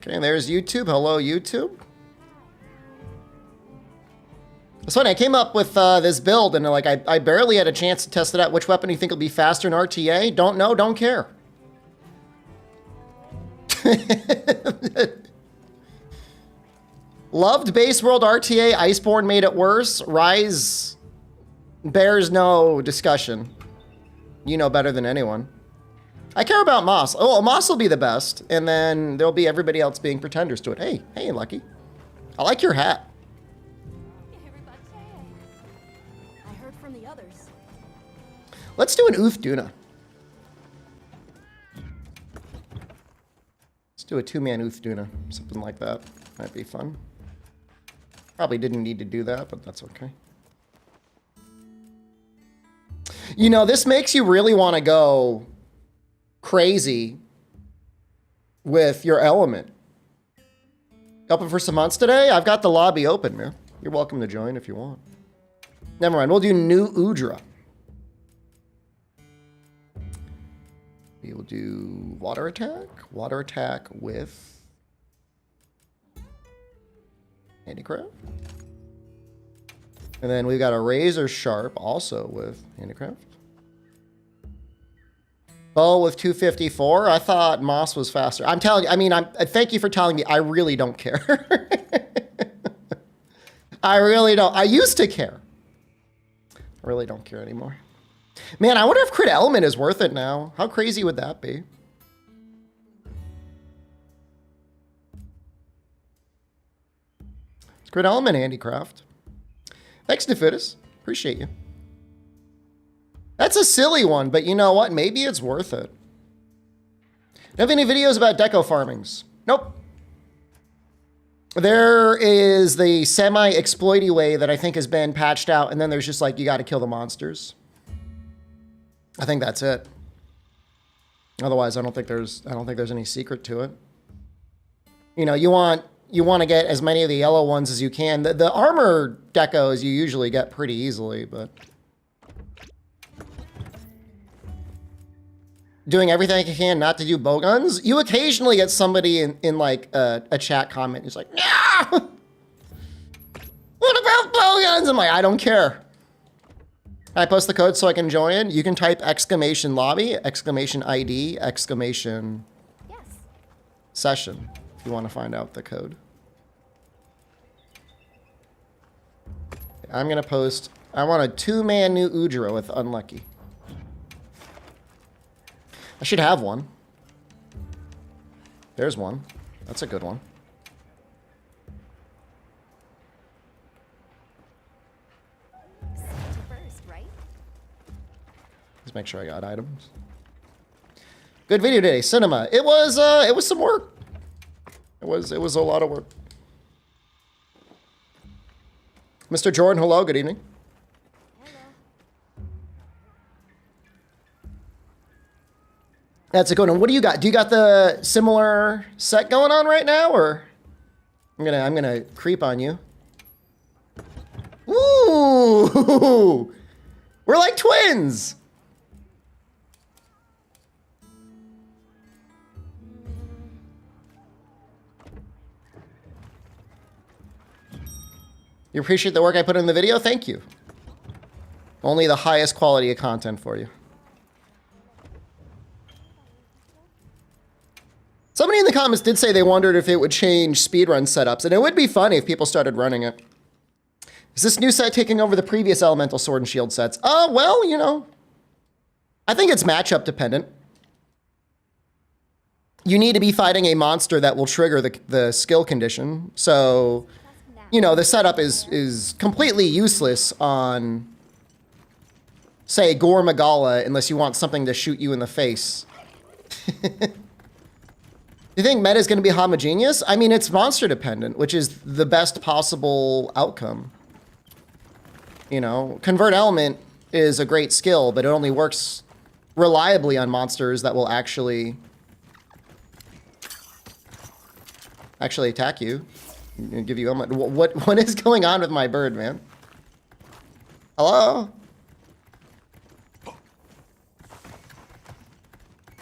Okay, and there's YouTube. Hello, YouTube. It's funny, I came up with this build and like I barely had a chance to test it out. Which weapon do you think will be faster in RTA? Don't know, don't care. Loved base world RTA, Iceborne made it worse. Rise bears no discussion. You know better than anyone. I care about Moss. Oh, Moss will be the best, and then there'll be everybody else being pretenders to it. Hey, hey, Lucky. I like your hat. I heard from the others. Let's do an Oof Duna. Let's do a two-man Oof Duna, something like that. Might be fun. Probably didn't need to do that, but that's okay. You know, this makes you really want to go crazy with your element. Open for some months today? I've got the lobby open, man. You're welcome to join if you want. Never mind, we'll do New Udra. We will do water attack. Water attack with handicraft. And then we've got a razor sharp also with handicraft. Bow with 254. I thought Moss was faster. I'm telling you, I mean, thank you for telling me. I really don't care. I really don't. I used to care. I really don't care anymore. Man, I wonder if crit element is worth it now. How crazy would that be? It's crit element handicraft. Thanks, Nefidus. Appreciate you. That's a silly one, but you know what? Maybe it's worth it. Do you have any videos about deco farmings? Nope. There is the semi-exploity way that I think has been patched out, and then there's just like, you got to kill the monsters. I think that's it. Otherwise, I don't think there's any secret to it. You know, you want to get as many of the yellow ones as you can. The armor decos you usually get pretty easily, but doing everything I can not to do bowguns. You occasionally get somebody in like a chat comment who's like, "Yeah, what about bowguns?" I'm like, I don't care. I post the code so I can join. You can type exclamation lobby, exclamation ID, exclamation session if you want to find out the code. I'm gonna post. I want a two-man New Udra with Unlucky. I should have one. There's one. That's a good one. First, right? Let's make sure I got items. Good video today, cinema. It was some work. It was a lot of work. Mr. Jordan, hello, good evening. That's a good one. What do you got? Do you got the similar set going on right now, or I'm gonna creep on you? Ooh, we're like twins. You appreciate the work I put in the video? Thank you. Only the highest quality of content for you. Somebody in the comments did say they wondered if it would change speedrun setups, and it would be funny if people started running it. Is this new set taking over the previous elemental sword and shield sets? Well, you know, I think it's matchup dependent. You need to be fighting a monster that will trigger the skill condition. So, you know, the setup is completely useless on, say, Gore Magala, unless you want something to shoot you in the face. Do you think meta is going to be homogeneous? I mean, it's monster dependent, which is the best possible outcome. You know, convert element is a great skill, but it only works reliably on monsters that will actually attack you and give you element. What is going on with my bird, man? Hello?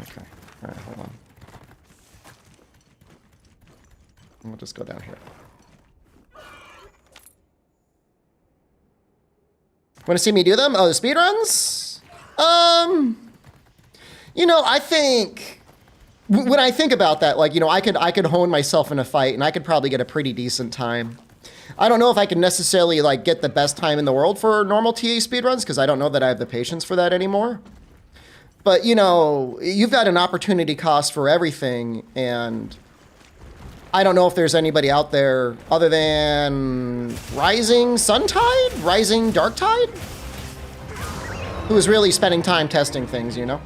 Okay. All right, hold on. We'll just go down here. Want to see me do them? Oh, the speedruns? You know, I think when I think about that, like, you know, I could hone myself in a fight and I could probably get a pretty decent time. I don't know if I can necessarily like get the best time in the world for normal TA speedruns because I don't know that I have the patience for that anymore. But, you know, you've got an opportunity cost for everything, and I don't know if there's anybody out there other than Rising Suntide? Rising Darktide? Who is really spending time testing things, you know?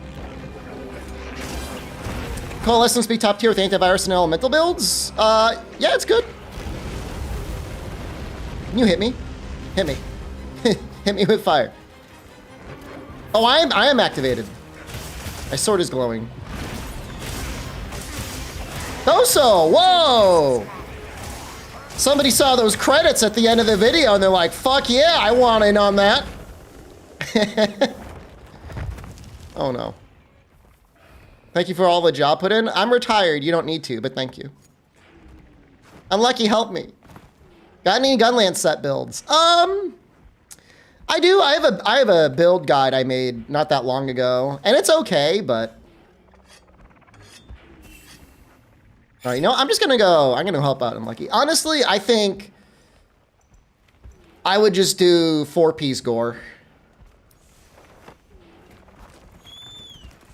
Coalescence be top tier with antivirus and elemental builds? Yeah, it's good. You hit me. Hit me. Hit me with fire. Oh, I am activated. My sword is glowing. Oso! Whoa! Somebody saw those credits at the end of the video and they're like, fuck yeah, I want in on that. Oh no. Thank you for all the job put in. I'm retired, you don't need to, but thank you. Unlucky, help me. Got any Gunland set builds? I do. I have a build guide I made not that long ago, and it's okay, but all right, you know, I'm gonna help out Unlucky. Honestly, I think I would just do 4-piece gore.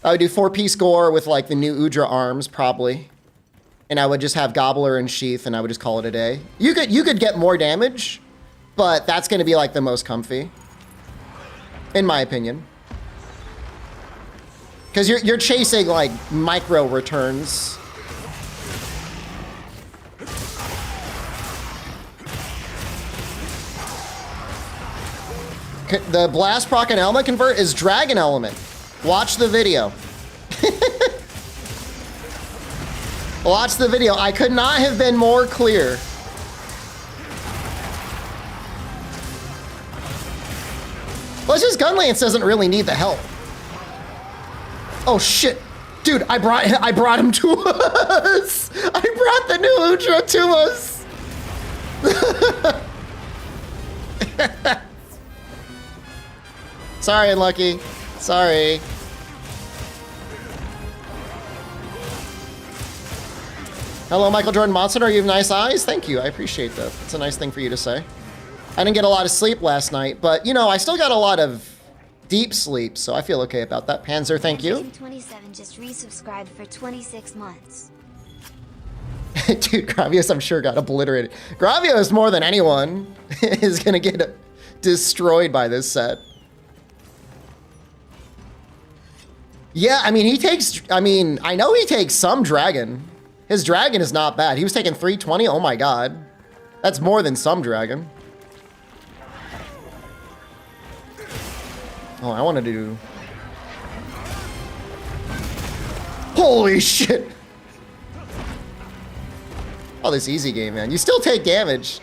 I would do 4-piece gore with like the new Udra arms probably. And I would just have Gobbler and Sheath and I would just call it a day. You could get more damage, but that's gonna be like the most comfy. In my opinion. Because you're chasing like micro returns. The Blast Proc and Element Convert is Dragon Element. Watch the video. Watch the video. I could not have been more clear. Plus, his Gunlance doesn't really need the help. Oh shit, dude! I brought him to us. I brought the new Udra to us. Sorry, Unlucky. Sorry. Hello, Michael Jordan Monster. You have nice eyes. Thank you. I appreciate that. It's a nice thing for you to say. I didn't get a lot of sleep last night, but you know, I still got a lot of deep sleep, so I feel okay about that. Panzer, thank you. 27 just resubscribed for 26 months. Dude, Gravios, I'm sure got obliterated. Gravios, more than anyone, is gonna get destroyed by this set. Yeah, I mean, I know he takes some dragon. His dragon is not bad. He was taking 320. Oh my god. That's more than some dragon. Oh, I want to do... Holy shit! Oh, this easy game, man. You still take damage.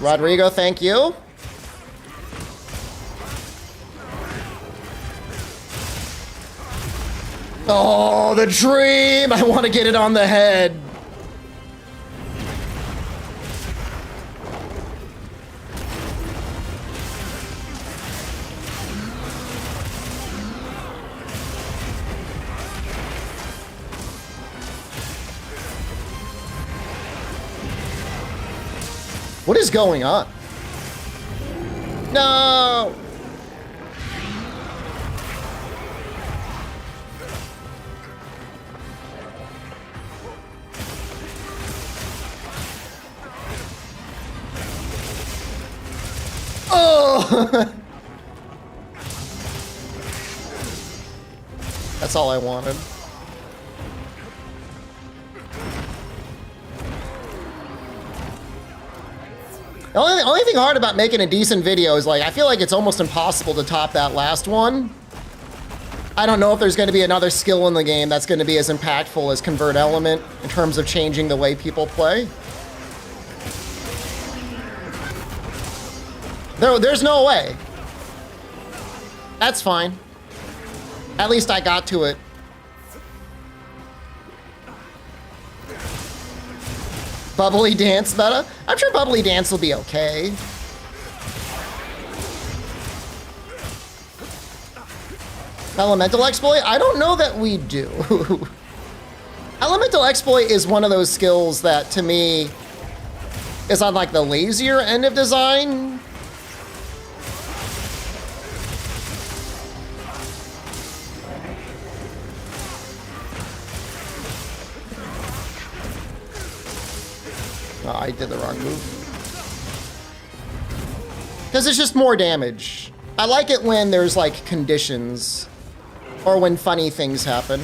Rodrigo, thank you. Oh, the dream! I want to get it on the head. What is going on? No! Oh! That's all I wanted. The only thing hard about making a decent video is like, I feel like it's almost impossible to top that last one. I don't know if there's going to be another skill in the game that's going to be as impactful as Convert Element in terms of changing the way people play. There's no way. That's fine. At least I got to it. Bubbly dance meta? I'm sure bubbly dance will be okay. Elemental exploit? I don't know that we do. Elemental exploit is one of those skills that, to me, is on like the lazier end of design. Oh, I did the wrong move. Because it's just more damage. I like it when there's like conditions. Or when funny things happen.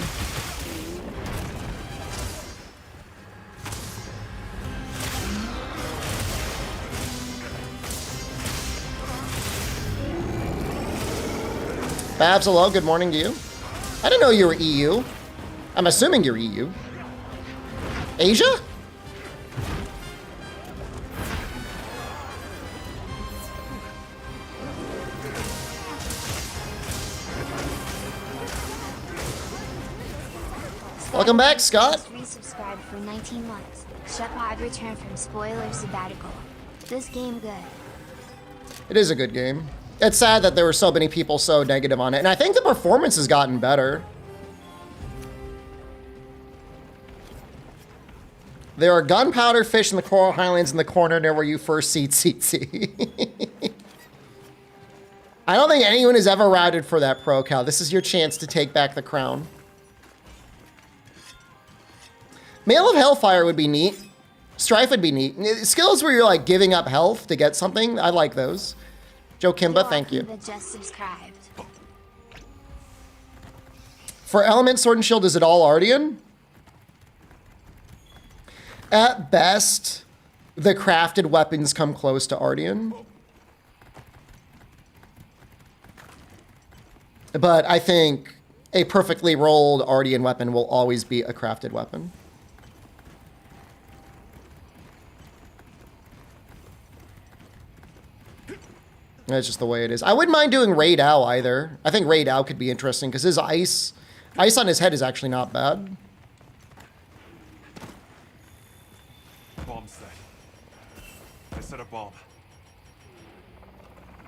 Babs, hello, good morning to you. I didn't know you were EU. I'm assuming you're EU. Asia? Welcome back, Scott. Resubscribed for 19 months. Shepard returned from spoiler sabbatical. This game good. It is a good game. It's sad that there were so many people so negative on it, and I think the performance has gotten better. There are gunpowder fish in the Coral Highlands in the corner near where you first see Tsitsi. I don't think anyone has ever routed for that pro cal. This is your chance to take back the crown. Mail of Hellfire would be neat. Strife would be neat. Skills where you're like giving up health to get something. I like those. Joe Kimba, thank you. Just subscribed. For Element, Sword and Shield, is it all Ardean? At best, the crafted weapons come close to Ardean. But I think a perfectly rolled Ardean weapon will always be a crafted weapon. That's just the way it is. I wouldn't mind doing Raid Owl either. I think Raid Owl could be interesting because his ice on his head is actually not bad. Bomb set. I set a bomb.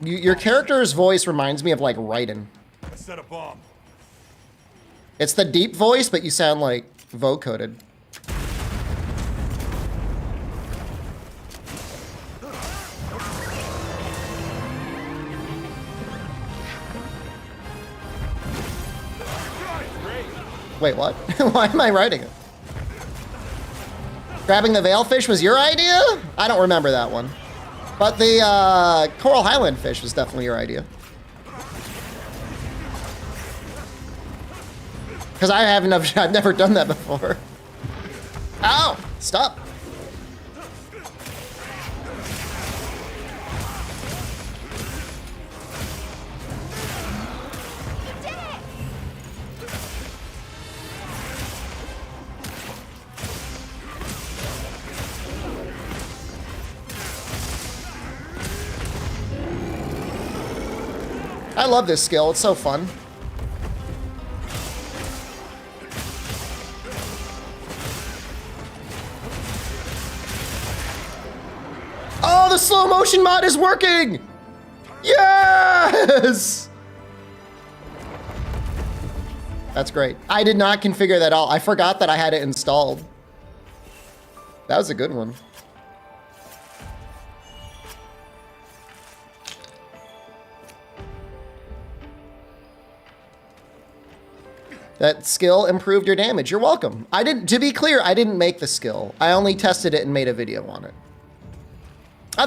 Your character's voice reminds me of like Raiden. I set a bomb. It's the deep voice, but you sound like vocoded. Wait, what? Why am I writing it? Grabbing the Veilfish was your idea? I don't remember that one. But the Coral Highland fish was definitely your idea. Because I've never done that before. Ow! Stop. I love this skill, it's so fun. Oh, the slow motion mod is working! Yes! That's great. I did not configure that all. I forgot that I had it installed. That was a good one. That skill improved your damage. You're welcome. To be clear, I didn't make the skill. I only tested it and made a video on it.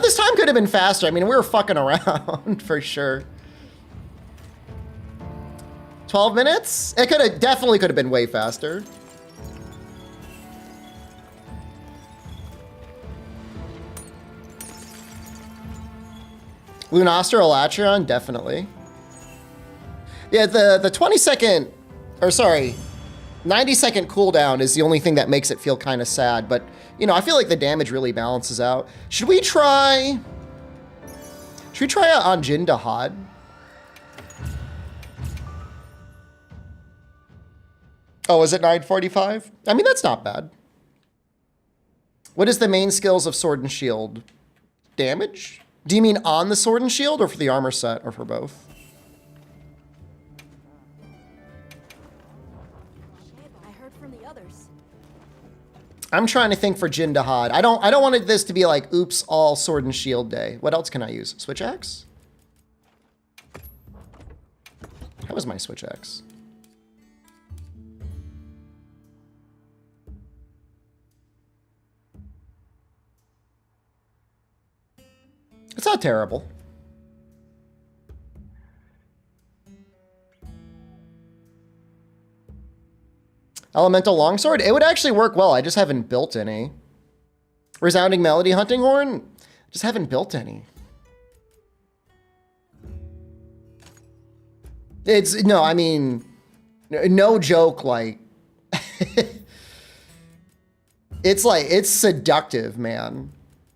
This time could have been faster. I mean, we were fucking around for sure. 12 minutes? It definitely could have been way faster. Lunoster Elatrion, definitely. Yeah, the 20-second, or sorry, 90-second cooldown is the only thing that makes it feel kind of sad, but, you know, I feel like the damage really balances out. Should we try it on Jin Dahad? Oh, is it 945? I mean, that's not bad. What is the main skills of Sword and Shield? Damage? Do you mean on the Sword and Shield or for the armor set or for both? I heard from the others. I'm trying to think for Jin Dahad. I don't want this to be like, oops, all Sword and Shield day. What else can I use? Switch axe? How was my switch axe? It's not terrible. Elemental longsword? It would actually work well. I just haven't built any. Resounding melody hunting horn? Just haven't built any. It's, no, I mean, no joke, like, it's seductive, man.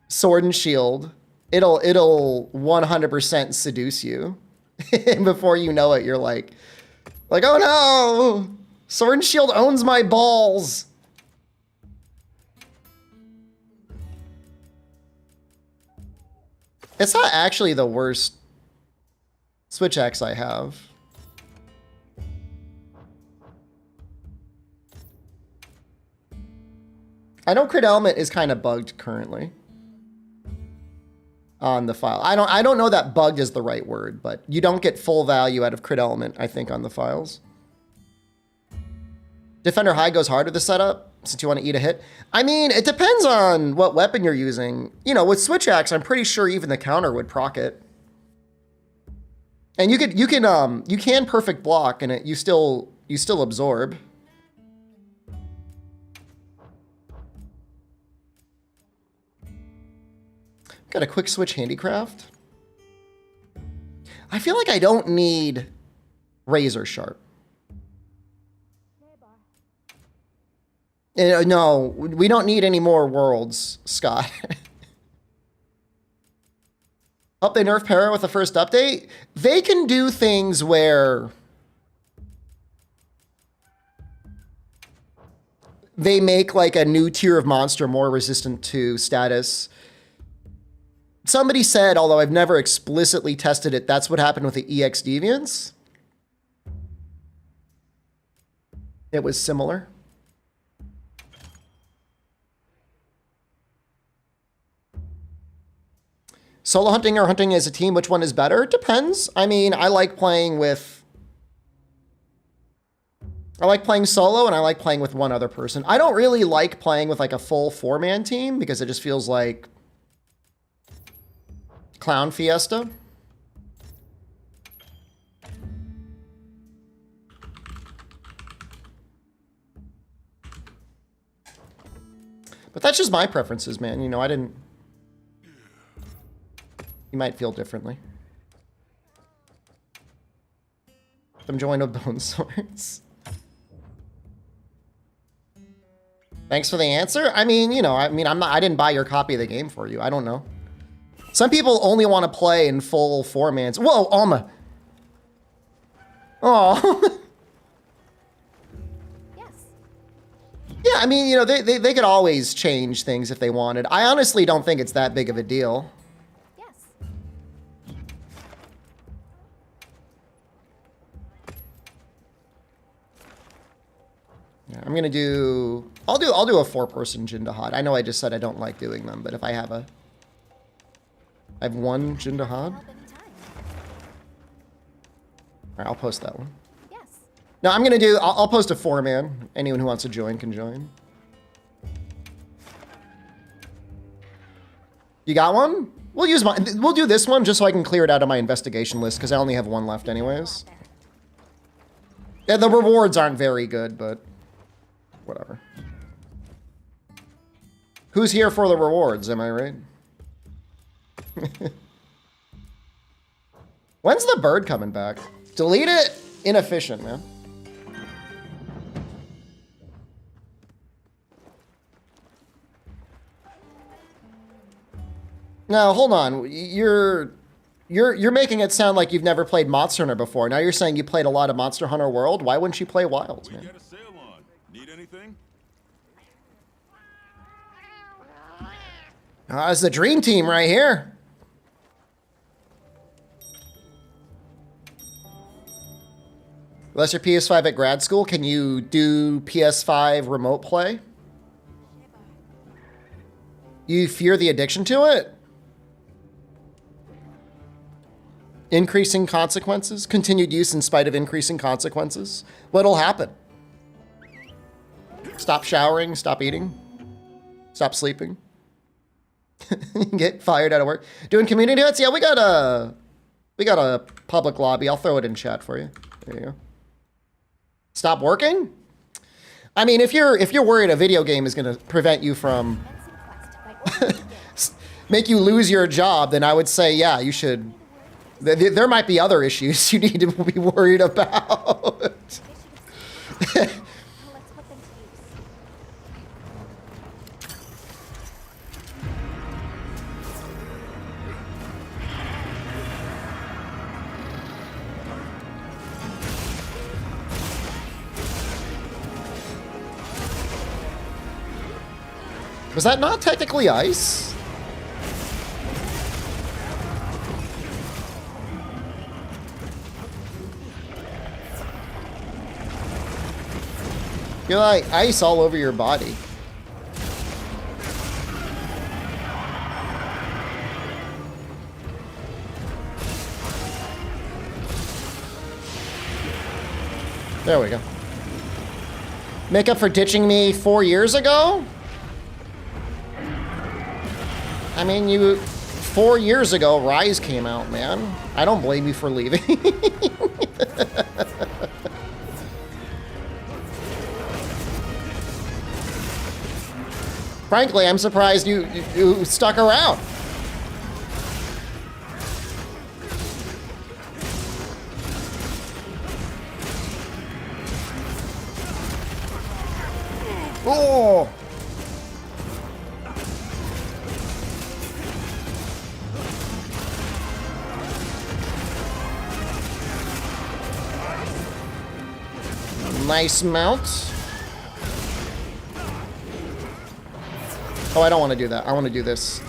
Sword and shield. It'll 100% seduce you. And before you know it, you're like, oh no! Sword and Shield owns my balls. It's not actually the worst switch axe I have. I know crit element is kind of bugged currently on the file. I don't know that bugged is the right word, but you don't get full value out of crit element, I think, on the files. Defender high goes hard with the setup since you want to eat a hit. I mean, it depends on what weapon you're using. You know, with switch axe, I'm pretty sure even the counter would proc it. And you can perfect block and you still absorb. Got a quick switch handicraft. I feel like I don't need razor sharp. No, we don't need any more worlds, Scott. Hope they nerf Para with the first update. They can do things where they make like a new tier of monster more resistant to status. Somebody said, although I've never explicitly tested it, that's what happened with the EX Deviants. It was similar. Solo hunting or hunting as a team, which one is better? Depends. I mean, I like playing solo and I like playing with one other person. I don't really like playing with like a full 4-man team because it just feels like Clown Fiesta. But that's just my preferences, man. You know, I didn't... You might feel differently. I'm joined with bone swords. Thanks for the answer. I mean, you know, I didn't buy your copy of the game for you. I don't know. Some people only want to play in full 4-mans. Whoa, Alma. Oh. Yes. Yeah, I mean, you know, they could always change things if they wanted. I honestly don't think it's that big of a deal. I'm gonna do. I'll do a 4-person Jin Dahad. I know I just said I don't like doing them, but if I have one Jin Dahad. Alright, I'll post that one. Yes. No, I'm gonna do. I'll post a 4-man. Anyone who wants to join can join. You got one? We'll use mine. We'll do this one just so I can clear it out of my investigation list because I only have one left anyways. Yeah, the rewards aren't very good, but. Whatever. Who's here for the rewards, am I right? When's the bird coming back? Delete it! inefficient, man. Now, hold on. You're making it sound like you've never played Monster Hunter before. Now you're saying you played a lot of Monster Hunter World. Why wouldn't you play Wilds, man? We got a sale on. Need anything? It's the dream team right here. Unless your PS5 at grad school, can you do PS5 remote play? You fear the addiction to it? Increasing consequences? Continued use in spite of increasing consequences? What'll happen? Stop showering, stop eating, stop sleeping. Get fired out of work. Doing community huts? Yeah, we got a public lobby. I'll throw it in chat for you. There you go. Stop working? I mean, if you're worried a video game is going to prevent you from make you lose your job, then I would say, yeah, you should. There might be other issues you need to be worried about. Was that not technically ice? You're like ice all over your body. There we go. Make up for ditching me 4 years ago? I mean, 4 years ago, Rise came out, man. I don't blame you for leaving. Frankly, I'm surprised you stuck around. Oh! Nice mount. Oh, I don't want to do that. I want to do this.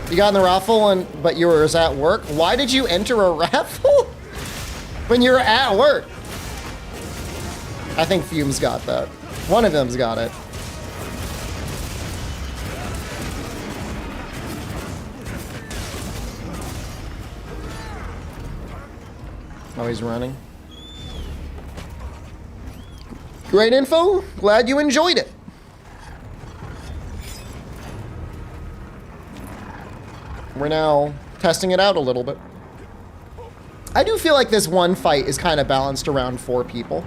You got in the raffle, but you were at work? Why did you enter a raffle? When you're at work. I think Fumes got that. One of them's got it. Oh, he's running. Great info. Glad you enjoyed it. We're now testing it out a little bit. I do feel like this one fight is kind of balanced around 4 people.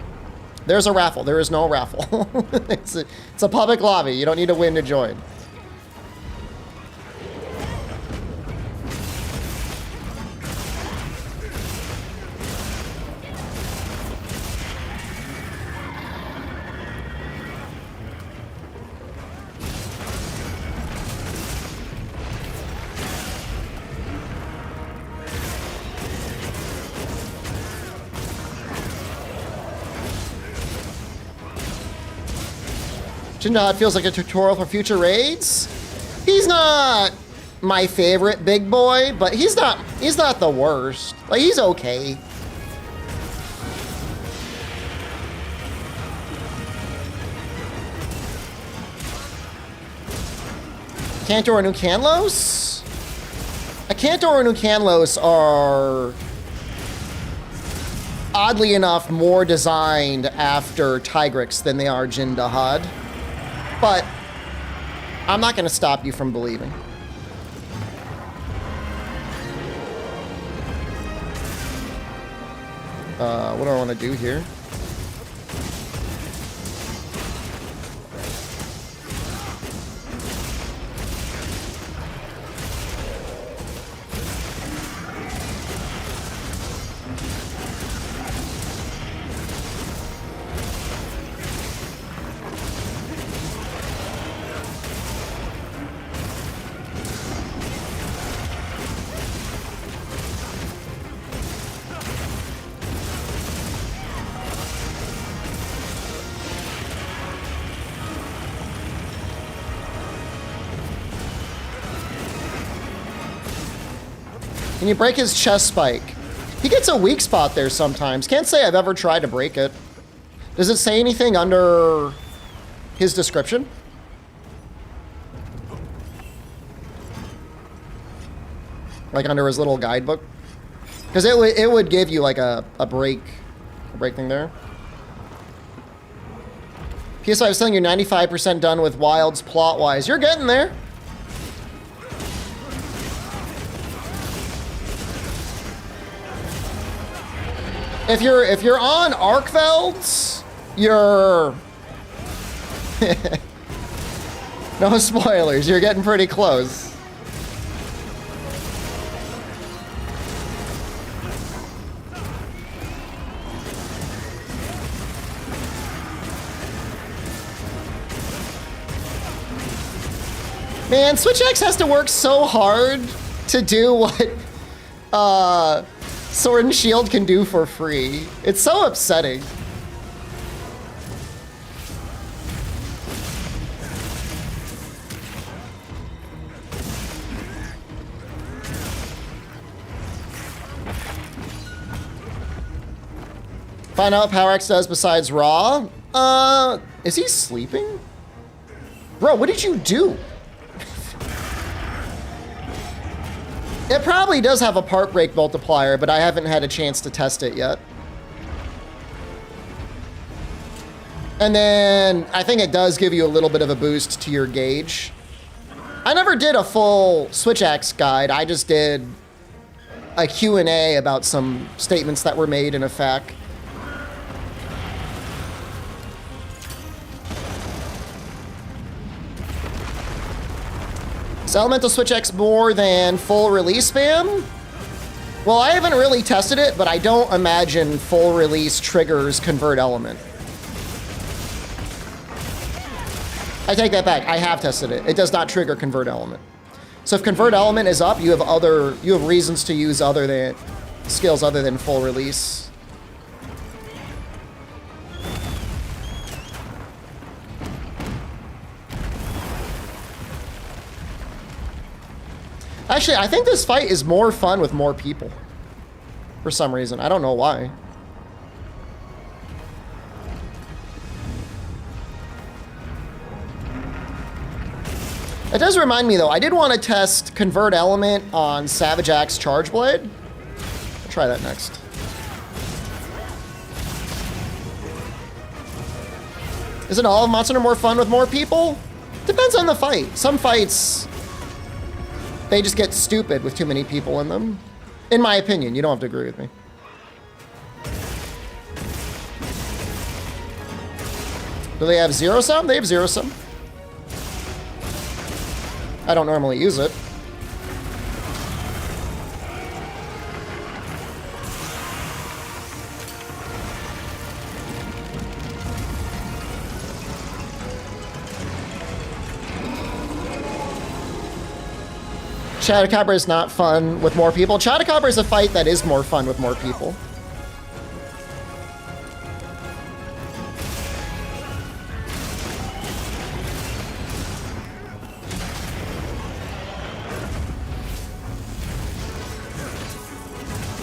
There's a raffle. There is no raffle. It's a public lobby. You don't need to win to join. It feels like a tutorial for future raids. He's not my favorite big boy, but he's not the worst. Like, he's okay. Cantor and Ucanlos? A Cantor and Ucanlos are, oddly enough, more designed after Tigrex than they are Jin Dahad. But I'm not going to stop you from believing. What do I want to do here? Can you break his chest spike? He gets a weak spot there sometimes. Can't say I've ever tried to break it. Does it say anything under his description? Like under his little guidebook? Because it would give you like a break thing there. PS5 I was telling you 95% done with Wilds plot-wise. You're getting there. If you're on Arkvelds, you're no spoilers. You're getting pretty close. Man, Switch X has to work so hard to do what Sword and Shield can do for free. It's so upsetting. Find out what Power X does besides Raw. Is he sleeping? Bro, what did you do? It probably does have a part break multiplier, but I haven't had a chance to test it yet. And then I think it does give you a little bit of a boost to your gauge. I never did a full Switch Axe guide. I just did a Q&A about some statements that were made in a FAQ. Is Elemental Switch X more than full release spam? Well, I haven't really tested it, but I don't imagine full release triggers convert element. I take that back. I have tested it. It does not trigger convert element. So if convert element is up, you have reasons to use other than skills other than full release. Actually, I think this fight is more fun with more people. For some reason. I don't know why. It does remind me, though, I did want to test Convert Element on Savage Axe Charge Blade. I'll try that next. Isn't all of Monster Hunter more fun with more people? Depends on the fight. Some fights, they just get stupid with too many people in them. In my opinion, you don't have to agree with me. Do they have zero sum? They have zero sum. I don't normally use it. Shadowcopper is not fun with more people. Shadowcopper is a fight that is more fun with more people.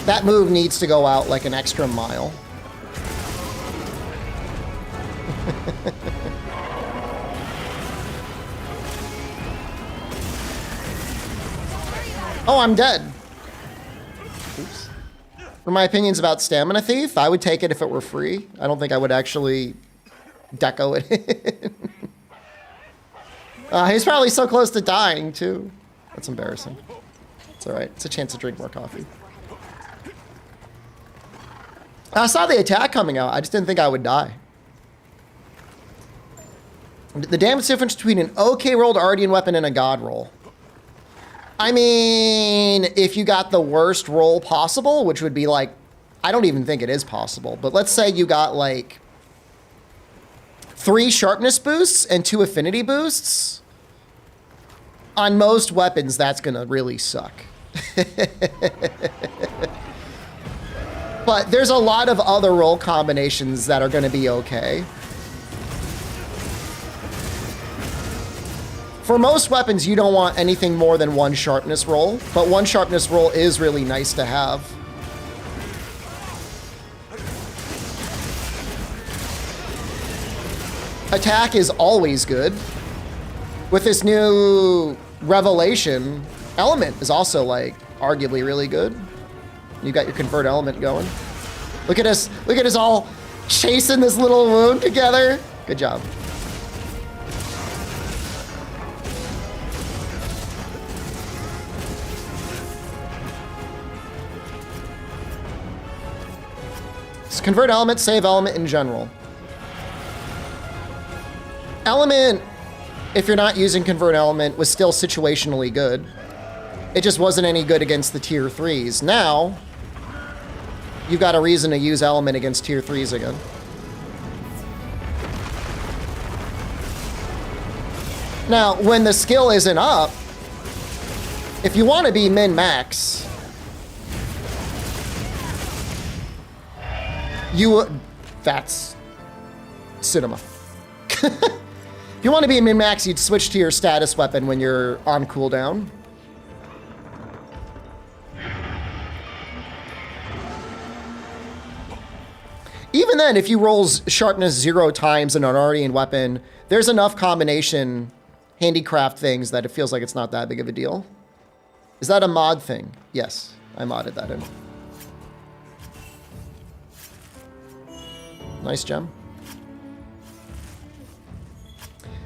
That move needs to go out like an extra mile. Oh, I'm dead. Oops. For my opinions about Stamina Thief, I would take it if it were free. I don't think I would actually deco it. He's probably so close to dying, too. That's embarrassing. It's all right. It's a chance to drink more coffee. I saw the attack coming out. I just didn't think I would die. The damage difference between an okay rolled Ardian weapon and a god roll. I mean, if you got the worst roll possible, which would be like, I don't even think it is possible, but let's say you got like 3 sharpness boosts and 2 affinity boosts. On most weapons, that's gonna really suck. But there's a lot of other roll combinations that are gonna be okay. For most weapons, you don't want anything more than 1 sharpness roll, but 1 sharpness roll is really nice to have. Attack is always good. With this new revelation, element is also like arguably really good. You got your convert element going. Look at us all chasing this little wound together. Good job. So convert element, save element in general. Element, if you're not using convert element, was still situationally good. It just wasn't any good against the tier 3s. Now, you've got a reason to use element against tier 3s again. Now, when the skill isn't up, if you want to be min-max, that's cinema. If you want to be a min-max, you'd switch to your status weapon when you're on cooldown. Even then, if you roll sharpness 0 times in an Ardian weapon, there's enough combination handicraft things that it feels like it's not that big of a deal. Is that a mod thing? Yes, I modded that in. Nice gem.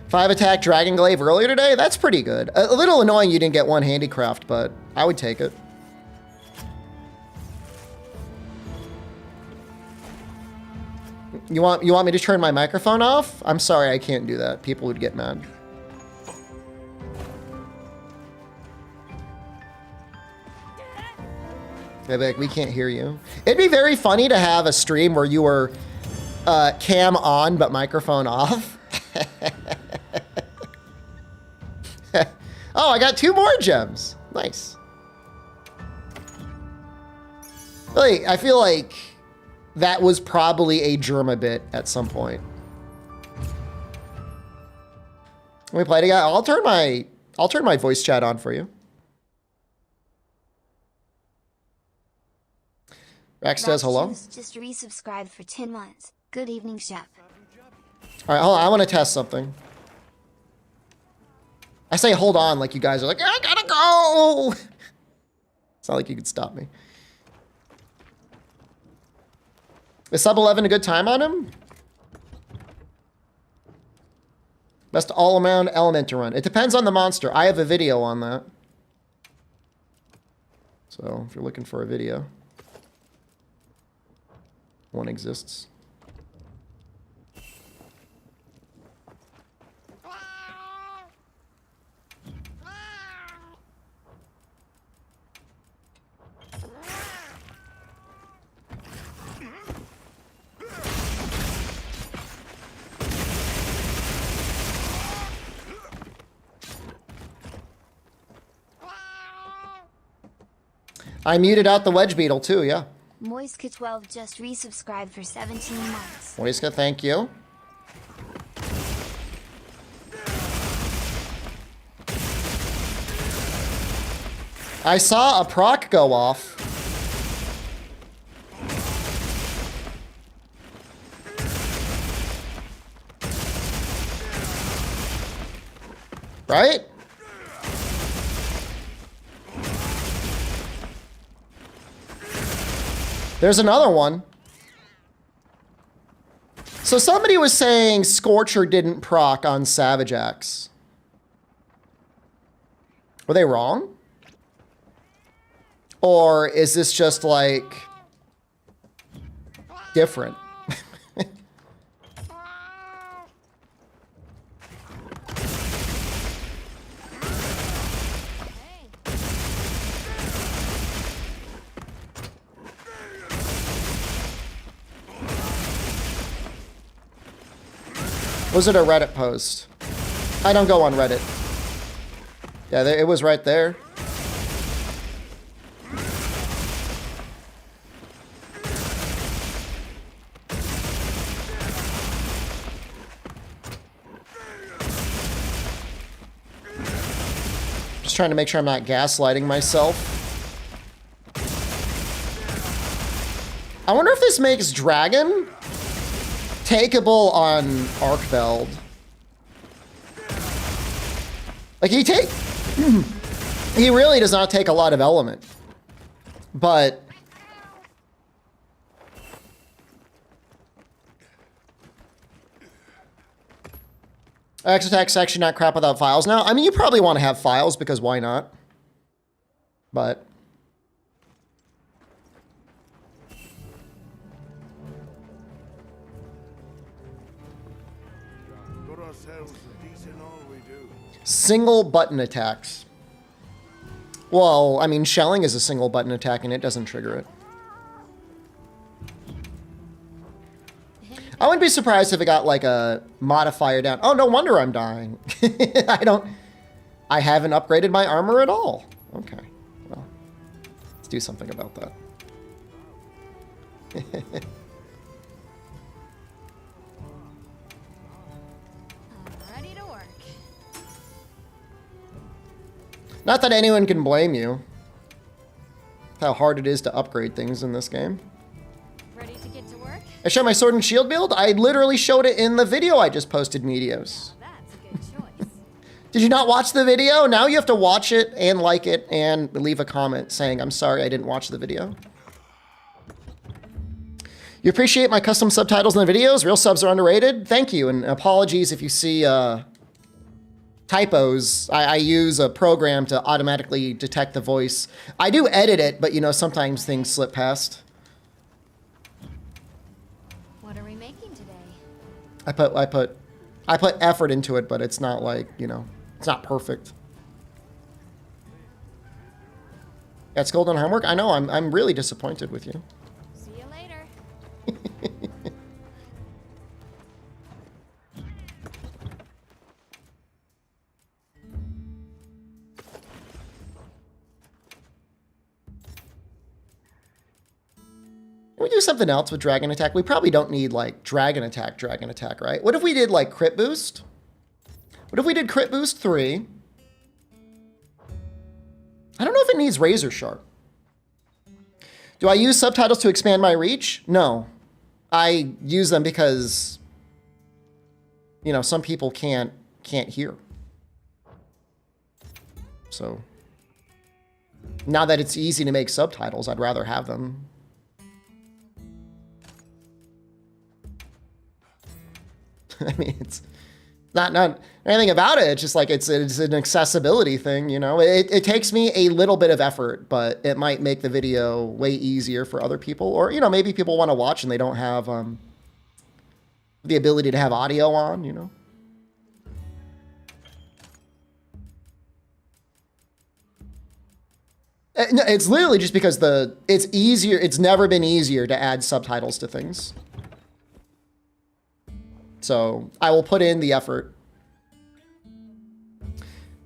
5 attack Dragon Glaive earlier today? That's pretty good. A little annoying you didn't get 1 handicraft, but I would take it. You want me to turn my microphone off? I'm sorry, I can't do that. People would get mad. They'd be like, we can't hear you. It'd be very funny to have a stream where you were cam on but microphone off. Oh, I got 2 more gems. Nice. Really, I feel like that was probably a Germa bit at some point. Can we play together? I'll turn my voice chat on for you. Rex says hello. Just resubscribed for 10 months. Good evening, chef. All right, hold on. I want to test something. I say hold on like you guys are like, I gotta go. It's not like you could stop me. Is sub 11 a good time on him? Best all-around element to run. It depends on the monster. I have a video on that. So if you're looking for a video, one exists. I muted out the wedge beetle too, yeah. Moiska12 just resubscribed for 17 months. Moiska, thank you. I saw a proc go off. Right? There's another one. So somebody was saying Scorcher didn't proc on Savage Axe. Were they wrong? Or is this just like... different. Was it a Reddit post? I don't go on Reddit. Yeah, it was right there. Just trying to make sure I'm not gaslighting myself. I wonder if this makes Dragon takeable on Arkveld. Like he really does not take a lot of element, but X attack's actually not crap without files. Now, I mean, you probably want to have files because why not? But single button attacks. Well, I mean, shelling is a single button attack and it doesn't trigger it. I wouldn't be surprised if it got like a modifier down. Oh, no wonder I'm dying. I haven't upgraded my armor at all. Okay, well, let's do something about that. Not that anyone can blame you. How hard it is to upgrade things in this game. Ready to get to work? I showed my sword and shield build. I literally showed it in the video I just posted, Medios. Now that's a good choice. Did you not watch the video? Now you have to watch it and like it and leave a comment saying, I'm sorry I didn't watch the video. You appreciate my custom subtitles in the videos? Real subs are underrated. Thank you, and apologies if you see typos. I use a program to automatically detect the voice. I do edit it, but you know, sometimes things slip past. What are we making today? I put effort into it, but it's not like, you know, it's not perfect. That's golden homework. I know, I'm really disappointed with you. See you later. Can we do something else with Dragon Attack? We probably don't need, like, Dragon Attack, right? What if we did, like, Crit Boost? What if we did Crit Boost 3? I don't know if it needs Razor Sharp. Do I use subtitles to expand my reach? No. I use them because, you know, some people can't hear. So, now that it's easy to make subtitles, I'd rather have them. I mean, it's not anything about it. It's just like it's an accessibility thing, you know. It takes me a little bit of effort, but it might make the video way easier for other people. Or, you know, maybe people want to watch and they don't have the ability to have audio on, you know. No, it's literally just because it's easier. It's never been easier to add subtitles to things. So I will put in the effort.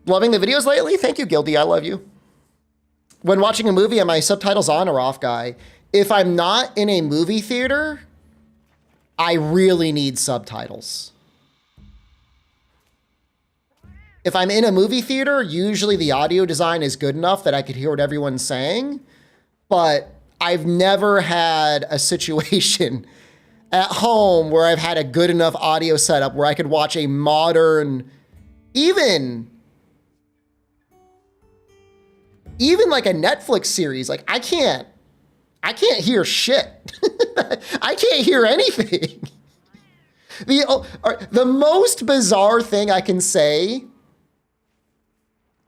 Loving the videos lately? Thank you, Guilty. I love you. When watching a movie, am my subtitles on or off, guy? If I'm not in a movie theater, I really need subtitles. If I'm in a movie theater, usually the audio design is good enough that I could hear what everyone's saying. But I've never had a situation at home where I've had a good enough audio setup where I could watch a modern, even like a Netflix series. Like I can't hear shit. I can't hear anything. The most bizarre thing I can say,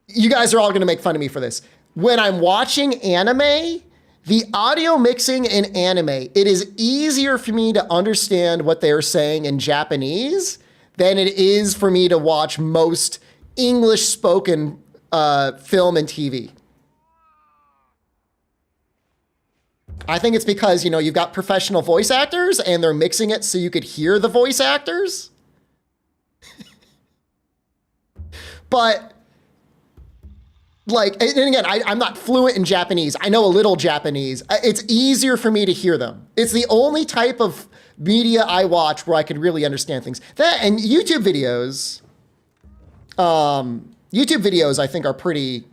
you guys are all gonna make fun of me for this. When I'm watching anime The audio mixing in anime, it is easier for me to understand what they're saying in Japanese than it is for me to watch most English spoken film and TV. I think it's because, you know, you've got professional voice actors and they're mixing it so you could hear the voice actors. But like, and again, I'm not fluent in Japanese. I know a little Japanese. It's easier for me to hear them. It's the only type of media I watch where I can really understand things. That and YouTube videos. YouTube videos, I think, are pretty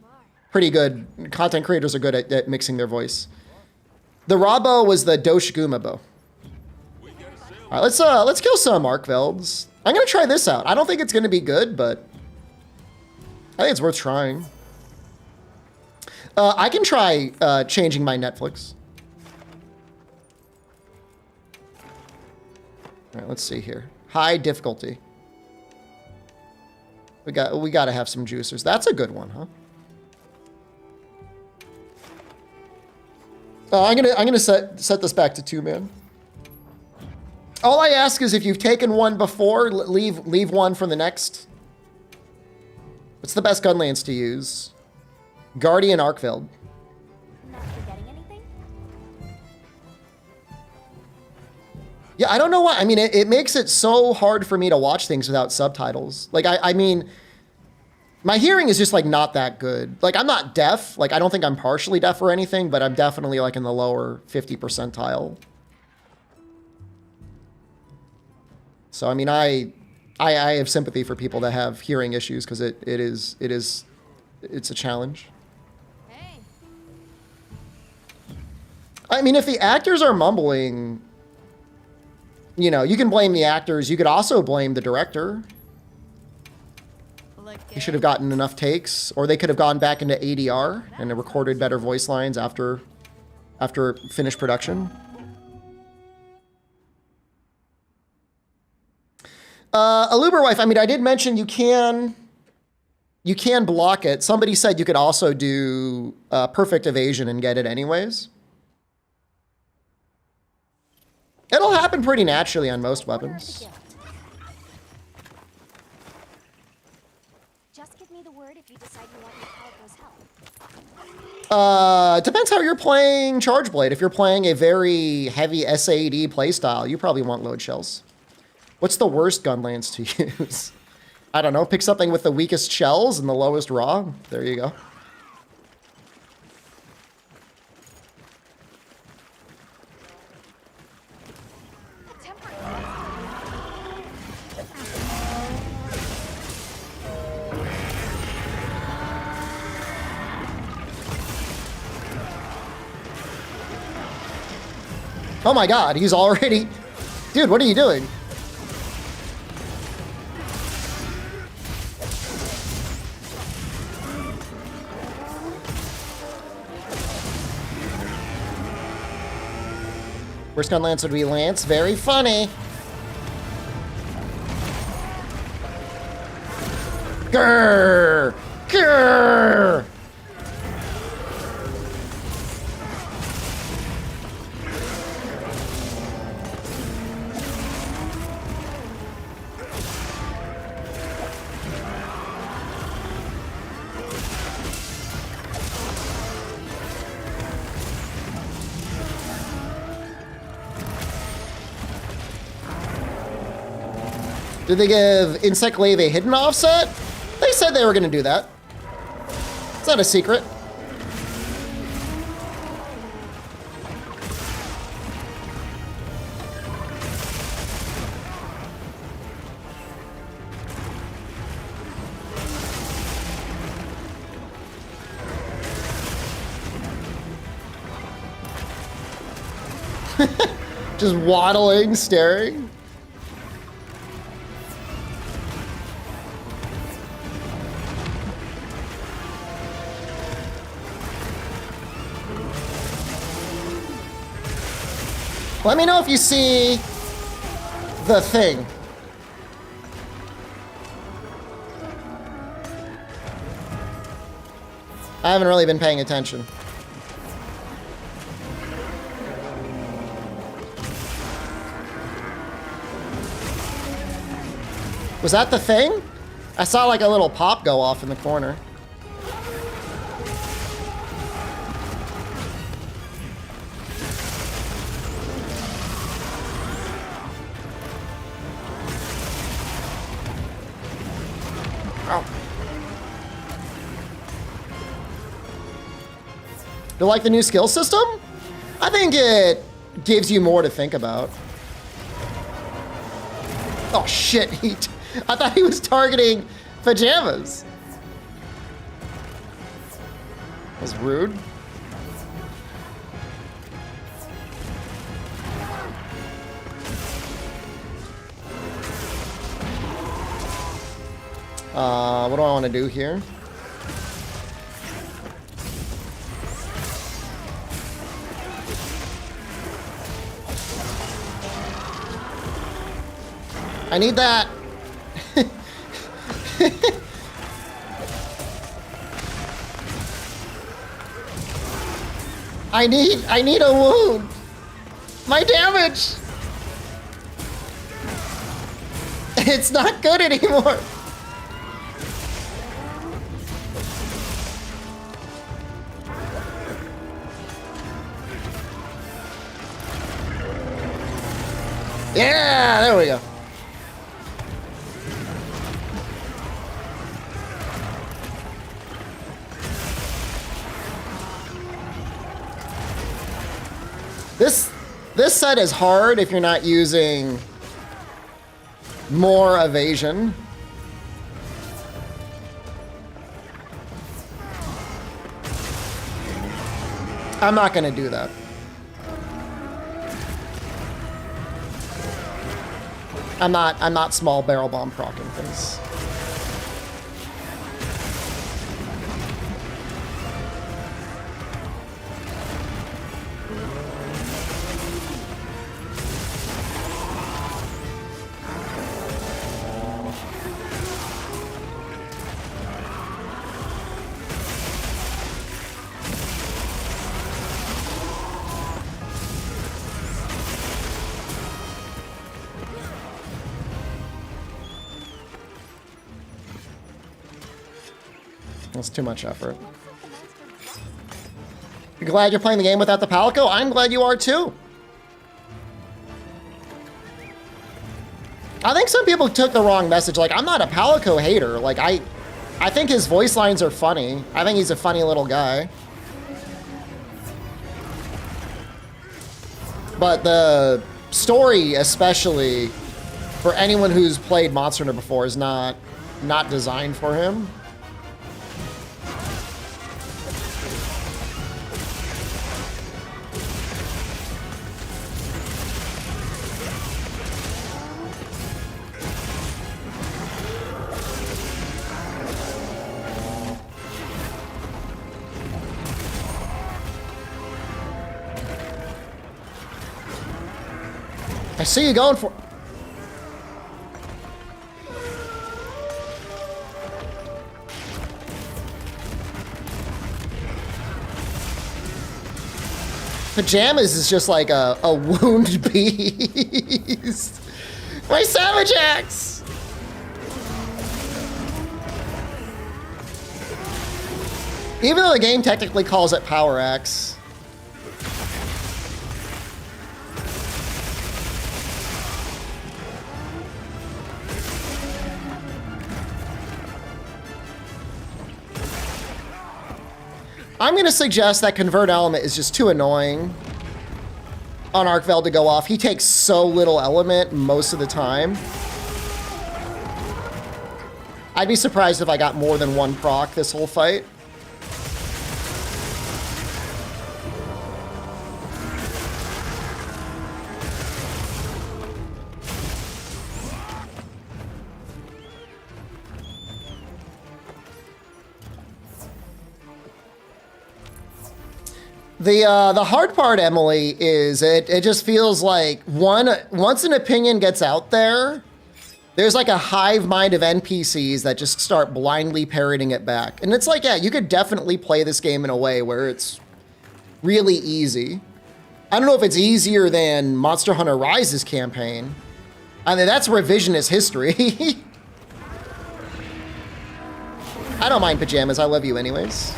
good. Content creators are good at mixing their voice. The Rabo was the Doshiguma bow. All right, let's kill some Arkvelds. I'm gonna try this out. I don't think it's gonna be good, but I think it's worth trying. I can try changing my Netflix. All right, let's see here. High difficulty. We got to have some juicers. That's a good one, huh? I'm gonna set this back to 2-man. All I ask is if you've taken one before, leave one for the next. What's the best gun lance to use? Guardian Arkveld. Not forgetting anything? Yeah, I don't know why. I mean, it makes it so hard for me to watch things without subtitles. Like, I mean, my hearing is just like not that good. Like, I'm not deaf. Like, I don't think I'm partially deaf or anything, but I'm definitely like in the lower 50 percentile. So, I mean, I have sympathy for people that have hearing issues because it's a challenge. Hey. I mean, if the actors are mumbling, you know, you can blame the actors. You could also blame the director. He should have gotten enough takes, or they could have gone back into ADR and recorded better voice lines after finished production. Aluber wife, I mean, I did mention you can block it. Somebody said you could also do perfect evasion and get it anyways. It'll happen pretty naturally on most weapons. Just give me the word if you decide you want your Calico's help. Depends how you're playing Chargeblade. If you're playing a very heavy SAD playstyle, you probably want load shells. What's the worst gun lance to use? I don't know. Pick something with the weakest shells and the lowest raw. There you go. Oh my god, he's already... Dude, what are you doing? Worst gun lance would be Lance. Very funny. Grrr! Grrr! Did they give Insect Glaive a hidden offset? They said they were going to do that. It's not a secret. Just waddling, staring. Let me know if you see the thing. I haven't really been paying attention. Was that the thing? I saw like a little pop go off in the corner. Ow. Do you like the new skill system? I think it gives you more to think about. Oh shit, I thought he was targeting pajamas. That was rude. What do I want to do here? I need that. I need a wound. My damage. It's not good anymore. Yeah, there we go. This set is hard if you're not using more evasion. I'm not gonna do that. I'm not small barrel bomb procking things. That's too much effort. You're glad you're playing the game without the palico? I'm glad you are too. I think some people took the wrong message. Like, I'm not a palico hater. Like, I think his voice lines are funny. I think he's a funny little guy. But the story, especially for anyone who's played Monster Hunter before, is not designed for him. I see you going for... Pajamas is just like a wound beast. My Savage Axe! Even though the game technically calls it Power Axe. I'm going to suggest that Convert Element is just too annoying on Arkveld to go off. He takes so little element most of the time. I'd be surprised if I got more than one proc this whole fight. The hard part, Emily, is it just feels like once an opinion gets out there, there's like a hive mind of NPCs that just start blindly parroting it back. And it's like, yeah, you could definitely play this game in a way where it's really easy. I don't know if it's easier than Monster Hunter Rise's campaign. I mean, that's revisionist history. I don't mind pajamas. I love you anyways.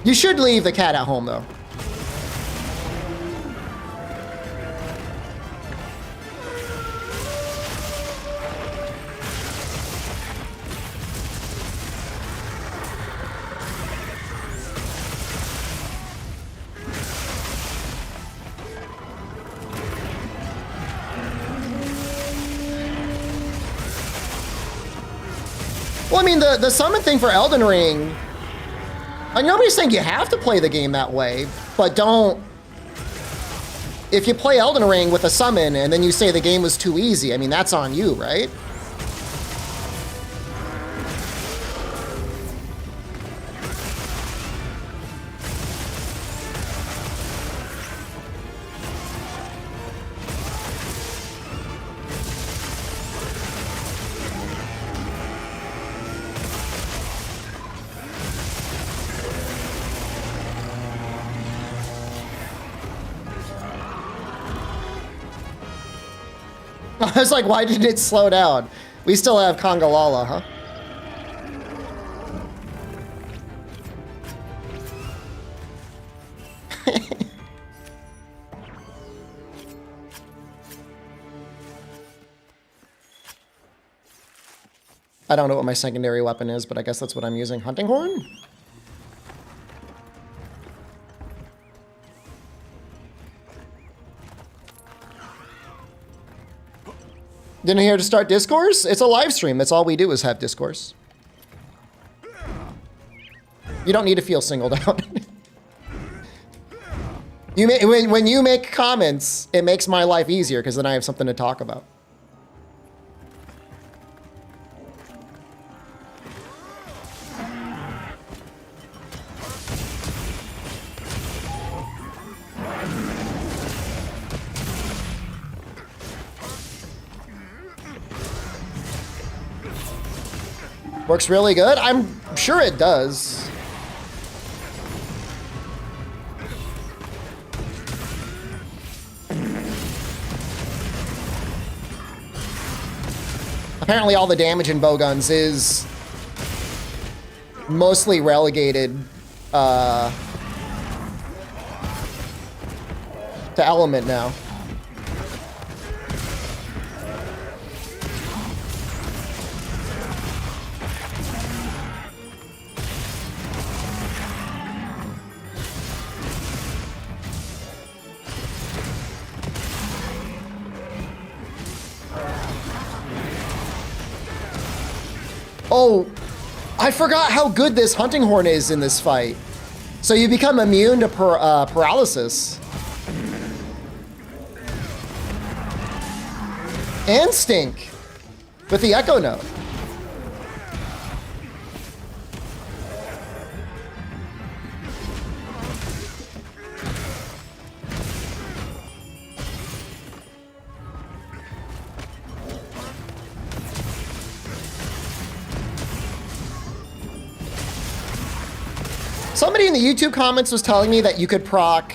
You should leave the cat at home, though. Well, I mean, the summon thing for Elden Ring, nobody's saying you have to play the game that way, but don't... If you play Elden Ring with a summon and then you say the game was too easy, I mean, that's on you, right? I was like, why did it slow down? We still have Congalala, huh? I don't know what my secondary weapon is, but I guess that's what I'm using. Hunting horn? Didn't here to start discourse? It's a live stream. That's all we do is have discourse. You don't need to feel singled out. When you make comments, it makes my life easier because then I have something to talk about. Works really good? I'm sure it does. Apparently all the damage in bowguns is mostly relegated to element now. Oh, I forgot how good this hunting horn is in this fight. So you become immune to paralysis. And stink with the echo note. Somebody in the YouTube comments was telling me that you could proc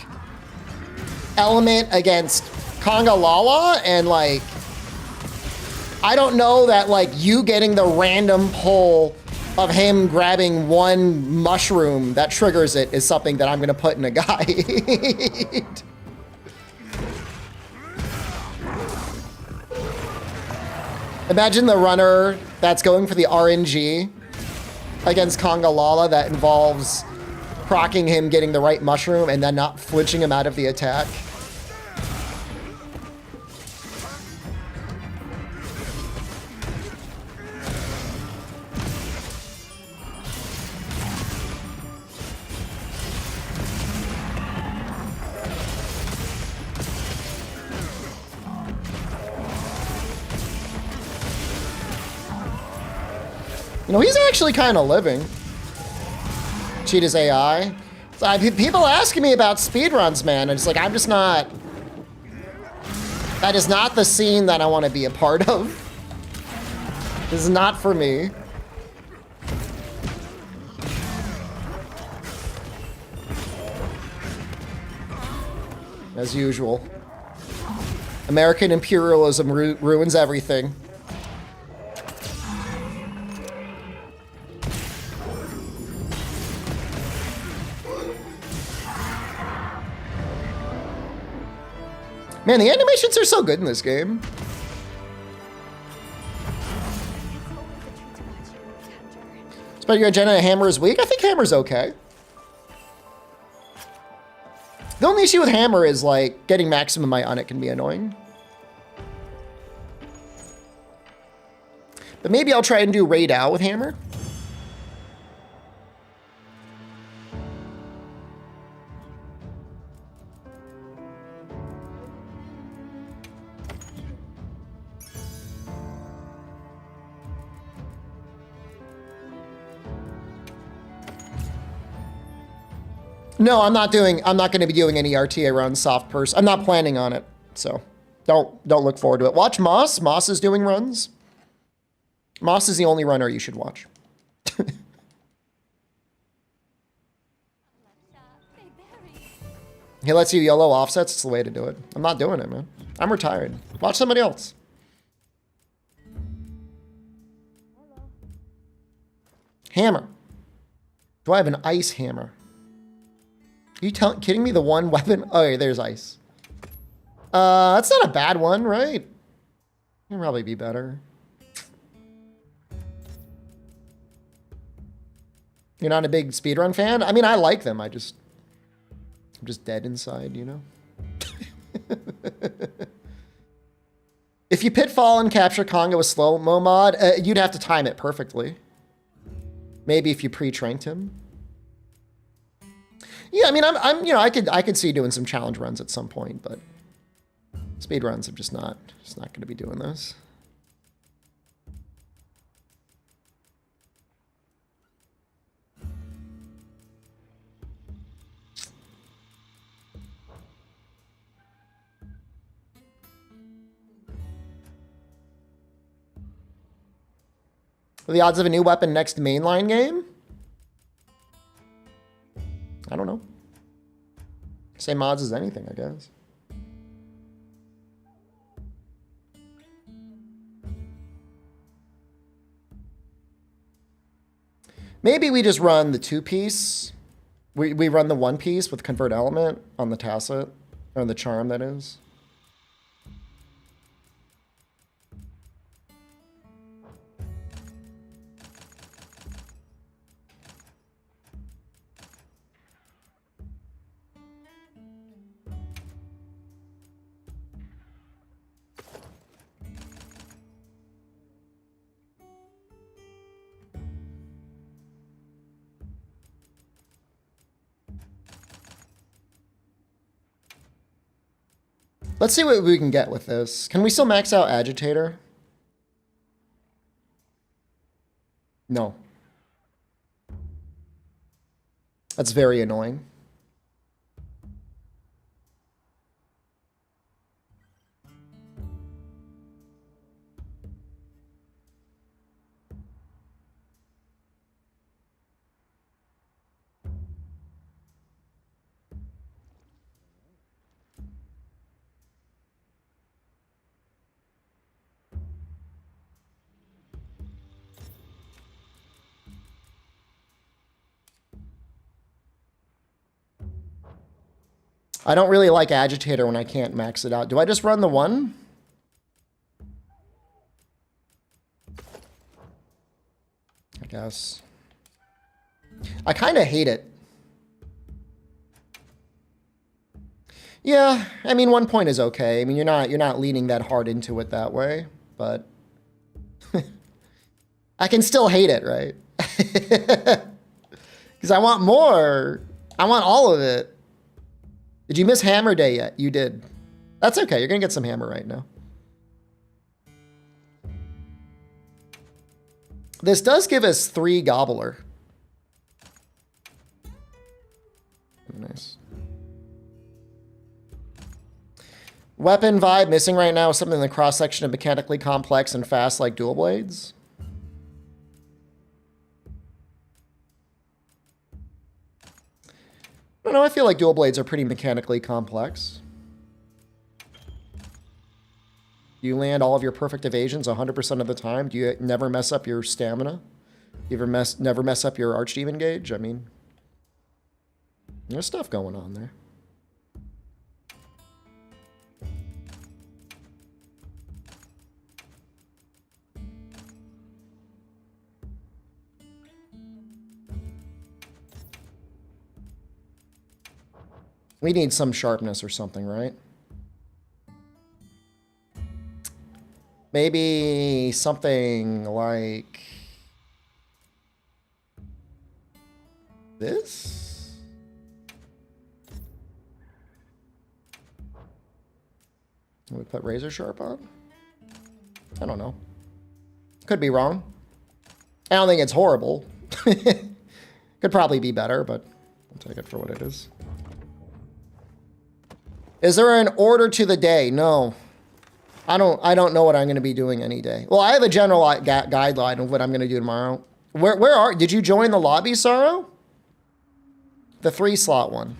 element against Congalala, and like, I don't know that like you getting the random pull of him grabbing one mushroom that triggers it is something that I'm gonna put in a guide. Imagine the runner that's going for the RNG against Congalala that involves procking him getting the right mushroom and then not flinching him out of the attack. You know, he's actually kind of living. Cheetah's AI. So people asking me about speedruns, man, and it's like, I'm just not... That is not the scene that I want to be a part of. This is not for me. As usual. American imperialism ruins everything. Man, the animations are so good in this game. But your agenda Hammer is weak? I think Hammer's okay. The only issue with Hammer is like getting maximum on it can be annoying. But maybe I'll try and do Raid Out with Hammer. No, I'm not going to be doing any RTA runs, soft purse. I'm not planning on it. So don't look forward to it. Watch Moss. Moss is doing runs. Moss is the only runner you should watch. He lets you YOLO offsets. It's the way to do it. I'm not doing it, man. I'm retired. Watch somebody else. Hammer. Do I have an ice hammer? Are you kidding me? The one weapon? Oh, yeah, there's ice. That's not a bad one, right? Can probably be better. You're not a big speedrun fan? I mean, I like them. I'm just dead inside, you know? If you pitfall and capture Conga with slow-mo mod, you'd have to time it perfectly. Maybe if you pre-tranked him. Yeah, I mean, you know, I could see doing some challenge runs at some point, but speed runs, I'm just not going to be doing those. What are the odds of a new weapon next mainline game? I don't know. Same odds as anything, I guess. Maybe we just run the 2-piece. We run the 1-piece with convert element on the tacit, or the charm, that is. Let's see what we can get with this. Can we still max out Agitator? No. That's very annoying. I don't really like Agitator when I can't max it out. Do I just run the 1? I guess. I kind of hate it. Yeah, I mean 1 point is okay. I mean you're not leaning that hard into it that way, but I can still hate it, right? Because I want more. I want all of it. Did you miss Hammer Day yet? You did. That's okay. You're going to get some Hammer right now. This does give us 3 Gobbler. Nice. Weapon vibe missing right now is something in the cross-section of mechanically complex and fast like dual blades. I don't know, I feel like dual blades are pretty mechanically complex. Do you land all of your perfect evasions 100% of the time? Do you never mess up your stamina? You ever never mess up your archdemon gauge? I mean, there's stuff going on there. We need some sharpness or something, right? Maybe something like this? Can we put razor sharp on? I don't know. Could be wrong. I don't think it's horrible. Could probably be better, but I'll take it for what it is. Is there an order to the day? No. I don't know what I'm going to be doing any day. Well, I have a general guideline of what I'm going to do tomorrow. Did you join the lobby, Sorrow? The 3-slot one.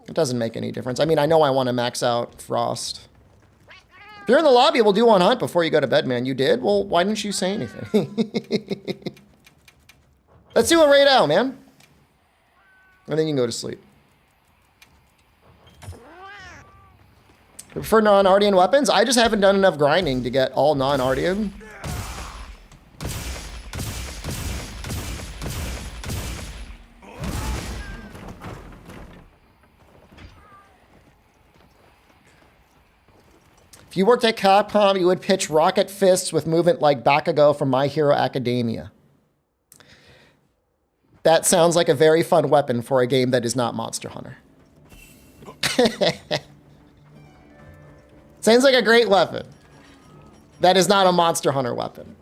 It doesn't make any difference. I mean, I know I want to max out Frost. If you're in the lobby, we'll do one hunt before you go to bed, man. You did? Well, why didn't you say anything? Let's do a raid out, man. And then you can go to sleep. For non-Ardian weapons, I just haven't done enough grinding to get all non-Ardian. If you worked at Capcom, you would pitch rocket fists with movement like Bakugo from My Hero Academia. That sounds like a very fun weapon for a game that is not Monster Hunter. Sounds like a great weapon. That is not a Monster Hunter weapon.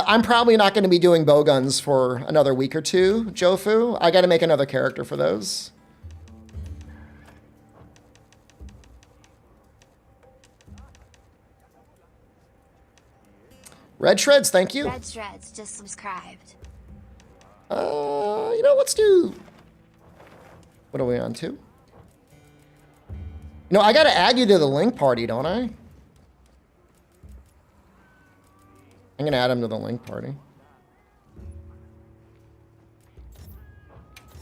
I'm probably not going to be doing bowguns for another week or two, Jofu. I got to make another character for those. Red Shreds, thank you. Red Shreds just subscribed. You know, let's do... What are we on to? You know, I got to add you to the link party, don't I? I'm going to add him to the link party.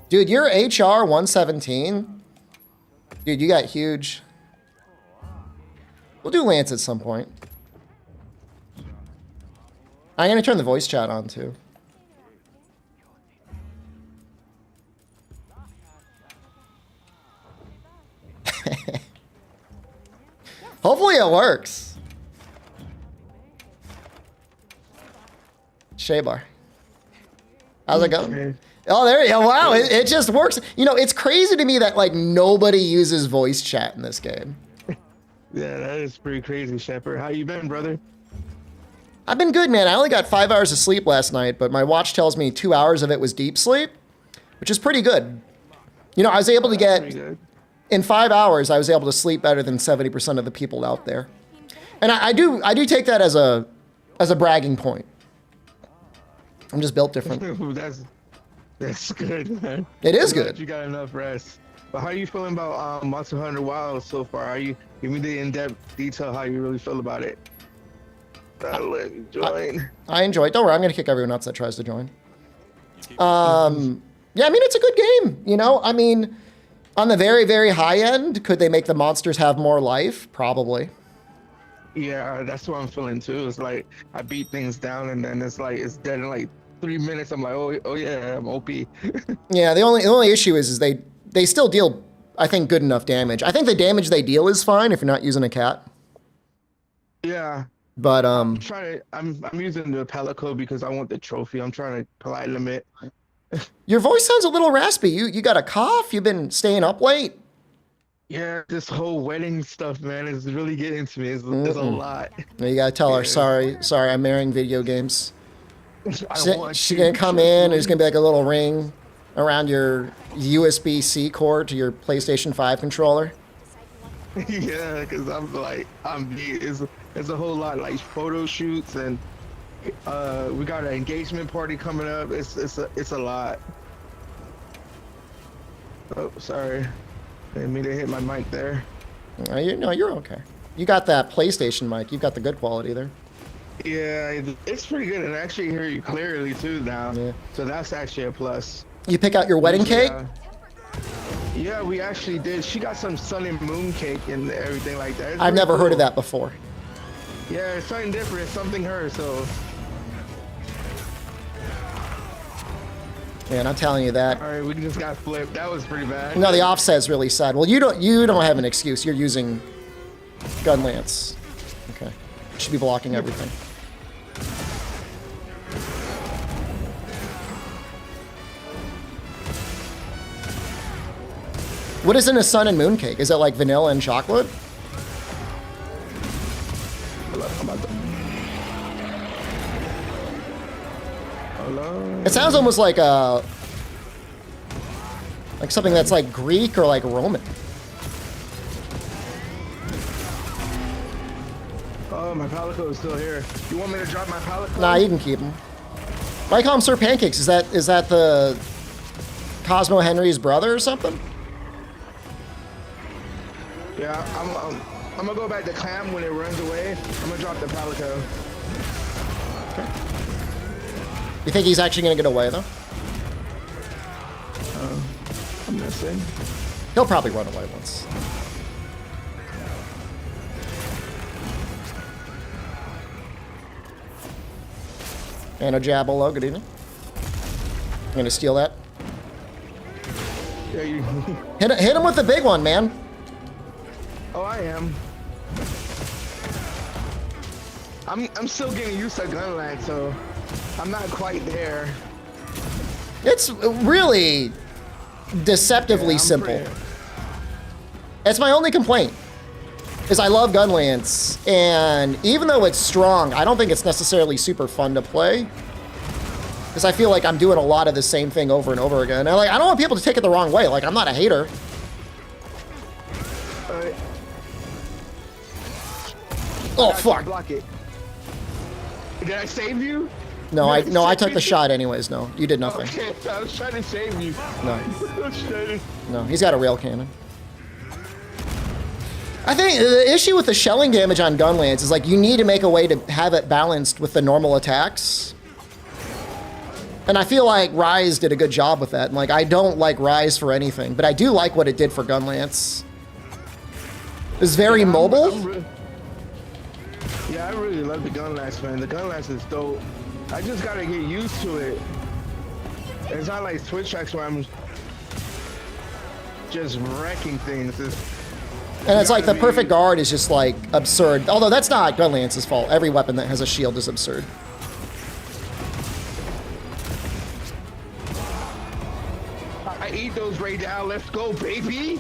Dude, you're HR 117. Dude, you got huge. We'll do Lance at some point. I'm going to turn the voice chat on, too. Hopefully it works. Shaybar. How's it going? Oh, there you go. Wow, it just works. You know, it's crazy to me that, like, nobody uses voice chat in this game. Yeah, that is pretty crazy, Shepard. How you been, brother? I've been good, man. I only got 5 hours of sleep last night, but my watch tells me 2 hours of it was deep sleep, which is pretty good. You know, I was able to get... In 5 hours, I was able to sleep better than 70% of the people out there. And I do take that as a bragging point. I'm just built different. That's good, man. It is good. You got enough rest. But how are you feeling about Monster Hunter Wilds so far? Are you give me the in-depth detail how you really feel about it? I'll let you join. I enjoy it. Don't worry, I'm gonna kick everyone else that tries to join. Yeah, I mean it's a good game. You know, I mean, on the very, very high end, could they make the monsters have more life? Probably. Yeah, that's what I'm feeling too. It's like I beat things down and then it's like it's dead in like 3 minutes. I'm like, oh yeah, I'm OP. Yeah, the only issue is they still deal, I think, good enough damage. I think the damage they deal is fine if you're not using a cat. Yeah. But I'm using the Pelico because I want the trophy. I'm trying to polite limit. Your voice sounds a little raspy. You got a cough? You've been staying up late? Yeah, this whole wedding stuff, man, is really getting to me. It's a lot. You gotta tell her, sorry, I'm marrying video games. She's gonna come in, and there's gonna be like a little ring around your USB-C cord to your PlayStation 5 controller. Yeah, because it's a whole lot, like photo shoots and we got an engagement party coming up. It's a lot. Oh, sorry. Didn't mean to hit my mic there. No, you're okay. You got that PlayStation mic. You've got the good quality there. Yeah, it's pretty good, and I actually hear you clearly too now. Yeah. So that's actually a plus. You pick out your wedding cake? Yeah, we actually did. She got some sun and moon cake and everything like that. I've never heard of that before. Yeah, it's something different. It's something her. So. Man, I'm telling you that. All right, we just got flipped. That was pretty bad. No, the offset's really sad. Well, you don't have an excuse. You're using gun lance. Okay. Should be blocking everything. What is in a sun and moon cake? Is it like vanilla and chocolate? Hello? It sounds almost like something that's like Greek or like Roman. Oh, my palico is still here. You want me to drop my palico? Nah, you can keep them. Why call him Sir Pancakes? Is that the Cosmo Henry's brother or something? Yeah, I'm gonna go back to clam when it runs away. I'm gonna drop the palico. Okay. You think he's actually gonna get away though? I'm missing. He'll probably run away once. And a jab below, good evening. I'm gonna steal that. Yeah, you. Hit him with the big one, man. Oh, I am. I'm still getting used to gun lance, so I'm not quite there. It's really deceptively Yeah, simple. pretty- That's my only complaint. Is I love gun lance, and even though it's strong, I don't think it's necessarily super fun to play. Because I feel like I'm doing a lot of the same thing over and over again. And I don't want people to take it the wrong way. Like, I'm not a hater. Oh, fuck. Block it. Did I save you? No, I took the shot anyways. No, you did nothing. Okay, I was trying to save you. No. I was trying to- No, he's got a rail cannon. I think the issue with the shelling damage on gun lance is like you need to make a way to have it balanced with the normal attacks. And I feel like Rise did a good job with that. And like I don't like Rise for anything, but I do like what it did for gun lance. It's very mobile. Yeah, I really love the gun lance, man. The gun lance is dope. I just gotta get used to it. It's not like Twitch tracks where I'm just wrecking things. And it's like the perfect guard is just like absurd. Although that's not gun lance's fault. Every weapon that has a shield is absurd. I eat those right now. Let's go, baby.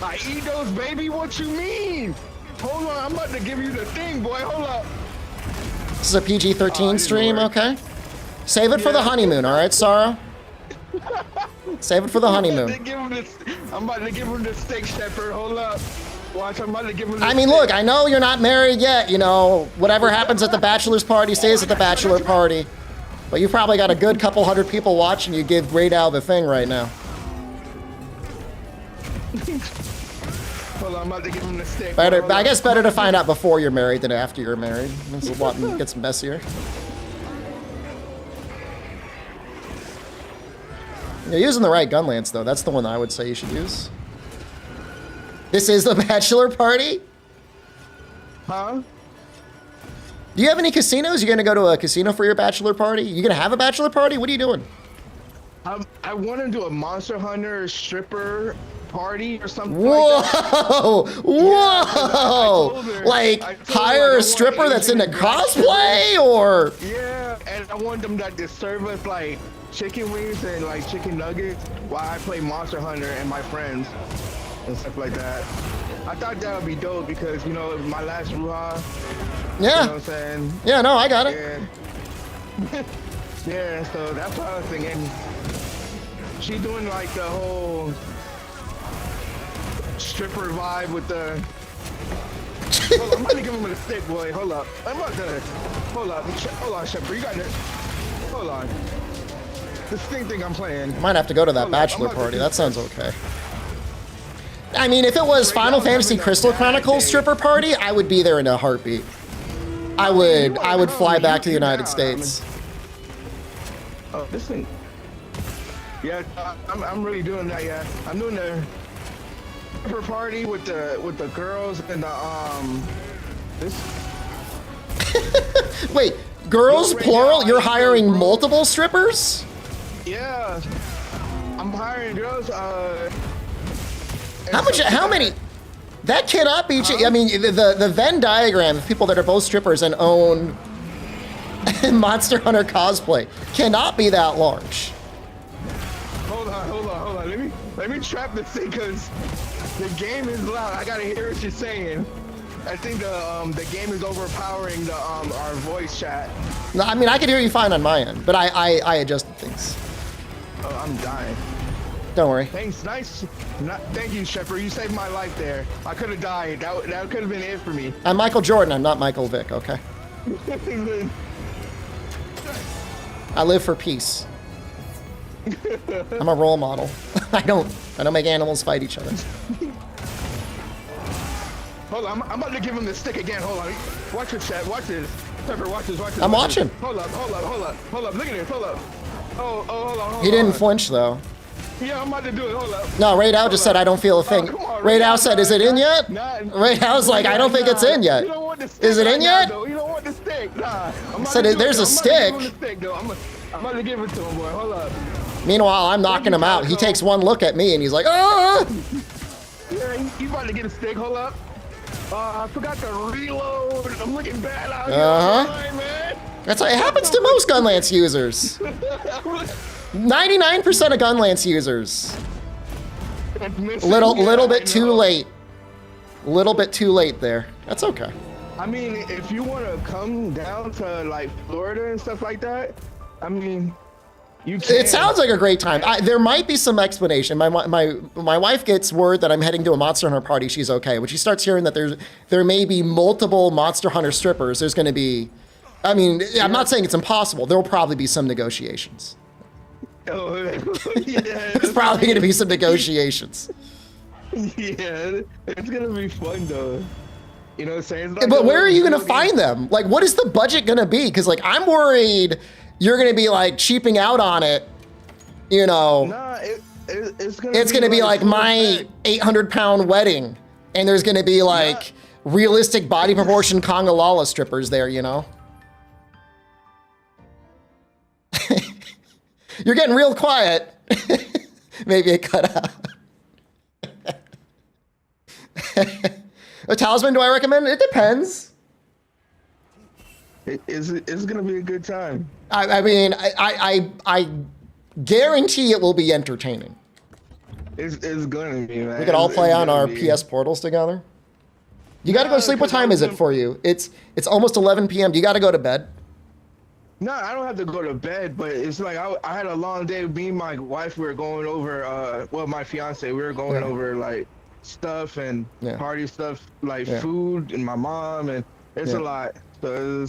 I eat those, baby. What you mean? Hold on, I'm about to give you the thing, boy. Hold up. This is a PG-13 stream, okay? Save it for the honeymoon, all right, Sarah? Save it for the honeymoon. I'm about to give him the steak shepherd. Hold up. Watch, I'm about to give him the I mean, look, I know you're not married yet, you know, whatever happens at the bachelor's party stays at the bachelor party. But you've probably got a good couple hundred people watching you give Great Al the thing right now. Hold on, I'm about to give him the steak. Better, I guess better to find out before you're married than after you're married. It's a lot, gets messier. You're using the right gun lance, though. That's the one I would say you should use. This is the bachelor party? Huh? Do you have any casinos? You gonna go to a casino for your bachelor party? You gonna have a bachelor party? What are you doing? I want to do a Monster Hunter stripper party or something Whoa! like that. Whoa! Yeah, Like, hire a stripper that's into cosplay, or? Yeah, and I want them to serve us like chicken wings and like chicken nuggets while I play Monster Hunter and my friends and stuff like that. I thought that would be dope because, you know, my last Ruha, Yeah. you know what I'm saying? Yeah, no, I got it. Yeah. Yeah, so that's what I was thinking. She doing like the whole stripper vibe with the... Hold on, I'm about to give him a stick, boy. Hold up. I'm about to... Hold on, Shepard. You got it. Hold on. This thing I'm playing. Might have to go to that Hold up, bachelor I'm about to party. do That sounds okay. I mean, if it was Final Fantasy Crystal Chronicles stripper party, I would be there in a heartbeat. I would fly back to the United States. Oh, this thing. Yeah, I'm really doing that. Yeah, I'm doing the stripper party with the girls and the this. Wait, girls Right plural? now, You're I think hiring they're- multiple strippers? Yeah, I'm hiring girls. How much? How many? That cannot be. I mean, the Venn diagram of people that are both strippers and own Monster Hunter cosplay cannot be that large. Hold on. Let me trap this thing because the game is loud. I gotta hear what you're saying. I think the game is overpowering the our voice chat. No, I mean, I can hear you fine on my end, but I adjusted things. Oh, I'm dying. Don't worry. Thanks, nice. Thank you, Shepard. You saved my life there. I could have died. That could have been it for me. I'm Michael Jordan. I'm not Michael Vick. Okay. I live for peace. I'm a role model. I don't make animals fight each other. Hold on, I'm about to give him the stick again. Hold on. Watch this, chat. Watch this. Pepper, watch this. I'm watching. Hold up. Look at this. Hold up. Oh, hold on. He didn't flinch though. Yeah, I'm about to do it. Hold up. No, Ray Dow just said I don't feel a thing. come on, Ray Dow said, "Is it in yet?" Nah. Ray Dow's like, "I don't think it's in yet." You don't want the stick Is it in right now, yet? though. You don't want the stick. Nah. I'm Said about to there's do a it, though. stick. I'm about to give him the stick, though. I'm about to give it to him, boy. Hold up. Meanwhile, I'm knocking him out. He takes one look at me and he's like, "Ah!" Yeah, he's about to get a stick. Hold up. I forgot to reload. I'm looking bad out here. Uh-huh. Sorry, man. That's what happens to most Gunlance users. 99% of Gunlance users. Little bit too late. Little bit too late there. That's okay. I mean, if you want to come down to like Florida and stuff like that, I mean, you can. It sounds like a great time. There might be some explanation. My wife gets word that I'm heading to a Monster Hunter party. She's okay. When she starts hearing that there may be multiple Monster Hunter strippers, there's going to be. I mean, I'm not saying it's impossible. There will probably be some negotiations. Oh, yeah. There's probably going to be some negotiations. Yeah, it's gonna be fun though. You know what I'm saying? It's not But where gonna are be you going to real find them? Like, what is the budget going to be? Because, like, I'm worried you're going to be, like, cheaping out on it, you know. Nah, it's It's going to be like my 800-pound wedding, and there's going to be, like, realistic body proportion Conga Lala strippers there, you know. You're getting real quiet. Maybe it cut out. A talisman, do I recommend? It depends. It's gonna be a good time. I mean, I guarantee it will be entertaining. It's gonna be, man. We could all play on our be. PS portals together. You got to go to sleep. What time is it for you? It's almost 11 p.m. Do you got to go to bed? No, I don't have to go to bed, but it's like I had a long day. Me and my wife, we were going over, my fiance, we were going over like stuff and party stuff, like food, and my mom, and it's a lot. So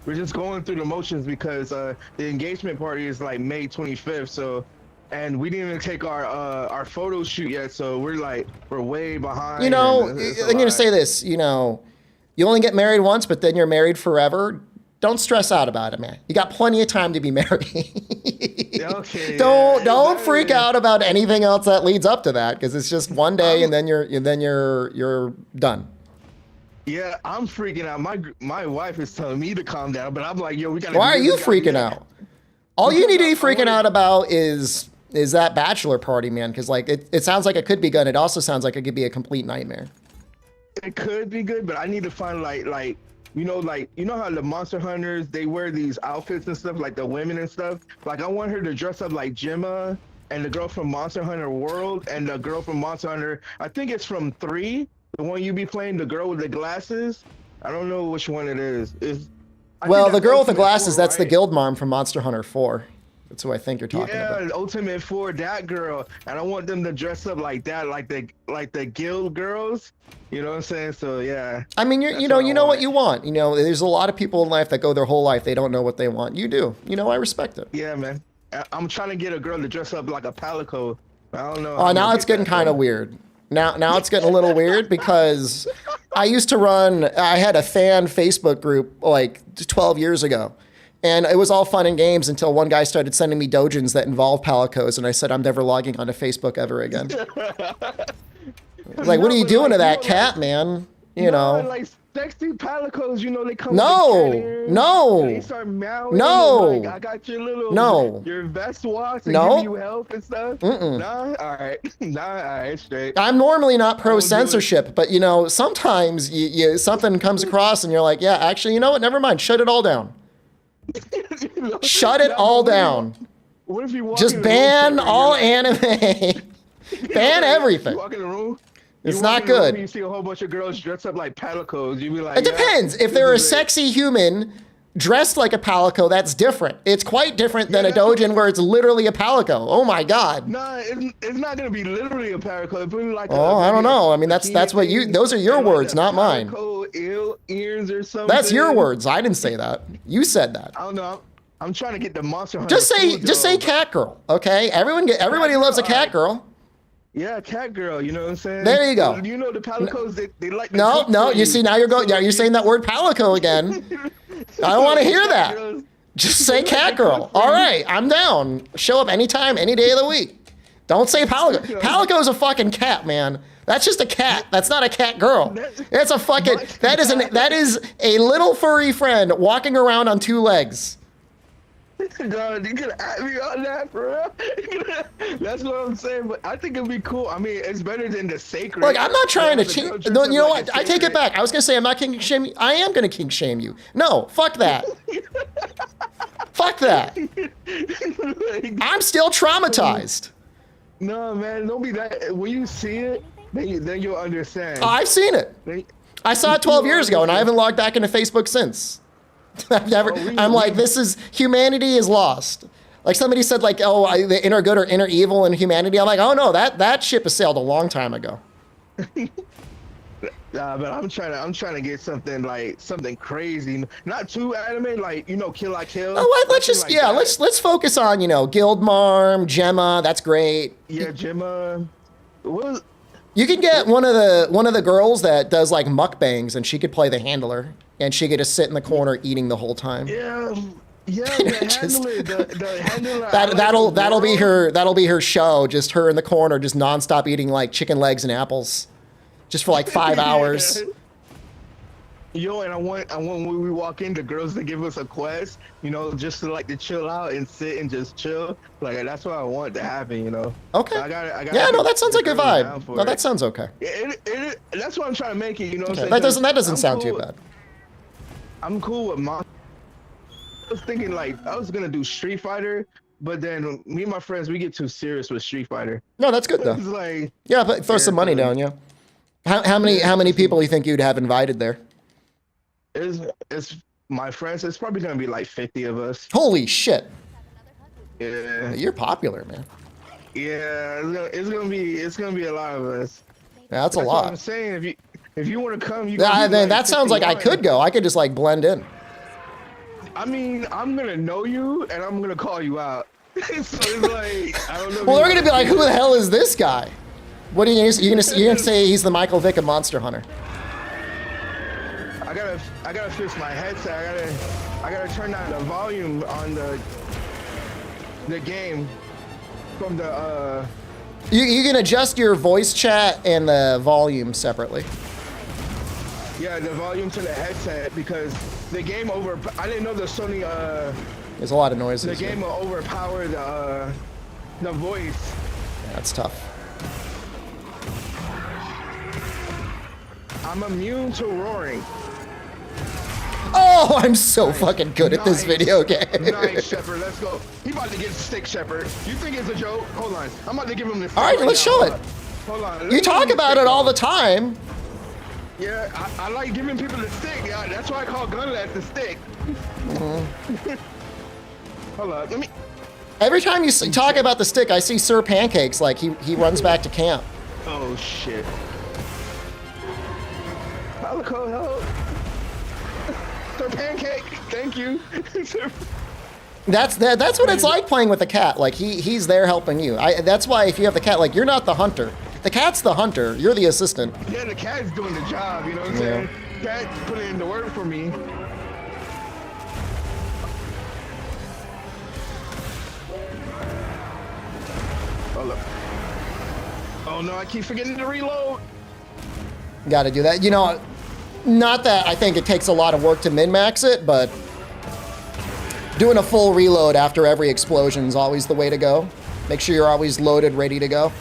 we're just going through the motions because the engagement party is like May 25th. So, and we didn't even take our photo shoot yet. So we're way behind. You know, I'm going to say this. You know, you only get married once, but then you're married forever. Don't stress out about it, man. You got plenty of time to be married. Okay. Don't freak out about anything else that leads up to that, because it's just one day and then you're done. Yeah, I'm freaking out. My wife is telling me to calm down, but I'm like, yo, we gotta. Why are you freaking out? All you need to be freaking out about is that bachelor party, man, because like it sounds like it could be good. It also sounds like it could be a complete nightmare. It could be good, but I need to find like you know how the Monster Hunters, they wear these outfits and stuff, like the women and stuff. Like I want her to dress up like Gemma and the girl from Monster Hunter World and the girl from Monster Hunter, I think it's from 3, the one you be playing, the girl with the glasses. I don't know which one it is. Well, the girl with the Ultimate glasses, 4, that's the right? guild mom from Monster Hunter 4. That's who I think you're talking about. Yeah, Ultimate 4, that girl, and I want them to dress up like that, like the guild girls. You know what I'm saying? So yeah. I mean, you know what you want. You know, there's a lot of people in life that go their whole life, they don't know what they want. You do. You know, I respect it. Yeah, man. I'm trying to get a girl to dress up like a palico. I don't know. Oh, now it's getting kind of weird. Now it's getting a little weird because I used to I had a fan Facebook group like 12 years ago. And it was all fun and games until one guy started sending me dojins that involved palicos, and I said I'm never logging onto Facebook ever again. It's like, what are you but, doing to that like, cat, man? You no, know. like sexy palicos, they come No, with the cat ears, no, and they start meowing. no, And, like, I got your little, no, your vest wash and no. give you help and stuff. Mm-mm. Nah, all right, nah, all right, straight. I'm normally not pro I won't do it. censorship, but sometimes something comes across and you're like, yeah, actually, you know what? Never mind. Shut it all down. Shut it all down. What if you walk Just in the room, ban Shepard, all and anime. Ban everything. You walk in the room. It's you not walk in the room good. and you see a whole bunch of girls dressed up like palicos. You be like, It depends. If they're a sexy human dressed like a palico, that's different. It's quite different than a dojin where it's literally a palico. Oh my god. Nah, it's not gonna be literally a palico. It's gonna be like I don't know. I mean, that's what you. Those are your words, not mine. Ears or something. That's your words. I didn't say that. You said that. I don't know. I'm trying to get the Monster Hunter. Just food, say though. cat girl. Okay. Everybody loves a cat girl. Yeah, cat girl. You know what I'm saying? There you go. You know the palicos they like. to No, cook no. for You see now you're saying that word palico again. I don't want to hear that. Just say cat girl. All right, I'm down. Show up anytime, any day of the week. Don't say palico. Palico's a fucking cat, man. That's just a cat. That's not a cat girl. It's a fucking. That is a little furry friend walking around on two legs. God, you gonna at me on that, bro? That's what I'm saying. But I think it'd be cool. I mean, it's better than the sacred. Look, I'm not trying to change. No, you know what? I take it sacred. back. I was gonna say I'm not kink shame you. I am gonna kink shame you. No, fuck that. Fuck that. I'm still traumatized. No, man, don't be that. When you see it, then you'll understand. Oh, I've seen it. I saw it 12 years ago, and I haven't logged back into Facebook since. I'm like, humanity is lost. Like somebody said, like, the inner good or inner evil in humanity. I'm like, oh no, that ship has sailed a long time ago. Nah, but I'm trying to get something crazy, not too anime, like Kill La Kill. Oh, let's focus on Guildmarm, Gemma. That's great. Yeah, Gemma. You can get one of the girls that does like mukbangs, and she could play the handler, and she could just sit in the corner eating the whole time. Yeah, the handler. That'll be her show. Just her in the corner, just nonstop eating like chicken legs and apples, just for like 5 hours. And I want when we walk in, the girls to give us a quest, just to chill out and sit and just chill. Like that's what I want to happen, Okay. So I got. Yeah, no, that sounds like a vibe. No, that sounds okay. That's what I'm trying to make it. Okay. That doesn't sound too bad. I'm cool with I was thinking I was gonna do Street Fighter, but then me and my friends we get too serious with Street Fighter. No, that's good though. It's like yeah, but throw some money down, yeah. How many people do you think you'd have invited there? It's my friends. It's probably gonna be like 50 of us. Holy shit! Yeah, you're popular, man. Yeah, it's gonna be a lot of us. Yeah, that's a lot. What I'm saying if you want to come, that sounds like I could go. I could just like blend in. I mean, I'm gonna know you and I'm gonna call you out. So it's like I don't know. Well, they're gonna be like, who the hell is this guy? What are you gonna say? He's the Michael Vick of Monster Hunter. I gotta fix my headset. I gotta turn down the volume on the game from the You can adjust your voice chat and the volume separately. Yeah, the volume to the headset because the game I didn't know the Sony There's a lot of noises. The game will overpower the voice. Yeah, that's tough. I'm immune to roaring. Oh, I'm so fucking good at this video game. Nice, Shepard. Let's go. He about to get stick, Shepard. You think it's a joke? Hold on. I'm about to give him the stick. All right, let's show it. Hold on. You talk about it all the time. Yeah, I like giving people the stick. Yeah, that's why I call Gunlet the stick. Hold on. Let me. Every time you talk about the stick, I see Sir Pancakes like he runs back to camp. Oh shit. Palico, help. Sir Pancake, thank you. That's what it's like playing with a cat. Like he's there helping you. That's why if you have the cat, like you're not the hunter. The cat's the hunter. You're the assistant. Yeah, the cat's doing the job. You know what I'm saying? Cat put in the work for me. Hold up. Oh no, I keep forgetting to reload. Got to do that. You know, not that I think it takes a lot of work to min-max it, but doing a full reload after every explosion is always the way to go. Make sure you're always loaded, ready to go.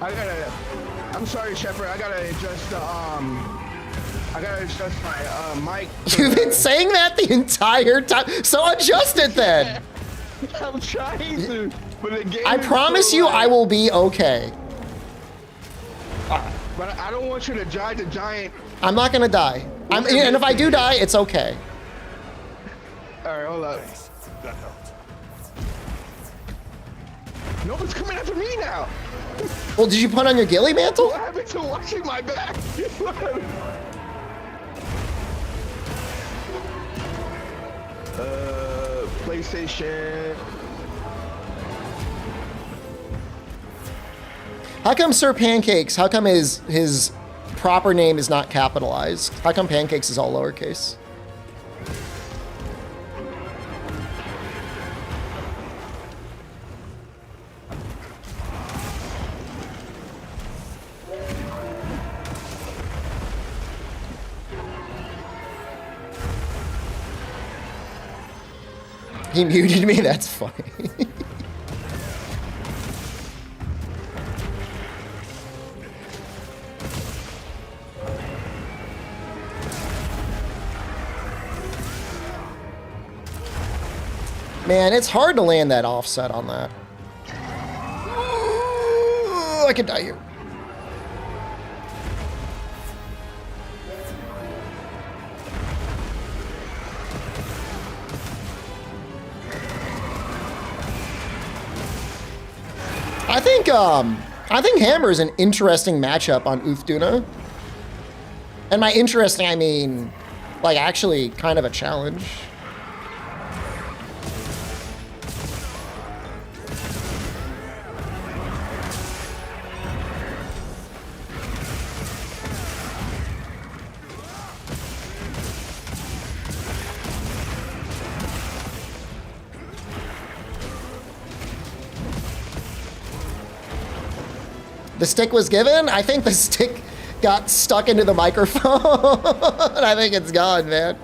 I'm sorry, Shepard. I gotta adjust the I gotta adjust my mic. You've been saying that the entire time, so adjust it then. I'm trying to, but the game. I promise you, I will be okay. But I don't want you to drive the giant. I'm not gonna die. And if I do die, it's okay. All right, hold up. That helped. No one's coming after me now. Well, did you put on your ghillie mantle? What happened to watching my back? PlayStation. How come Sir Pancakes? How come his proper name is not capitalized? How come Pancakes is all lowercase? He muted me? That's funny. Man, it's hard to land that offset on that. Ooh, I could die here. I think Hammer is an interesting matchup on Uthduna. And by interesting, I mean, like, actually kind of a challenge. The stick was given? I think the stick got stuck into the microphone. I think it's gone, man.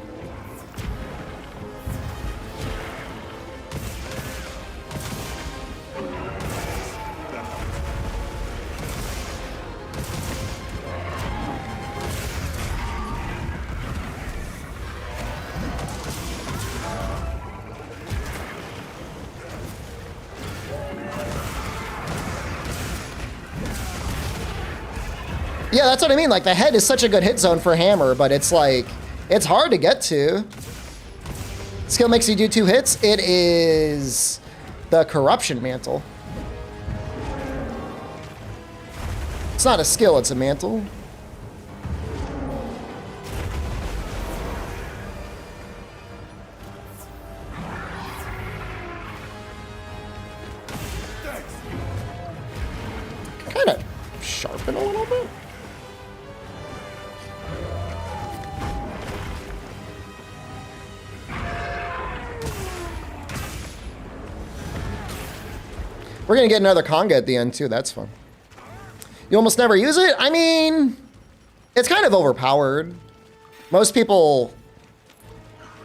Yeah, that's what I mean. Like, the head is such a good hit zone for Hammer, but it's like, it's hard to get to. Skill makes you do 2 hits. It is the Corruption Mantle. It's not a skill, it's a mantle. Kind of sharpen a little bit. We're gonna get another conga at the end too, that's fun. You almost never use it? I mean, it's kind of overpowered. Most people,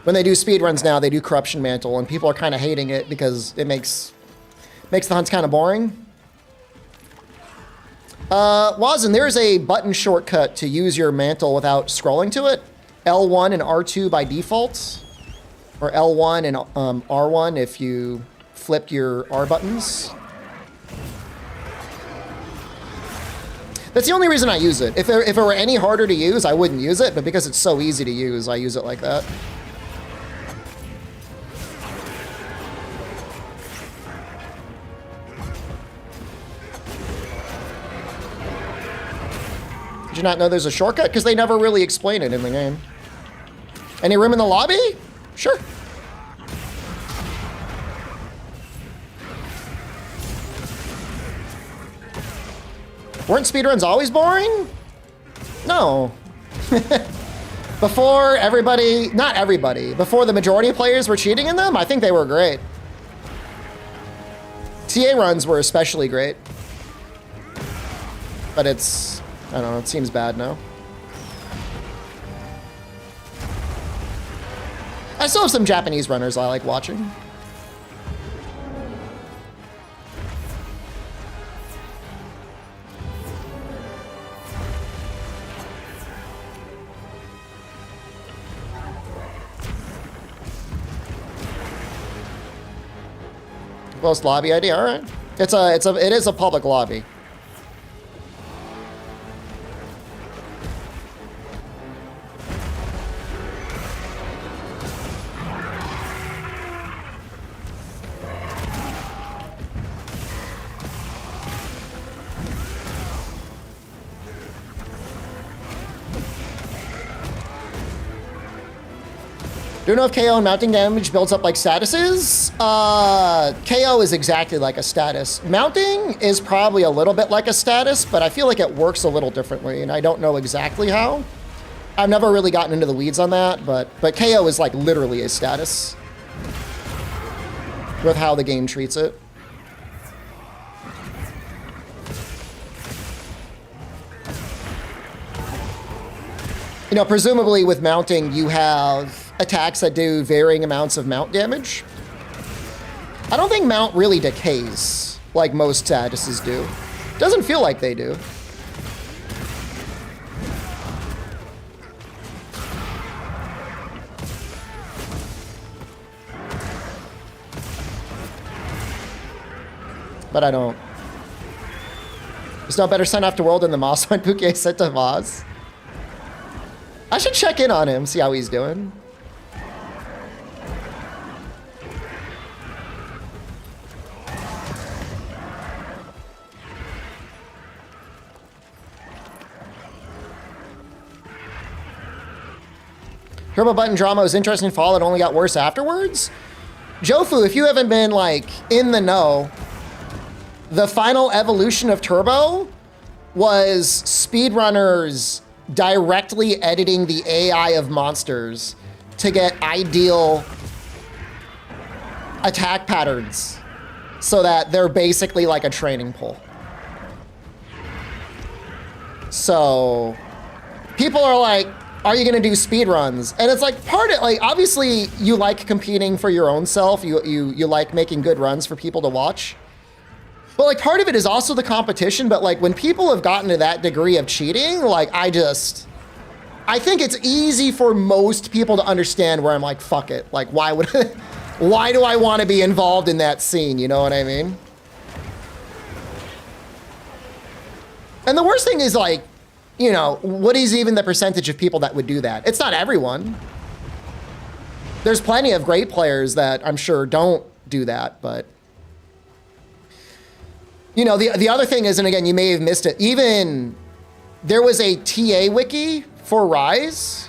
when they do speedruns now, they do Corruption Mantle, and people are kind of hating it because it makes the hunts kind of boring. Wazin, there's a button shortcut to use your mantle without scrolling to it. L1 and R2 by default, or L1 and R1 if you flipped your R buttons. That's the only reason I use it. If it were any harder to use, I wouldn't use it, but because it's so easy to use, I use it like that. Did you not know there's a shortcut? Because they never really explain it in the game. Any room in the lobby? Sure. Weren't speedruns always boring? No. Before everybody, not everybody, before the majority of players were cheating in them, I think they were great. TA runs were especially great. But it's, I don't know, it seems bad now. I still have some Japanese runners I like watching. Post lobby ID, all right. It is a public lobby. Do you know if KO and mounting damage builds up like statuses? KO is exactly like a status. Mounting is probably a little bit like a status, but I feel like it works a little differently, and I don't know exactly how. I've never really gotten into the weeds on that, but KO is like literally a status with how the game treats it. You know, presumably with mounting, you have attacks that do varying amounts of mount damage. I don't think mount really decays like most statuses do. Doesn't feel like they do. But I don't. There's no better send off to world than the Moss when Puke sent to Moz. I should check in on him, see how he's doing. Turbo button drama was interesting fall, it only got worse afterwards? Jofu, if you haven't been like in the know, the final evolution of Turbo was speedrunners directly editing the AI of monsters to get ideal attack patterns so that they're basically like a training pool. So people are like, are you gonna do speed runs? And it's like part of like, obviously you like competing for your own self. You like making good runs for people to watch. But like part of it is also the competition. But like when people have gotten to that degree of cheating, like I think it's easy for most people to understand where I'm like, fuck it. Like why do I want to be involved in that scene? You know what I mean? And the worst thing is like, you know, what is even the percentage of people that would do that? It's not everyone. There's plenty of great players that I'm sure don't do that, but you know, the other thing is, and again, you may have missed it, even there was a TA wiki for Rise.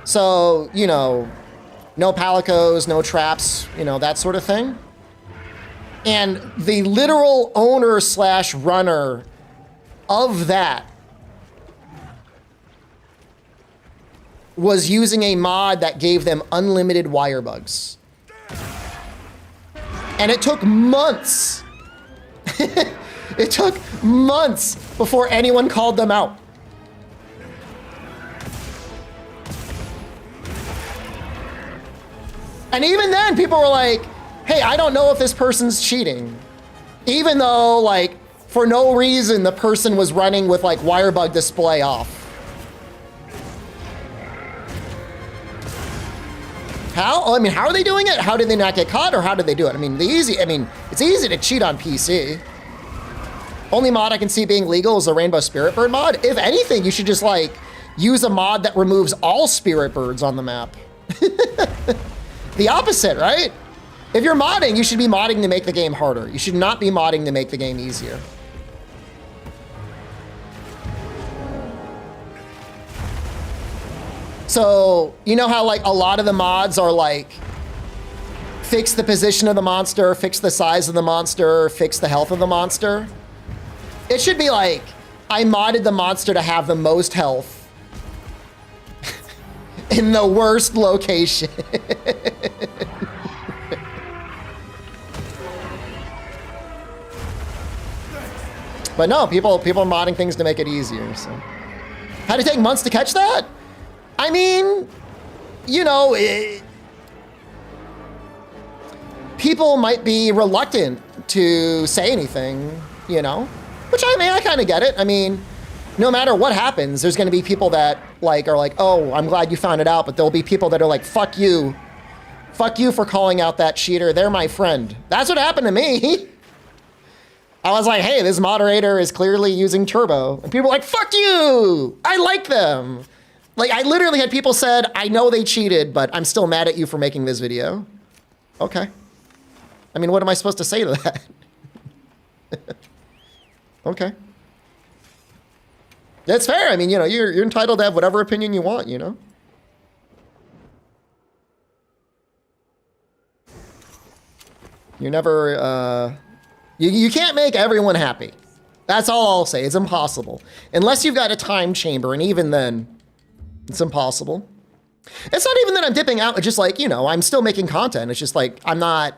So, you know, no palicos, no traps, you know, that sort of thing. And the literal owner / runner of that was using a mod that gave them unlimited wire bugs. And it took months. It took months before anyone called them out. And even then, people were like, hey, I don't know if this person's cheating. Even though, like, for no reason, the person was running with, like, wire bug display off. How? I mean, how are they doing it? How did they not get caught, or how did they do it? I mean, it's easy to cheat on PC. Only mod I can see being legal is the Rainbow Spirit Bird mod. If anything, you should just like use a mod that removes all spirit birds on the map. The opposite, right? If you're modding, you should be modding to make the game harder. You should not be modding to make the game easier. So, you know how like a lot of the mods are like, fix the position of the monster, fix the size of the monster, fix the health of the monster? It should be like, I modded the monster to have the most health in the worst location. But no, people are modding things to make it easier. So, had it take months to catch that? I mean, you know, people might be reluctant to say anything, you know, which I mean, I kind of get it. I mean, no matter what happens, there's going to be people that like are like, oh, I'm glad you found it out, but there'll be people that are like, fuck you for calling out that cheater. They're my friend. That's what happened to me. I was like, hey, this moderator is clearly using turbo. And people were like, fuck you. I like them. Like, I literally had people said, I know they cheated, but I'm still mad at you for making this video. Okay. I mean, what am I supposed to say to that? Okay. That's fair. I mean, you know, you're entitled to have whatever opinion you want, you know? You're never, you can't make everyone happy. That's all I'll say. It's impossible. Unless you've got a time chamber, and even then, it's impossible. It's not even that I'm dipping out. It's just like, you know, I'm still making content. It's just like, I'm not,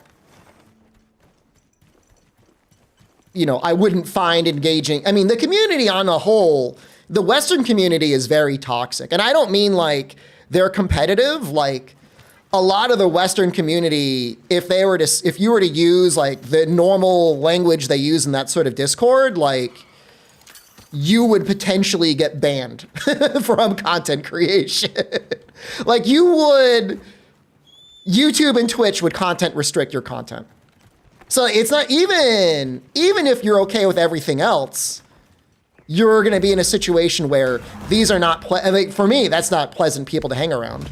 you know, I wouldn't find engaging. I mean, the community on the whole, the Western community is very toxic. And I don't mean like they're competitive. Like a lot of the Western community, if you were to use like the normal language they use in that sort of Discord, like you would potentially get banned from content creation. Like YouTube and Twitch would content restrict your content. So it's not even if you're okay with everything else, you're going to be in a situation where these are not, I mean, for me, that's not pleasant people to hang around.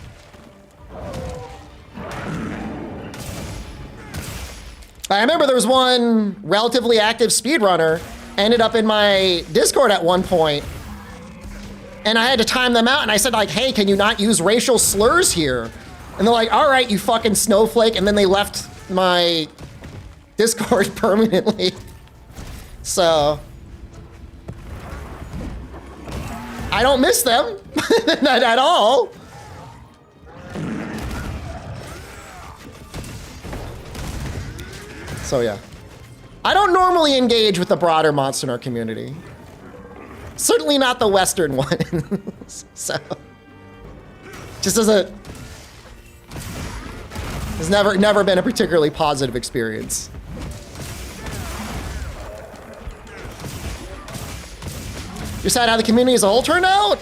I remember there was one relatively active speedrunner ended up in my Discord at one point, and I had to time them out, and I said like, hey, can you not use racial slurs here? And they're like, all right, you fucking snowflake, and then they left my Discord permanently. So I don't miss them, not at all. So yeah, I don't normally engage with the broader Monster Hunter community. Certainly not the Western ones. So just it's never been a particularly positive experience. You're sad how the community as a whole turned out?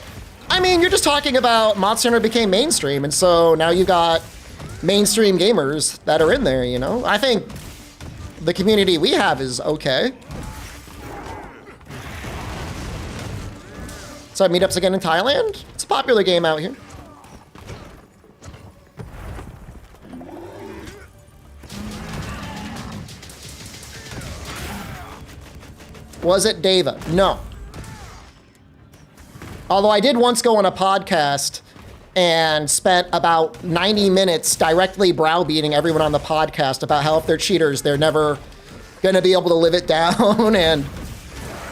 I mean, you're just talking about Monster Hunter became mainstream, and so now you've got mainstream gamers that are in there, you know? I think the community we have is okay. So meetups again in Thailand? It's a popular game out here. Was it Deva? No. Although I did once go on a podcast and spent about 90 minutes directly browbeating everyone on the podcast about how if they're cheaters, they're never gonna be able to live it down and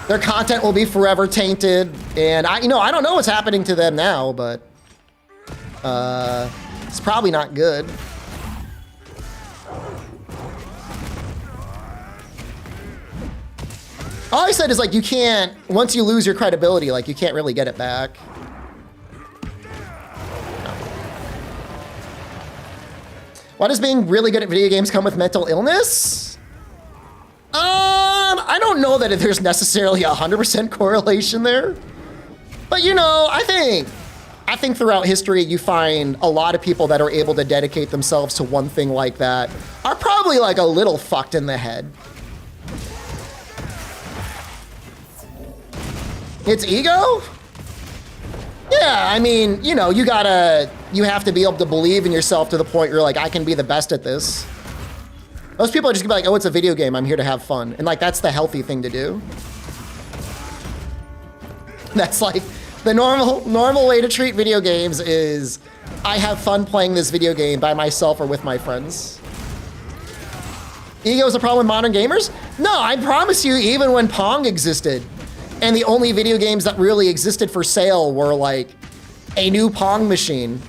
their content will be forever tainted. And I don't know what's happening to them now, but it's probably not good. All I said is like, you can't, once you lose your credibility, like you can't really get it back. Why does being really good at video games come with mental illness? I don't know that there's necessarily 100% correlation there. But you know, I think throughout history you find a lot of people that are able to dedicate themselves to one thing like that are probably like a little fucked in the head. It's ego? Yeah, I mean, you know, you have to be able to believe in yourself to the point where you're like, I can be the best at this. Most people are just gonna be like, oh, it's a video game, I'm here to have fun. And like, that's the healthy thing to do. That's like, the normal way to treat video games is, I have fun playing this video game by myself or with my friends. Ego is a problem with modern gamers? No, I promise you, even when Pong existed, and the only video games that really existed for sale were like a new Pong machine,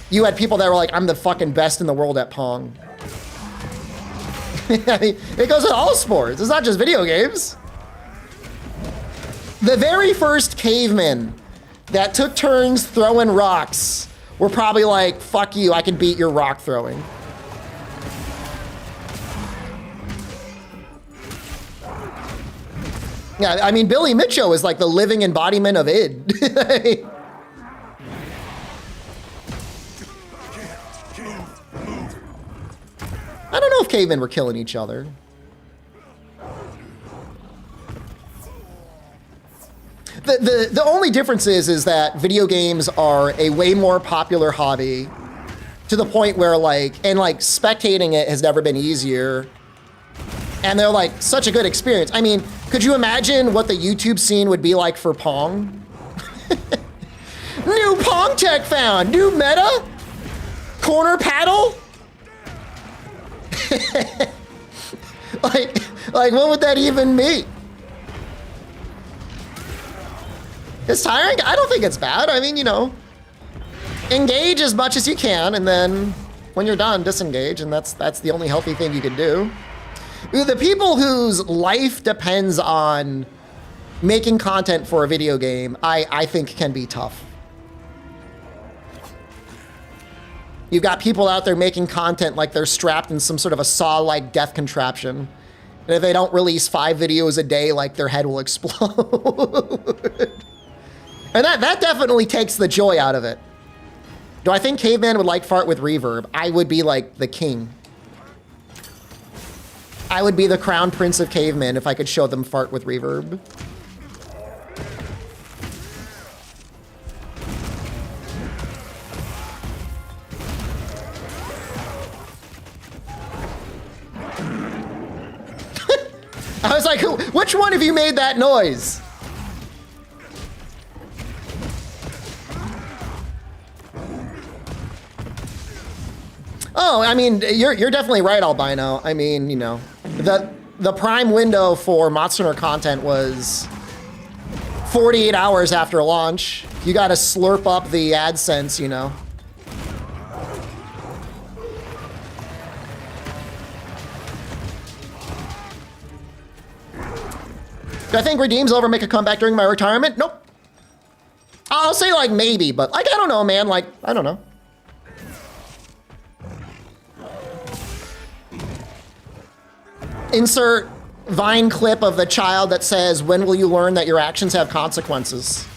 you had people that were like, I'm the fucking best in the world at Pong. I mean, it goes with all sports. It's not just video games. The very first cavemen that took turns throwing rocks were probably like, fuck you, I can beat your rock throwing. Yeah, I mean, Billy Mitchell is like the living embodiment of id. I don't know if cavemen were killing each other. The only difference is that video games are a way more popular hobby to the point where spectating it has never been easier. And they're like such a good experience. I mean, could you imagine what the YouTube scene would be like for Pong? New Pong tech found, new meta, corner paddle. like what would that even mean? It's tiring? I don't think it's bad. I mean, you know, engage as much as you can, and then when you're done, disengage, and that's the only healthy thing you can do. The people whose life depends on making content for a video game, I think can be tough. You've got people out there making content like they're strapped in some sort of a saw-like death contraption. And if they don't release 5 videos a day, like their head will explode. And that definitely takes the joy out of it. Do I think Caveman would like fart with reverb? I would be like the king. I would be the crown prince of cavemen if I could show them fart with reverb. I was like, which one of you made that noise? Oh, I mean, you're definitely right, Albino. I mean, you know, the prime window for Monster Hunter content was 48 hours after launch. You got to slurp up the AdSense, you know. Do I think Redeem's over make a comeback during my retirement? Nope. I'll say like maybe, but like I don't know, man. Like I don't know. Insert Vine clip of the child that says, "When will you learn that your actions have consequences?"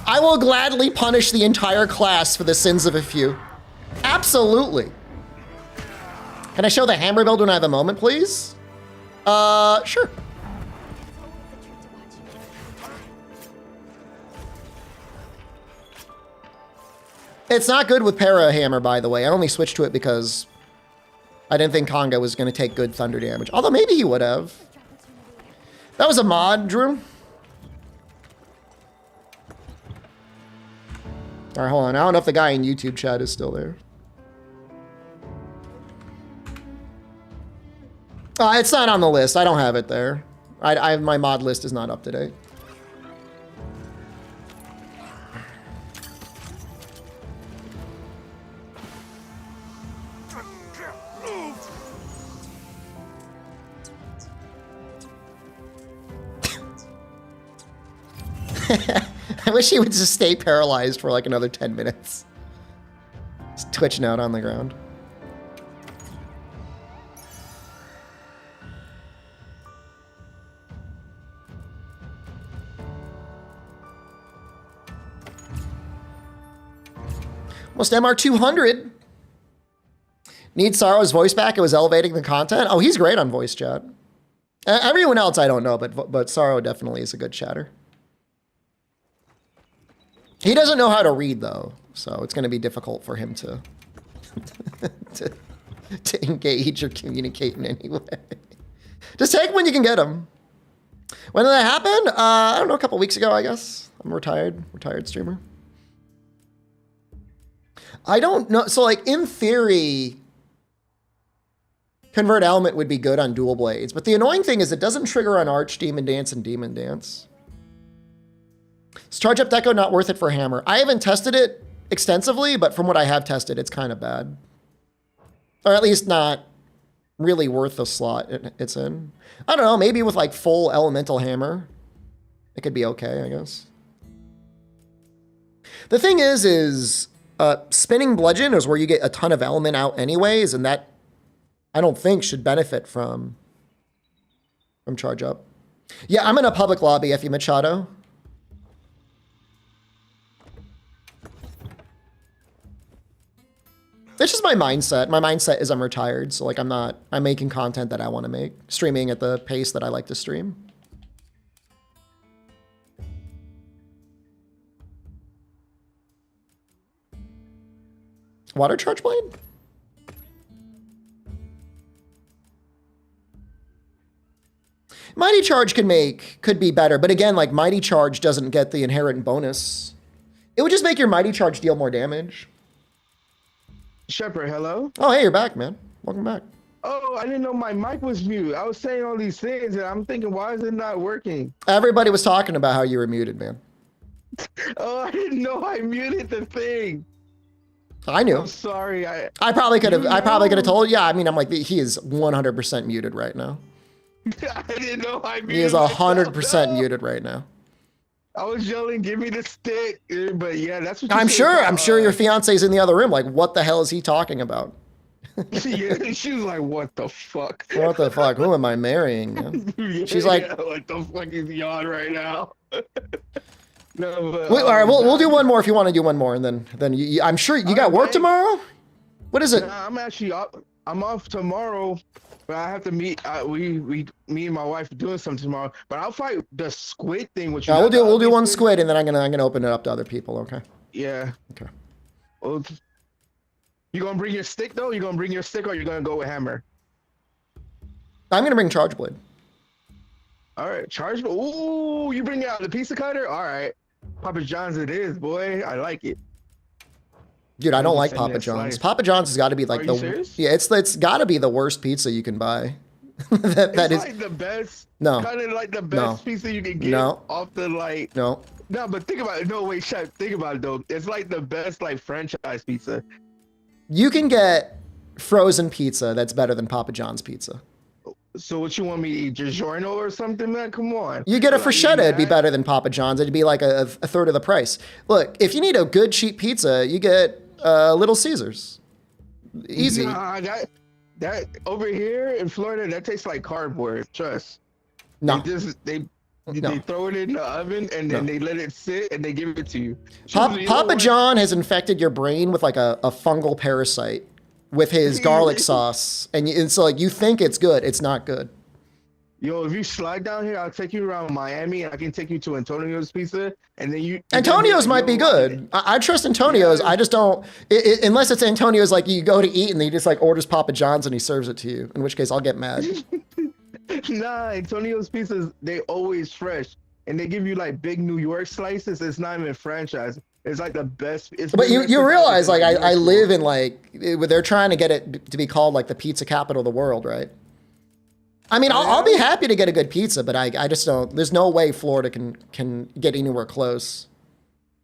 I will gladly punish the entire class for the sins of a few. Absolutely. Can I show the hammer build when I have a moment, please? Sure. It's not good with Para Hammer, by the way. I only switched to it because I didn't think Konga was going to take good thunder damage. Although maybe he would have. That was a mod, Drew. All right, hold on. I don't know if the guy in YouTube chat is still there. It's not on the list. I don't have it there. My mod list is not up to date. I wish he would just stay paralyzed for like another 10 minutes. Just twitching out on the ground. Almost MR200. Need Sorrow's voice back. It was elevating the content. Oh, he's great on voice chat. Everyone else I don't know, but Sorrow definitely is a good chatter. He doesn't know how to read though, so it's going to be difficult for him to to engage or communicate in any way. Just take him when you can get him. When did that happen? I don't know, a couple weeks ago, I guess. I'm a retired streamer. I don't know. So like in theory, Convert Element would be good on dual blades, but the annoying thing is it doesn't trigger on Arch, Demon Dance, and Demon Dance. Is Charge Up Deco not worth it for Hammer? I haven't tested it extensively, but from what I have tested, it's kind of bad. Or at least not really worth the slot it's in. I don't know, maybe with like full Elemental Hammer, it could be okay, I guess. The thing is spinning bludgeon is where you get a ton of element out anyways, and that I don't think should benefit from charge up. Yeah, I'm in a public lobby, Effie Machado. It's just my mindset. My mindset is I'm retired, so like I'm making content that I want to make, streaming at the pace that I like to stream. Water charge blade? Mighty charge could be better, but again, like mighty charge doesn't get the inherent bonus. It would just make your mighty charge deal more damage. Shepard, hello? Oh, hey, you're back, man. Welcome back. Oh, I didn't know my mic was mute. I was saying all these things, and I'm thinking, why is it not working? Everybody was talking about how you were muted, man. Oh, I didn't know I muted the thing. I knew. I'm sorry. I probably could have told. Yeah, I mean, I'm like, he is 100% muted right now. I didn't know I muted. He is 100% muted right now. I was yelling, "Give me the stick!" But yeah, that's what. I'm sure your fiance's in the other room. Like, what the hell is he talking about? Yeah, she was like, "What the fuck? What the fuck? Who am I marrying?" Man? She's like, "What the fuck is he on right now?" No, but, all right, we'll do one more if you want to do one more, and then I'm sure you got work tomorrow. What is it? Nah, I'm off tomorrow, but I have to meet. Me and my wife are doing something tomorrow. But I'll fight the squid thing with you. We'll do one squid, and then I'm gonna open it up to other people. Okay. Yeah. Okay. Well, you gonna bring your stick though? You gonna bring your stick, or you gonna go with hammer? I'm gonna bring charge blade. All right, charge. Ooh, you bring out the pizza cutter. All right, Papa John's it is, boy. I like it. Dude, I don't like Papa John's. Papa John's has got to be like it's got to be the worst pizza you can buy. that is like the best. No, kind of like the best pizza you can get off the like. No, but think about it. No, wait, Shep, think about it though. It's like the best like franchise pizza. You can get frozen pizza that's better than Papa John's pizza. So what you want me to eat, DiGiorno or something, man? Come on. You get a Freshetta, it'd be better than Papa John's. It'd be like a third of the price. Look, if you need a good cheap pizza, you get Little Caesars. Easy. Nah, that over here in Florida, that tastes like cardboard. Trust. No. They throw it in the oven and then they let it sit and they give it to you. Papa John has infected your brain with like a fungal parasite with his garlic sauce, and so like you think it's good, it's not good. Yo, if you slide down here, I'll take you around Miami, and I can take you to Antonio's Pizza, and then you. Antonio's might be good. I trust Antonio's. Yeah. I just don't, unless it's Antonio's like you go to eat and he just like orders Papa John's and he serves it to you. In which case, I'll get mad. Nah, Antonio's pizzas, they always fresh, and they give you like big New York slices. It's not even franchise. It's like the best. But you realize like I live in like they're trying to get it to be called like the pizza capital of the world, right? I mean, I'll be happy to get a good pizza, but I just don't. There's no way Florida can get anywhere close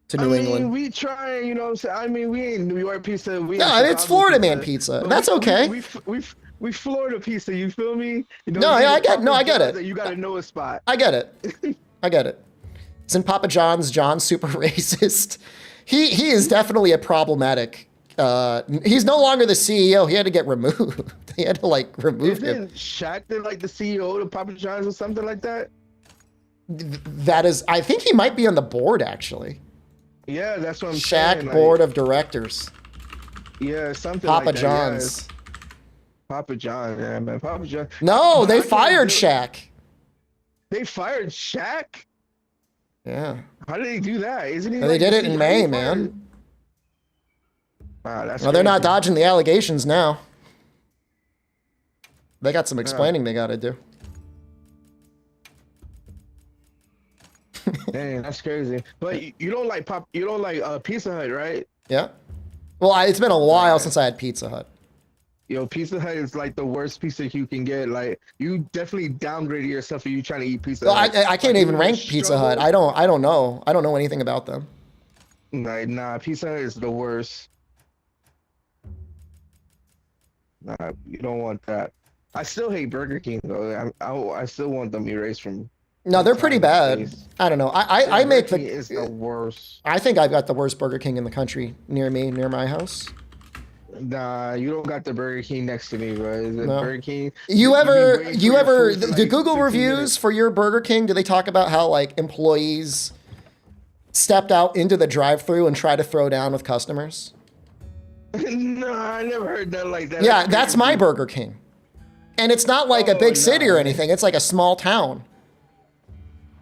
to New England. We try, you know what I'm saying? I mean, we ain't New York pizza. It's Florida man pizza. That's okay. We Florida pizza. You feel me? You know, no, I get it. You gotta know a spot. I get it. I get it. Isn't Papa John's super racist? He is definitely a problematic. He's no longer the CEO. He had to get removed. They had to like remove him. Isn't Shaq like the CEO of Papa John's or something like that? That is, I think he might be on the board actually. Yeah, that's what I'm saying. Shaq board of directors. Yeah, something Papa like that. John's. Yeah. Papa John, yeah, man. Papa John. No, they fired Shaq. They fired Shaq? Yeah. How did they do that? Isn't he? They did it in May, man. Wow, that's well, they're not dodging the allegations now. They got some explaining they got to do. Dang, that's crazy. But you don't like Pizza Hut, right? Yeah. Well, it's been a while since I had Pizza Hut. Yo, Pizza Hut is like the worst pizza you can get. Like, you definitely downgraded yourself if you trying to eat Pizza Hut. I can't even rank Pizza Hut. I don't know. I don't know anything about them. Like, nah, Pizza Hut is the worst. Nah, you don't want that. I still hate Burger King though. I still want them erased from No, they're pretty bad. I don't know. I make Burger King is the worst. I think I've got the worst Burger King in the country near me, near my house. Nah, you don't got the Burger King next to me, bro. Is it No. Burger King? You ever be waiting for your food for, the like, Google 15 reviews minutes. for your Burger King, do they talk about how like employees stepped out into the drive-thru and tried to throw down with customers? No, I never heard that like that. Yeah, that's my Burger King. And it's not like a big city or nah. anything. It's like a small town.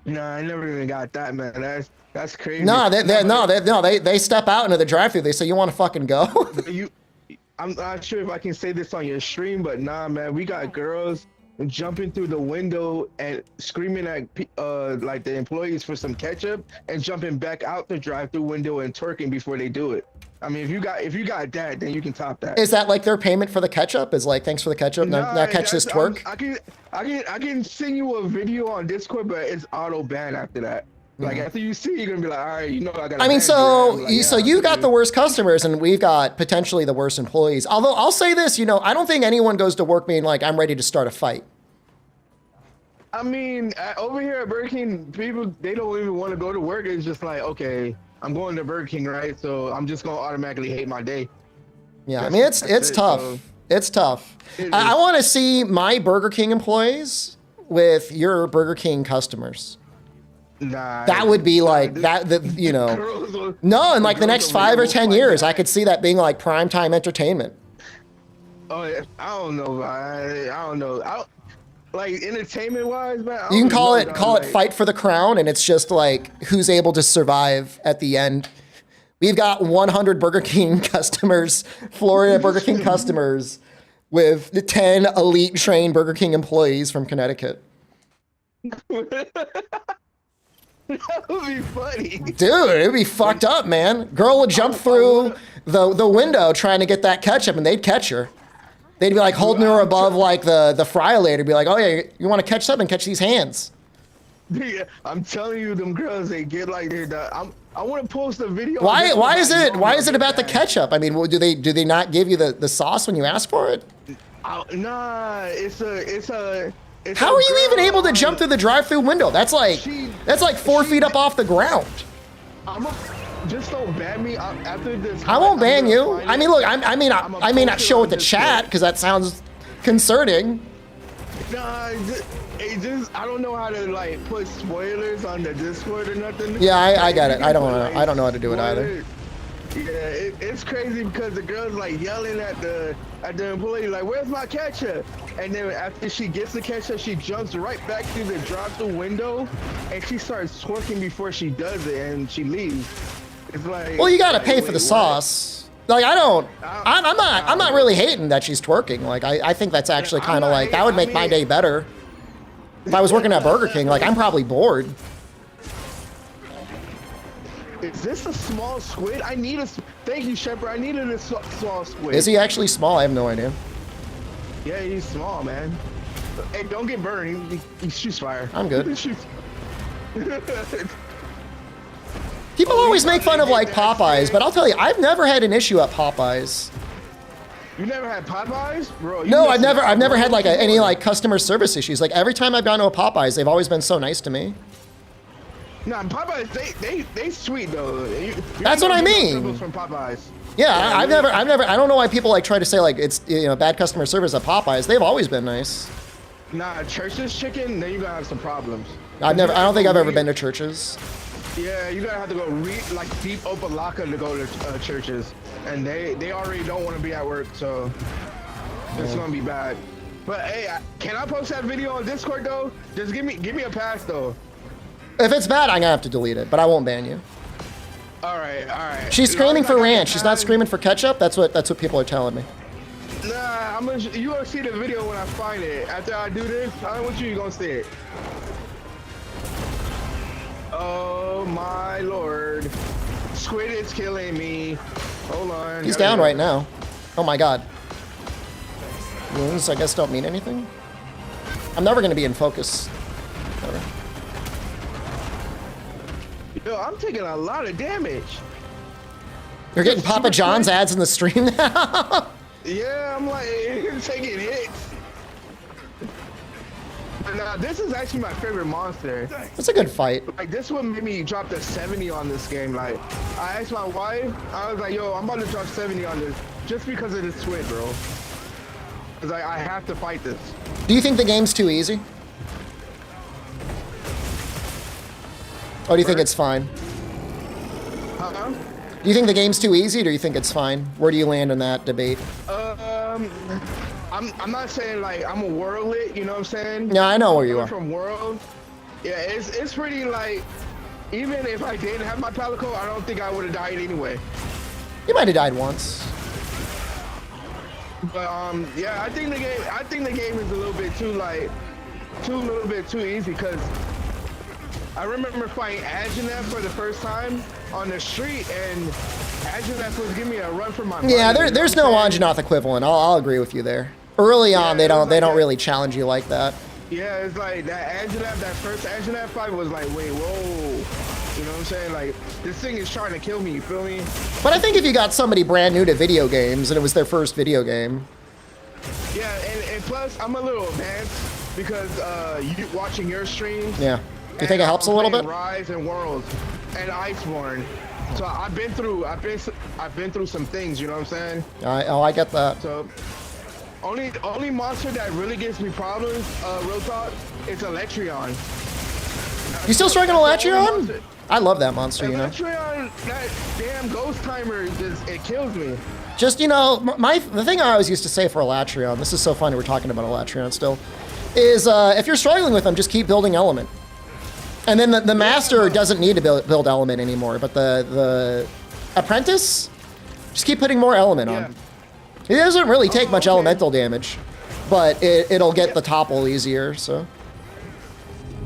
No, I never even got that, man. That's crazy. No, they step out into the drive-thru. They say, "You want to fucking go?" I'm not sure if I can say this on your stream, but nah, man, we got girls jumping through the window and screaming at like the employees for some ketchup and jumping back out the drive-thru window and twerking before they do it. I mean, if you got that, then you can top that. Is that like their payment for the ketchup? Is like, thanks for the ketchup. Now catch this twerk. I can send you a video on Discord, but it's auto ban after that. Like after you see, you're gonna be like, all right, you know I got. I mean, so you got the worst customers, and we've got potentially the worst employees. Although I'll say this, I don't think anyone goes to work being like, I'm ready to start a fight. I mean, over here at Burger King, people, they don't even want to go to work. It's just like, okay, I'm going to Burger King, right? So I'm just gonna automatically hate my day. Yeah, I mean, it's tough. So It's tough. I want to see my Burger King employees with your Burger King customers. Nah, That would be like that. No, in like the next 5 or 10 years, I could see that being like primetime entertainment. Oh, yeah, I don't know. I don't know. Like entertainment wise, man. You can call it Fight for the Crown, and it's just like who's able to survive at the end. We've got 100 Burger King customers, Florida Burger King customers, with the 10 elite trained Burger King employees from Connecticut. That would be funny. Dude, it'd be fucked up, man. Girl would jump through the window trying to get that ketchup, and they'd catch her. They'd be like holding her above like the fryer later, be like, oh yeah, you want to catch something? Catch these hands. Yeah, I'm telling you, them girls, they get like I want to post a video. Why is it about the ketchup? I mean, do they not give you the sauce when you ask for it? Nah, it's a. How are you even able to jump through the drive-through window? That's like 4 feet up off the ground. Just don't ban me after this. I won't ban you. I mean, look, I may not show it to chat because that sounds concerning. Nah, I don't know how to like put spoilers on the Discord or nothing. Yeah, I got it. I don't know how to do it either. Yeah, it's crazy because the girl's like yelling at the employee like, "Where's my ketchup?" And then after she gets the ketchup, she jumps right back through the drive-through window, and she starts twerking before she does it, and she leaves. It's like, Well, you gotta pay for the sauce. Like I'm not really hating that she's twerking. Like I think that's actually kind of like that would make my day better. If I was working at Burger King, like I'm probably bored. Is this a small squid? Thank you, Shepard. I needed a small squid. Is he actually small? I have no idea. Yeah, he's small, man. Hey, don't get burned. He shoots fire. I'm good. He shoots- People always make fun of like Popeyes, but I'll tell you, I've never had an issue at Popeyes. You never had Popeyes, bro? No, I've never had like any like customer service issues. Like every time I've gone to a Popeyes, they've always been so nice to me. Nah, Popeyes, they sweet though. That's what I mean. From Popeyes. Yeah, I've never. I don't know why people like try to say like it's bad customer service at Popeyes. They've always been nice. Nah, Church's chicken, then you gonna have some problems. I don't think I've ever been to Church's. Yeah, you gotta have to go like deep Opalaka to go to Church's, and they already don't want to be at work, so it's gonna be bad. But hey, can I post that video on Discord though? Just give me a pass though. If it's bad, I'm gonna have to delete it, but I won't ban you. All right. She's screaming for ranch. She's not screaming for ketchup. That's what people are telling me. Nah, you gonna see the video when I find it. After I do this, I want you gonna see it. Oh my lord, Squid is killing me. Hold on. He's down right now. Oh my god. Wounds, I guess, don't mean anything. I'm never gonna be in focus. Never. Yo, I'm taking a lot of damage. You're getting Papa John's ads in the stream now? Yeah, I'm like taking hits. But nah, this is actually my favorite monster. It's a good fight. Like this one made me drop to 70 on this game. Like I asked my wife, I was like, yo, I'm about to drop 70 on this just because of this squid, bro. Cause I have to fight this. Do you think the game's too easy? Or do you think it's fine? Huh? Do you think the game's too easy, or do you think it's fine? Where do you land in that debate? I'm not saying like I'm a worldlet, you know what I'm saying? Yeah, I know where you Coming are. from world. Yeah, it's pretty like, even if I didn't have my palico, I don't think I would have died anyway. You might have died once. But yeah, I think the game is a little bit too too easy, because I remember fighting Ajaneth for the first time on the street, and Ajaneth was giving me a run for my money. Yeah, there's no Anjanath equivalent. I'll agree with you there. Early on, they don't really challenge you like that. Yeah, it's like that Ajaneth, that first Ajaneth fight was like, wait, whoa. You know what I'm saying? Like, this thing is trying to kill me, you feel me? But I think if you got somebody brand new to video games and it was their first video game. Yeah, and plus, I'm a little advanced because you watching your streams. Yeah. Do you think it helps a little bit? Rise and Worlds and Iceborne. So I've been through some things, you know what I'm saying? I get that. So only monster that really gives me problems, real talk, is Electrion. You still struggling with That's the only Electrion? monster. I love that monster, you know. Electrion, that damn ghost timer, it kills me. Just, you know, the thing I always used to say for Elatrion, this is so funny we're talking about Elatrion still, is if you're struggling with them, just keep building element. And then the master doesn't need to build element anymore, but the apprentice, just keep putting more element on. It doesn't really take much elemental damage, but it'll get the topple easier, so.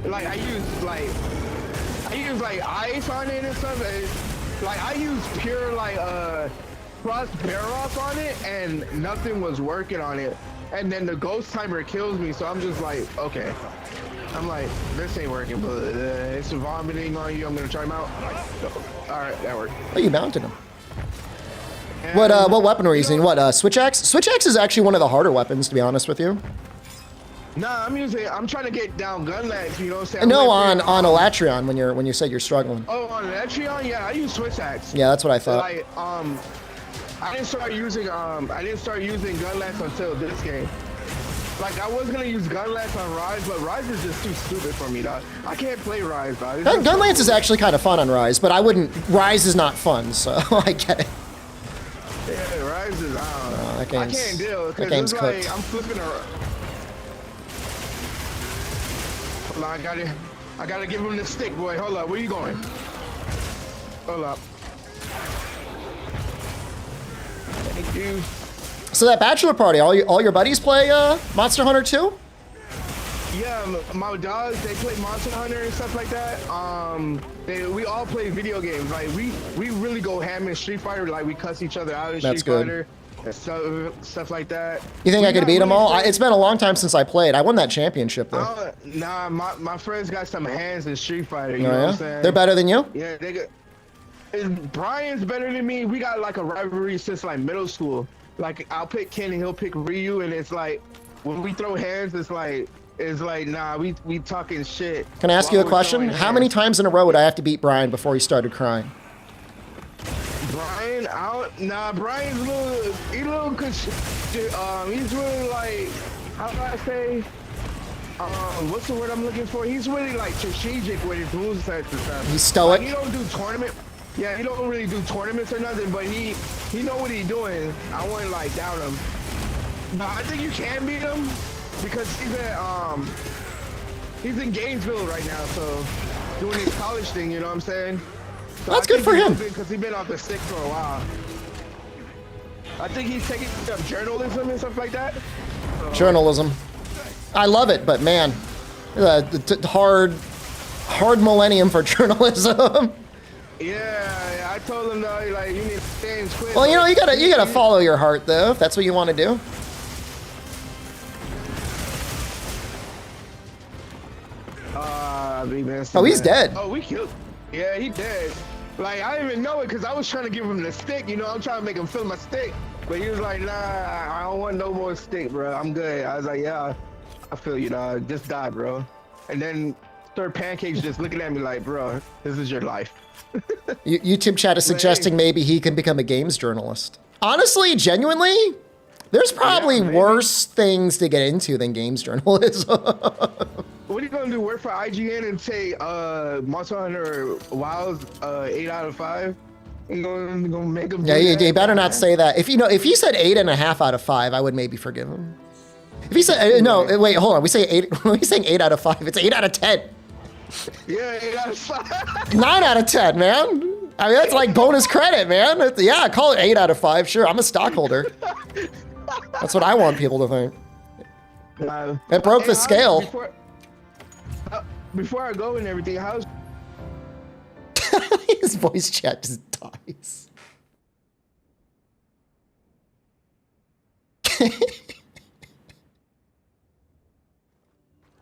Like I use ice on it and stuff. Like I use pure cross Barroth on it, and nothing was working on it. And then the ghost timer kills me, so I'm just like, okay. I'm like, this ain't working, but it's vomiting on you. I'm gonna try him out. All right, that worked. Oh, you mounted him. What weapon were you using? What, switch axe? Switch axe is actually one of the harder weapons, to be honest with you. Nah, I'm trying to get down gun lads, you know what I'm saying? No, on Elatrion when you said you're struggling. Oh, on Elatrion, yeah, I use switch axe. Yeah, that's what I thought. Like, I didn't start using gun lance until this game. Like, I was gonna use gun lance on Rise, but Rise is just too stupid for me, dog. I can't play Rise, dog. Gun lance is actually kind of fun on Rise, but I wouldn't. Rise is not fun, so I get it. Yeah, Rise is. I game's, can't deal that because game's it's cooked. like I'm flipping around. Hold on, I gotta give him the stick, boy. Hold up, where you going? Hold up. Thank you. So that bachelor party, all your buddies play Monster Hunter 2? Yeah, my dogs, they play Monster Hunter and stuff like that. We all play video games. Like we really go ham in Street Fighter. Like we cuss each other out in That's Street good. Fighter and stuff like that. You think I could beat them all? It's been a long time since I played. I won that championship though. Nah, my friends got some hands in Street Fighter. You Oh, know yeah? what I'm saying? They're better than you? Yeah, they got. Brian's better than me. We got like a rivalry since like middle school. Like I'll pick Ken and he'll pick Ryu, and it's like when we throw hands, it's like nah, we talking shit. Can I ask you a while we're question? throwing How many hands. times in a row would I have to beat Brian before he started crying? Brian, Brian's he's really like, how do I say? What's the word I'm looking for? He's really like strategic with his movesets and stuff. He's stoic. Like, he don't do tournament. Yeah, he don't really do tournaments or nothing, but he know what he's doing. I wouldn't like doubt him. But I think you can beat him because he's in Gainesville right now, so doing his college thing. You know what I'm saying? So That's good for him. Because he's been off the stick for a while. I think he's taking up journalism and stuff like that. So, Journalism. I love it, but man, hard millennium for journalism. Yeah, I told him though, like you need to stay in quit. Well, you know, you gotta follow your heart though, if that's what you want to do. Oh, he's dead. Oh, we killed. Yeah, he dead. Like I didn't even know it because I was trying to give him the stick. You know, I'm trying to make him feel my stick, but he was like, nah, I don't want no more stick, bro. I'm good. I was like, yeah. I feel you, dog. Just die, bro. And then Sir Pancakes just looking at me like, bro, this is your life. YouTube chat is suggesting maybe he can become a games journalist. Honestly, genuinely, there's probably worse things to get into than games journalism. What are you gonna do? Work for IGN and say Monster Hunter WoW's 8 out of 5? You gonna make him? Yeah, you better not say that. If he said 8.5 out of 5, I would maybe forgive him. If he said no, wait, hold on. We say 8. We're saying 8 out of 5. It's 8 out of 10. Yeah, 8 out of 5. 9 out of 10, man. I mean, that's like bonus credit, man. Yeah, call it 8 out of 5. Sure, I'm a stockholder. That's what I want people to think. It broke the scale. Before I go and everything, how's his voice chat just dies?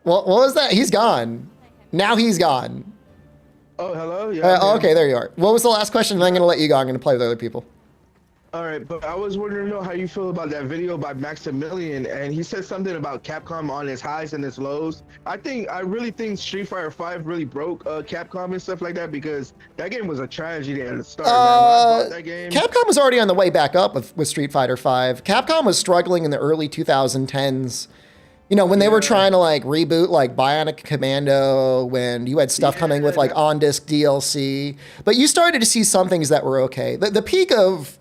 What was that? He's gone. Now he's gone. Oh, hello? Yeah. Okay, there you are. What was the last question? Then I'm going to let you go. I'm going to play with other people. All right, but I was wondering to know how you feel about that video by Maximilian, and he said something about Capcom on its highs and its lows. I really think Street Fighter V really broke Capcom and stuff like that, because that game was a tragedy at the start. Man. When I bought that game, Capcom was already on the way back up with Street Fighter V. Capcom was struggling in the early 2010s. You know, when they were trying to like reboot like Bionic Commando, when you had stuff coming with like on-disc DLC, but you started to see some things that were okay. The peak of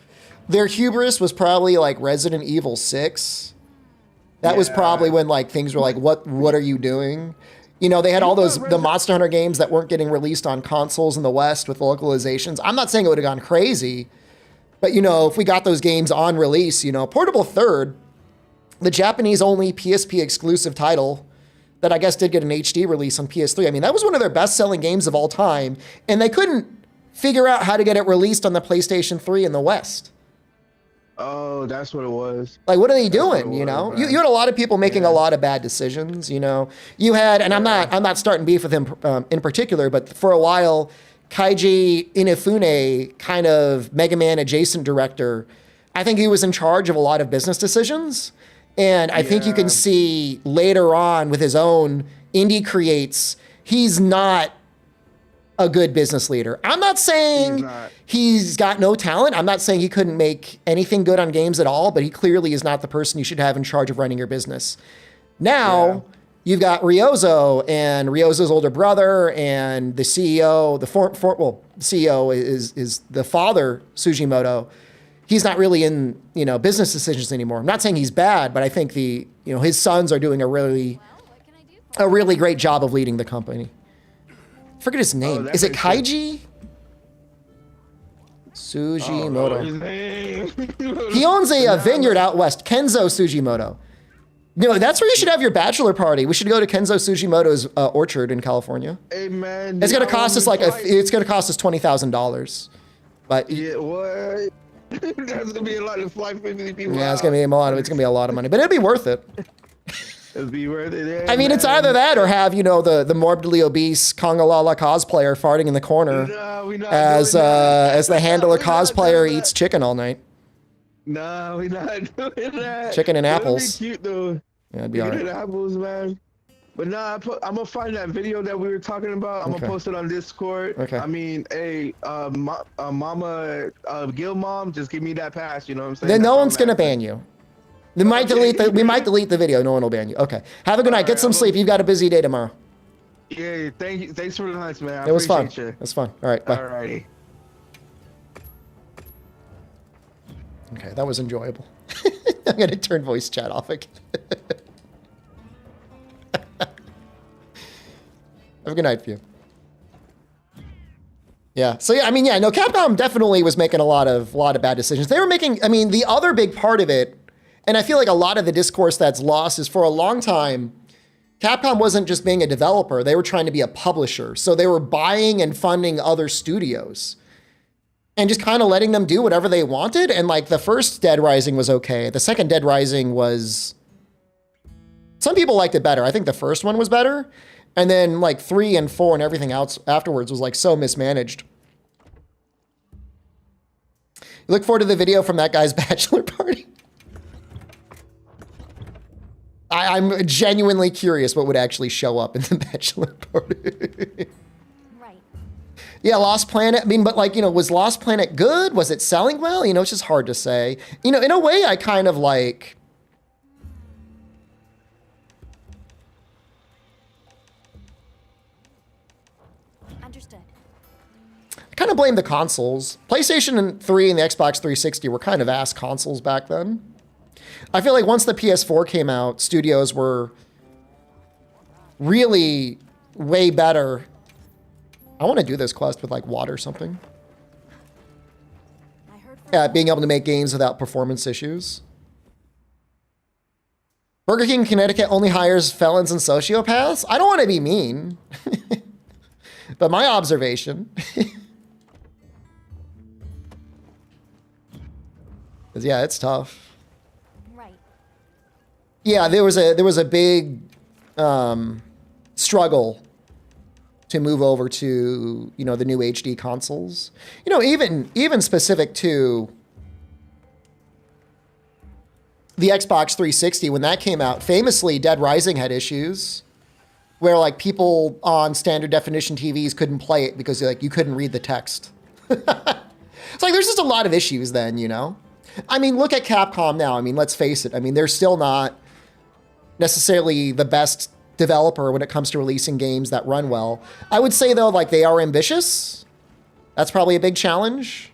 their hubris was probably like Resident Evil 6. That was probably when like things were like, what are you doing? You know, they had all the Monster Hunter games that weren't getting released on consoles in the West with localizations. I'm not saying it would have gone crazy, but you know, if we got those games on release, you know, Portable Third, the Japanese only PSP exclusive title that I guess did get an HD release on PS3. I mean, that was one of their best selling games of all time, and they couldn't figure out how to get it released on the PlayStation 3 in the West. Oh, that's what it was. Like, what are they doing? You know, you had a lot of people making a lot of bad decisions. You know, you had, and I'm not starting beef with him in particular, but for a while, Kaiji Inafune, kind of Mega Man adjacent director, I think he was in charge of a lot of business decisions. And I think you can see later on with his own indie creates, he's not a good business leader. I'm not saying he's got no talent. I'm not saying he couldn't make anything good on games at all, but he clearly is not the person you should have in charge of running your business. Now, you've got Ryozo and Ryozo's older brother and the CEO, the CEO is the father, Sugimoto. He's not really in, you know, business decisions anymore. I'm not saying he's bad, but I think his sons are doing a really great job of leading the company. Forget his name. Is it Kaiji? Sugimoto. He owns a vineyard out west, Kenzo Sugimoto. You know, that's where you should have your bachelor party. We should go to Kenzo Sugimoto's orchard in California. Hey man, it's gonna cost us it's gonna cost us $20,000. But yeah, what? That's gonna be a lot of fly 50 people. Yeah, it's gonna be a lot of money, but it'll be worth it. It'll be worth it. I mean, it's either that or have, you know, the morbidly obese Kongalala cosplayer farting in the corner as the handler cosplayer eats chicken all night. No, we're not doing that. Chicken and apples. Be cute though. Yeah, it'd be alright. Chicken and apples, man. But nah, I'm gonna find that video that we were talking about. I'm gonna post it on Discord. Okay. I mean, hey, Mama, Gil Mom, just give me that pass. You know what I'm saying? Then no one's gonna ban you. We might delete the video. No one will ban you. Okay. Have a good night. Get some sleep. You've got a busy day tomorrow. Yeah. Thank you. Thanks for the lunch, man. It was fun. It was fun. All right. Bye. Alrighty. Okay, that was enjoyable. I'm gonna turn voice chat off again. Have a good night for you. Yeah. So yeah, I mean, yeah, no, Capcom definitely was making a lot of bad decisions. They were making, I mean, the other big part of it, and I feel like a lot of the discourse that's lost is for a long time, Capcom wasn't just being a developer, they were trying to be a publisher. So they were buying and funding other studios and just kind of letting them do whatever they wanted. And like the first Dead Rising was okay. The second Dead Rising was, some people liked it better. I think the first one was better. And then like 3 and 4 and everything else afterwards was like so mismanaged. You look forward to the video from that guy's bachelor party. I'm genuinely curious what would actually show up in the bachelor party. Right. Yeah, Lost Planet. I mean, but like, you know, was Lost Planet good? Was it selling well? You know, it's just hard to say. You know, in a way, I kind of like. Understood. I kind of blame the consoles. PlayStation 3 and the Xbox 360 were kind of ass consoles back then. I feel like once the PS4 came out, studios were really way better. I want to do this quest with like water or something. I heard from Yeah, being able to make games without performance issues. Burger King Connecticut only hires felons and sociopaths. I don't want to be mean, but my observation. Is, yeah, it's tough. right. Yeah, there was a big struggle to move over to, you know, the new HD consoles. You know, even specific to the Xbox 360 when that came out. Famously, Dead Rising had issues where like people on standard definition TVs couldn't play it because like you couldn't read the text. It's like there's just a lot of issues then, you know. I mean, look at Capcom now. I mean, let's face it. I mean, they're still not necessarily the best developer when it comes to releasing games that run well. I would say, though, like, they are ambitious. That's probably a big challenge.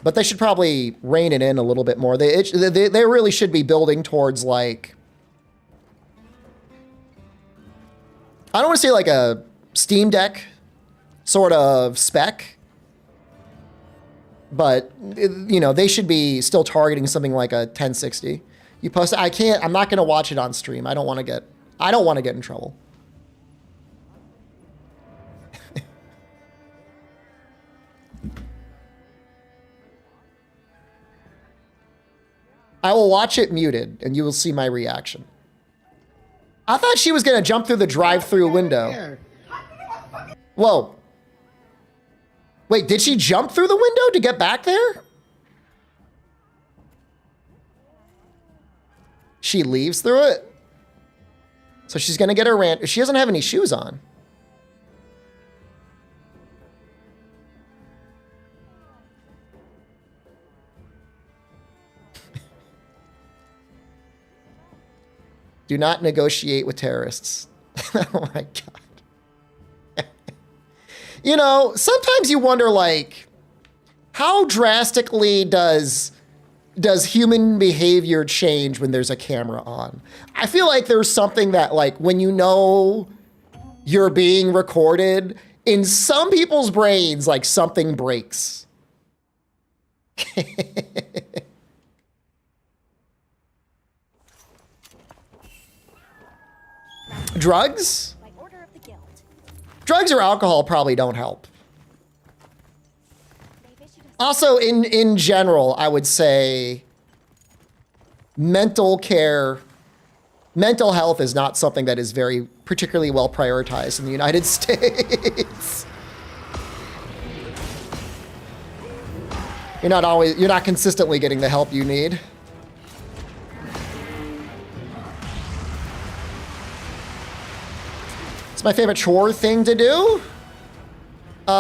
But they should probably rein it in a little bit more. They really should be building towards, like... I don't want to say, like, a Steam Deck sort of spec. But, you know, they should be still targeting something like a 1060. You post it. I'm not going to watch it on stream. I don't want to get in trouble. I will watch it muted and you will see my reaction. I thought she was going to jump through the drive-through window. Whoa. Wait, did she jump through the window to get back there? She leaves through it? So she's gonna get her rant. She doesn't have any shoes on. Do not negotiate with terrorists. Oh my God. You know, sometimes you wonder, like, how drastically does human behavior change when there's a camera on? I feel like there's something that, like, when you know you're being recorded, in some people's brains, like, something breaks. Drugs? By order of the guild. Drugs or alcohol probably don't help. They've issued a Also, in general, I would say mental health is not something that is very particularly well prioritized in the United States. You're not consistently getting the help you need. It's my favorite chore thing to do. I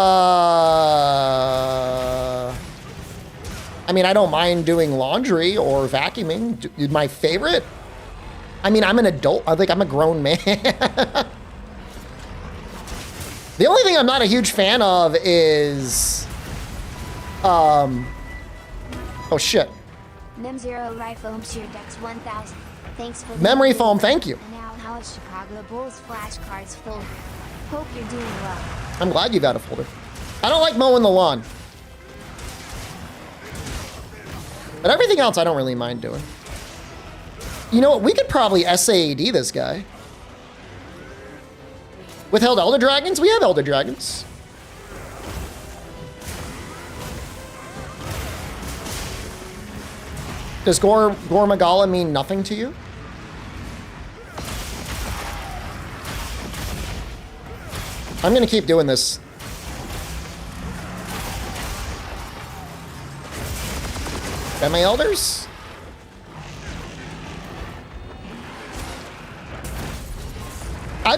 mean, I don't mind doing laundry or vacuuming. My favorite? I mean, I'm an adult. I think I'm a grown man. The only thing I'm not a huge fan of is... Oh, shit. Mem Zero Rifle Sheer Dex 1000. Thanks for the Memory foam, thank you. And now how is Chicago Bulls flashcards folder? Hope you're doing well. I'm glad you got a folder. I don't like mowing the lawn. But everything else I don't really mind doing. You know what? We could probably SAAD this guy. Withheld Elder Dragons? We have Elder Dragons. Does Gore Magala mean nothing to you? I'm gonna keep doing this. Got my elders? I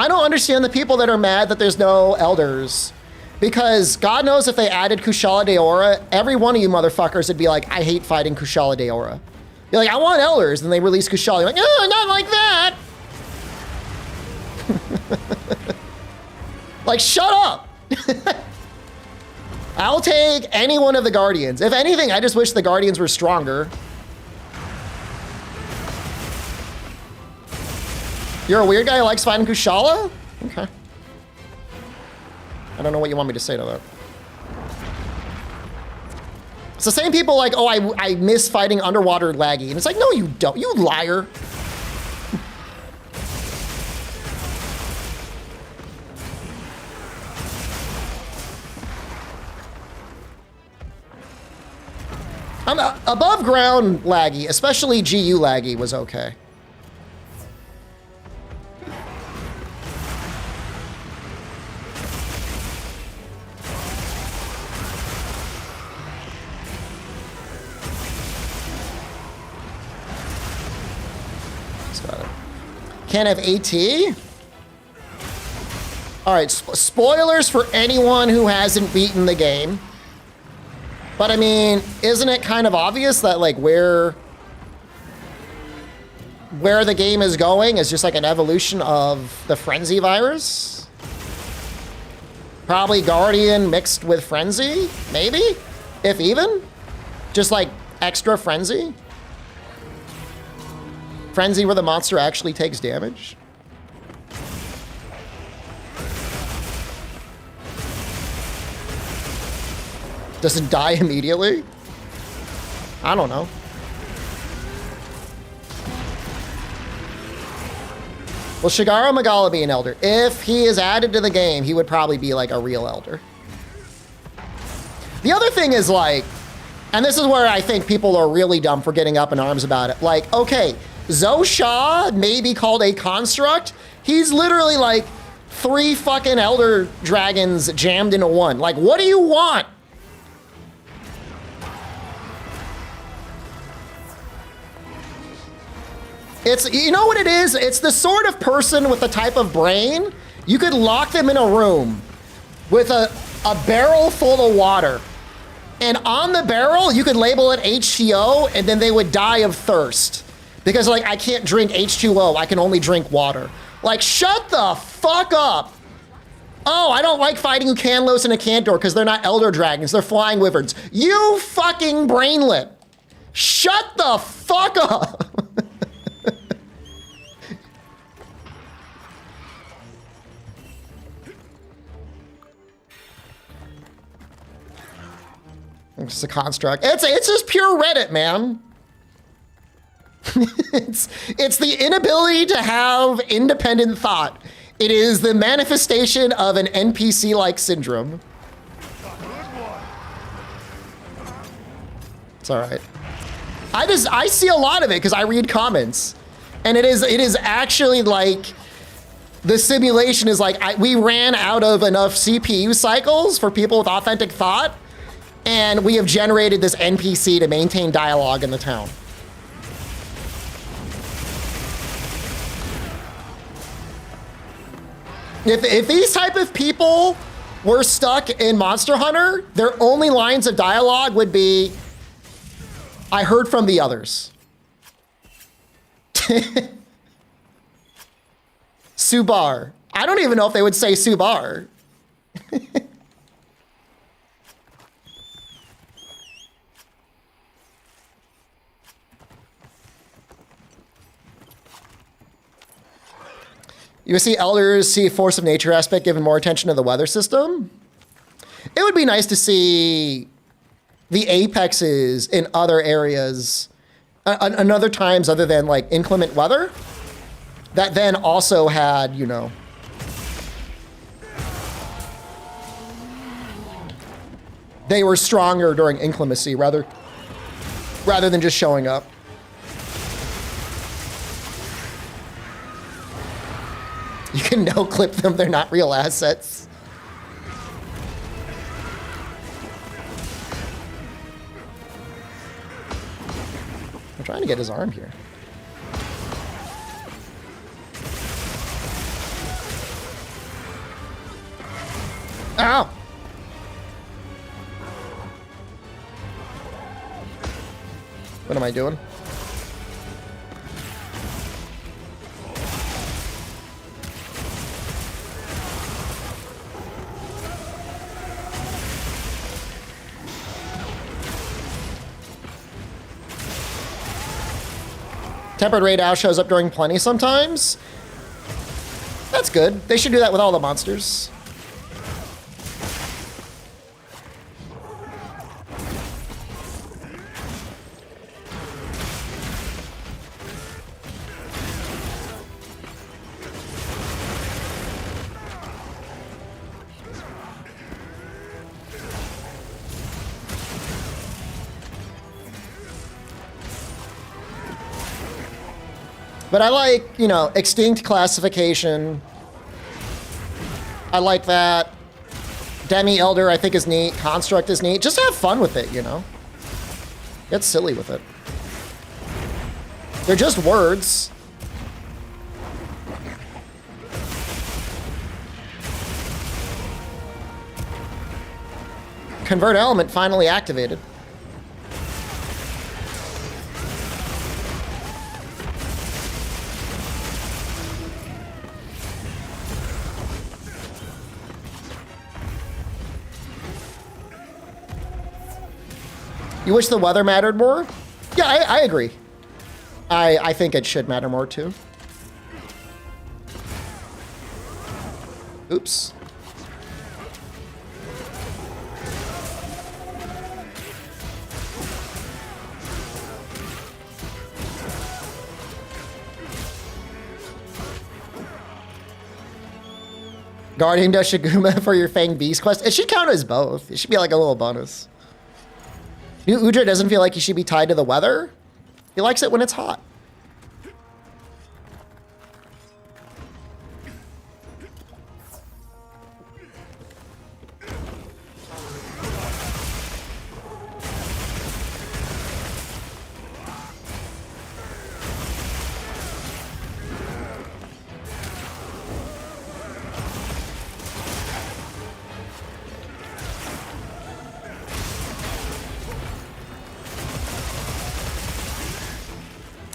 don't understand the people that are mad that there's no elders. Because God knows if they added Kushala Daora, every one of you motherfuckers would be like, I hate fighting Kushala Daora. You're like, I want elders. Then they release Kushala. You're like, oh, not like that. Like, shut up. I'll take any one of the Guardians. If anything, I just wish the Guardians were stronger. You're a weird guy who likes fighting Kushala? Okay. I don't know what you want me to say to that. It's the same people like, oh, I miss fighting underwater laggy. And it's like, no, you don't. You liar. Above ground laggy, especially GU laggy, was okay. Can't have AT? All right, spoilers for anyone who hasn't beaten the game. But I mean, isn't it kind of obvious that like where the game is going is just like an evolution of the Frenzy virus? Probably Guardian mixed with Frenzy, maybe? If even? Just like extra Frenzy? Frenzy where the monster actually takes damage? Doesn't die immediately? I don't know. Will Shigaro Magala be an elder? If he is added to the game, he would probably be like a real elder. The other thing is like, and this is where I think people are really dumb for getting up in arms about it. Like, okay, Zosha may be called a construct. He's literally like 3 fucking elder dragons jammed into one. Like, what do you want? It's, you know what it is? It's the sort of person with the type of brain, you could lock them in a room with a barrel full of water. And on the barrel, you could label it H2O, and then they would die of thirst. Because like, I can't drink H2O, I can only drink water. Like, shut the fuck up. Oh, I don't like fighting Ucanlos and Acantor because they're not elder dragons, they're flying wyverns. You fucking brainlet. Shut the fuck up. It's just a construct. It's just pure Reddit, man. it's the inability to have independent thought. It is the manifestation of an NPC-like syndrome. It's all right. I see a lot of it because I read comments, and it is actually like the simulation is like we ran out of enough CPU cycles for people with authentic thought. And we have generated this NPC to maintain dialogue in the town. If these type of people were stuck in Monster Hunter, their only lines of dialogue would be, I heard from the others. Subar. I don't even know if they would say Subar. You see elders see force of nature aspect given more attention to the weather system. It would be nice to see the apexes in other areas, in other times other than like inclement weather, that then also had, you know, they were stronger during inclemency rather than just showing up. You can no-clip them, they're not real assets. I'm trying to get his arm here. Ow! What am I doing? Tempered Raid Owl shows up during plenty sometimes. That's good. They should do that with all the monsters. But I like, you know, extinct classification. I like that. Demi Elder, I think, is neat. Construct is neat. Just have fun with it, you know? Get silly with it. They're just words. Convert element finally activated. You wish the weather mattered more? Yeah, I agree. I think it should matter more too. Oops. Guardian does Shiguma for your Fang Beast quest. It should count as both. It should be like a little bonus. New Udra doesn't feel like he should be tied to the weather. He likes it when it's hot.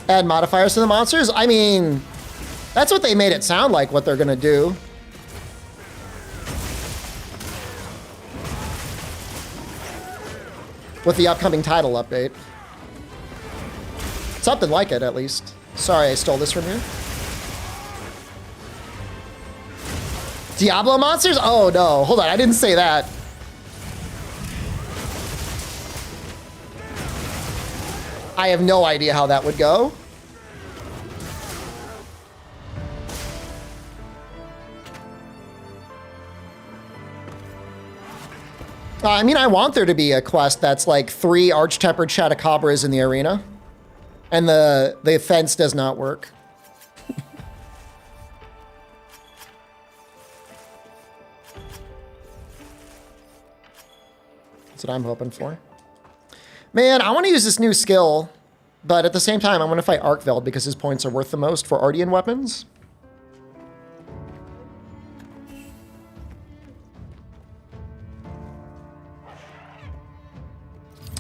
Add modifiers to the monsters? I mean, that's what they made it sound like, what they're gonna do. With the upcoming title update. Something like it, at least. Sorry, I stole this from you. Diablo monsters? Oh no, hold on, I didn't say that. I have no idea how that would go. I mean, I want there to be a quest that's like 3 arch-tempered Chatacabras in the arena. And the fence does not work. That's what I'm hoping for. Man, I want to use this new skill, but at the same time, I want to fight Arkveld because his points are worth the most for Ardian weapons.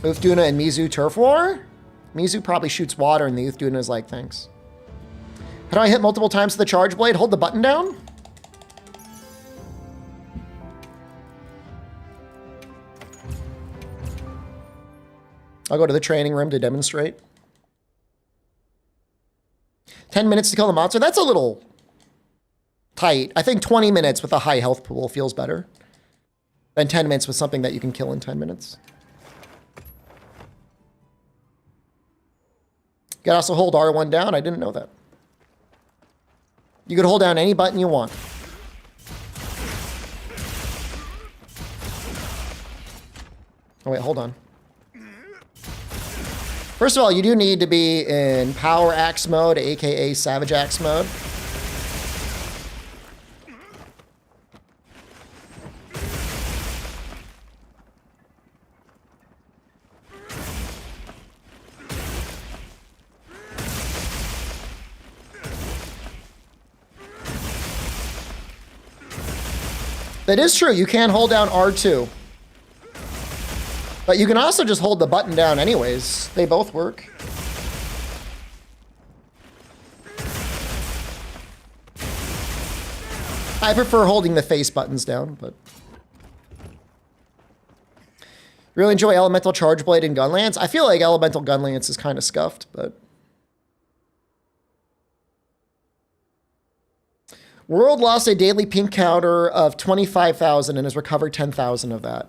Uthduna and Mizu Turf War? Mizu probably shoots water and the Uthduna is like, thanks. How do I hit multiple times with the charge blade? Hold the button down? I'll go to the training room to demonstrate. 10 minutes to kill the monster? That's a little tight. I think 20 minutes with a high health pool feels better than 10 minutes with something that you can kill in 10 minutes. You can also hold R1 down. I didn't know that. You could hold down any button you want. Oh wait, hold on. First of all, you do need to be in Power Axe mode, aka Savage Axe mode. That is true. You can hold down R2. But you can also just hold the button down anyways. They both work. I prefer holding the face buttons down, but... Really enjoy Elemental Charge Blade and Gunlance. I feel like Elemental Gunlance is kind of scuffed, but... World lost a daily pink counter of 25,000 and has recovered 10,000 of that.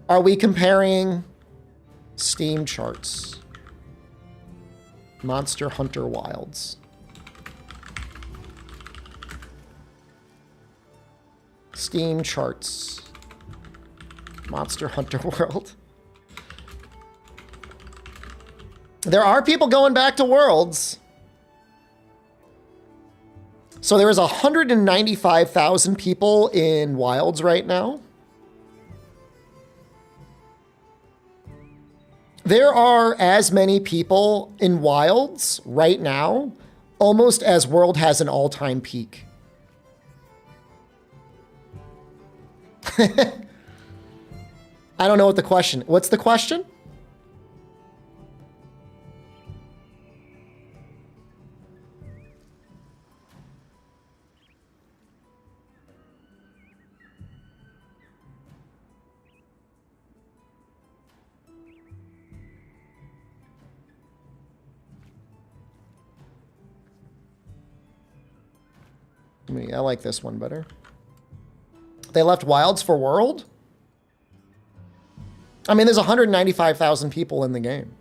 Are we comparing Steam charts? Monster Hunter Wilds. Steam charts. Monster Hunter World. There are people going back to Worlds. So there is 195,000 people in Wilds right now. There are as many people in Wilds right now, almost as World has an all-time peak. I don't know what the question. What's the question? I like this one better. They left Wilds for World? I mean, there's 195,000 people in the game.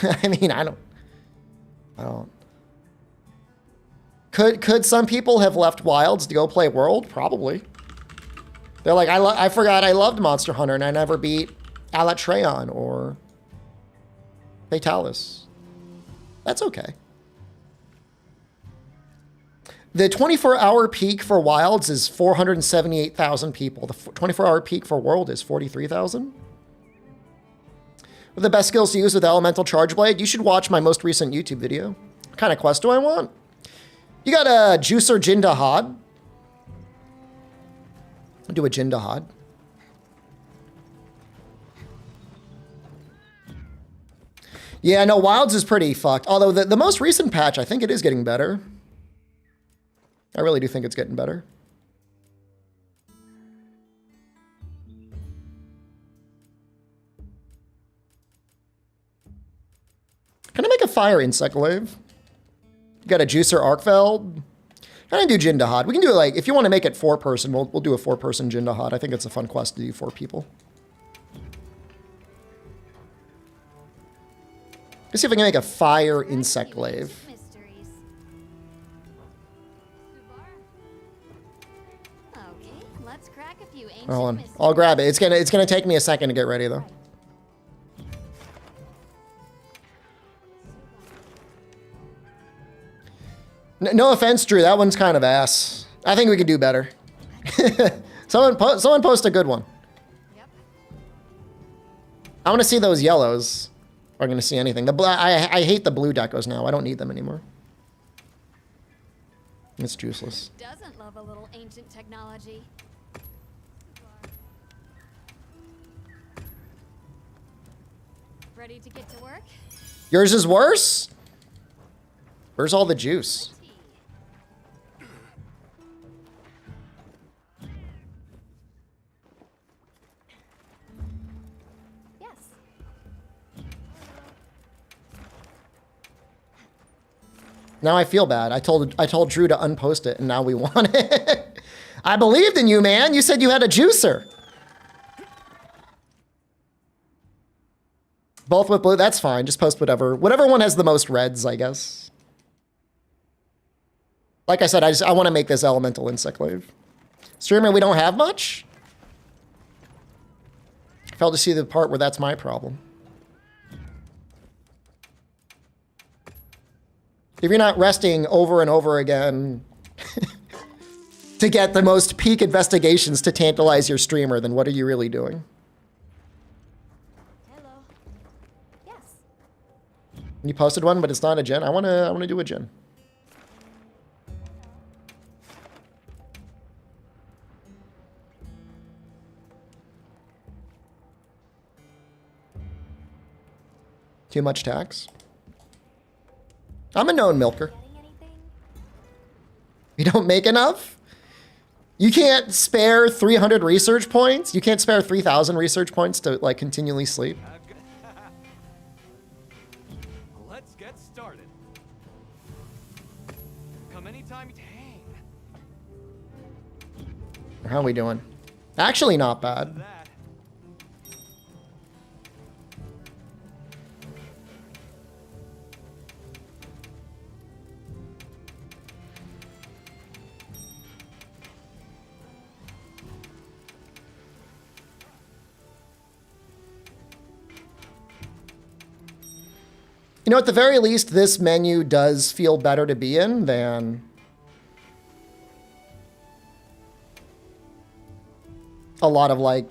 I mean, I don't. Could some people have left Wilds to go play World? Probably. They're like, I forgot I loved Monster Hunter and I never beat Alatreon or Fatalis. That's okay. The 24-hour peak for Wilds is 478,000 people. The 24-hour peak for World is 43,000. What are the best skills to use with Elemental Charge Blade? You should watch my most recent YouTube video. What kind of quest do I want? You got a Juicer Jindahad. I'll do a Jindahad. Yeah, no, Wilds is pretty fucked. Although the most recent patch, I think it is getting better. I really do think it's getting better. Can I make a fire insect glaive? You got a Juicer Arkfeld. Can I do Jindahad? We can do it like, if you want to make it 4-person, we'll do a 4-person Jindahad. I think it's a fun quest to do 4 people. Let's see if I can make a fire insect glaive. Hold on, I'll grab it. It's gonna take me a second to get ready though. No offense, Drew. That one's kind of ass. I think we could do better. someone post a good one. Yep. I want to see those yellows. Are going to see anything? I hate the blue decos now. I don't need them anymore. It's juiceless. Doesn't love a little ancient technology. Ready to get to work? Yours is worse? Where's all the juice? Yes. Now I feel bad. I told Drew to unpost it and now we want it. I believed in you, man. You said you had a juicer. Both with blue, that's fine. Just post whatever one has the most reds, I guess. Like I said, I want to make this elemental insect glaive. Streamer, we don't have much? Failed to see the part where that's my problem. If you're not resting over and over again to get the most peak investigations to tantalize your streamer, then what are you really doing? You posted one, but it's not a gen. I wanna do a gen. Too much tax. I'm a known milker. Getting anything? You don't make enough? You can't spare 300 research points? You can't spare 3,000 research points to like continually sleep? Let's get started. Come anytime. Dang. How are we doing? Actually not bad. That. You know, at the very least, this menu does feel better to be in than a lot of like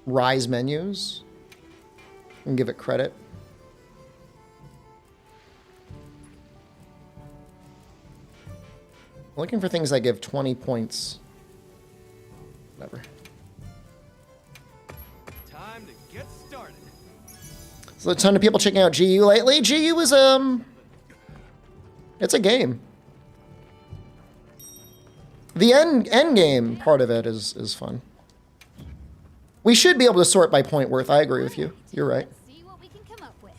Rise menus. And give it credit. Looking for things that give 20 points. Whatever. Time to get started. So a ton of people checking out GU lately. GU is it's a game. The end game part of it is fun. We should be able to sort by point worth. I agree with you. You're right. Let's see what we can come up with.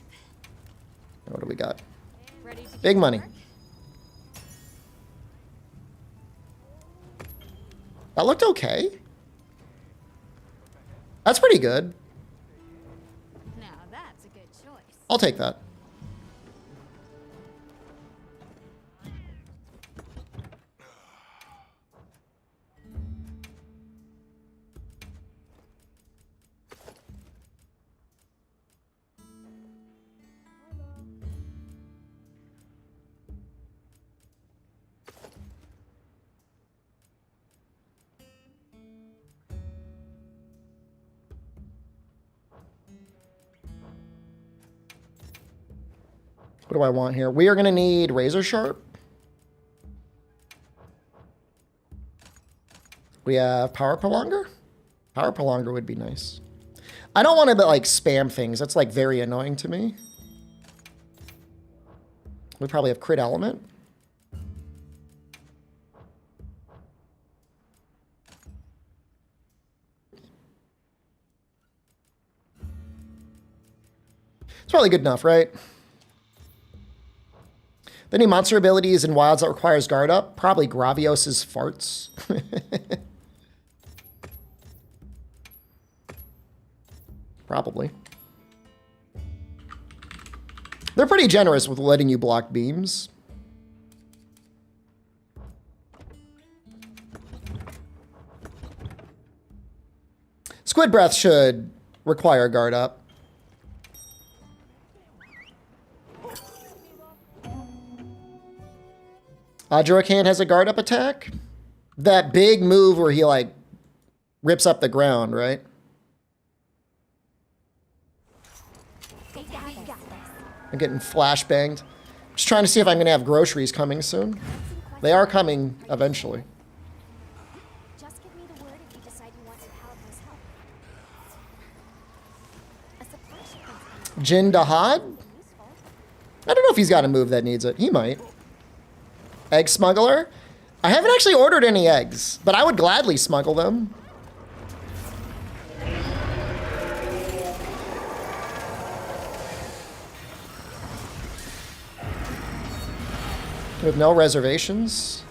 What do we got? Ready to get Big to money. work? That looked okay. That's pretty good. Now that's a good choice. I'll take that. What do I want here? We are going to need razor sharp. We have power prolonger. Power prolonger would be nice. I don't want to like spam things. That's like very annoying to me. We probably have crit element. It's probably good enough, right? Any monster abilities in wilds that requires guard up? Probably Gravios's farts. Probably. They're pretty generous with letting you block beams. Squid breath should require guard up. Juracan has a guard up attack. That big move where he like rips up the ground, right? I'm getting flashbanged. Just trying to see if I'm gonna have groceries coming soon. They are coming eventually. Just give me the word if you decide you want to help us help. A supply shipment's Jin Dahad? useful. I don't know if he's got a move that needs it. He might. Egg smuggler? I haven't actually ordered any eggs, but I would gladly smuggle them. With no reservations.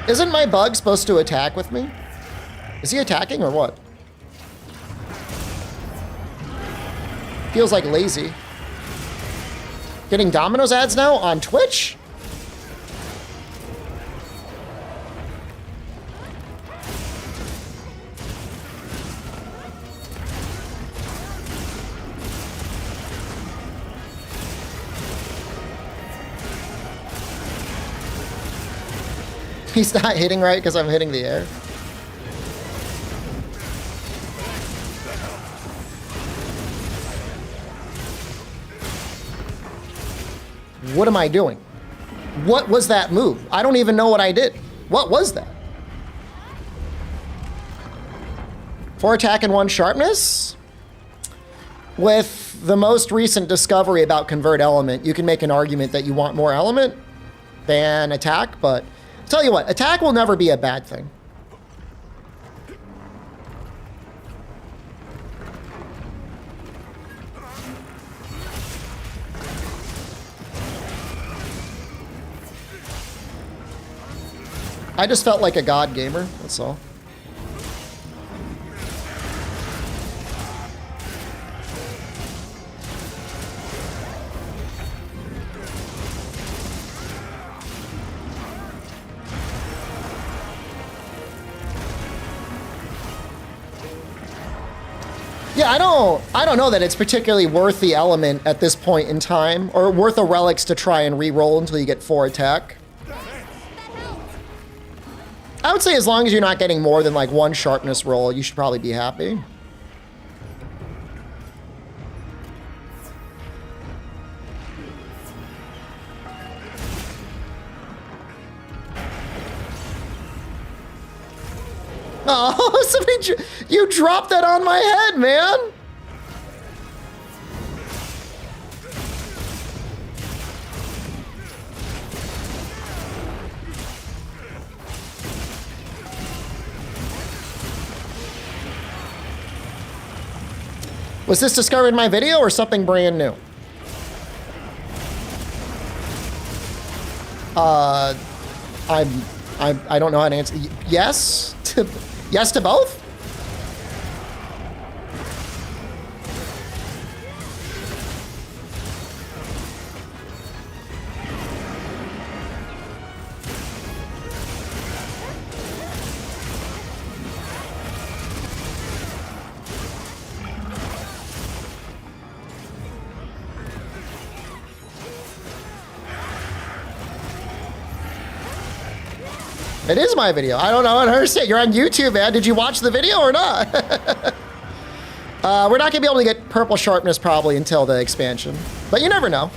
Isn't my bug supposed to attack with me? Is he attacking or what? Feels like lazy. Getting Domino's ads now on Twitch? He's not hitting right because I'm hitting the air. What am I doing? What was that move? I don't even know what I did. What was that? 4 attack and 1 sharpness? With the most recent discovery about convert element, you can make an argument that you want more element than attack, but I'll tell you what, attack will never be a bad thing. I just felt like a god gamer, that's all. Yeah, I don't know that it's particularly worth the element at this point in time, or worth the relics to try and re-roll until you get 4 attack. I would say as long as you're not getting more than like 1 sharpness roll, you should probably be happy. Oh, somebody, you dropped that on my head, man. Was this discovered in my video or something brand new? I don't know how to answer. Yes? Yes to both? It is my video. I don't know. I don't understand. You're on YouTube, man. Did you watch the video or not? We're not going to be able to get purple sharpness probably until the expansion. But you never know.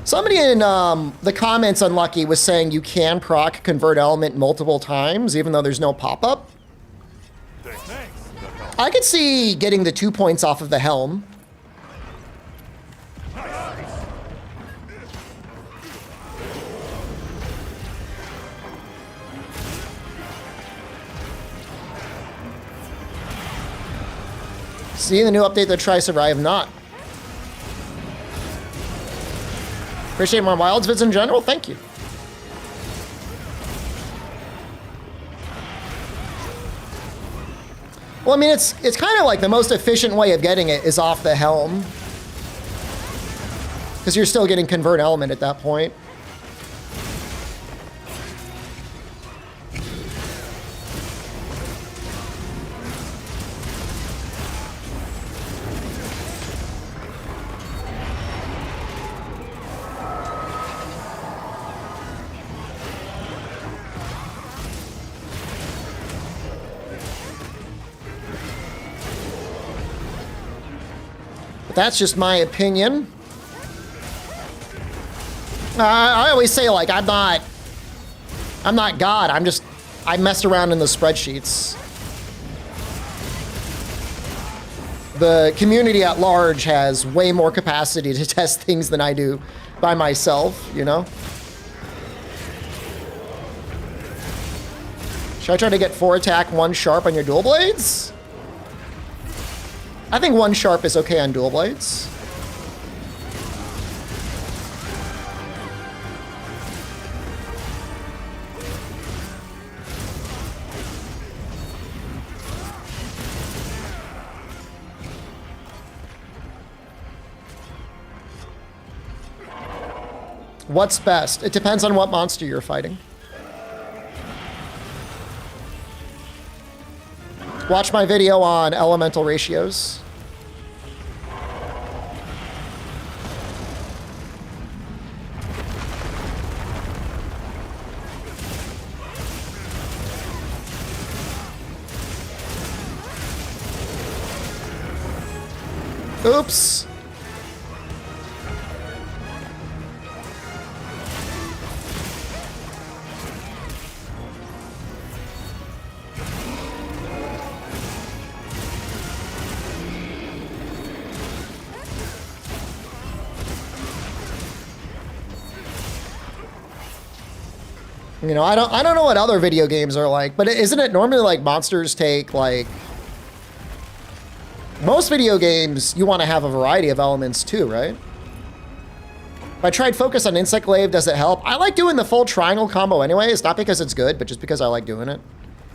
Somebody in the comments on Lucky was saying you can proc convert element multiple times even though there's no pop-up. I could see getting the 2 points off of the helm. See the new update that try survive not. Appreciate more wilds vids in general. Thank you. Well, I mean, it's kind of like the most efficient way of getting it is off the helm. Because you're still getting convert element at that point. That's just my opinion. I always say, like, I'm not God. I mess around in the spreadsheets. The community at large has way more capacity to test things than I do by myself, you know? Should I try to get 4 attack, 1 sharp on your dual blades? I think 1 sharp is okay on dual blades. What's best? It depends on what monster you're fighting. Watch my video on elemental ratios. Oops. You know, I don't know what other video games are like, but isn't it normally like monsters take like most video games you want to have a variety of elements too, right? If I tried focus on insect glaive, does it help? I like doing the full triangle combo anyway. It's not because it's good, but just because I like doing it.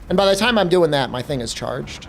And by the time I'm doing that, my thing is charged.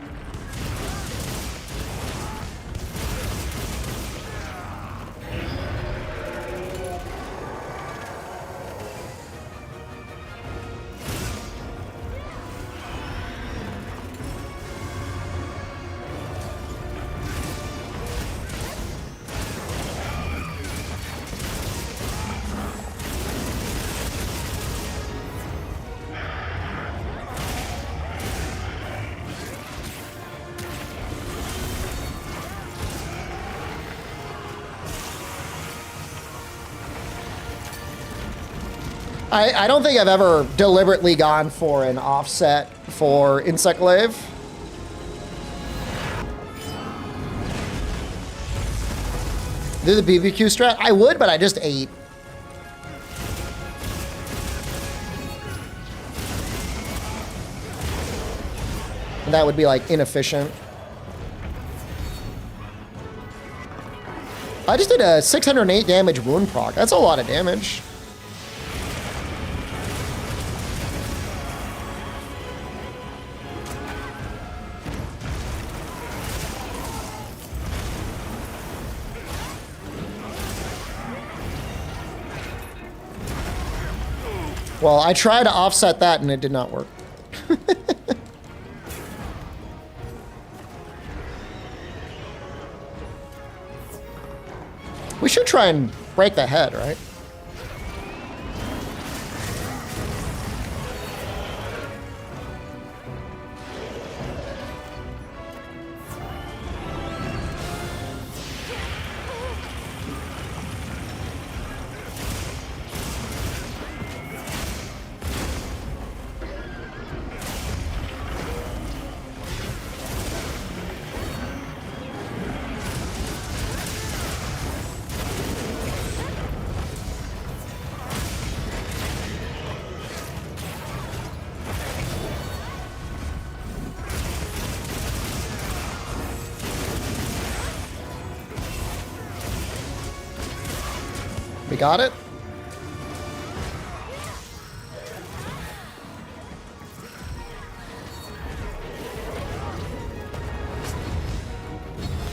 I don't think I've ever deliberately gone for an offset for insect glaive. Do the BBQ strat? I would, but I just ate. And that would be like inefficient. I just did a 608 damage wound proc. That's a lot of damage. Well, I tried to offset that and it did not work. We should try and break the head, right? We got it?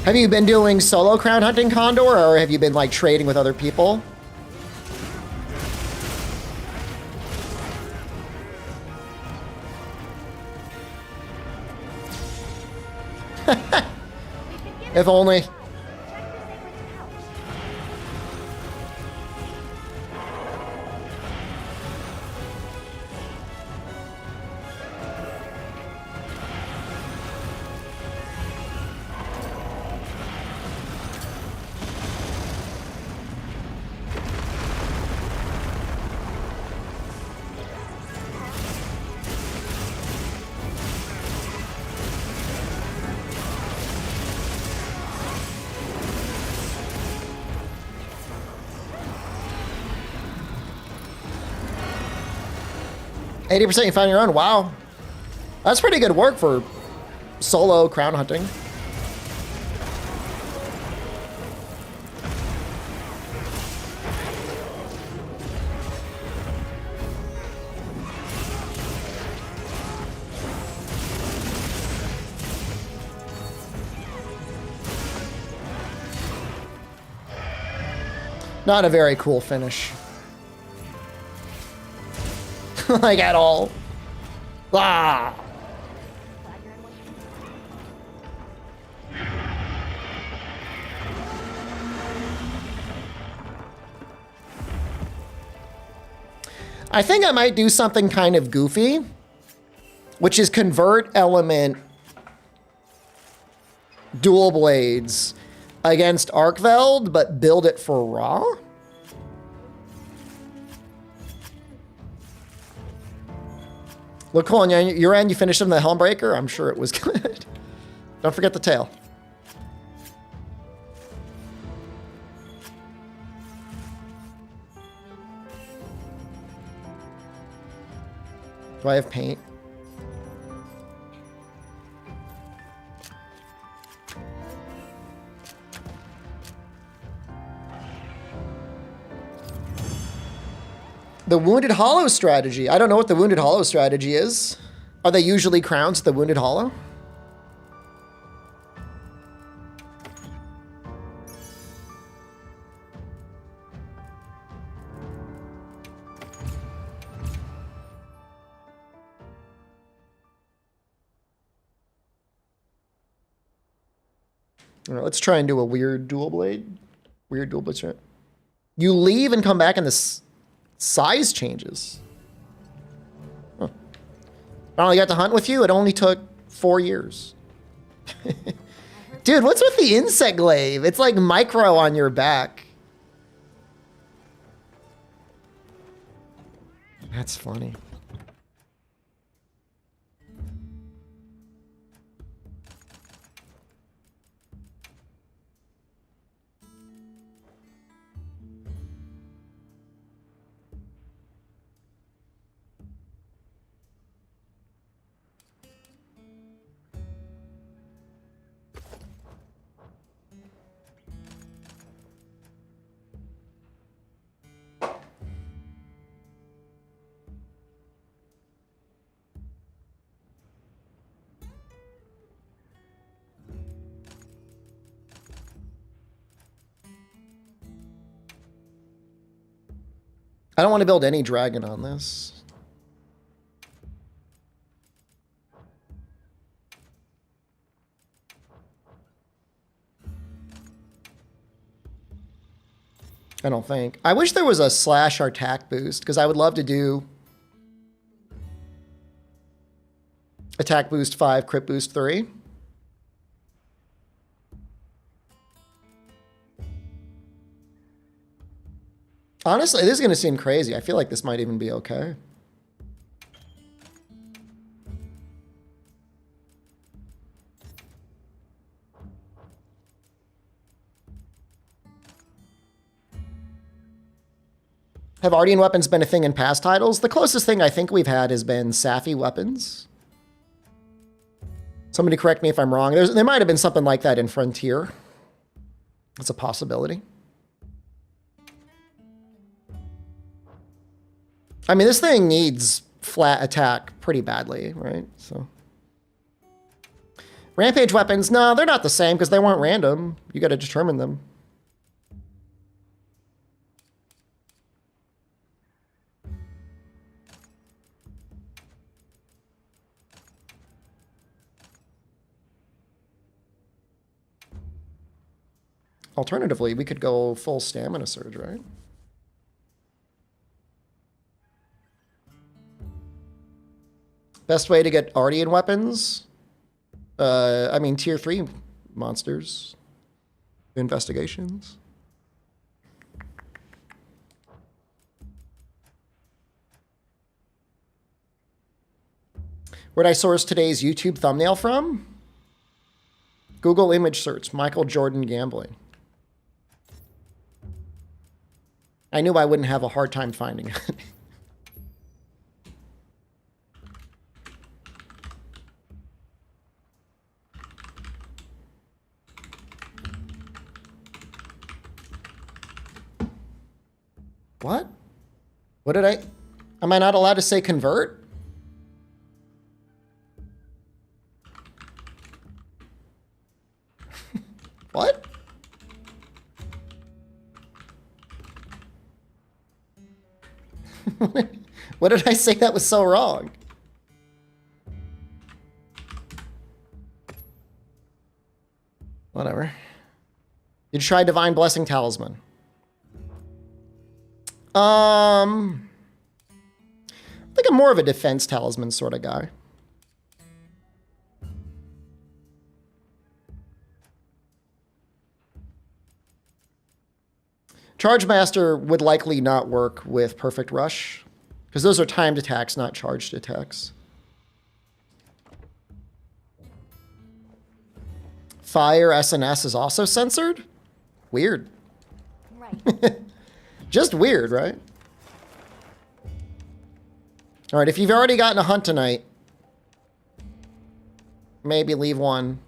Have you been doing solo crown hunting, Condor, or have you been like trading with other people? If only. %, you found your own. Wow. That's pretty good work for solo crown hunting. Not a very cool finish. Like at all. Ah. I think I might do something kind of goofy, which is convert element dual blades against Arkveld, but build it for Raw? Look, Colin, your end, you finished him the Helmbreaker? I'm sure it was good. Don't forget the tail. Do I have paint? The Wounded Hollow strategy. I don't know what the Wounded Hollow strategy is. Are they usually crowns at the Wounded Hollow? All right, let's try and do a weird dual blade. Weird dual blade strat. You leave and come back and the size changes. Huh. I only got to hunt with you. It only took 4 years. Dude, what's with the insect glaive? It's like micro on your back. That's funny. I don't want to build any dragon on this. I don't think. I wish there was a slash or attack boost, because I would love to do attack boost 5, crit boost 3. Honestly, this is going to seem crazy. I feel like this might even be okay. Have Ardian weapons been a thing in past titles? The closest thing I think we've had has been Safi weapons. Somebody correct me if I'm wrong. There might have been something like that in Frontier. It's a possibility. I mean, this thing needs flat attack pretty badly, right? So, Rampage weapons, no, they're not the same because they weren't random. You got to determine them. Alternatively, we could go full stamina surge, right? Best way to get Ardian weapons? I mean, tier 3 monsters. Investigations. Where'd I source today's YouTube thumbnail from? Google image search, Michael Jordan gambling. I knew I wouldn't have a hard time finding it. What? What did I... Am I not allowed to say convert? What? What did I say that was so wrong? Whatever. You try Divine Blessing Talisman. I think I'm more of a defense talisman sort of guy. Charge Master would likely not work with Perfect Rush, because those are timed attacks, not charged attacks. Fire SNS is also censored? Weird. Right. Just weird, right? All right, if you've already gotten a hunt tonight, maybe leave one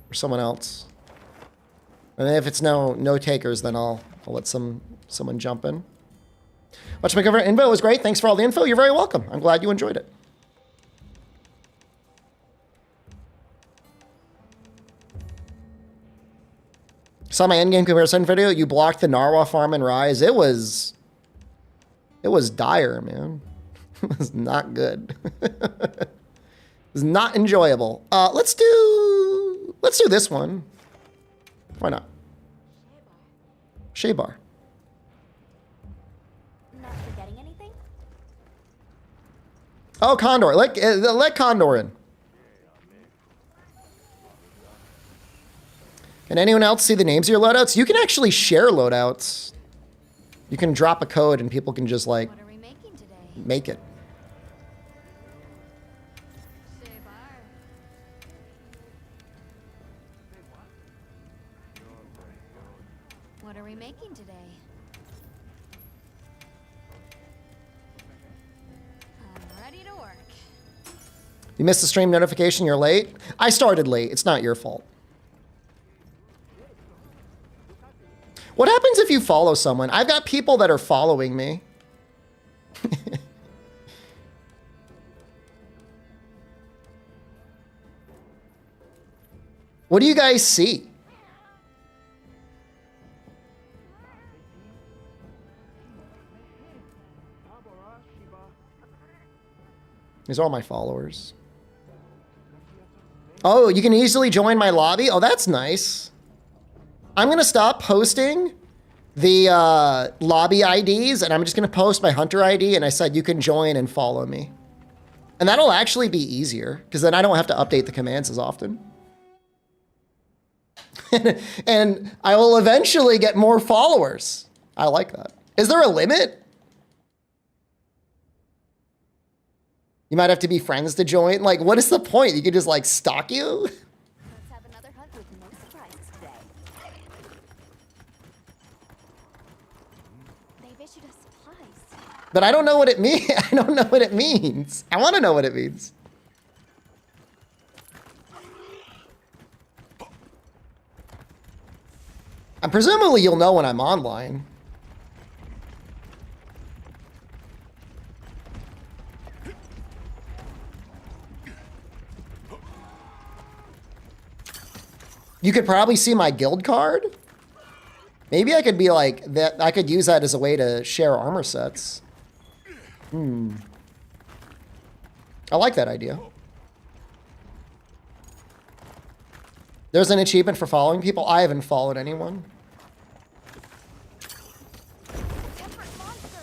for someone else. And if it's no takers, then I'll let someone jump in. Watch my cover info was great. Thanks for all the info. You're very welcome. I'm glad you enjoyed it. Saw my endgame comparison video. You blocked the Narwa farm and Rise. It was dire, man. It was not good. It was not enjoyable. Let's do this one. Why not? Shea bar. Not forgetting anything? Oh, Condor. Let Condor in. Can anyone else see the names of your loadouts? You can actually share loadouts. You can drop a code and people can just like What are we making today? make it. What are we making today? I'm ready to work. You missed the stream notification, you're late. I started late, it's not your fault. What happens if you follow someone? I've got people that are following me. What do you guys see? These are all my followers. Oh, you can easily join my lobby? Oh, that's nice. I'm going to stop posting the lobby IDs, and I'm just going to post my hunter ID, and I said you can join and follow me. And that'll actually be easier, because then I don't have to update the commands as often. And I will eventually get more followers. I like that. Is there a limit? You might have to be friends to join. Like, what is the point? You could just like stalk you? Let's have another hunt with no surprises today. They've issued us supplies. But I don't know what it means. I don't know what it means. I want to know what it means. And presumably you'll know when I'm online. You could probably see my guild card. Maybe I could be like that. I could use that as a way to share armor sets. I like that idea. There's an achievement for following people. I haven't followed anyone. Temperate monster!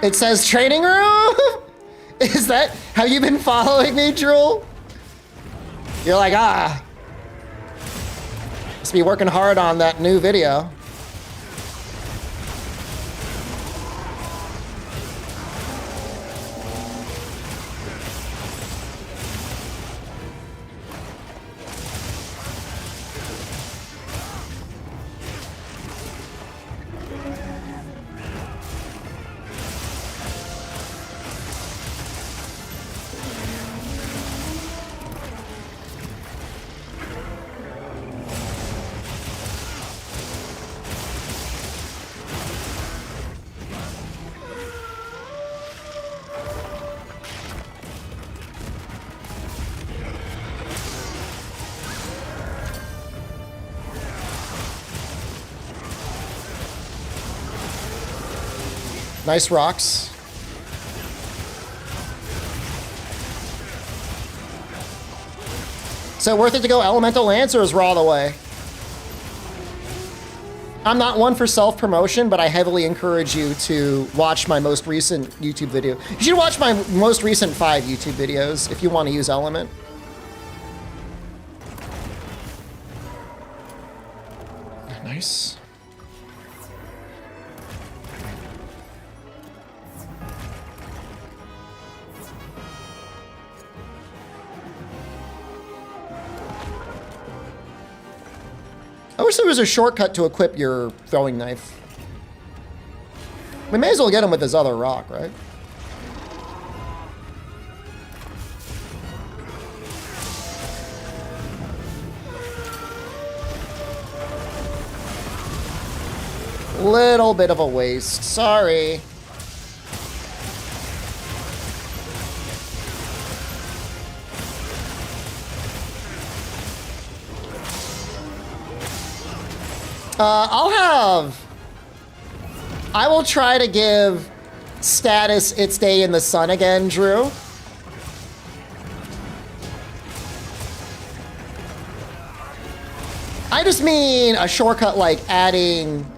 It says training room? Is that, have you been following me, Drool? You're like, must be working hard on that new video. Nice rocks. So worth it to go Elemental Lance or is Raw the way? I'm not one for self-promotion, but I heavily encourage you to watch my most recent YouTube video. You should watch my most recent 5 YouTube videos if you want to use Element. Nice. I wish there was a shortcut to equip your throwing knife. We may as well get him with this other rock, right? Little bit of a waste. Sorry. I will try to give status its day in the sun again, Drew. I just mean a shortcut like adding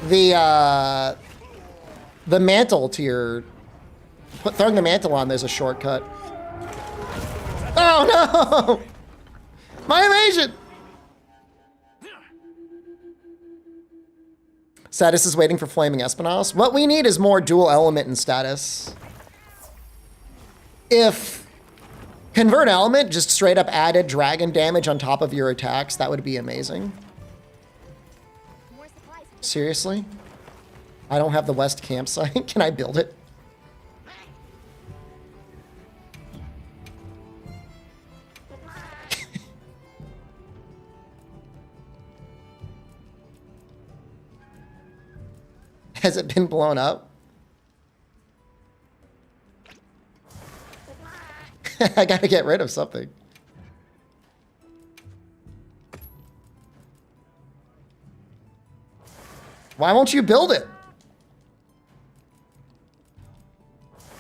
the mantle to your... throwing the mantle on, there's a shortcut. Oh no! My evasion! Status is waiting for Flaming Espinos. What we need is more dual element in status. If Convert Element just straight up added dragon damage on top of your attacks, that would be amazing. Seriously? I don't have the West campsite. Can I build it? Has it been blown up? I gotta get rid of something. Why won't you build it?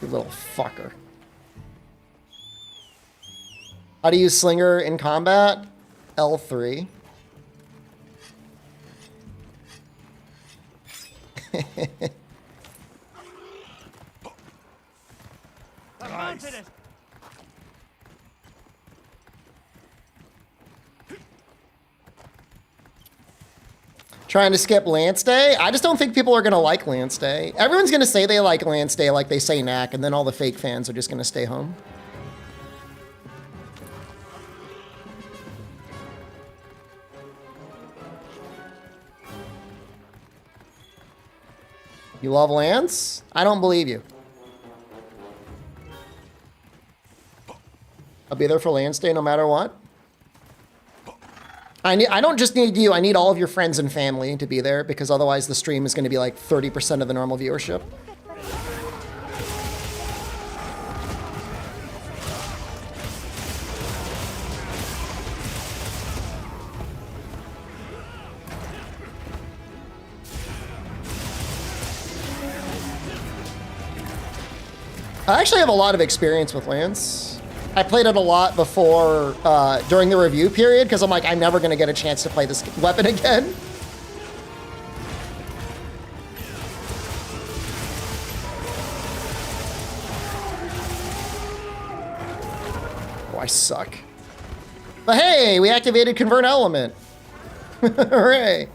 You little fucker. How do you use Slinger in combat? L3. Nice. Trying to skip Lance Day? I just don't think people are gonna like Lance Day. Everyone's gonna say they like Lance Day like they say Knack, and then all the fake fans are just gonna stay home. You love Lance? I don't believe you. I'll be there for Lance Day no matter what. I don't just need you, I need all of your friends and family to be there, because otherwise the stream is going to be like 30% of the normal viewership. I actually have a lot of experience with Lance. I played it a lot before, during the review period, because I'm like, I'm never going to get a chance to play this weapon again. Oh, I suck. But hey, we activated Convert Element. Hooray.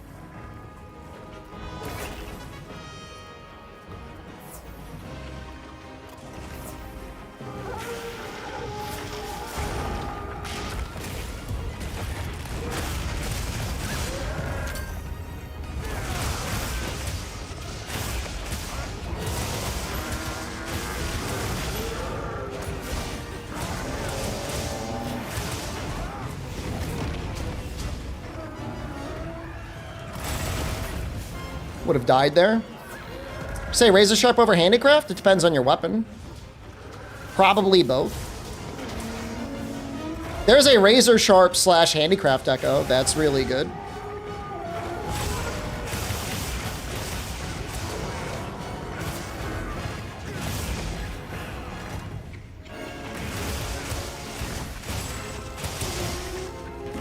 Would have died there. Say Razor Sharp over Handicraft? It depends on your weapon. Probably both. There's a Razor Sharp / Handicraft Echo. That's really good.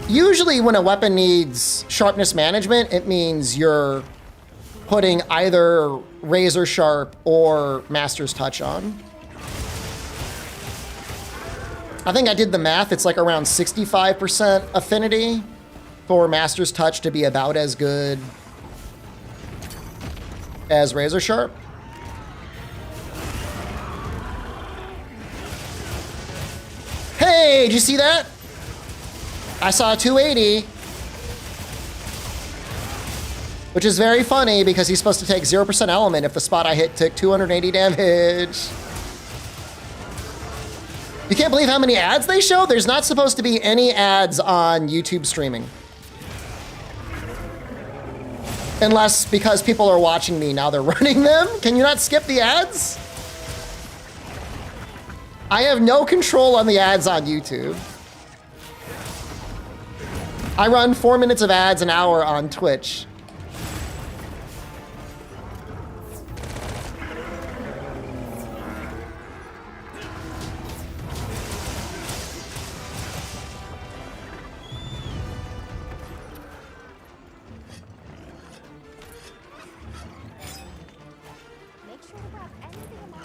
Usually when a weapon needs sharpness management, it means you're putting either razor sharp or master's touch on. I think I did the math. It's like around 65% affinity for master's touch to be about as good as razor sharp. Hey, did you see that? I saw 280. Which is very funny because he's supposed to take 0% element if the spot I hit took 280 damage. You can't believe how many ads they show? There's not supposed to be any ads on YouTube streaming. Unless because people are watching me, now they're running them. Can you not skip the ads? I have no control on the ads on YouTube. I run 4 minutes of ads an hour on Twitch.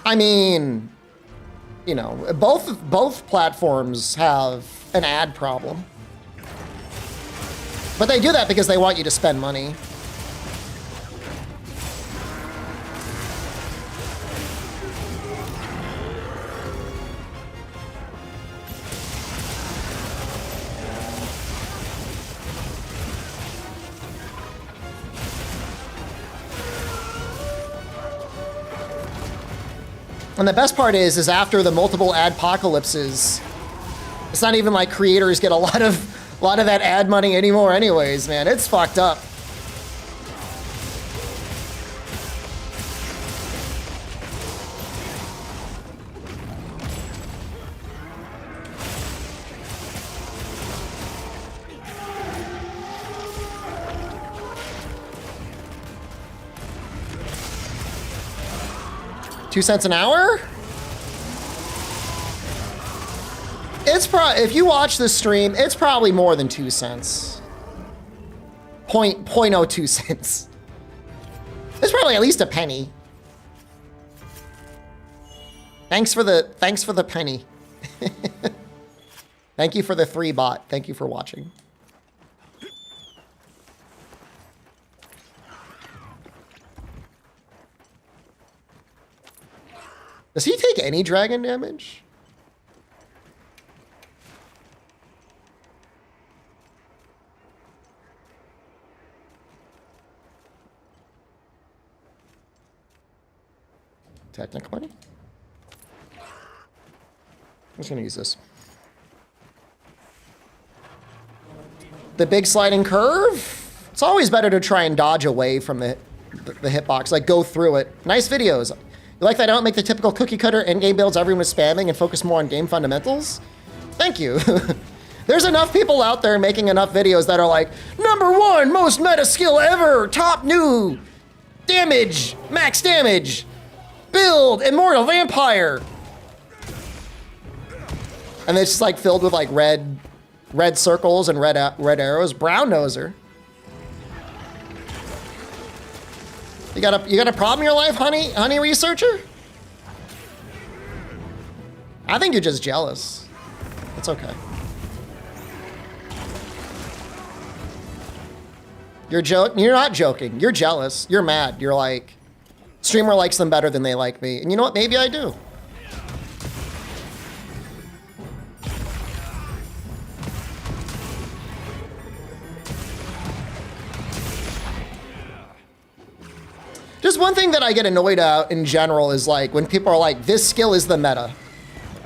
I mean, you know, both platforms have an ad problem. But they do that because they want you to spend money. And the best part is after the multiple adpocalypses, it's not even like creators get a lot of that ad money anymore anyways, man. It's fucked up. $2 an hour? It's if you watch this stream, it's probably more than 2 cents. 0.02 cents. It's probably at least a penny. Thanks for the penny. Thank you for the 3 bot. Thank you for watching. Does he take any dragon damage? Technically. I'm just gonna use this. The big sliding curve? It's always better to try and dodge away from the hitbox, like go through it. Nice videos. You like that I don't make the typical cookie cutter endgame builds everyone is spamming and focus more on game fundamentals? Thank you. There's enough people out there making enough videos that are like, #1 most meta skill ever, top new, damage, max damage, build, immortal vampire. And it's just like filled with like red circles and red arrows. Brown noser. You got a problem in your life, honey researcher? I think you're just jealous. It's okay. You're not joking. You're jealous. You're mad. You're like, streamer likes them better than they like me. And you know what? Maybe I do. Just one thing that I get annoyed at in general is like when people are like, this skill is the meta.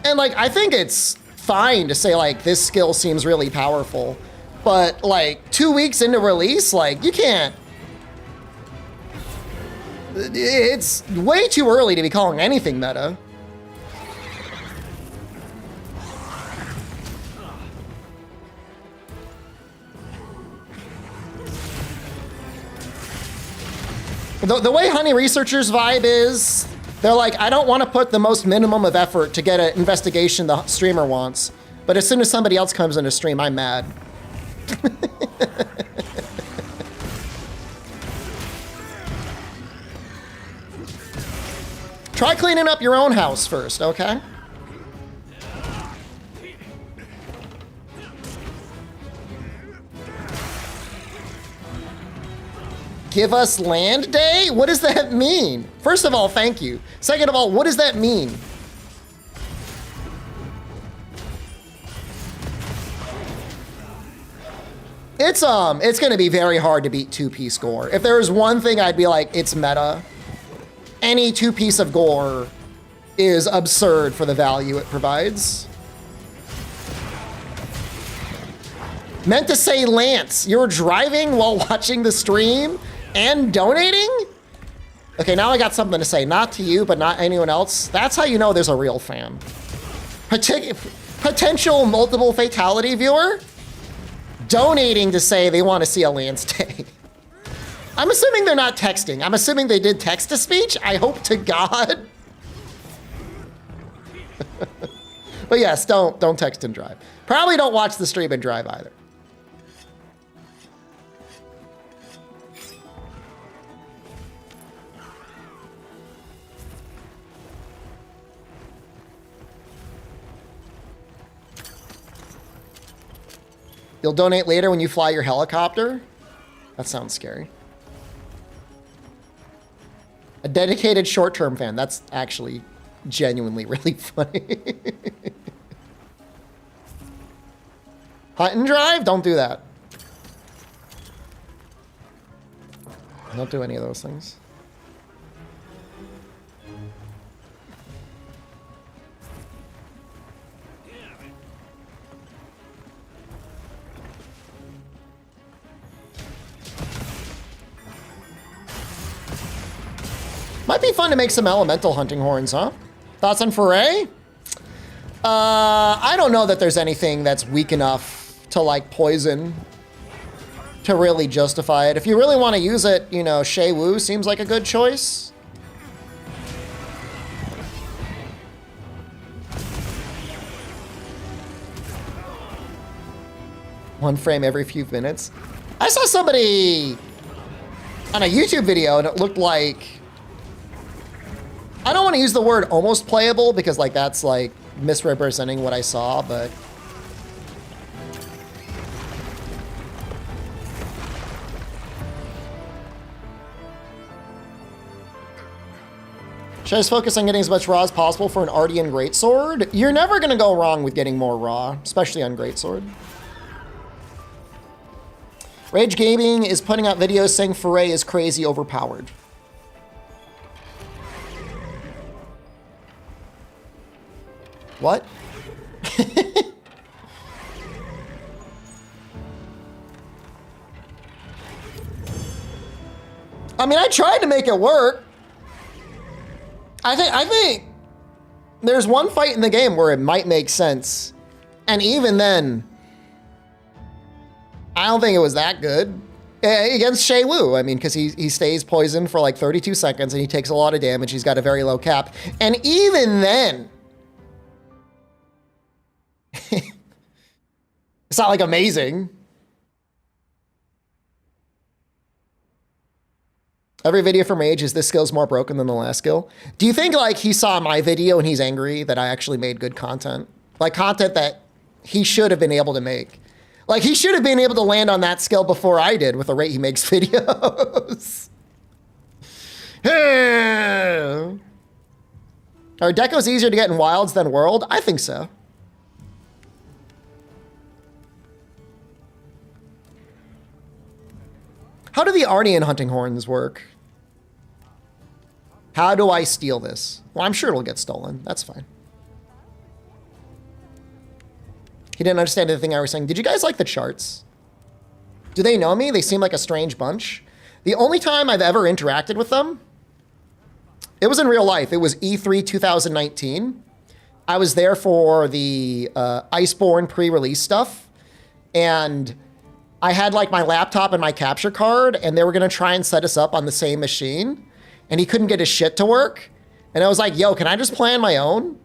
And like, I think it's fine to say like, this skill seems really powerful. But like 2 weeks into release, like you can't. It's way too early to be calling anything meta. The way honey researchers vibe is, they're like, I don't want to put the most minimum of effort to get an investigation the streamer wants. But as soon as somebody else comes into stream, I'm mad. Try cleaning up your own house first, okay? Give us land day? What does that mean? First of all, thank you. Second of all, what does that mean? It's gonna be very hard to beat 2P score. If there was one thing I'd be like, it's meta. Any 2 piece of gore is absurd for the value it provides. Meant to say Lance, you're driving while watching the stream and donating? Okay, now I got something to say. Not to you, but not anyone else. That's how you know there's a real fan. Potential multiple fatality viewer donating to say they want to see a Lance day. I'm assuming they're not texting. I'm assuming they did text to speech. I hope to God. But yes, don't text and drive. Probably don't watch the stream and drive either. You'll donate later when you fly your helicopter? That sounds scary. A dedicated short-term fan. That's actually genuinely really funny. Hunt and drive? Don't do that. Don't do any of those things. Might be fun to make some elemental hunting horns, huh? Thoughts on foray? I don't know that there's anything that's weak enough to like poison to really justify it. If you really want to use it, you know, Shea Wu seems like a good choice. One frame every few minutes. I saw somebody on a YouTube video and it looked like, I don't want to use the word almost playable because like that's like misrepresenting what I saw, but should I just focus on getting as much raw as possible for an Ardean Greatsword? You're never going to go wrong with getting more raw, especially on Greatsword. Rage Gaming is putting out videos saying Foray is crazy overpowered. What? I mean, I tried to make it work. I think there's one fight in the game where it might make sense. And even then, I don't think it was that good. Against Shea Wu, I mean, because he stays poisoned for like 32 seconds and he takes a lot of damage. He's got a very low cap. And even then, it's not like amazing. Every video from Rage is this skill's more broken than the last skill. Do you think like he saw my video and he's angry that I actually made good content? Like content that he should have been able to make. Like he should have been able to land on that skill before I did with the rate he makes videos. Are decos easier to get in wilds than world? I think so. How do the Ardean hunting horns work? How do I steal this? Well, I'm sure it'll get stolen. That's fine. He didn't understand anything I was saying. Did you guys like the charts? Do they know me? They seem like a strange bunch. The only time I've ever interacted with them, it was in real life. It was E3 2019. I was there for the Iceborne pre-release stuff. And I had like my laptop and my capture card, and they were gonna try and set us up on the same machine, and he couldn't get his shit to work. And I was like, yo, can I just play on my own?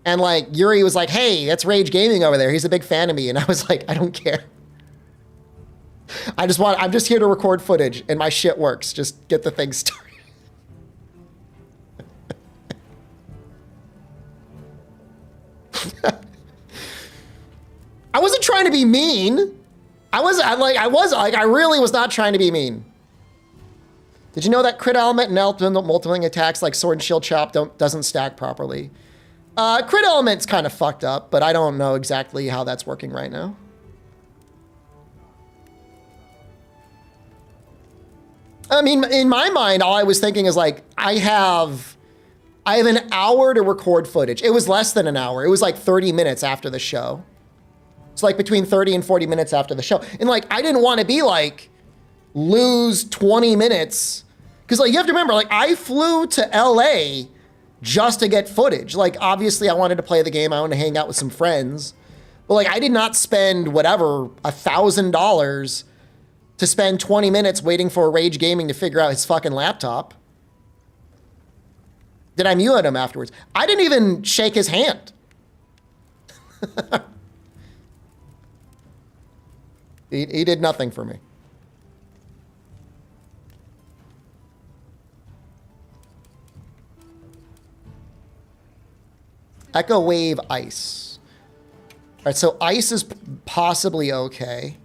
And like Yuri was like, hey, that's Rage Gaming over there. He's a big fan of me. And I was like, I don't care. I'm just here to record footage and my shit works. Just get the thing started. I wasn't trying to be mean. I really was not trying to be mean. Did you know that crit element and multiplying attacks like sword and shield chop doesn't stack properly? Crit element's kind of fucked up, but I don't know exactly how that's working right now. I mean, in my mind, all I was thinking is like, I have an hour to record footage. It was less than an hour. It was like 30 minutes after the show. It's like between 30 and 40 minutes after the show. And like, I didn't want to be like, lose 20 minutes. Cause like, you have to remember, like I flew to LA just to get footage. Like, obviously I wanted to play the game. I wanted to hang out with some friends, but like, I did not spend whatever, $1,000 to spend 20 minutes waiting for Rage Gaming to figure out his fucking laptop. Did I mute him afterwards? I didn't even shake his hand. He did nothing for me. Echo Wave Ice. All right, so Ice is possibly okay.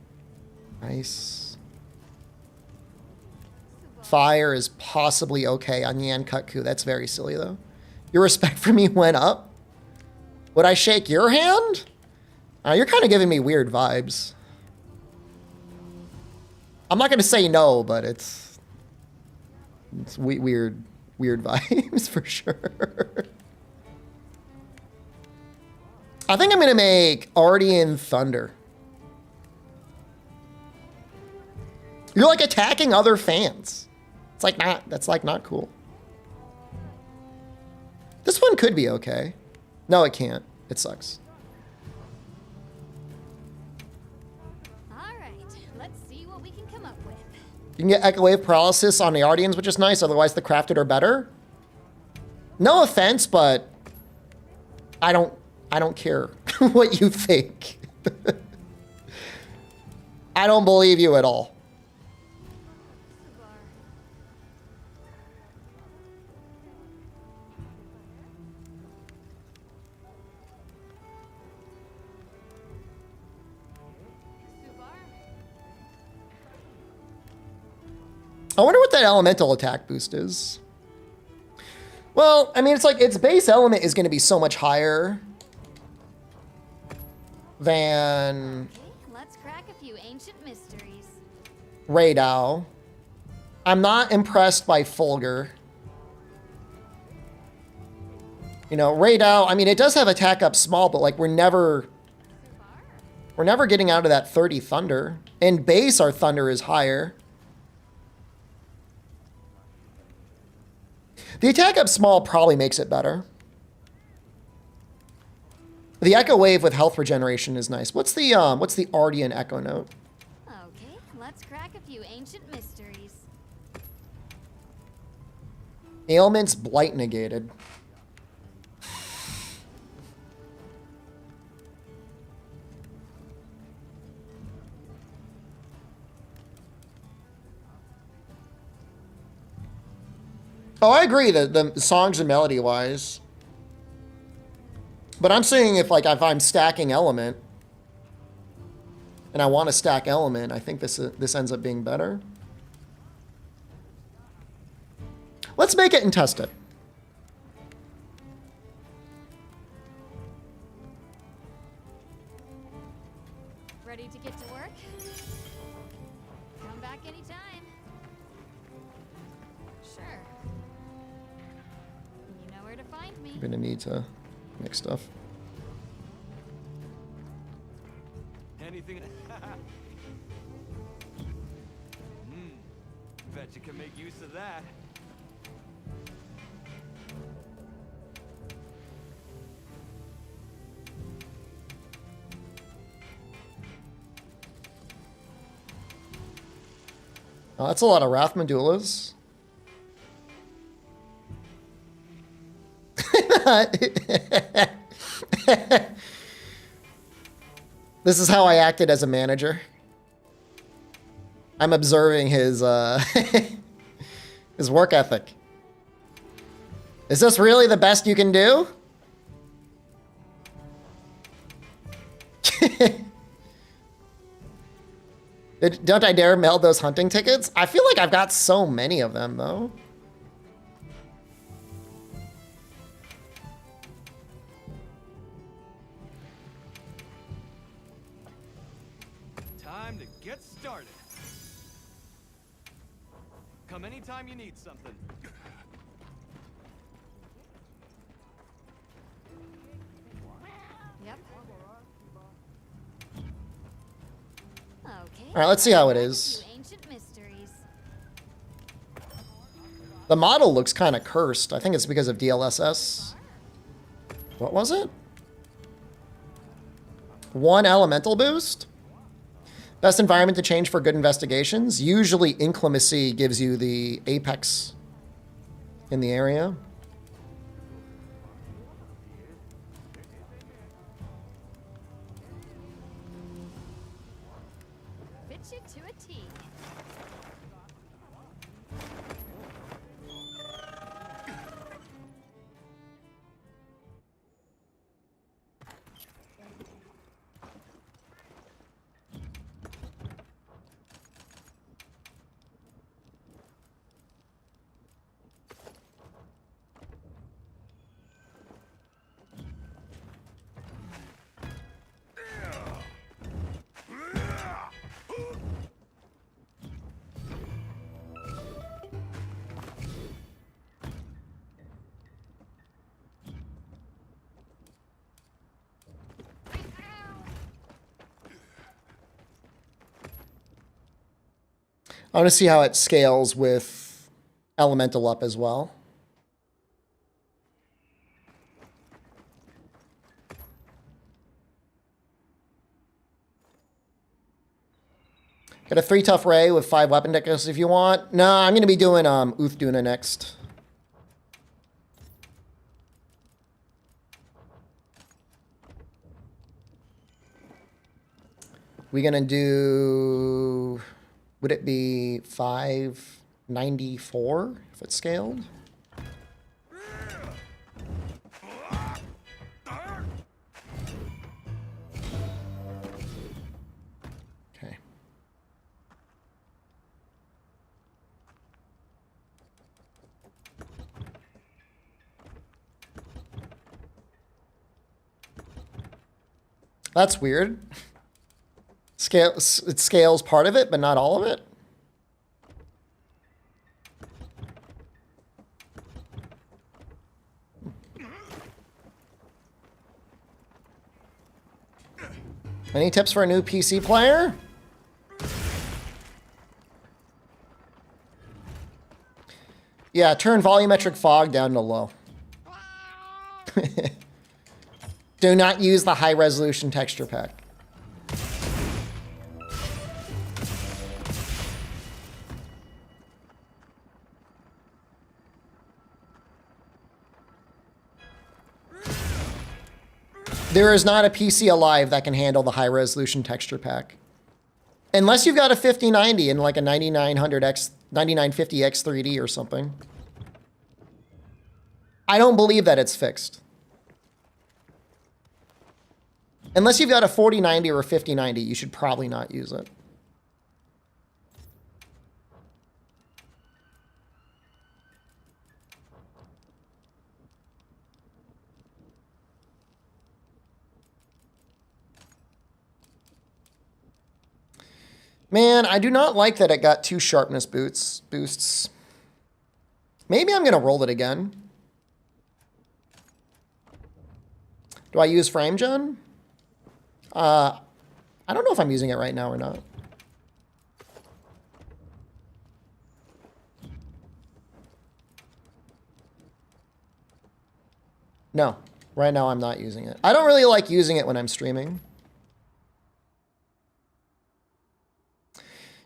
Ice. Fire is possibly okay on Yan Kutku. That's very silly though. Your respect for me went up. Would I shake your hand? You're kind of giving me weird vibes. I'm not going to say no, but it's weird vibes for sure. I think I'm going to make Ardean Thunder. You're like attacking other fans. It's like that's like not cool. This one could be okay. No, it can't. It sucks. You can get Echo Wave Paralysis on the Ardeans, which is nice. Otherwise, the Crafted are better. No offense, but I don't care what you think. I don't believe you at all. I wonder what that elemental attack boost is. Well, I mean, it's like its base element is going to be so much higher than Let's crack a few ancient mysteries. Raidao. I'm not impressed by Fulgur. You know, Raidao, I mean, it does have attack up small, but like we're never getting out of that 30 Thunder. In base, our Thunder is higher. The attack up small probably makes it better. The Echo Wave with health regeneration is nice. What's the Ardean Echo Note? Okay, let's crack a few ancient mysteries. Ailments blight negated. Oh, I agree that the songs and melody wise. But I'm saying if I'm stacking element and I want to stack element, I think this ends up being better. Let's make it and test it. Ready to get to work? Come back anytime. Sure. You know where to find me. I'm gonna need to mix stuff. Anything? Bet you can make use of that. Oh, that's a lot of Wrath Medullas. This is how I acted as a manager. I'm observing his his work ethic. Is this really the best you can do? Don't I dare mail those hunting tickets? I feel like I've got so many of them, though. Time to get started. Come anytime you need something. Yep. Okay. All right, let's see how it is. Few ancient mysteries. The model looks kind of cursed. I think it's because of DLSS. What was it? 1 elemental boost? Best environment to change for good investigations. Usually inclemency gives you the apex in the area. Fits you to a T. I want to see how it scales with elemental up as well. Got a 3 tough ray with 5 weapon deckers if you want. No, I'm going to be doing Uthduna next. We're going to do... Would it be 594 if it's scaled? Okay. That's weird. It scales part of it, but not all of it. Any tips for a new PC player? Yeah, turn volumetric fog down to low. Do not use the high resolution texture pack. There is not a PC alive that can handle the high resolution texture pack. Unless you've got a 5090 and like a 9950X 3D or something. I don't believe that it's fixed. Unless you've got a 4090 or a 5090, you should probably not use it. Man, I do not like that it got 2 sharpness boosts. Maybe I'm going to roll it again. Do I use frame gen? I don't know if I'm using it right now or not. No, right now I'm not using it. I don't really like using it when I'm streaming.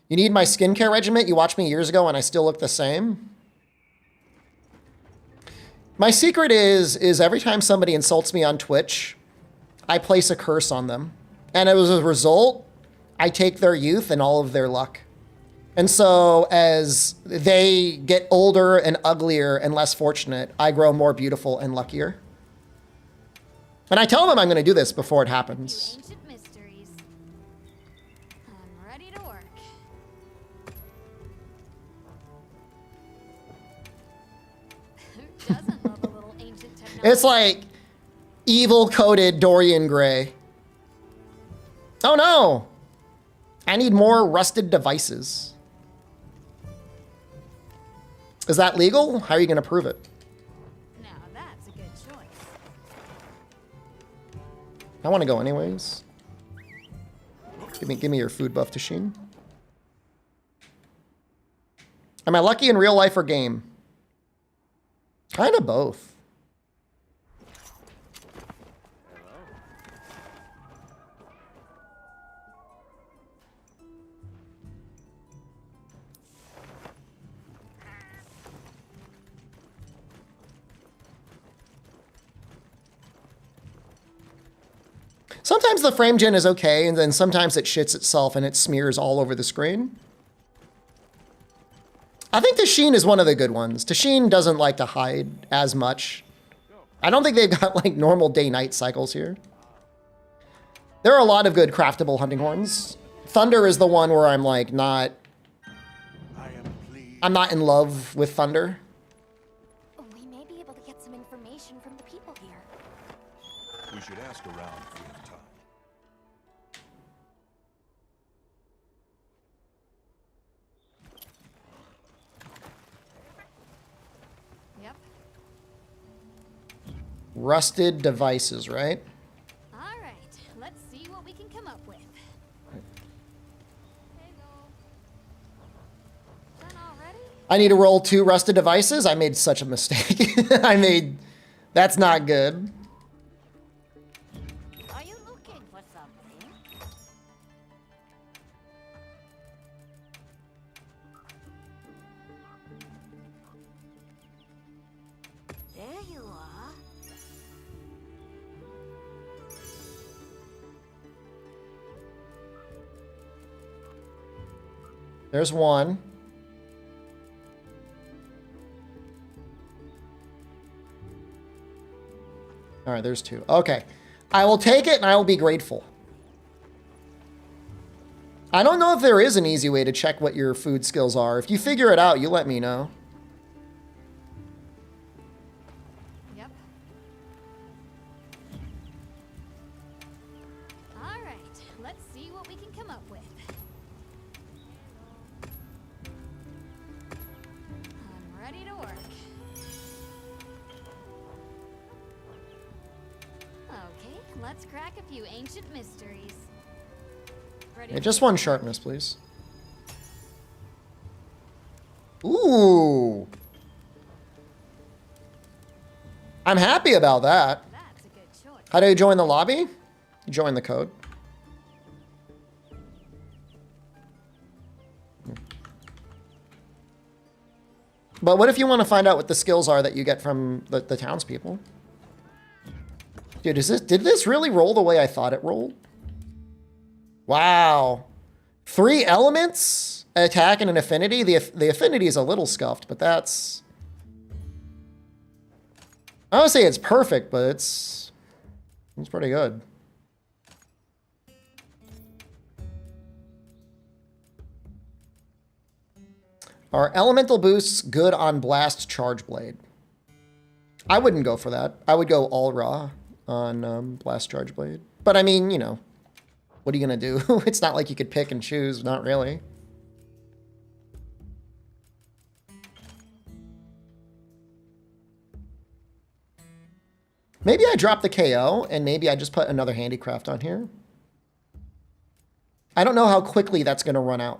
You need my skincare regimen? You watched me years ago and I still look the same? My secret is every time somebody insults me on Twitch, I place a curse on them. And as a result, I take their youth and all of their luck. And so as they get older and uglier and less fortunate, I grow more beautiful and luckier. And I tell them I'm going to do this before it happens. Ancient mysteries. I'm ready to work. Who doesn't love a little ancient technology? It's like evil-coded Dorian Gray. Oh no! I need more rusted devices. Is that legal? How are you going to prove it? Now that's a good choice. I want to go anyways. Give me your food buff, Tashin. Am I lucky in real life or game? Kind of both. Sometimes the frame gen is okay, and then sometimes it shits itself and it smears all over the screen. I think Tashin is one of the good ones. Tashin doesn't like to hide as much. I don't think they've got like normal day-night cycles here. There are a lot of good craftable hunting horns. Thunder is the one where I'm like I'm not in love with Thunder. We may be able to get some information from the people here. We should ask around if we have time. Yep. Rusted devices, right? All right. Let's see what we can come up with. Hello. Done already? I need to roll 2 rusted devices. I made such a mistake. That's not good. Are you looking for something? There you are. There's one. All right, there's 2. Okay. I will take it and I will be grateful. I don't know if there is an easy way to check what your food skills are. If you figure it out, you let me know. Yep. All right. Let's see what we can come up with. I'm ready to work. Okay, let's crack a few ancient mysteries. Ready Yeah, to just get one started? sharpness, please. Ooh. I'm happy about that. That's a good choice. How do you join the lobby? You join the code. But what if you want to find out what the skills are that you get from the townspeople? Dude, did this really roll the way I thought it rolled? Wow. 3 elements, attack and an affinity. The affinity is a little scuffed, but that's... I don't say it's perfect, but it's pretty good. Are elemental boosts good on Blast Charge Blade? I wouldn't go for that. I would go all raw on Blast Charge Blade. But I mean, you know, what are you going to do? It's not like you could pick and choose. Not really. Maybe I drop the KO and maybe I just put another handicraft on here. I don't know how quickly that's going to run out.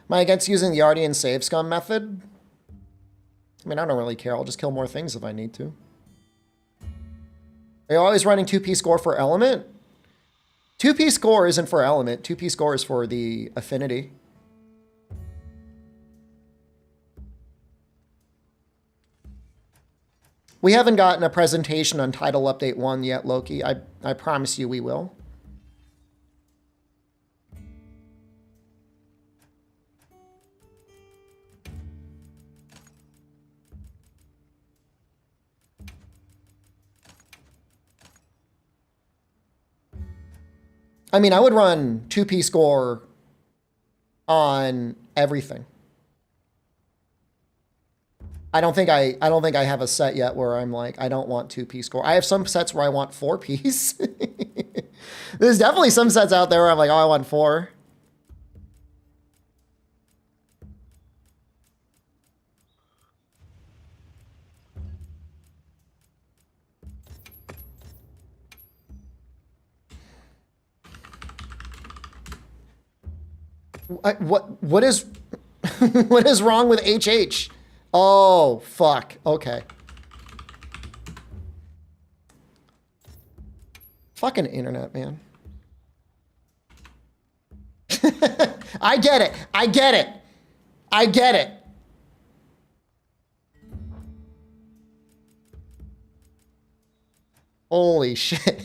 Am I against using the Ardian save scum method? I mean, I don't really care. I'll just kill more things if I need to. Are you always running 2p score for element? 2p score isn't for element. 2p score is for the affinity. We haven't gotten a presentation on Title Update 1 yet, Loki. I promise you we will. I mean, I would run 2p score on everything. I don't think I have a set yet where I'm like, I don't want 2p score. I have some sets where I want 4ps. There's definitely some sets out there where I'm like, oh, I want 4. What is what is wrong with HH? Oh, fuck. Okay. Fucking internet, man. I get it. I get it. I get it. Holy shit.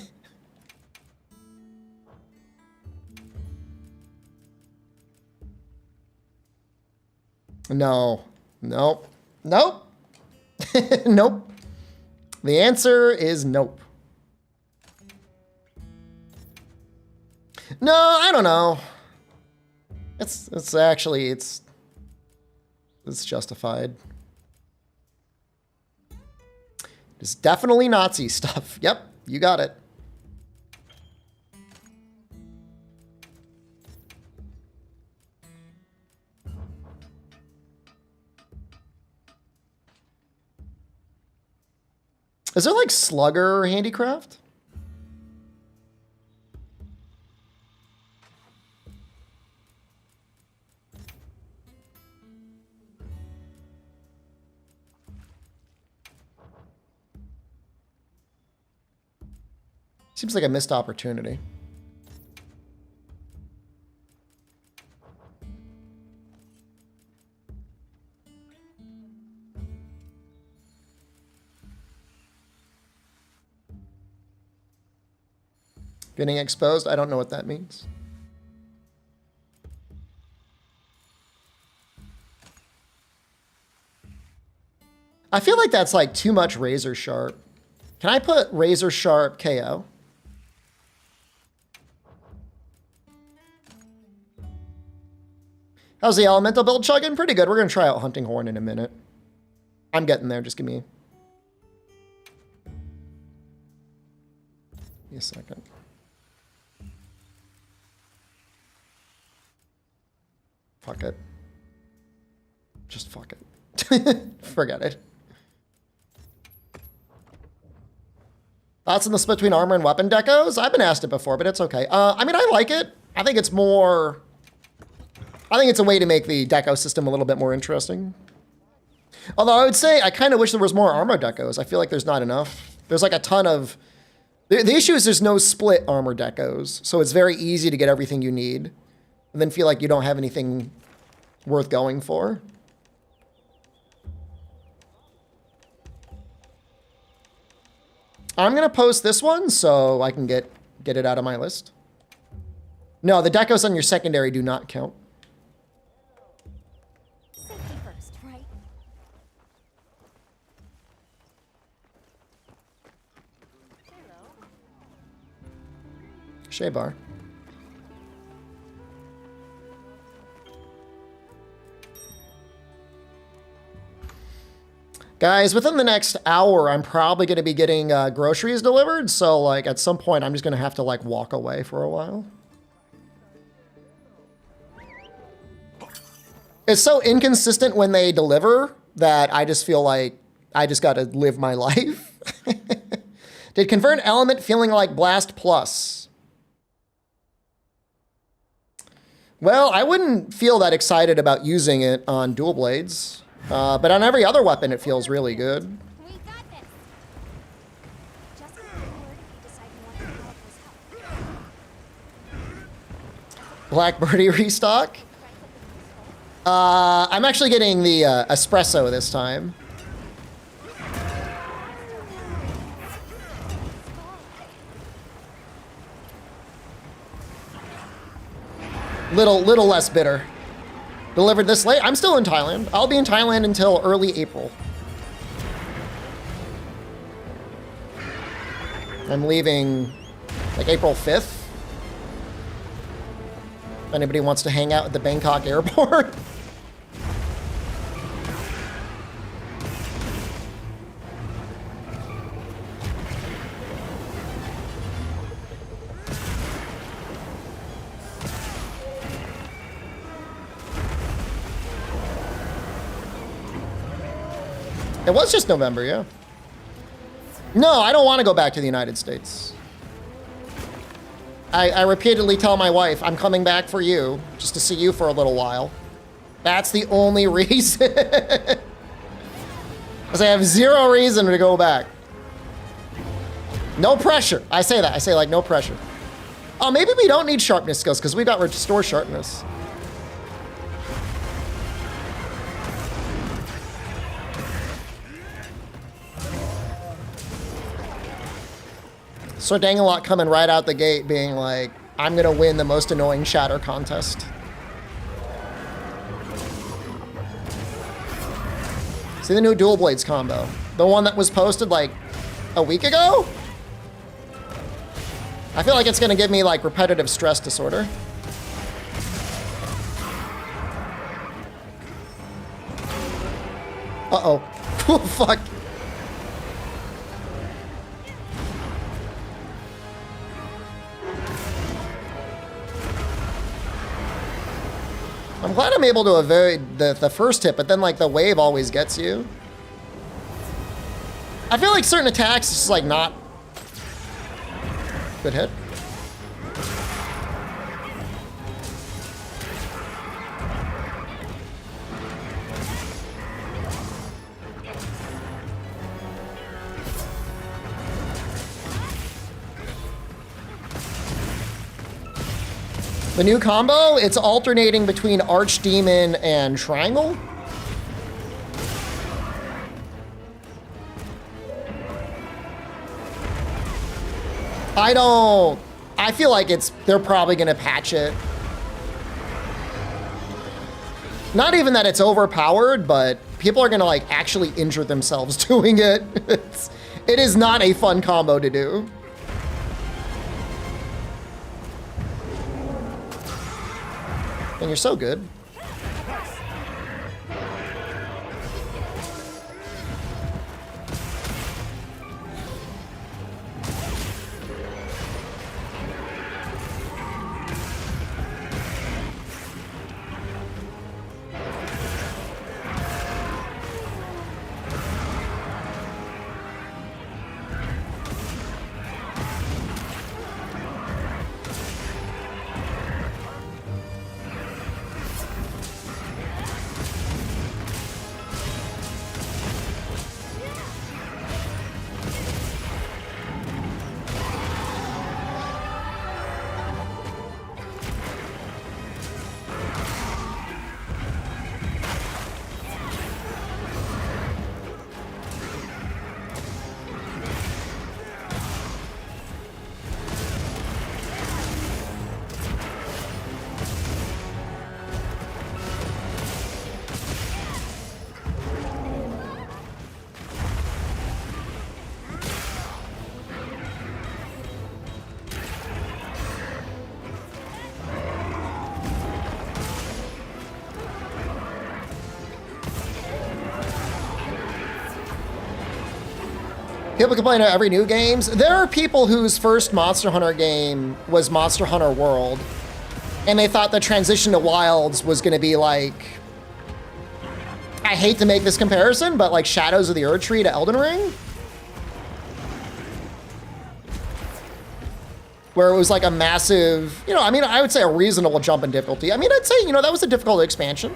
No. Nope. Nope. Nope. The answer is nope. No, I don't know. It's actually, it's justified. It's definitely Nazi stuff. Yep, you got it. Is there like slugger handicraft? Seems like a missed opportunity. Getting exposed? I don't know what that means. I feel like that's like too much razor sharp. Can I put razor sharp KO? How's the elemental build chugging? Pretty good. We're going to try out Hunting Horn in a minute. I'm getting there. Just give me a second. Fuck it. Just fuck it. Forget it. Thoughts on the split between armor and weapon decos? I've been asked it before, but it's okay. I mean, I like it. I think it's more... I think it's a way to make the deco system a little bit more interesting. Although I would say I kind of wish there was more armor decos. I feel like there's not enough. There's like a ton of... The issue is there's no split armor decos, so it's very easy to get everything you need, and then feel like you don't have anything worth going for. I'm going to post this one so I can get it out of my list. No, the decos on your secondary do not count. Safety first, right? Shea bar. Guys, within the next hour, I'm probably going to be getting groceries delivered. So, like, at some point, I'm just going to have to, like, walk away for a while. It's so inconsistent when they deliver that I just feel like I just got to live my life. Did convert element feeling like Blast Plus? Well, I wouldn't feel that excited about using it on dual blades. But on every other weapon, it feels really good. We got this. Just give me the word if you decide you want the Calico's help. Black Birdie restock. I'm actually getting the espresso this time. Little less bitter. Delivered this late. I'm still in Thailand. I'll be in Thailand until early April. I'm leaving like April 5th. If anybody wants to hang out at the Bangkok airport. It was just November, yeah. No, I don't want to go back to the United States. I repeatedly tell my wife, I'm coming back for you, just to see you for a little while. That's the only reason. Because I have zero reason to go back. No pressure. I say that. I say, like, no pressure. Oh, maybe we don't need sharpness skills, because we got restore sharpness. So Dangalot coming right out the gate being like, I'm gonna win the most annoying shatter contest. See the new dual blades combo? The one that was posted like a week ago? I feel like it's gonna give me like repetitive stress disorder. Uh-oh. Oh, fuck. I'm glad I'm able to avoid the first hit, but then like the wave always gets you. I feel like certain attacks is just like not good hit. The new combo, it's alternating between Archdemon and Triangle. I feel like they're probably gonna patch it. Not even that it's overpowered, but people are gonna like actually injure themselves doing it. It is not a fun combo to do. And you're so good. People complain about every new games. There are people whose first Monster Hunter game was Monster Hunter World, and they thought the transition to Wilds was gonna be like, I hate to make this comparison, but like Shadows of the Erdtree to Elden Ring? Where it was like a massive, you know, I mean, I would say a reasonable jump in difficulty. I mean, I'd say, you know, that was a difficult expansion.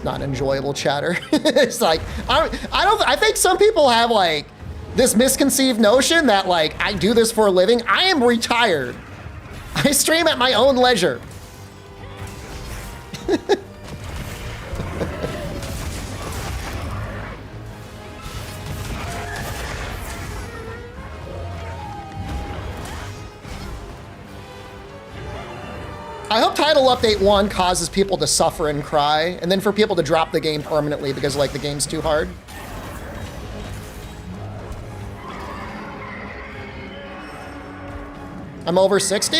It's not enjoyable chatter. It's like, I think some people have like this misconceived notion that like I do this for a living. I am retired. I stream at my own leisure. I hope Title Update 1 causes people to suffer and cry, and then for people to drop the game permanently because like the game's too hard. I'm over 60?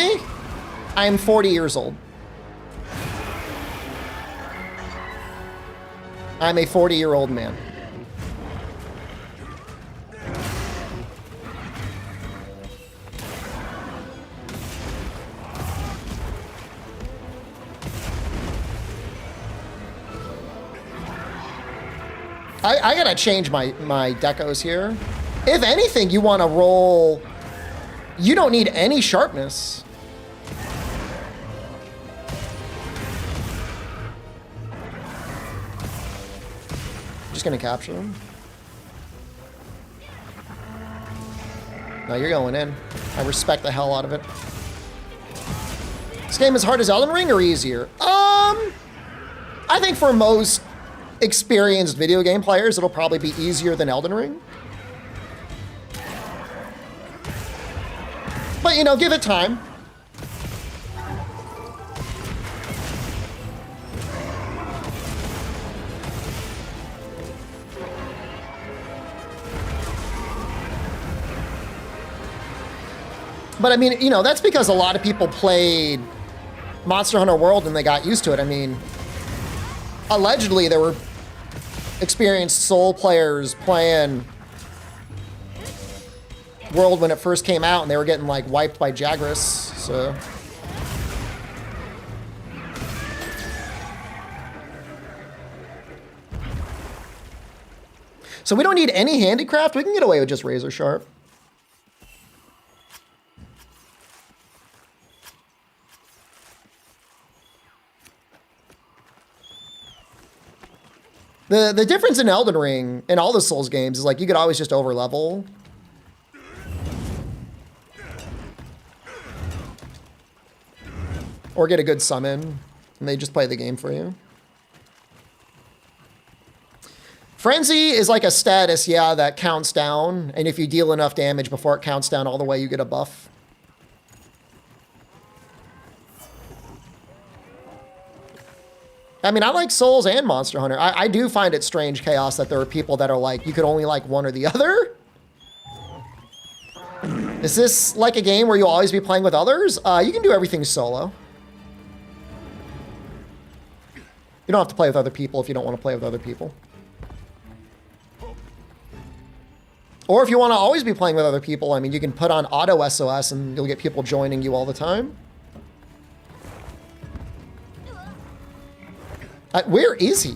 I am 40 years old. I'm a 40-year-old man. I gotta change my decos here. If anything, you wanna roll... You don't need any sharpness. Just gonna capture him. No, you're going in. I respect the hell out of it. This game as hard as Elden Ring or easier? I think for most experienced video game players, it'll probably be easier than Elden Ring. But, you know, give it time. But, I mean, you know, that's because a lot of people played Monster Hunter World and they got used to it. I mean, allegedly there were experienced Soul players playing World when it first came out, and they were getting like wiped by Jagras. So we don't need any handicraft. We can get away with just razor sharp. The difference in Elden Ring and all the Souls games is like you could always just over level. Or get a good summon, and they just play the game for you. Frenzy is like a status, yeah, that counts down, and if you deal enough damage before it counts down all the way, you get a buff. I mean, I like Souls and Monster Hunter. I do find it strange, Chaos, that there are people that are like, you could only like one or the other. Is this like a game where you'll always be playing with others? You can do everything solo. You don't have to play with other people if you don't want to play with other people. Or if you want to always be playing with other people, I mean, you can put on auto SOS and you'll get people joining you all the time. Where is he?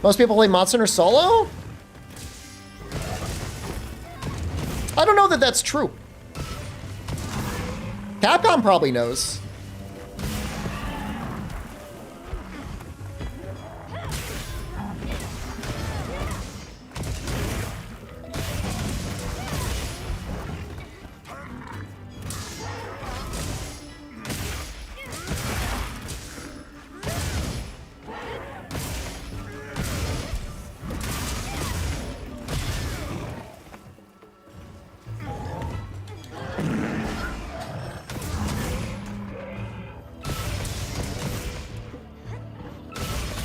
Most people play Monster Hunter solo? I don't know that that's true. Capcom probably knows.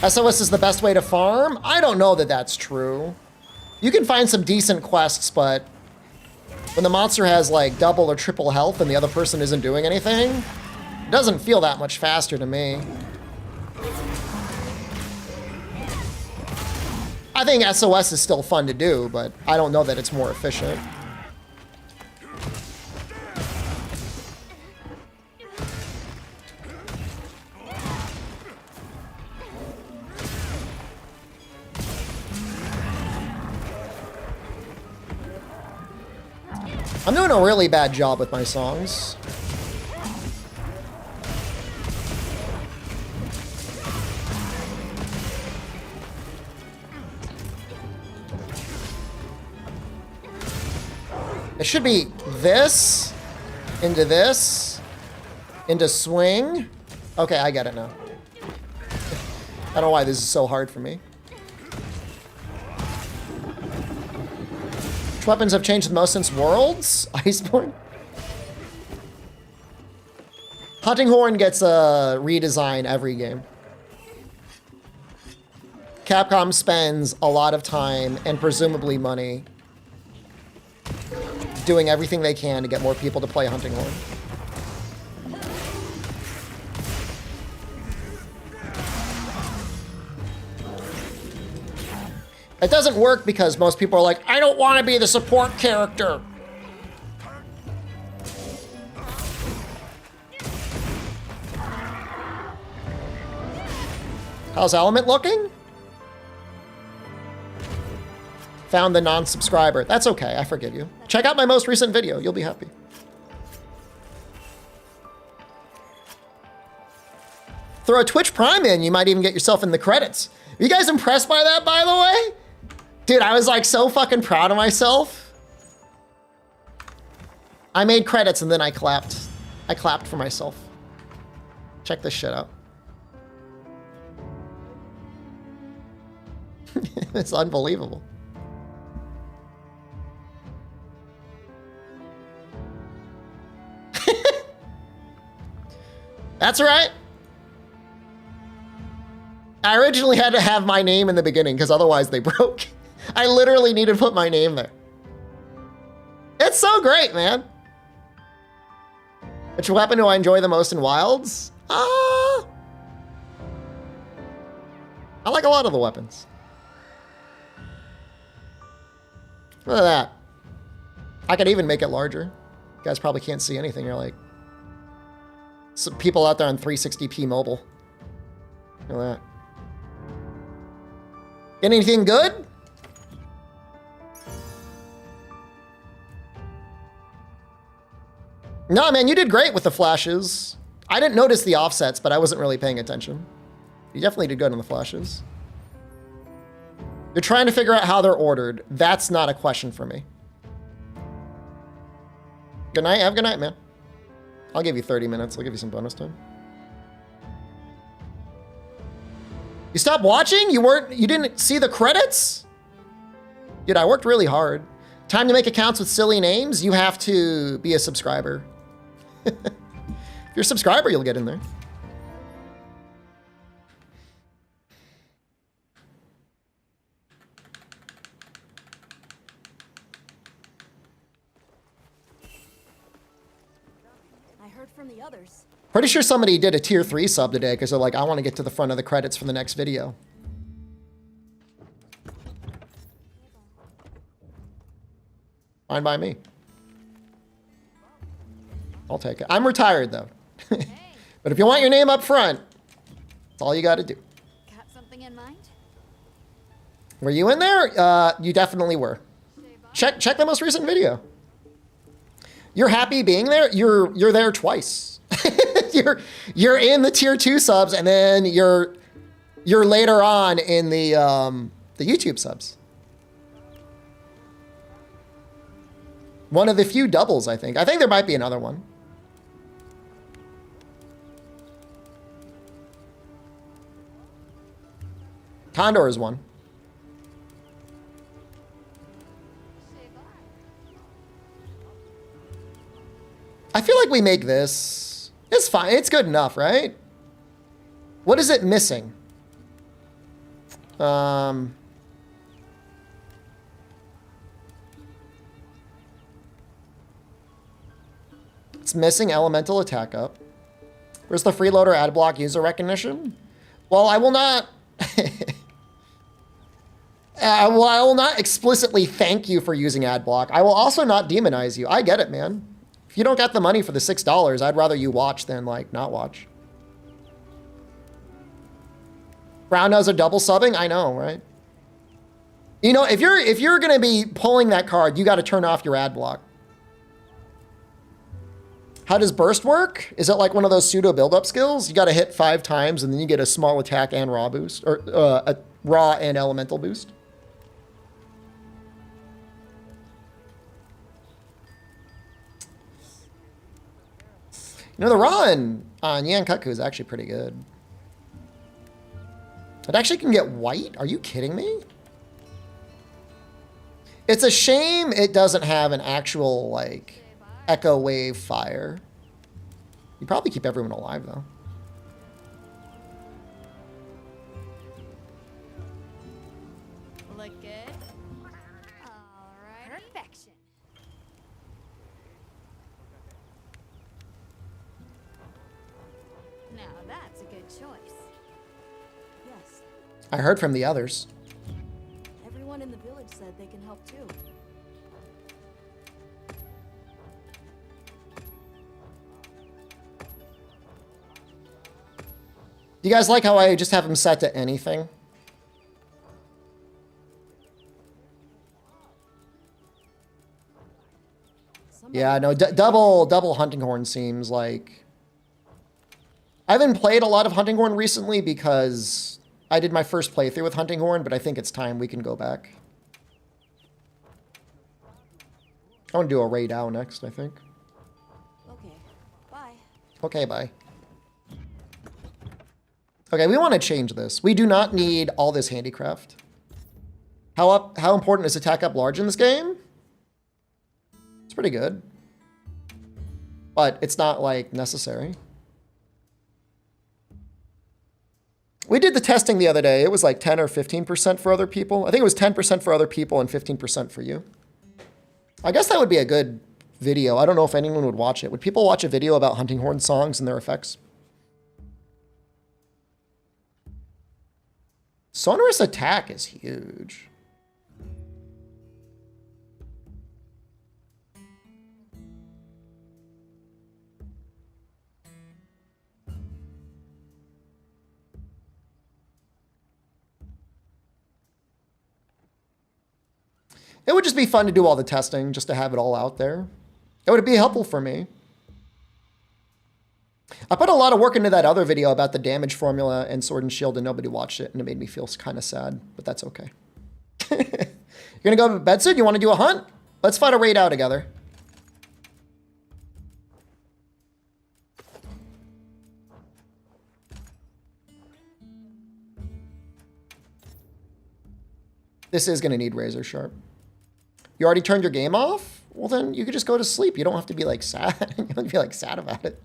SOS is the best way to farm? I don't know that that's true. You can find some decent quests, but when the monster has like double or triple health and the other person isn't doing anything, it doesn't feel that much faster to me. I think SOS is still fun to do, but I don't know that it's more efficient. I'm doing a really bad job with my songs. It should be this, into swing. Okay, I get it now. I don't know why this is so hard for me. Which weapons have changed the most since Worlds? Iceborne? Hunting Horn gets a redesign every game. Capcom spends a lot of time and presumably money doing everything they can to get more people to play Hunting Horn. It doesn't work because most people are like, I don't want to be the support character. How's Element looking? Found the non-subscriber. That's okay, I forgive you. Check out my most recent video, you'll be happy. Throw a Twitch Prime in, you might even get yourself in the credits. Are you guys impressed by that, by the way? Dude, I was like so fucking proud of myself. I made credits and then I clapped. I clapped for myself. Check this shit out. It's unbelievable. That's right. I originally had to have my name in the beginning because otherwise they broke. I literally needed to put my name there. It's so great, man. Which weapon do I enjoy the most in Wilds? I like a lot of the weapons. Look at that. I could even make it larger. You guys probably can't see anything. You're like, some people out there on 360p mobile. Look at that. Anything good? No, man, you did great with the flashes. I didn't notice the offsets, but I wasn't really paying attention. You definitely did good on the flashes. You're trying to figure out how they're ordered. That's not a question for me. Good night. Have a good night, man. I'll give you 30 minutes. I'll give you some bonus time. You stopped watching? You didn't see the credits? Dude, I worked really hard. Time to make accounts with silly names? You have to be a subscriber. If you're a subscriber, you'll get in there. I heard from the others. Pretty sure somebody did a tier 3 sub today because they're like, I want to get to the front of the credits for the next video. Fine by me. I'll take it. I'm retired though. But if you want your name up front, that's all you got to do. Got something in mind? Were you in there? You definitely were. Check the most recent video. You're happy being there? You're there twice. you're in the tier 2 subs and then you're later on in the YouTube subs. One of the few doubles, I think. I think there might be another one. Condor is one. I feel like we make this. It's fine. It's good enough, right? What is it missing? It's missing elemental attack up. Where's the freeloader ad block user recognition? Well, I will not. I will not explicitly thank you for using ad block. I will also not demonize you. I get it, man. If you don't got the money for the $6, I'd rather you watch than like not watch. Brown nose are double subbing. I know, right? You know, if you're gonna be pulling that card, you got to turn off your ad block. How does burst work? Is it like one of those pseudo build-up skills? You got to hit 5 times and then you get a small attack and raw boost, or a raw and elemental boost. You know, the raw on Yankaku is actually pretty good. It actually can get white? Are you kidding me? It's a shame it doesn't have an actual, like, echo wave fire. You probably keep everyone alive, though. Look good. All right. Perfection. Now that's a good choice. Yes, I heard from the others. everyone in the village said they can help too. Do you guys like how I just have them set to anything? Yeah, no, double hunting horn seems like... I haven't played a lot of hunting horn recently because I did my first playthrough with hunting horn, but I think it's time we can go back. I want to do a raid owl next, I think. Okay, bye. Okay, bye. Okay, we want to change this. We do not need all this handicraft. How important is attack up large in this game? It's pretty good. But it's not, like, necessary. We did the testing the other day. It was like 10 or 15% for other people. I think it was 10% for other people and 15% for you. I guess that would be a good video. I don't know if anyone would watch it. Would people watch a video about hunting horn songs and their effects? Sonorous attack is huge. It would just be fun to do all the testing, just to have it all out there. It would be helpful for me. I put a lot of work into that other video about the damage formula and Sword and Shield, and nobody watched it, and it made me feel kind of sad, but that's okay. You're gonna go to bed soon? You want to do a hunt? Let's fight a raid out together. This is gonna need razor sharp. You already turned your game off? Well, then you could just go to sleep. You don't have to be like sad. You don't have to be like sad about it.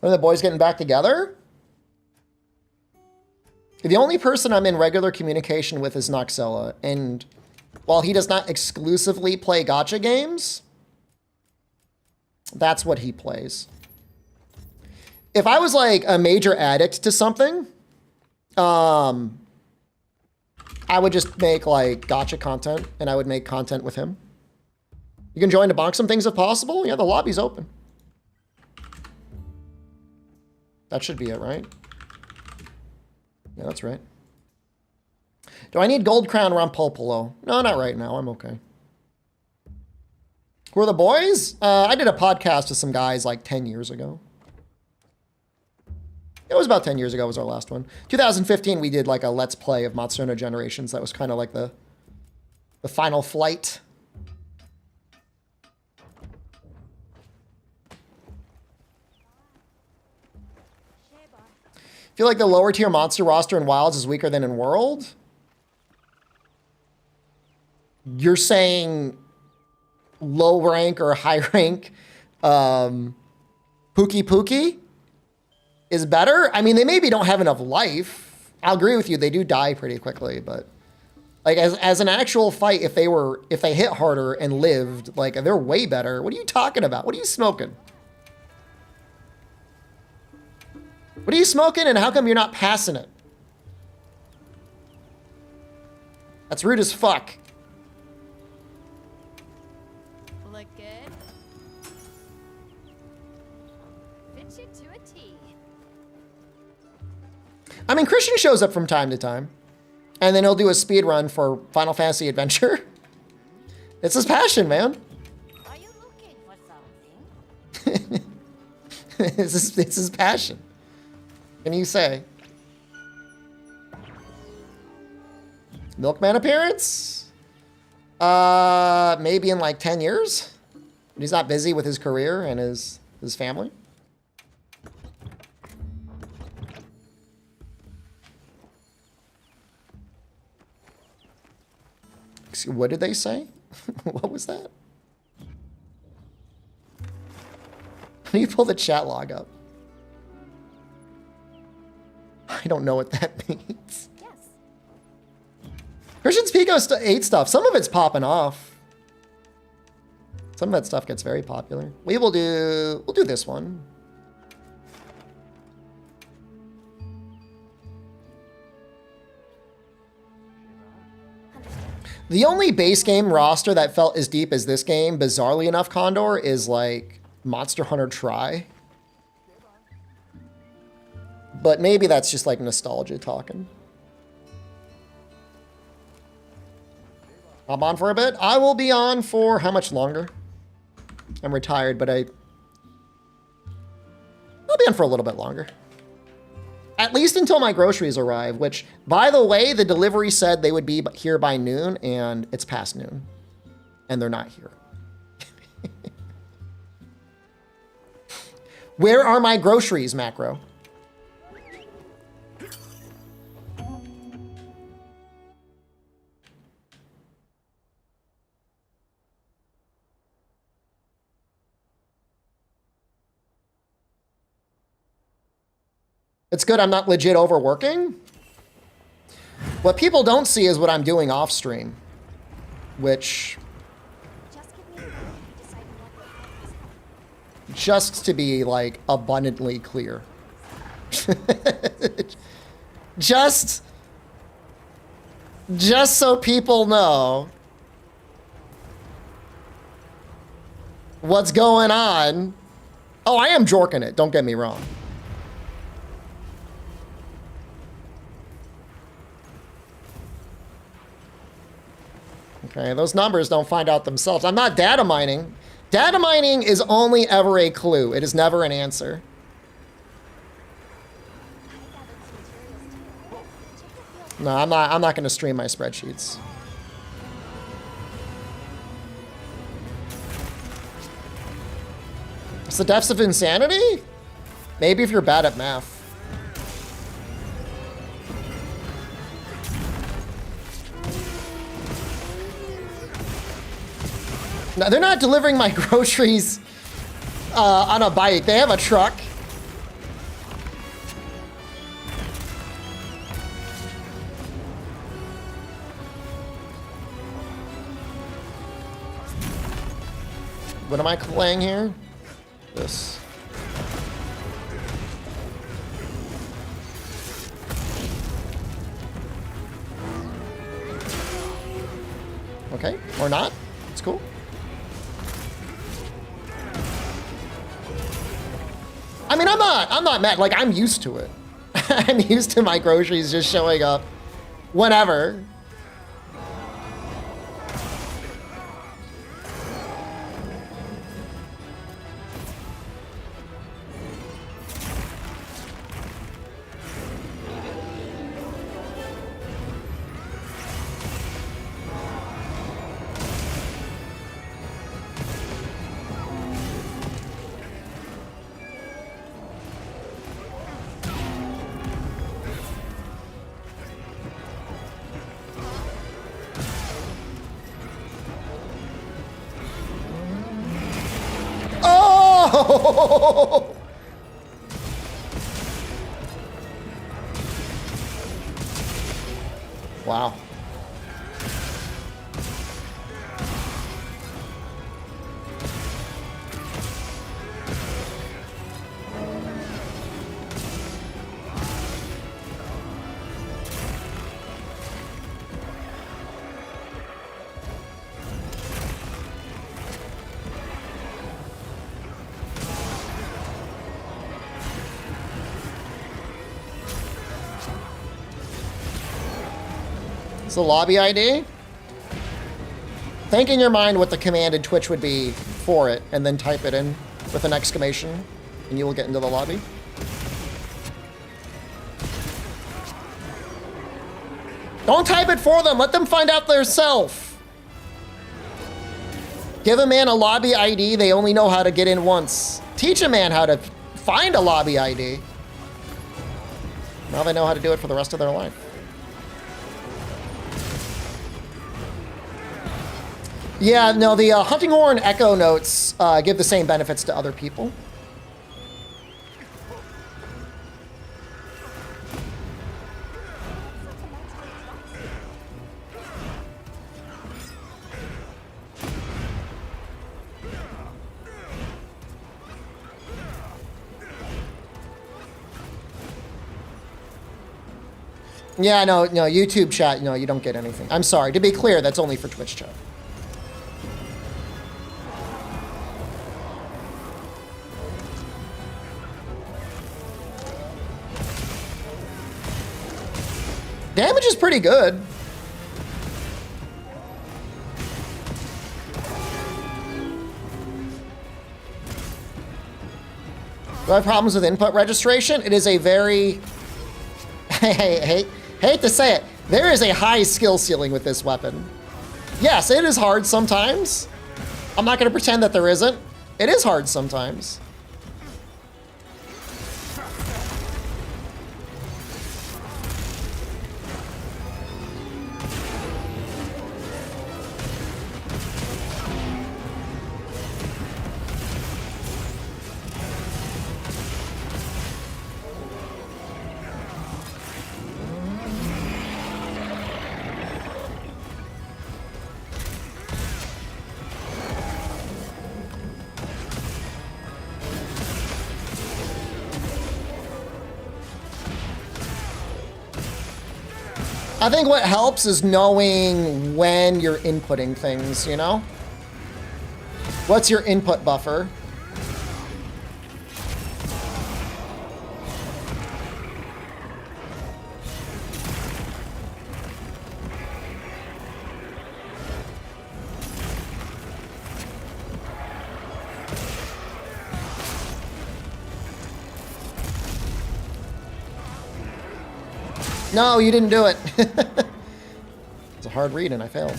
Are the boys getting back together? The only person I'm in regular communication with is Noxella, and while he does not exclusively play gacha games, that's what he plays. If I was like a major addict to something, I would just make like gacha content, and I would make content with him. You can join to bonk some things if possible. Yeah, the lobby's open. That should be it, right? Yeah, that's right. Do I need Gold Crown Rampopolo? No, not right now. I'm okay. Who are the boys? I did a podcast with some guys like 10 years ago. It was about 10 years ago was our last one. 2015, we did like a Let's Play of Monster Hunter Generations. That was kind of like the final flight. Feel like the lower tier monster roster in Wilds is weaker than in World? You're saying low rank or high rank Pookie Pookie is better? I mean, they maybe don't have enough life. I'll agree with you, they do die pretty quickly, but like as an actual fight, if they hit harder and lived, like they're way better. What are you talking about? What are you smoking? What are you smoking, and how come you're not passing it? That's rude as fuck. Look good. I mean, Christian shows up from time to time. And then he'll do a speed run for Final Fantasy Adventure. It's his passion, man. Are you looking for something? It's his passion. Can you say? Milkman appearance? Maybe in like 10 years? He's not busy with his career and his family. What did they say? What was that? How do you pull the chat log up? I don't know what that means. Yes. Christian's Pico 8 stuff. Some of it's popping off. Some of that stuff gets very popular. We'll do this one. The only base game roster that felt as deep as this game, bizarrely enough, Condor, is like Monster Hunter Tri. But maybe that's just like nostalgia talking. I'm on for a bit. I will be on for how much longer? I'm retired, but I'll be on for a little bit longer. At least until my groceries arrive, which, by the way, the delivery said they would be here by noon, and it's past noon. And they're not here. Where are my groceries, Macro? It's good I'm not legit overworking. What people don't see is what I'm doing off stream, which, Just give me the number if you decide you want to help us out. just to be like abundantly clear. just so people know what's going on. Oh, I am jorking it, don't get me wrong. Okay, those numbers don't find out themselves. I'm not data mining. Data mining is only ever a clue. It is never an answer. No, I'm not going to stream my spreadsheets. It's the depths of insanity? Maybe if you're bad at math. No, they're not delivering my groceries on a bike. They have a truck. What am I playing here? This. Okay, or not. It's cool. I mean, I'm not mad. Like, I'm used to it. I'm used to my groceries just showing up whenever. Oh! Wow. It's the lobby ID. Think in your mind what the command in Twitch would be for it, and then type it in with an exclamation, and you will get into the lobby. Don't type it for them. Let them find out themselves. Give a man a lobby ID. They only know how to get in once. Teach a man how to find a lobby ID. Now they know how to do it for the rest of their life. Yeah, no, the hunting horn echo notes give the same benefits to other people. Yeah, no, YouTube chat, no, you don't get anything. I'm sorry. To be clear, that's only for Twitch chat. Damage is pretty good. Do I have problems with input registration? It is a very... hate to say it, there is a high skill ceiling with this weapon. Yes, it is hard sometimes. I'm not going to pretend that there isn't. It is hard sometimes. I think what helps is knowing when you're inputting things, you know? What's your input buffer? No, you didn't do it. It's a hard read and I failed.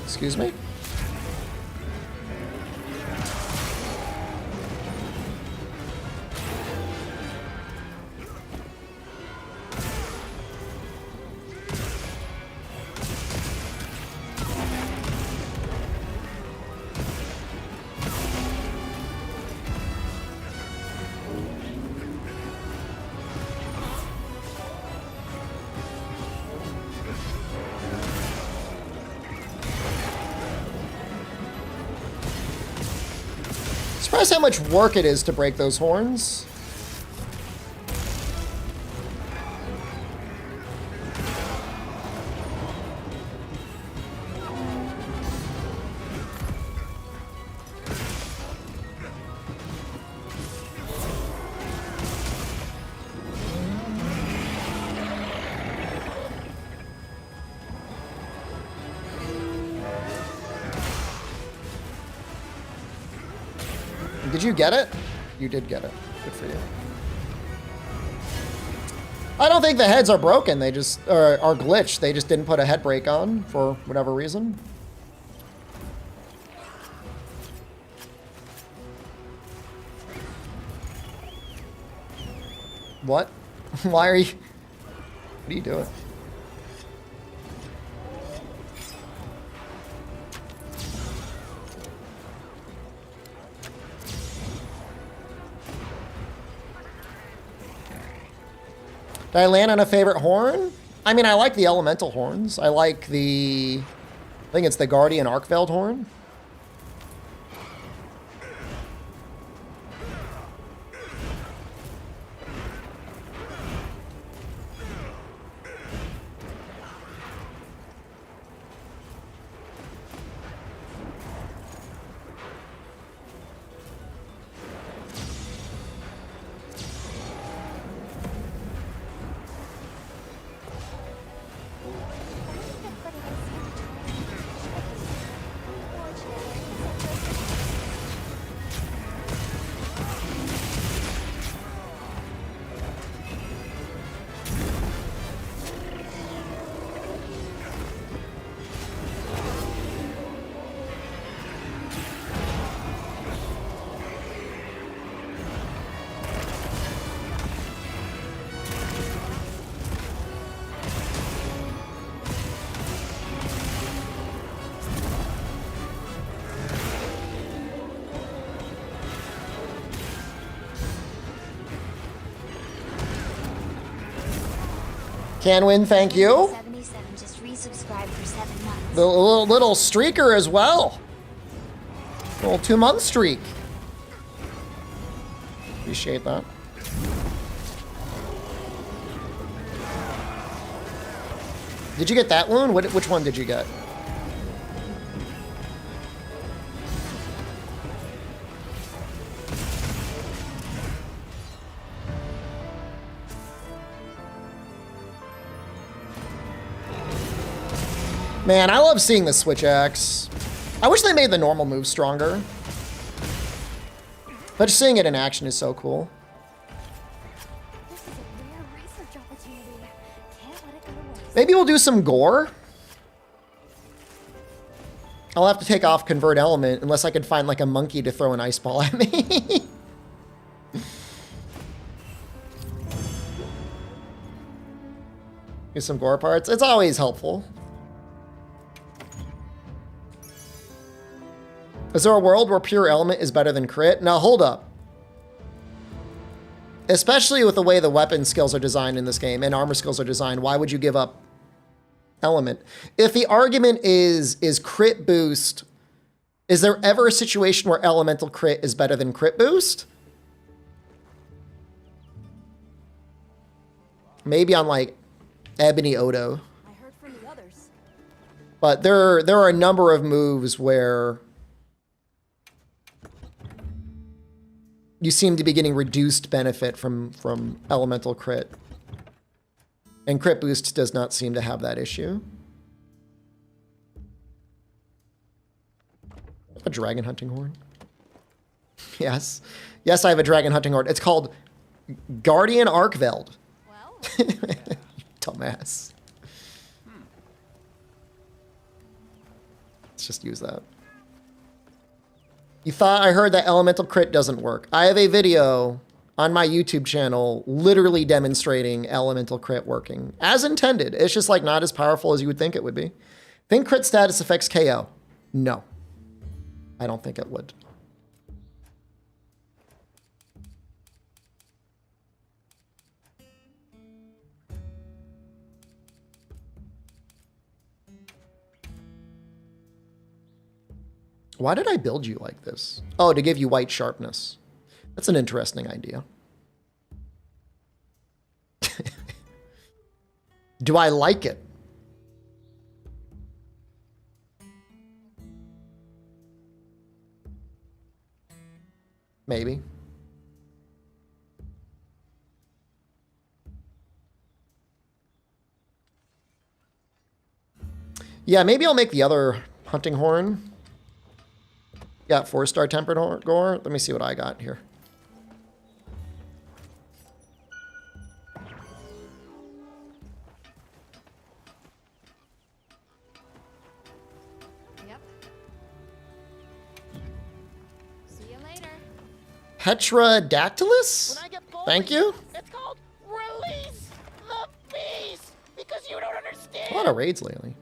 Excuse me? Surprised how much work it is to break those horns. Did you get it? You did get it. Good for you. I don't think the heads are broken. They just are glitched. They just didn't put a head brake on for whatever reason. What? Why are you... What are you doing? Did I land on a favorite horn? I mean, I like the elemental horns. I like the... I think it's the Guardian Arcveld horn. Can win, thank you. 77 just resubscribed for 7 months. The little streaker as well. Little 2-month streak. Appreciate that. Did you get that wound? Which one did you get? Man, I love seeing the switch axe. I wish they made the normal move stronger. But just seeing it in action is so cool. This is a rare research opportunity. Can't let it go to waste. Maybe we'll do some gore. I'll have to take off convert element unless I can find like a monkey to throw an ice ball at me. Get some gore parts. It's always helpful. Is there a world where pure element is better than crit? Now hold up. Especially with the way the weapon skills are designed in this game and armor skills are designed, why would you give up element? If the argument is crit boost, is there ever a situation where elemental crit is better than crit boost? Maybe on like Ebony Odo. I heard from the others. But there are a number of moves where you seem to be getting reduced benefit from elemental crit. And crit boost does not seem to have that issue. A dragon hunting horn. Yes. Yes, I have a dragon hunting horn. It's called Guardian Arkveld. Well, Dumbass. Let's just use that. You thought I heard that elemental crit doesn't work. I have a video on my YouTube channel literally demonstrating elemental crit working as intended. It's just like not as powerful as you would think it would be. Think crit status affects KO? No. I don't think it would. Why did I build you like this? Oh, to give you white sharpness. That's an interesting idea. Do I like it? Maybe. Yeah, maybe I'll make the other hunting horn. Got 4-star tempered gore. Let me see what I got here. yep. See you later. Petradactylus? Thank you. It's called release the beast because you don't understand. A lot of raids lately.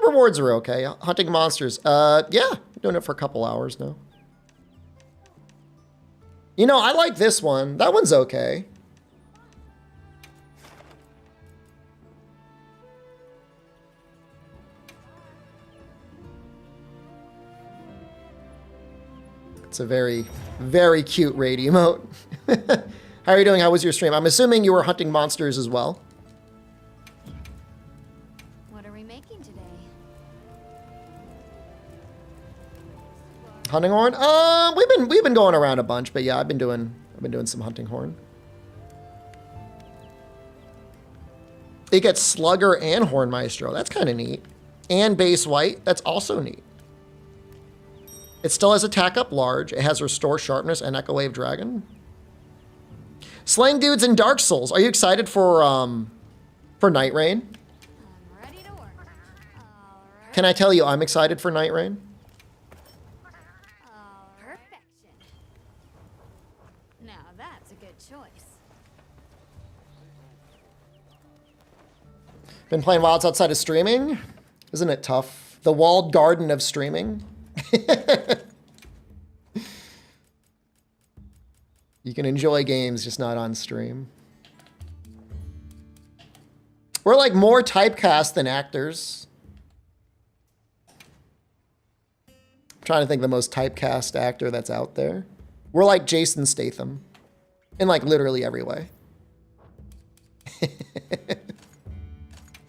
Rewards are okay. Hunting monsters. Yeah, doing it for a couple hours now. You know, I like this one. That one's okay. It's a very, very cute raid emote. How are you doing? How was your stream? I'm assuming you were hunting monsters as well. What are we making today? Hunting horn? We've been going around a bunch, but yeah, I've been doing some hunting horn. It gets slugger and horn maestro. That's kind of neat. And base white. That's also neat. It still has attack up large. It has restore sharpness and echo wave dragon. Slaying dudes in Dark Souls. Are you excited for Night Rain? I'm ready to work. All right. Can I tell you I'm excited for Night Rain? Perfection. Now that's a good choice. Been playing Wilds outside of streaming? Isn't it tough? The walled garden of streaming? You You can enjoy games, just not on stream. We're like more typecast than actors. I'm trying to think of the most typecast actor that's out there. We're like Jason Statham in like literally every way.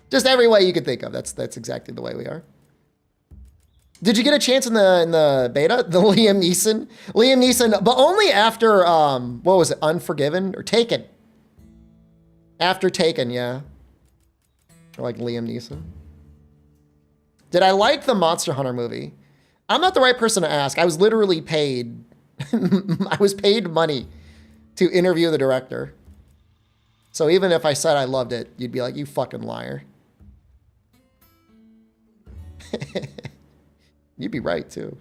Just every way you could think of. That's exactly the way we are. Did you get a chance in the beta? The Liam Neeson, but only after what was it? Unforgiven or Taken? After Taken, yeah. Or like Liam Neeson. Did I like the Monster Hunter movie? I'm not the right person to ask. I was literally paid. I was paid money to interview the director. So even if I said I loved it, you'd be like, you fucking liar. You'd be right too.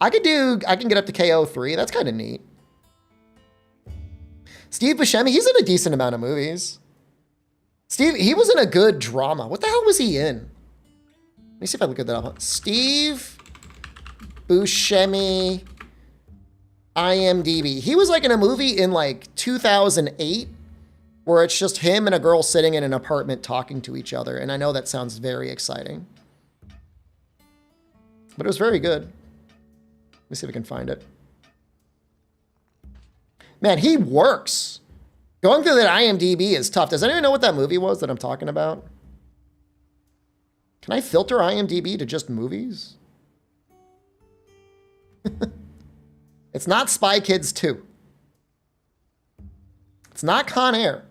I can get up to KO3. That's kind of neat. Steve Buscemi, he's in a decent amount of movies. He was in a good drama. What the hell was he in? Let me see if I look at that up. Steve Buscemi, IMDb. He was like in a movie in like 2008 where it's just him and a girl sitting in an apartment talking to each other. And I know that sounds very exciting. But it was very good. Let me see if I can find it. Man, he works. Going through that IMDb is tough. Does anyone know what that movie was that I'm talking about? Can I filter IMDb to just movies? It's not Spy Kids 2. It's not Con Air.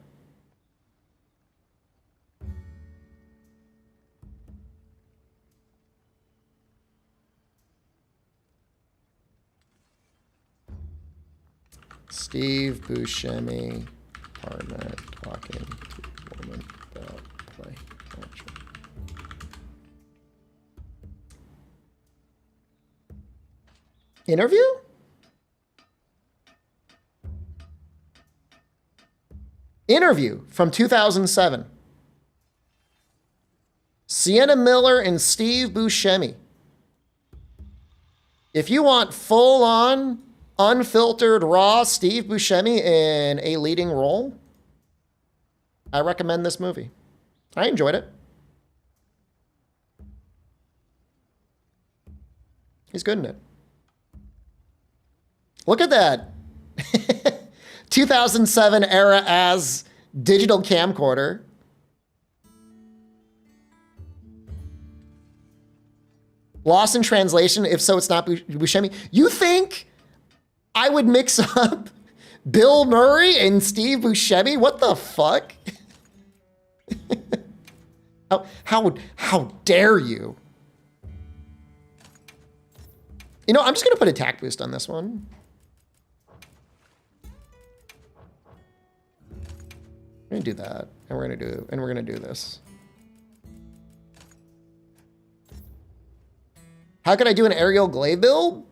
Steve Buscemi, partner talking to woman about play. Interview? Interview from 2007. Sienna Miller and Steve Buscemi. If you want full-on, unfiltered, raw Steve Buscemi in a leading role, I recommend this movie. I enjoyed it. He's good in it. Look at that. 2007 era as digital camcorder. Lost in translation. If so, it's not Buscemi. You think I would mix up Bill Murray and Steve Buscemi? What the fuck? How dare you? You know, I'm just gonna put attack boost on this one. We're gonna do that, and we're gonna do this. How could I do an aerial glaive build?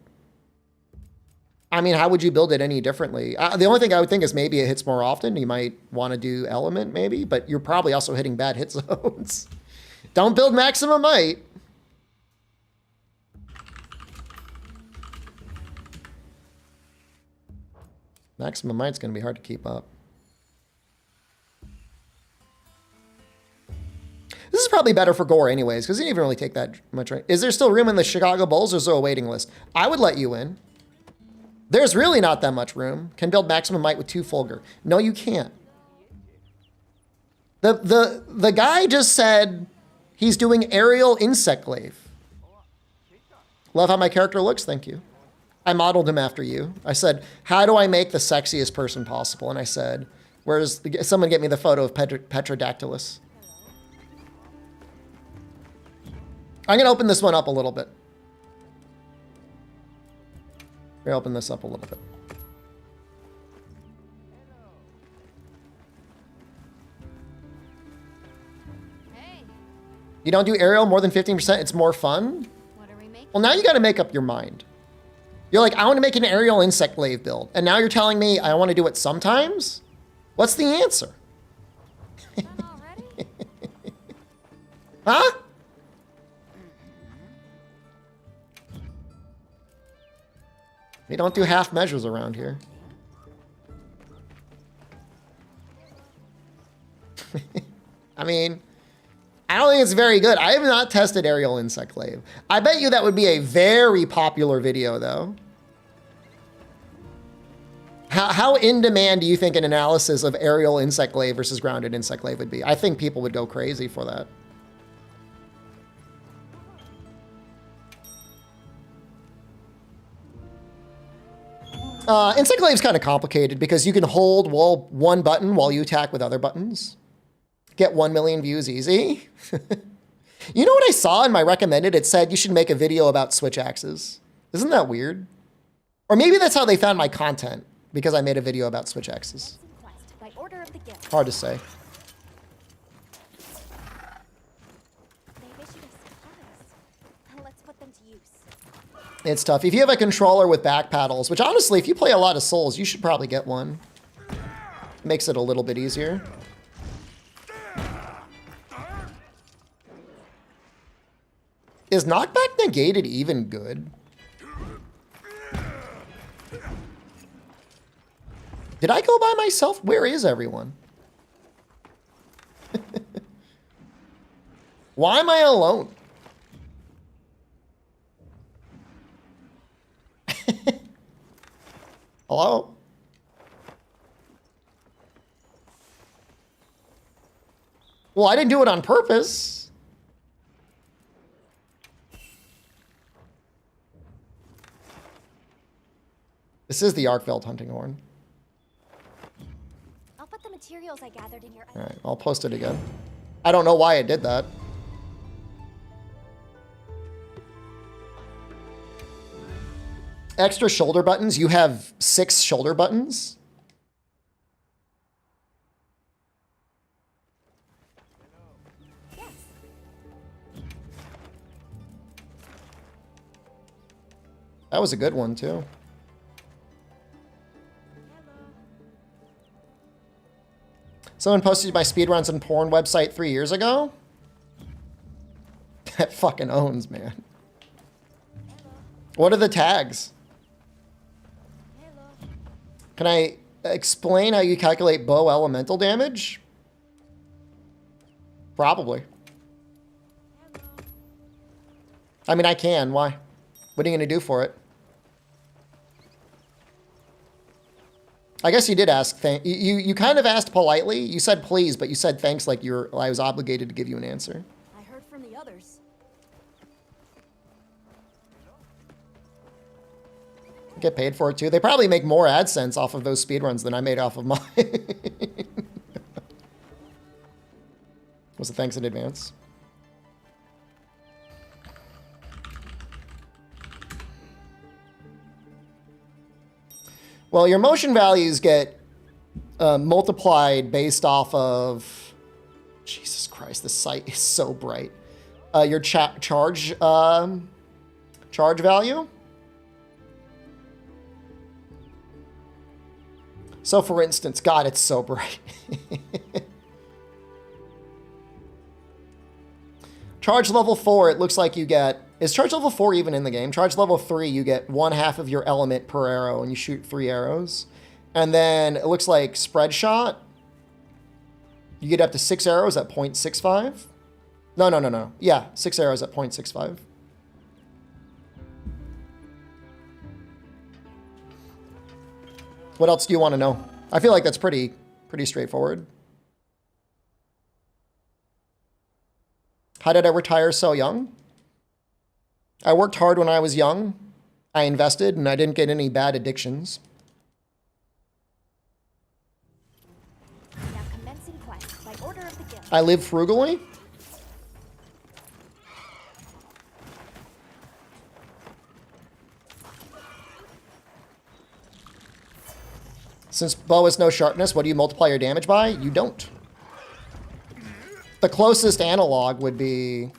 I mean, how would you build it any differently? The only thing I would think is maybe it hits more often. You might want to do element maybe, but you're probably also hitting bad hit zones. Don't build maximum might. Maximum might's gonna be hard to keep up. This is probably better for Gore anyways, because he didn't even really take that much. Right? Is there still room in the Chicago Bulls, or is there a waiting list? I would let you in. There's really not that much room. Can build maximum might with 2 Fulgur. No, you can't. The guy just said he's doing aerial insect glaive. Love how my character looks, thank you. I modeled him after you. I said, how do I make the sexiest person possible? And I said, someone get me the photo of Petrodactylus. I'm gonna open this one up a little bit. Let me open this up a little bit. Hey, You don't do aerial more than 15%, it's more fun? what are we making? Well, now you gotta make up your mind. You're like, I wanna make an aerial insect glaive build. And now you're telling me I wanna do it sometimes? What's the answer? Done already? Huh? We don't do half measures around here. I mean, I don't think it's very good. I have not tested aerial insect glaive. I bet you that would be a very popular video, though. How in demand do you think an analysis of aerial insect glaive versus grounded insect glaive would be? I think people would go crazy for that. Insect glaive is kind of complicated because you can hold one button while you attack with other buttons. Get 1 million views easy. You know what I saw in my recommended? It said you should make a video about switch axes. Isn't that weird? Or maybe that's how they found my content, because I made a video about switch axes. Quest by order of the guild. Hard to say. They've issued us supplies. Let's put them to use. It's tough. If you have a controller with back paddles, which honestly, if you play a lot of Souls, you should probably get one. Makes it a little bit easier. Is knockback negated even good? Did I go by myself? Where is everyone? Why am I alone? Hello? Well, I didn't do it on purpose. This is the Arkveld hunting horn. I'll put the materials I gathered in your. All right, I'll post it again. I don't know why it did that. Extra shoulder buttons. You have 6 shoulder buttons. Yes. That was a good one, too. Someone posted my speedruns and porn website 3 years ago. That fucking owns, man. What are the tags? Can I explain how you calculate bow elemental damage? Probably. I mean, I can. Why? What are you going to do for it? I guess you did ask. You kind of asked politely. You said please, but you said thanks like I was obligated to give you an answer. I heard from the others. Get paid for it too. They probably make more AdSense off of those speedruns than I made off of mine. Was it thanks in advance? Well, your motion values get multiplied based off of... Jesus Christ, this site is so bright. Your charge value. So for instance, God, it's so bright. Charge level 4, it looks like you get... Is charge level 4 even in the game? Charge level 3, you get 1/2 of your element per arrow, and you shoot 3 arrows. And then it looks like spread shot. You get up to 6 arrows at 0.65. No. Yeah, 6 arrows at 0.65. What else do you want to know? I feel like that's pretty straightforward. How did I retire so young? I worked hard when I was young. I invested, and I didn't get any bad addictions. Now commencing quest by order of the guild. I live frugally. Since bow has no sharpness, what do you multiply your damage by? You don't. The closest analog would be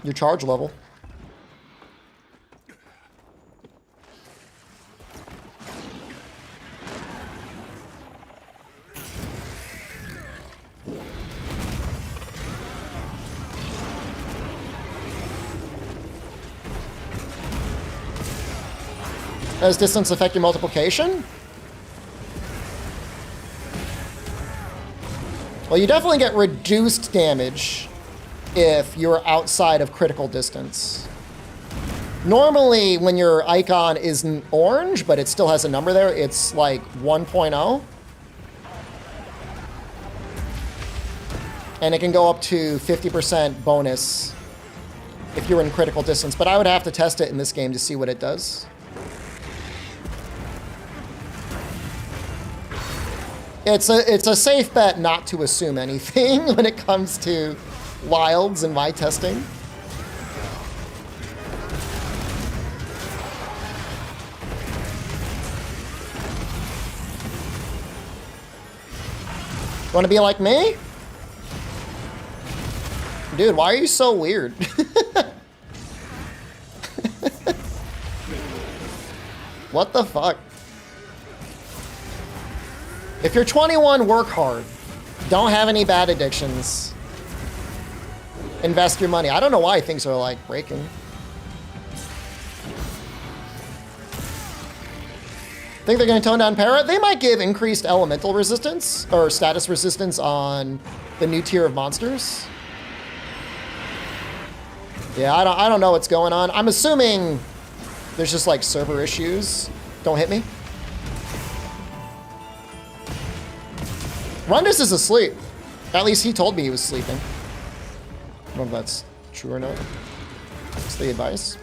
your charge level. Does distance affect your multiplication? Well, you definitely get reduced damage if you're outside of critical distance. Normally, when your icon isn't orange, but it still has a number there, it's like 1.0. And it can go up to 50% bonus if you're in critical distance. But I would have to test it in this game to see what it does. It's a safe bet not to assume anything when it comes to wilds and my testing. Want to be like me? Dude, why are you so weird? What the fuck? If you're 21, work hard. Don't have any bad addictions. Invest your money. I don't know why things are like breaking. Think they're going to tone down Para? They might give increased elemental resistance or status resistance on the new tier of monsters. Yeah, I don't know what's going on. I'm assuming there's just like server issues. Don't hit me. Rundus is asleep. At least he told me he was sleeping. I don't know if that's true or not. That's the advice.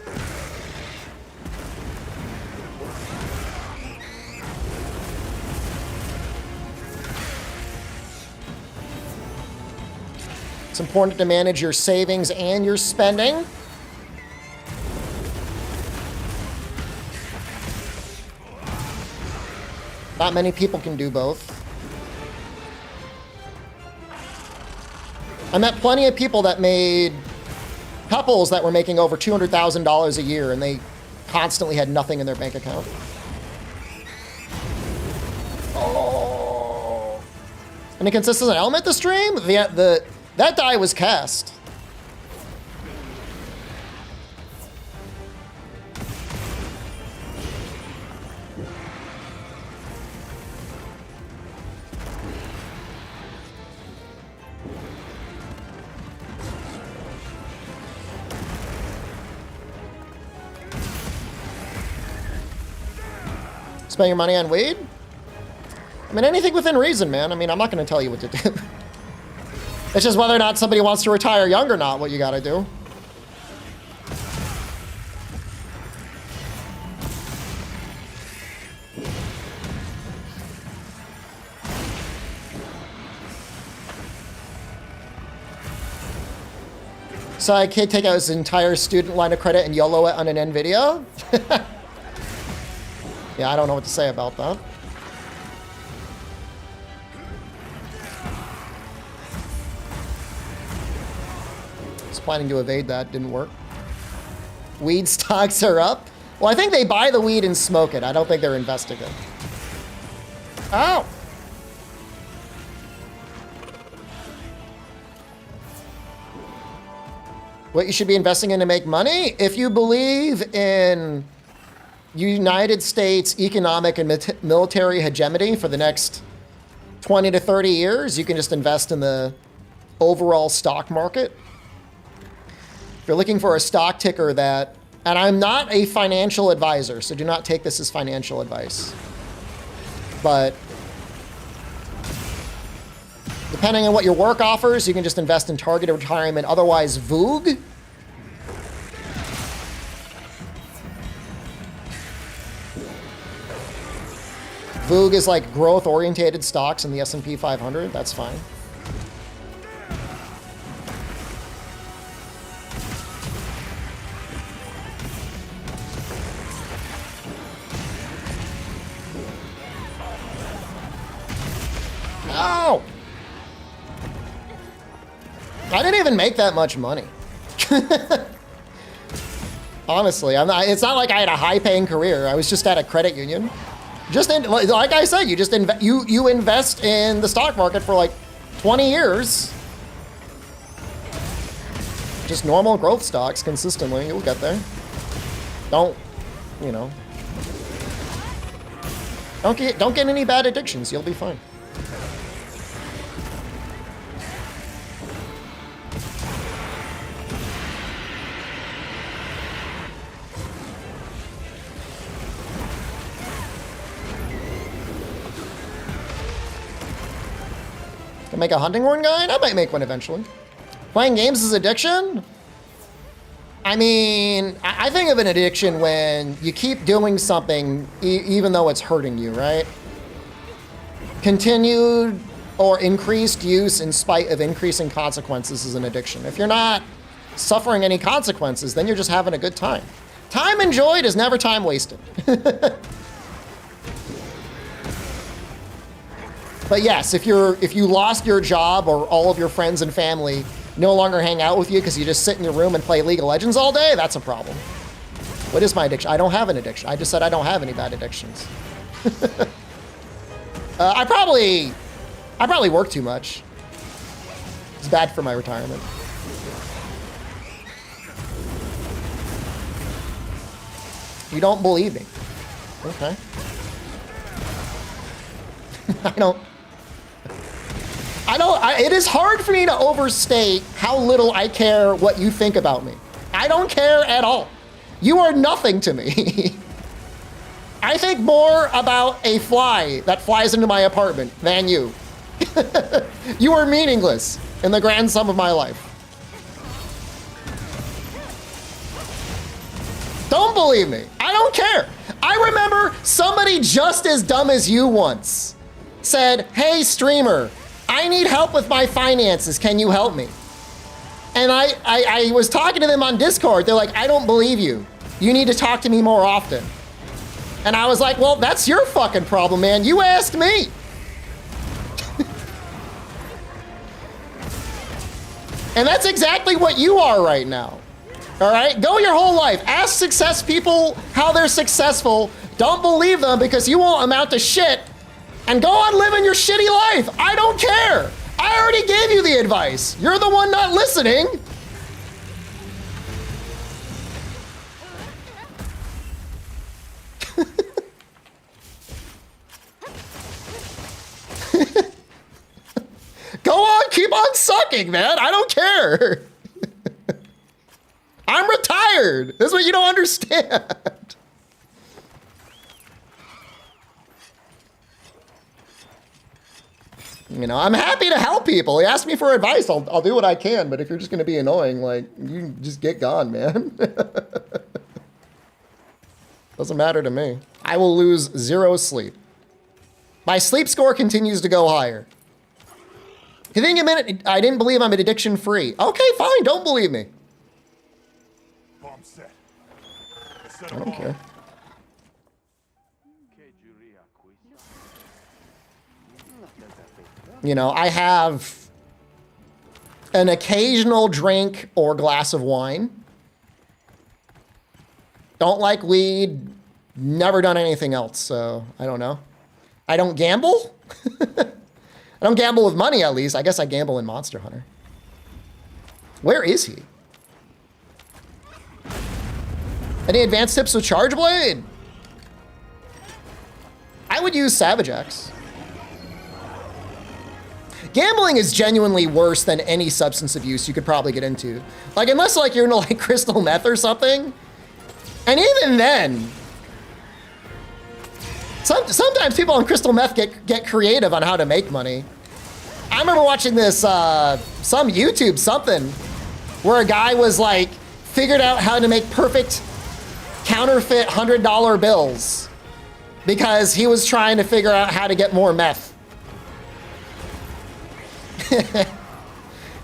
It's important to manage your savings and your spending. Not many people can do both. I met plenty of people that made couples that were making over $200,000 a year and they constantly had nothing in their bank account. Oh. An inconsistent element to stream? That die was cast. Spend your money on weed? I mean, anything within reason, man. I mean, I'm not going to tell you what to do. It's just whether or not somebody wants to retire young or not, what you got to do. So I can't take out his entire student line of credit and YOLO it on an NVIDIA? Yeah, I don't know what to say about that. I was planning to evade that, didn't work. Weed stocks are up? Well, I think they buy the weed and smoke it. I don't think they're investing it. Ow! What you should be investing in to make money? If you believe in United States economic and military hegemony for the next 20 to 30 years, you can just invest in the overall stock market. If you're looking for a stock ticker that, and I'm not a financial advisor, so do not take this as financial advice, but depending on what your work offers, you can just invest in targeted retirement, otherwise VOOG. VOOG is like growth-orientated stocks in the S&P 500. That's fine. Ow! I didn't even make that much money. Honestly, it's not like I had a high-paying career. I was just at a credit union. Like I said, you invest in the stock market for like 20 years. Just normal growth stocks consistently. You'll get there. Don't get any bad addictions. You'll be fine. Can make a hunting horn guide? I might make one eventually. Playing games is addiction? I mean, I think of an addiction when you keep doing something even though it's hurting you, right? Continued or increased use in spite of increasing consequences is an addiction. If you're not suffering any consequences, then you're just having a good time. Time enjoyed is never time wasted. But yes, if you lost your job or all of your friends and family no longer hang out with you because you just sit in your room and play League of Legends all day, that's a problem. What is my addiction? I don't have an addiction. I just said I don't have any bad addictions. I probably work too much. It's bad for my retirement. You don't believe me. Okay. It is hard for me to overstate how little I care what you think about me. I don't care at all. You are nothing to me. I think more about a fly that flies into my apartment than you. You are meaningless in the grand sum of my life. Don't believe me. I don't care. I remember somebody just as dumb as you once said, "Hey, streamer, I need help with my finances. Can you help me?" And I was talking to them on Discord. They're like, "I don't believe you. You need to talk to me more often." And I was like, "Well, that's your fucking problem, man. You asked me." And that's exactly what you are right now. All right? Go your whole life. Ask success people how they're successful. Don't believe them because you won't amount to shit. And go on living your shitty life. I don't care. I already gave you the advice. You're the one not listening. Go on, keep on sucking, man. I don't care. I'm retired. This is what you don't understand. You know, I'm happy to help people. He asked me for advice. I'll do what I can. But if you're just going to be annoying, like, you just get gone, man. Doesn't matter to me. I will lose 0 sleep. My sleep score continues to go higher. You think a minute, I didn't believe I'm addiction free. Okay, fine. Don't believe me. Bomb set. I don't care. You know, I have an occasional drink or glass of wine. Don't like weed. Never done anything else, so I don't know. I don't gamble. I don't gamble with money, at least. I guess I gamble in Monster Hunter. Where is he? Any advanced tips with Charge Blade? I would use Savage X. Gambling is genuinely worse than any substance abuse you could probably get into. Like, unless like you're into like crystal meth or something. And even then, sometimes people on crystal meth get creative on how to make money. I remember watching this, some YouTube something, where a guy was like, figured out how to make perfect counterfeit $100 bills because he was trying to figure out how to get more meth.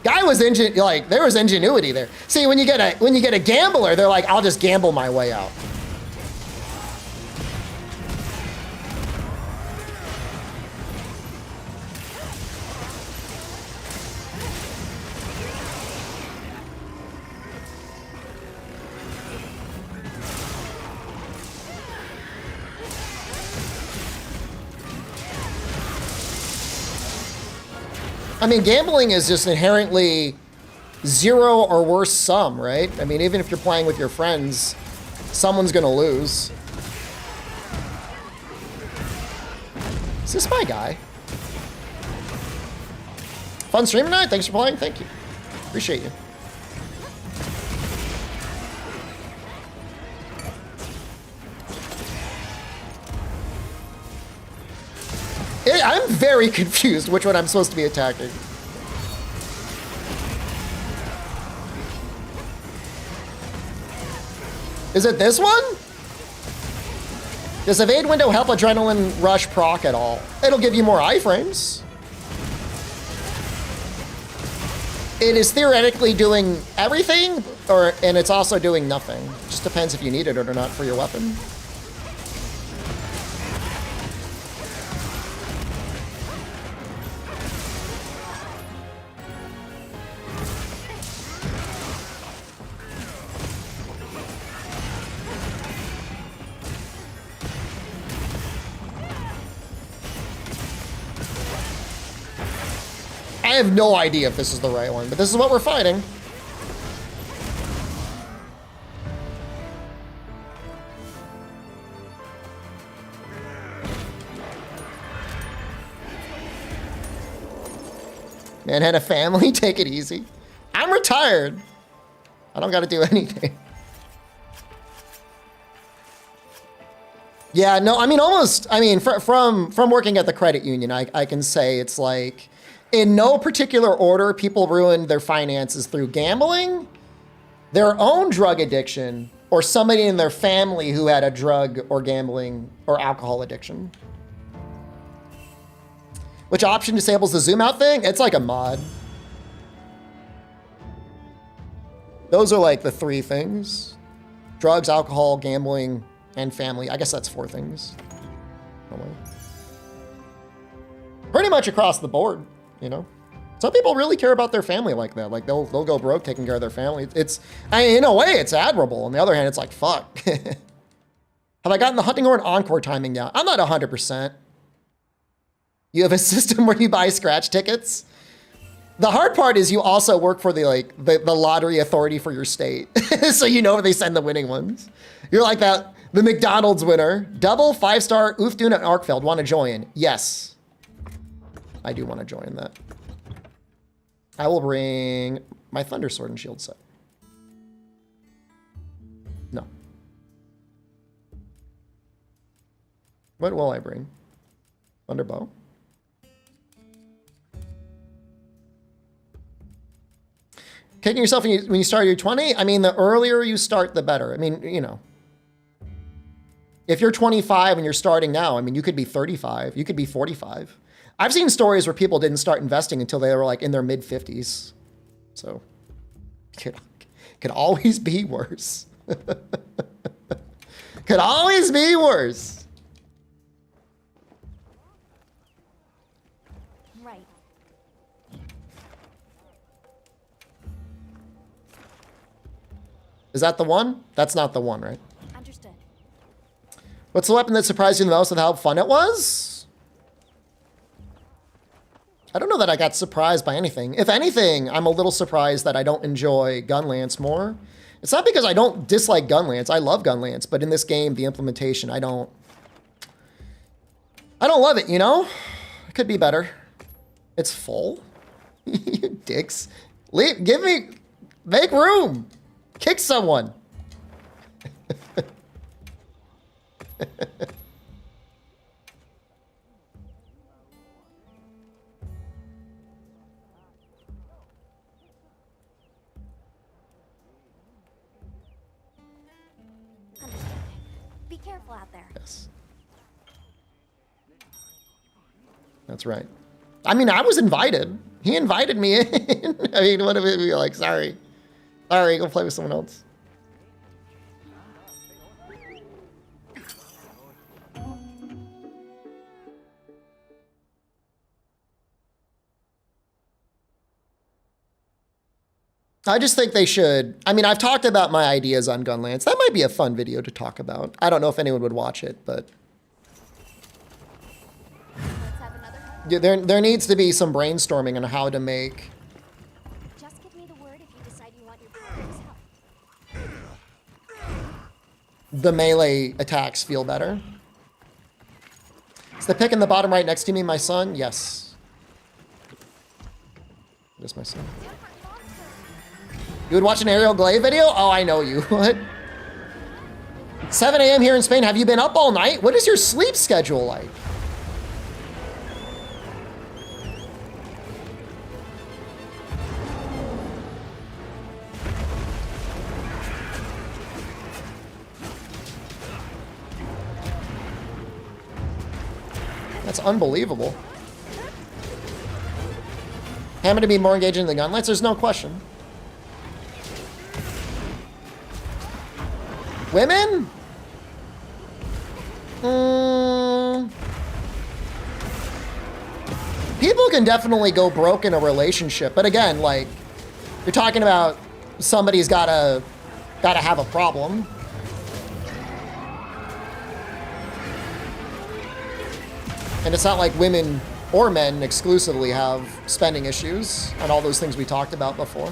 Guy was like, there was ingenuity there. See, when you get a gambler, they're like, I'll just gamble my way out. I mean, gambling is just inherently 0 or worse sum, right? I mean, even if you're playing with your friends, someone's gonna lose. Is this my guy? Fun stream tonight? Thanks for playing. Thank you. Appreciate you. I'm I'm very confused which one I'm supposed to be attacking. Is it this one? Does evade window help adrenaline rush proc at all? It'll give you more iframes. It is theoretically doing everything, and it's also doing nothing. Just depends if you need it or not for your weapon. I have no idea if this is the right one, but this is what we're fighting. Man had a family, take it easy. I'm retired. I don't gotta do anything. Yeah, no, I mean, almost, I mean, from working at the credit union, I can say it's like, in no particular order, people ruined their finances through gambling, their own drug addiction, or somebody in their family who had a drug or gambling or alcohol addiction. Which option disables the zoom out thing? It's like a mod. Those are like the 3 things. Drugs, alcohol, gambling, and family. I guess that's 4 things. Pretty much across the board, you know? Some people really care about their family like that. Like they'll go broke taking care of their family. In a way, it's admirable. On the other hand, it's like, fuck. Have I gotten the hunting horn encore timing down? I'm not 100%. You have a system where you buy scratch tickets. The hard part is you also work for the lottery authority for your state. So you know where they send the winning ones. You're like the McDonald's winner. Double, 5-star, Oofdune and Arkfeld. Want to join? Yes. I do want to join that. I will bring my Thunder Sword and Shield set. No. What will I bring? Thunder Bow? Kicking yourself when you start your 20? I mean, the earlier you start, the better. I mean, you know. If you're 25 and you're starting now, I mean, you could be 35. You could be 45. I've seen stories where people didn't start investing until they were like in their mid-50s. So, could always be worse. Could always be worse. Right. Is that the one? That's not the one, right? Understood. What's the weapon that surprised you the most with how fun it was? I don't know that I got surprised by anything. If anything, I'm a little surprised that I don't enjoy Gunlance more. It's not because I don't dislike Gunlance. I love Gunlance, but in this game, the implementation, I don't love it, you know? It could be better. It's full. You dicks. Leave, make room. Kick someone. Understood. Be careful out there. Yes. That's right. I mean, I was invited. He invited me in. I mean, what if it be like, sorry. Sorry, go play with someone else. I just think they should. I mean, I've talked about my ideas on Gunlance. That might be a fun video to talk about. I don't know if anyone would watch it, but Let's have another one. yeah, there needs to be some brainstorming on how to make Just give me the word if you decide you want your brother's help. the melee attacks feel better. Is the pick in the bottom right next to me my son? Yes. It is my son. You would watch an Aerial Glaive video? Oh, I know you. What? 7 a.m. here in Spain. Have you been up all night? What is your sleep schedule like? unbelievable. Hammond to be more engaged in the gunlights, there's no question. Women? People can definitely go broke in a relationship, but again, like, you're talking about somebody's gotta have a problem. And it's not like women or men exclusively have spending issues and all those things we talked about before.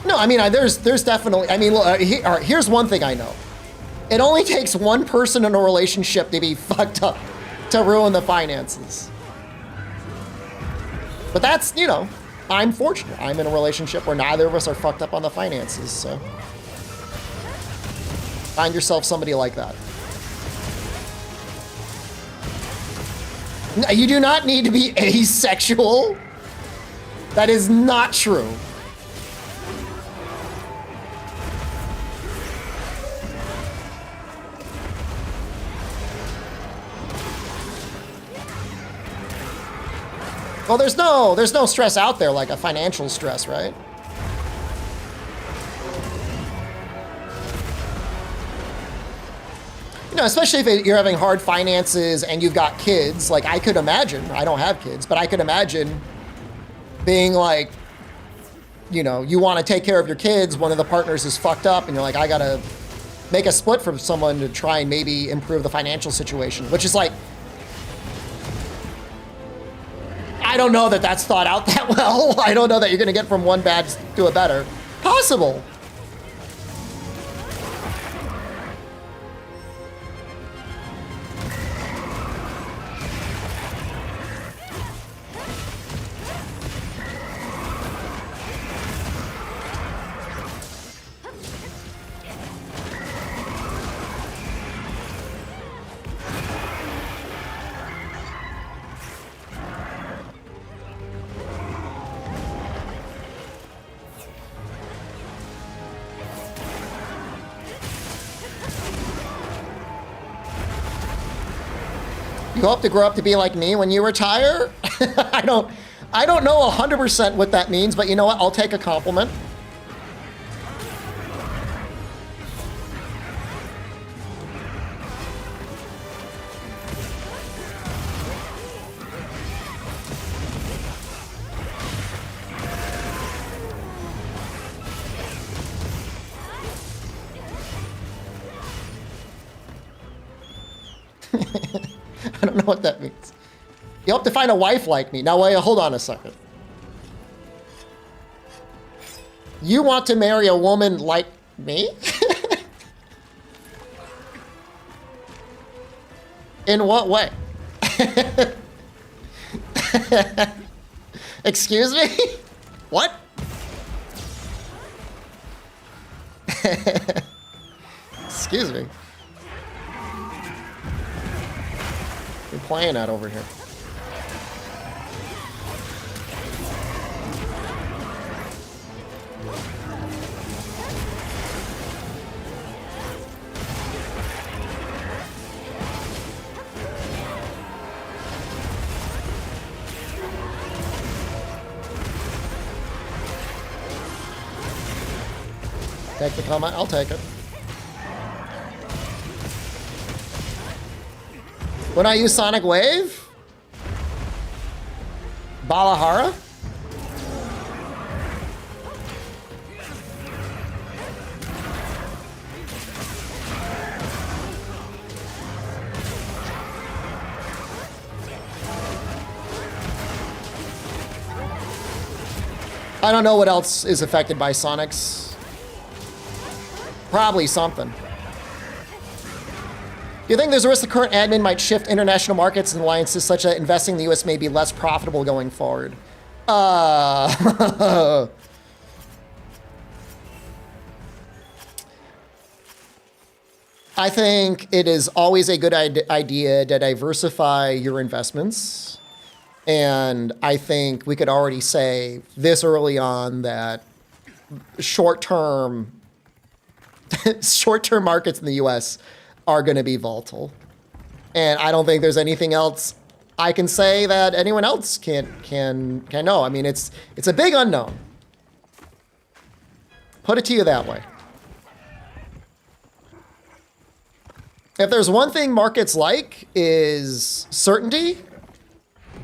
No, I mean, there's definitely, I mean, look, all right, here's one thing I know. It only takes one person in a relationship to be fucked up to ruin the finances. But that's, you know, I'm fortunate. I'm in a relationship where neither of us are fucked up on the finances, so. Find yourself somebody like that. No, you do not need to be asexual. That is not true. Well, there's no stress out there like a financial stress, right? You know, especially if you're having hard finances and you've got kids. Like, I could imagine, I don't have kids, but I could imagine being like, you know, you want to take care of your kids, one of the partners is fucked up, and you're like, I gotta make a split from someone to try and maybe improve the financial situation, which is like, I don't know that that's thought out that well. I don't know that you're gonna get from one bad to a better. Possible. You hope to grow up to be like me when you retire? I don't know 100% what that means, but you know what? I'll take a compliment. I don't know what that means. You hope to find a wife like me. Now, wait, hold on a second. You want to marry a woman like me? In what way? Excuse me? What? Excuse me. You're playing at over here. Take the comment, I'll take it. When I use Sonic Wave? Balahara? I don't know what else is affected by Sonics. Probably something. Do you think there's a risk the current admin might shift international markets and alliances such that investing in the US may be less profitable going forward? I think it is always a good idea to diversify your investments. And I think we could already say this early on that short-term markets in the US are going to be volatile. And I don't think there's anything else I can say that anyone else can know. I mean, it's a big unknown. Put it to you that way. If there's one thing markets like is certainty,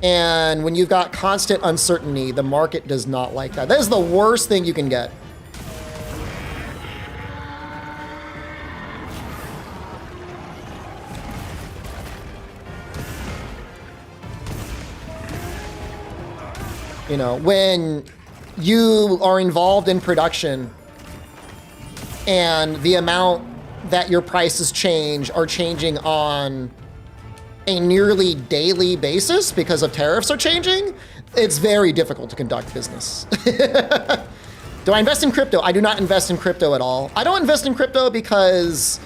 and when you've got constant uncertainty, the market does not like that. That is the worst thing you can get. You know, when you are involved in production and the amount that your prices change are changing on a nearly daily basis because of tariffs are changing, it's very difficult to conduct business. Do I invest in crypto? I do not invest in crypto at all. I don't invest in crypto because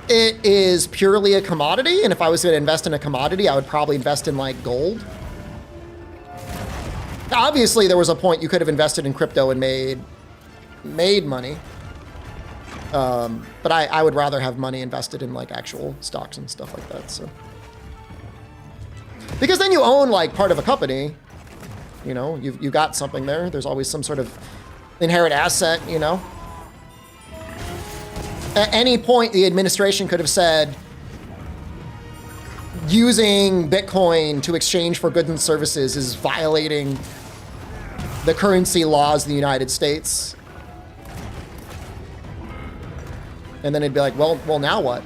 it is purely a commodity, and if I was going to invest in a commodity, I would probably invest in like gold. Obviously, there was a point you could have invested in crypto and made money. But I would rather have money invested in like actual stocks and stuff like that. So, because then you own like part of a company, you know, you got something there. There's always some sort of inherent asset, you know. At any point, the administration could have said, using Bitcoin to exchange for goods and services is violating the currency laws of the United States. And then it'd be like, well, now what?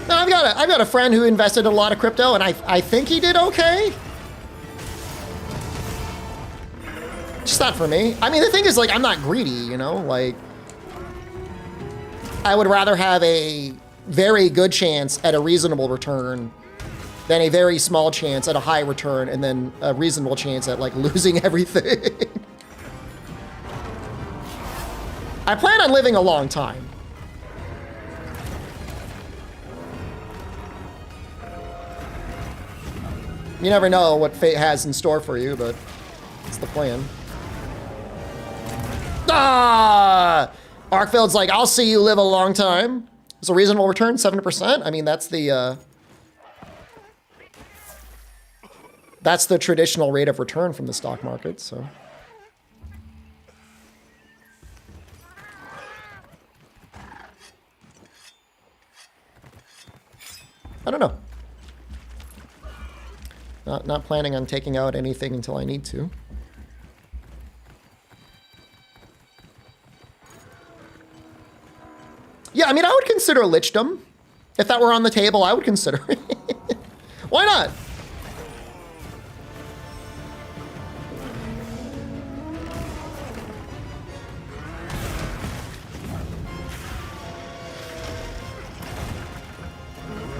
Now, I've got a friend who invested in a lot of crypto, and I think he did okay. Just not for me. I mean, the thing is, like, I'm not greedy, you know? Like, I would rather have a very good chance at a reasonable return than a very small chance at a high return and then a reasonable chance at, like, losing everything. I plan on living a long time. You never know what fate has in store for you, but it's the plan. Ah! Arkfeld's like, I'll see you live a long time. It's a reasonable return, 7%. I mean, that's the traditional rate of return from the stock market, so. I don't know. Not planning on taking out anything until I need to. Yeah, I mean, I would consider lichdom. If that were on the table, I would consider it. Why not?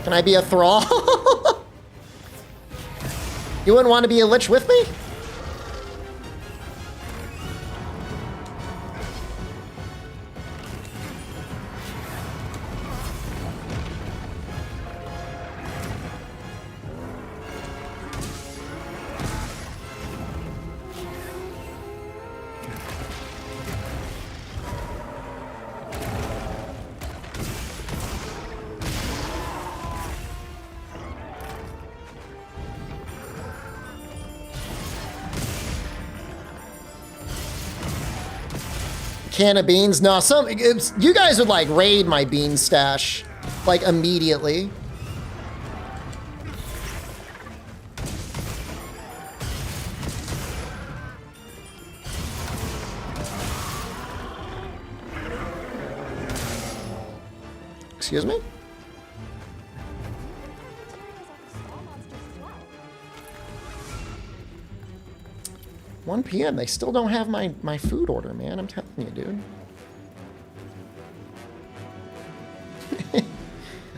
Can I be a thrall? You wouldn't want to be a lich with me? Can of beans? No, you guys would like raid my bean stash like immediately. Excuse me? 1 p.m. They still don't have my food order, man. I'm telling you, dude.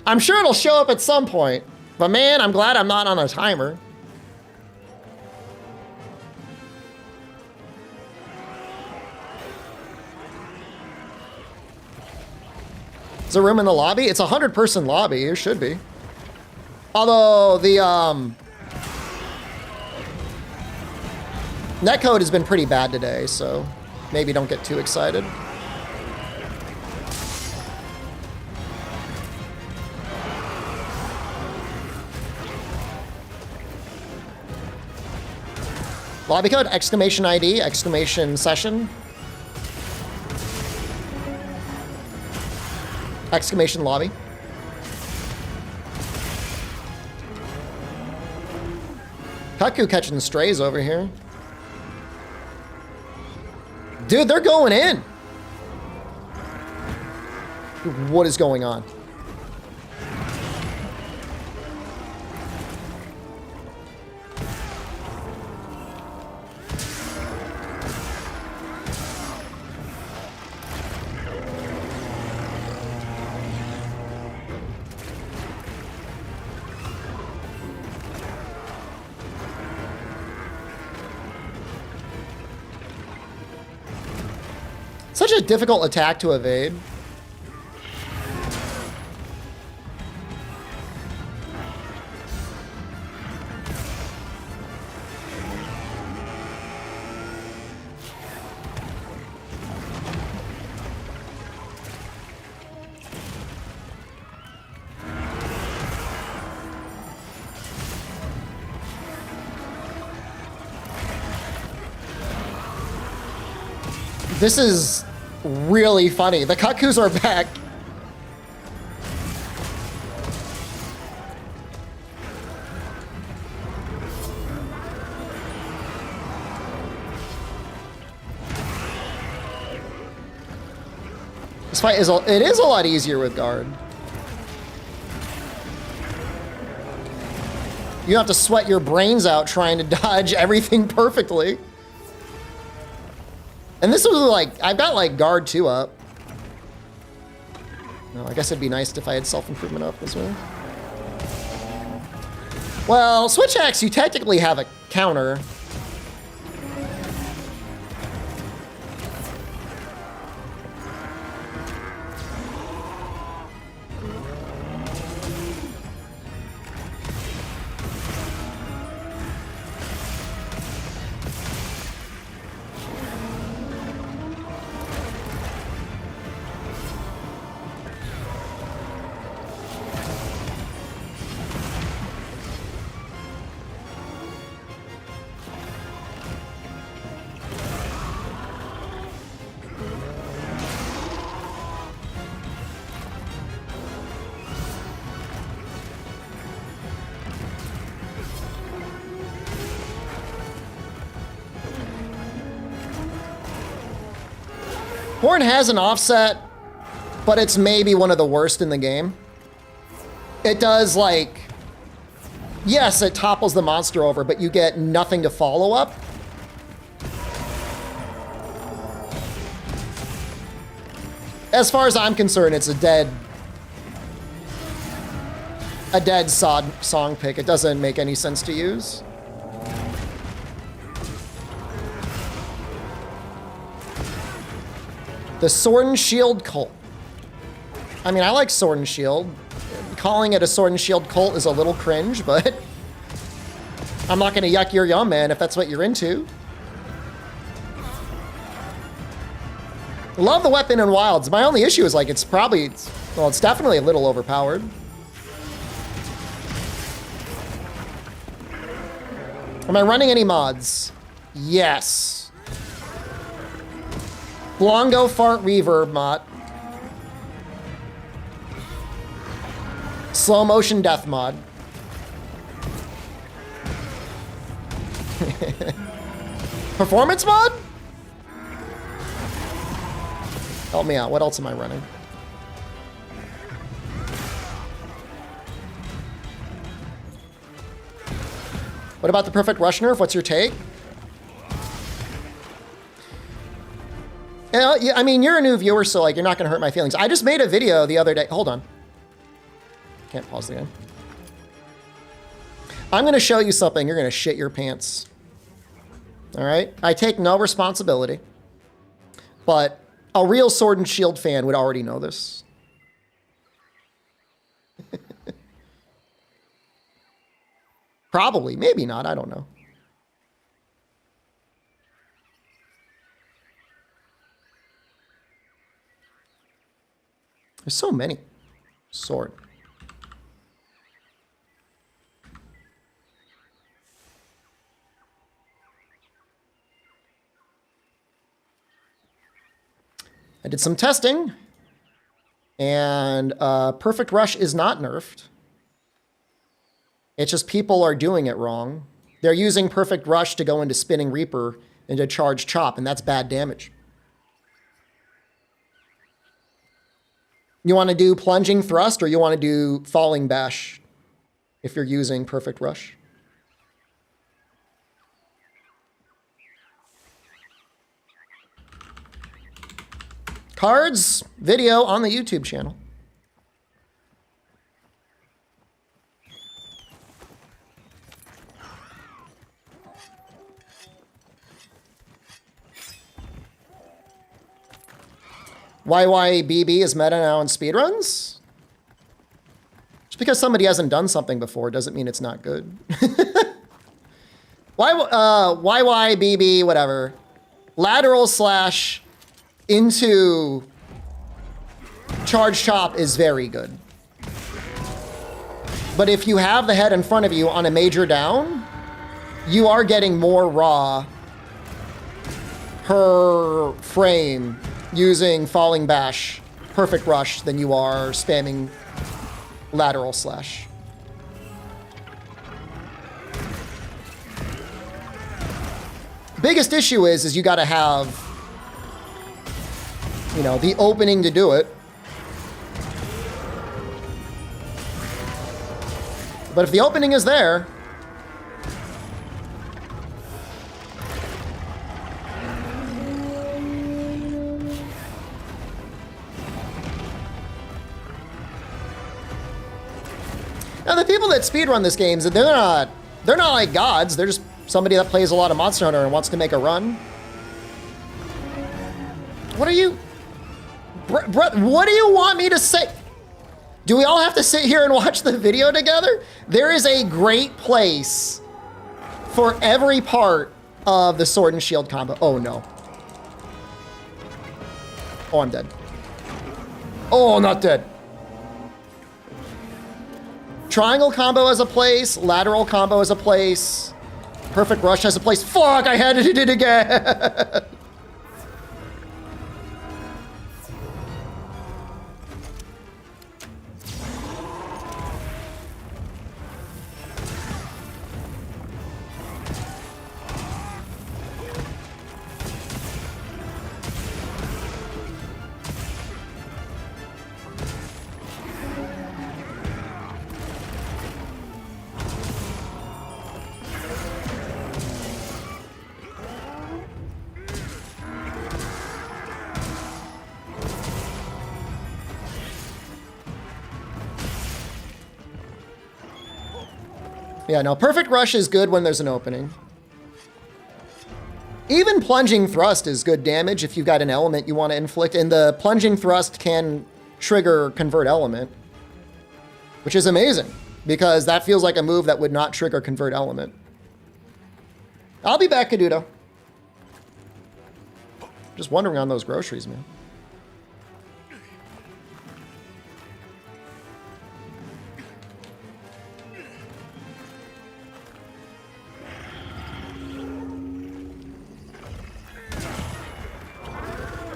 I'm sure it'll show up at some point. But man, I'm glad I'm not on a timer. there room in the lobby? It's a 100-person lobby. There should be. Although the netcode has been pretty bad today, so maybe don't get too excited. Lobby code, exclamation ID, exclamation session. Exclamation lobby. Kaku catching strays over here. Dude, they're going in. What is going on? Such a difficult attack to evade. This is really funny. The Kakus are back. This fight is it is a lot easier with guard. You don't have to sweat your brains out trying to dodge everything perfectly. And this was like, I've got like guard 2 up. No, I guess it'd be nice if I had self-improvement up as well. Well, switch axe, you technically have a counter. Horn has an offset, but it's maybe one of the worst in the game. It does like, yes, it topples the monster over, but you get nothing to follow up. As far as I'm concerned, it's a dead song pick. It doesn't make any sense to use. The Sword and Shield cult. I mean, I like Sword and Shield. Calling it a Sword and Shield cult is a little cringe, but I'm not gonna yuck your yum, man, if that's what you're into. Love the weapon in Wilds. My only issue is like, it's definitely a little overpowered. Am I running any mods? Yes. Blongo Fart Reverb mod. Slow Motion Death mod. Performance mod? Help me out. What else am I running? What about the Perfect Rush nerf? What's your take? Yeah, I mean, you're a new viewer, so like, you're not gonna hurt my feelings. I just made a video the other day. Hold on. Can't pause the game. I'm gonna show you something. You're gonna shit your pants. All right? I take no responsibility, but a real Sword and Shield fan would already know this. Probably, maybe not, I don't know. There's so many. Sword. I did some testing, and Perfect Rush is not nerfed. It's just people are doing it wrong. They're using Perfect Rush to go into Spinning Reaper and to charge Chop, and that's bad damage. You want to do Plunging Thrust, or you want to do Falling Bash if you're using Perfect Rush? Cards video on the YouTube channel. YYBB is meta now in speedruns? Just because somebody hasn't done something before doesn't mean it's not good. YYBB, whatever. Lateral slash into charge chop is very good. But if you have the head in front of you on a major down, you are getting more raw per frame using Falling Bash, Perfect Rush than you are spamming lateral slash. Biggest issue is you gotta have, you know, the opening to do it. But if the opening is there, now the people that speedrun this game, they're not like gods. They're just somebody that plays a lot of Monster Hunter and wants to make a run. What are you? What do you want me to say? Do we all have to sit here and watch the video together? There is a great place for every part of the Sword and Shield combo. Oh no. Oh, I'm dead. Oh, I'm not dead. Triangle combo has a place. Lateral combo has a place. Perfect Rush has a place. Fuck, I had to do it again. Yeah, no, Perfect Rush is good when there's an opening. Even Plunging Thrust is good damage if you've got an element you want to inflict, and the Plunging Thrust can trigger Convert Element, which is amazing, because that feels like a move that would not trigger Convert Element. I'll be back, Kaduto. Just wondering on those groceries, man.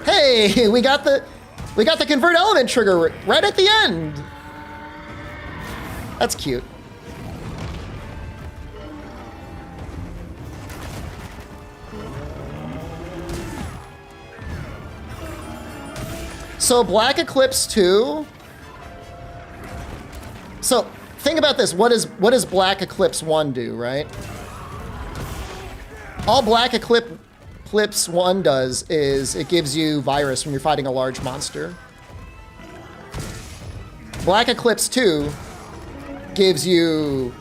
Hey, we got the Convert Element trigger right at the end. That's cute. So Black Eclipse 2. So think about this. What does Black Eclipse 1 do, right? All Black Eclipse 1 does is it gives you virus when you're fighting a large monster. Black Eclipse 2 gives you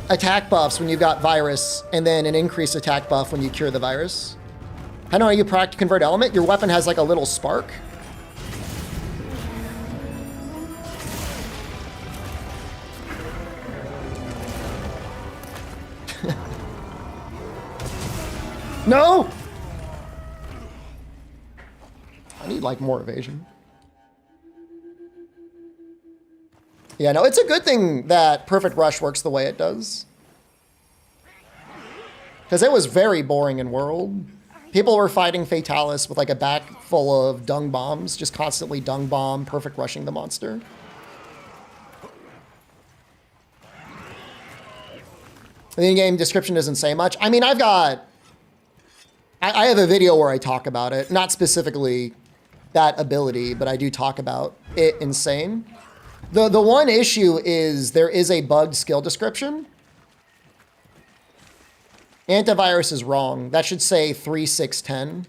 attack buffs when you've got virus, and then an increased attack buff when you cure the virus. How do you practice Convert Element? Your weapon has like a little spark. No! I need like more evasion. Yeah, no, it's a good thing that Perfect Rush works the way it does. Because it was very boring in World. People were fighting Fatalis with like a back full of dung bombs, just constantly dung bomb, perfect rushing the monster. The in-game description doesn't say much. I mean, I have a video where I talk about it, not specifically that ability, but I do talk about it insane. The one issue is there is a bugged skill description. Antivirus is wrong. That should say 3.6.10.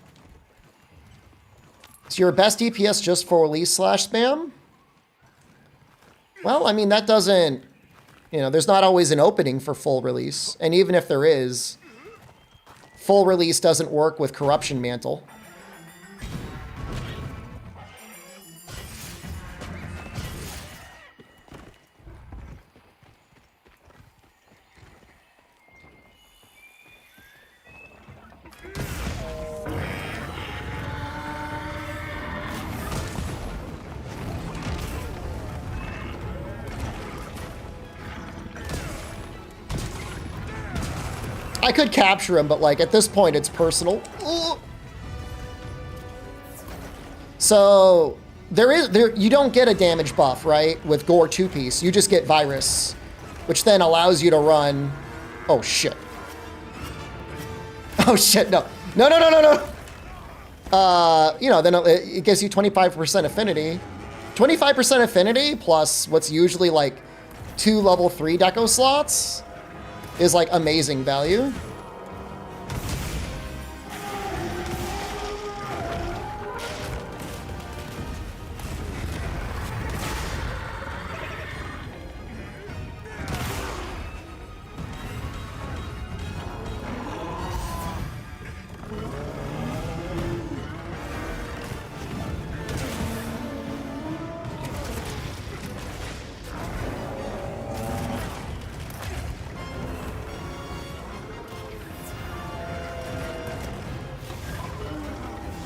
Is your best DPS just for release / spam? Well, I mean, that doesn't, you know, there's not always an opening for full release. And even if there is, full release doesn't work with Corruption Mantle. I could capture him, but like at this point it's personal. Ugh. So you don't get a damage buff, right? With Gore 2-piece, you just get Virus, which then allows you to run. Oh shit. Oh shit, no. No. You know, then it gives you 25% affinity. 25% affinity plus what's usually like 2 level 3 deco slots is like amazing value.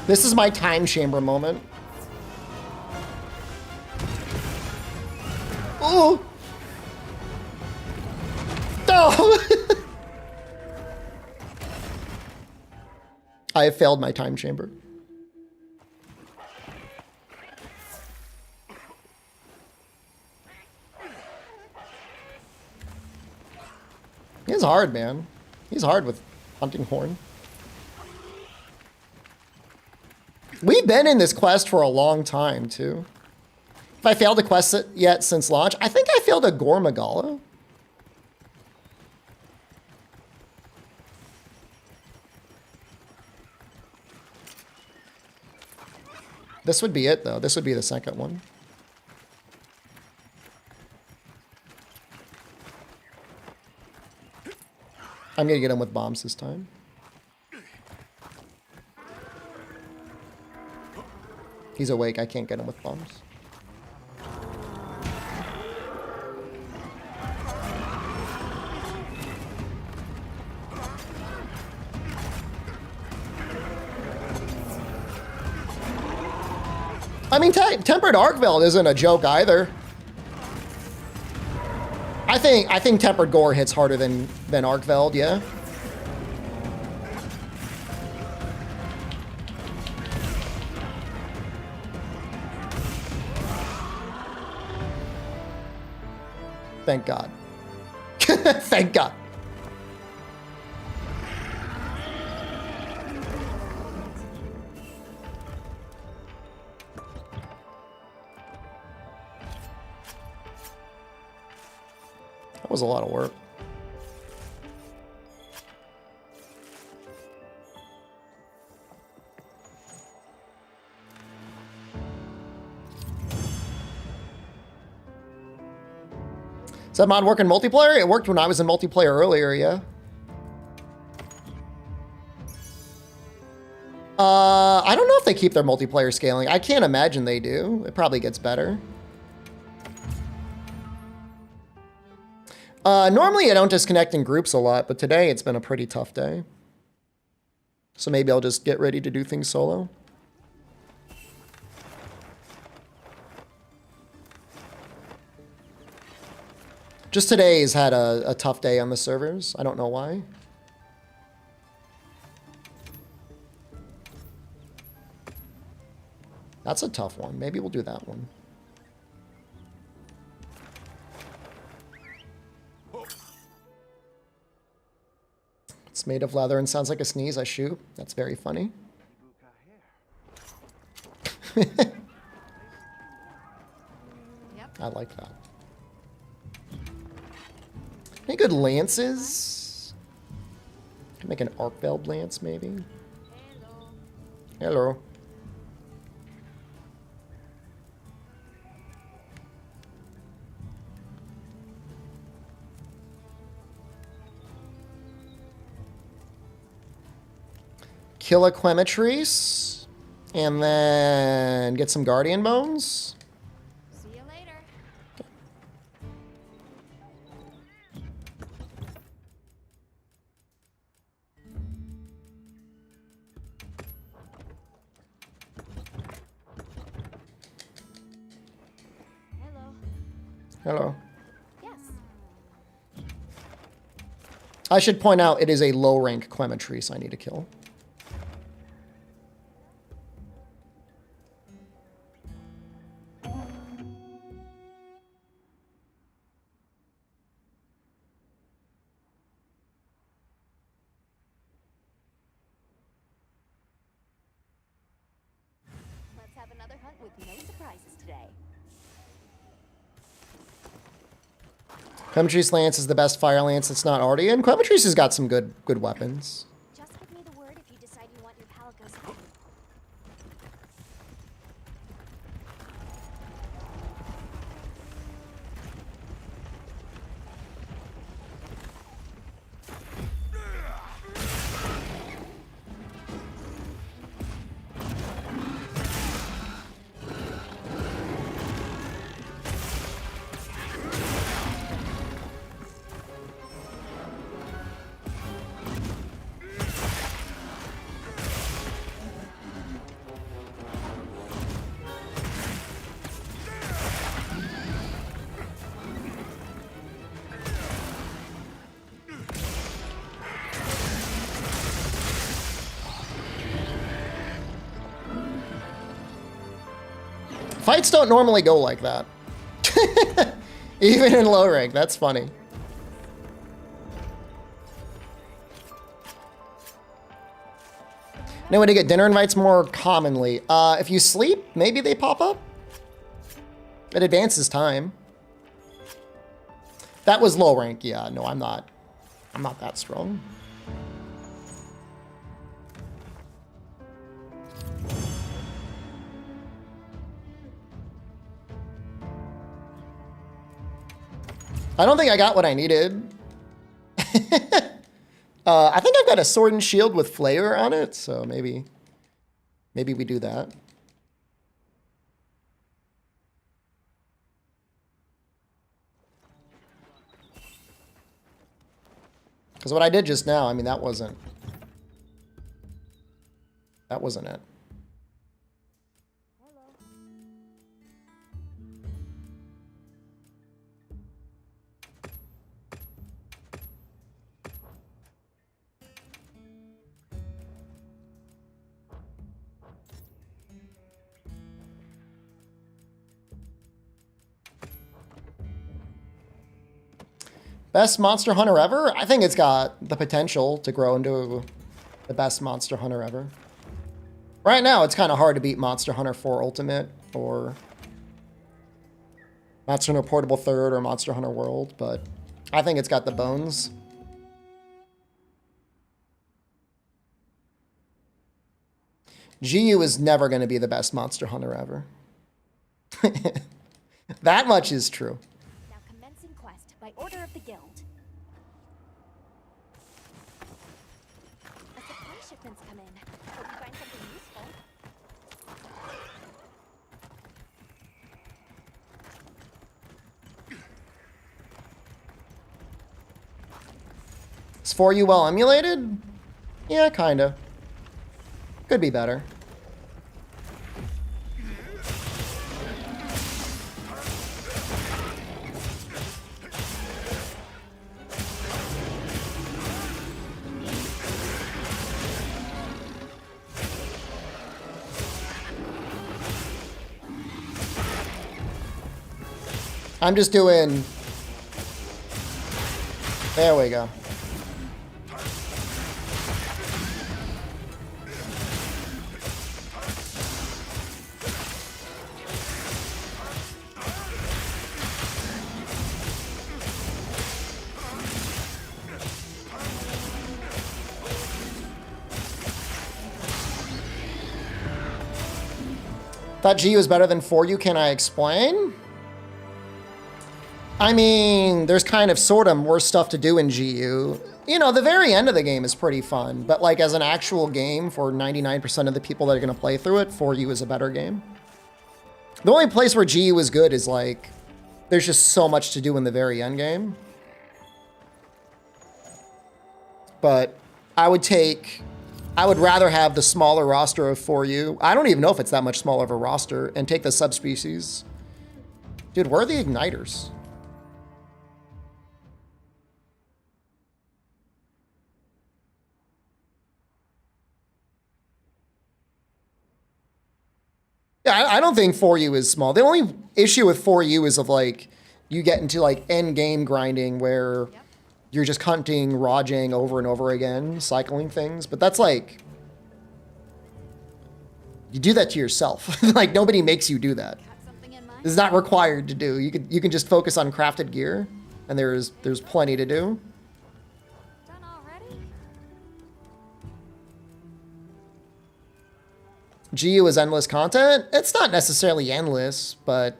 This is my time chamber moment. Ooh! No! I have failed my time chamber. He's hard, man. He's hard with Hunting Horn. We've been in this quest for a long time, too. Have I failed a quest yet since launch? I think I failed a Gore Magala. This would be it, though. This would be the second one. I'm gonna get him with bombs this time. He's awake. I can't get him with bombs. I mean, Tempered Arkveld isn't a joke either. I think Tempered Gore hits harder than Arkveld, yeah. Thank God. Thank God. That was a lot of work. Does that mod work in multiplayer? It worked when I was in multiplayer earlier, yeah. I don't know if they keep their multiplayer scaling. I can't imagine they do. It probably gets better. Normally I don't disconnect in groups a lot, but today it's been a pretty tough day. So maybe I'll just get ready to do things solo. Just today's had a tough day on the servers. I don't know why. That's a tough one. Maybe we'll do that one. It's made of leather and sounds like a sneeze. I shoot. That's very funny. I like that. Any good lances? Can make an arc veiled lance, maybe. Hello. Kill a Quematrice, and then get some Guardian Bones. See you later. Hello. Hello. Yes. I should point out it is a low rank Quematrice I need to kill. Let's have another hunt with no surprises today. Quematrice Lance is the best fire lance that's not already in. Quematrice has got some good weapons. Just give me the word if you decide you want your Palicos home. Fights don't normally go like that. Even in low rank, that's funny. No way to get dinner invites more commonly. If you sleep, maybe they pop up. It advances time. That was low rank, yeah. No, I'm not that strong. I don't think I got what I needed. I think I've got a sword and shield with flair on it, so maybe we do that. Because what I did just now, I mean, that wasn't it. Best Monster Hunter ever? I think it's got the potential to grow into the best Monster Hunter ever. Right now, it's kind of hard to beat Monster Hunter 4 Ultimate or Monster Hunter Portable 3rd or Monster Hunter World, but I think it's got the bones. GU is never going to be the best Monster Hunter ever. That much is true. Now commencing quest by order of the guild. A supply shipment's come in. Hope you find something useful. Is 4U well emulated? Yeah, kinda. Could be better. I'm just doing... There we go. Thought GU is better than for you. Can I explain? I mean, there's kind of sort of more stuff to do in GU. You know, the very end of the game is pretty fun, but like as an actual game for 99% of the people that are going to play through it, for you is a better game. The only place where GU is good is like, there's just so much to do in the very end game. But I would rather have the smaller roster of for you. I don't even know if it's that much smaller of a roster, and take the subspecies. Dude, where are the igniters? Yeah, I don't think for you is small. The only issue with for you is of like, you get into like end game grinding where you're just hunting, rajang over and over again, cycling things. But that's like, you do that to yourself. Like nobody makes you do that. It's not required to do. You can just focus on crafted gear, and there's plenty to do. Done already? GU is endless content. It's not necessarily endless, but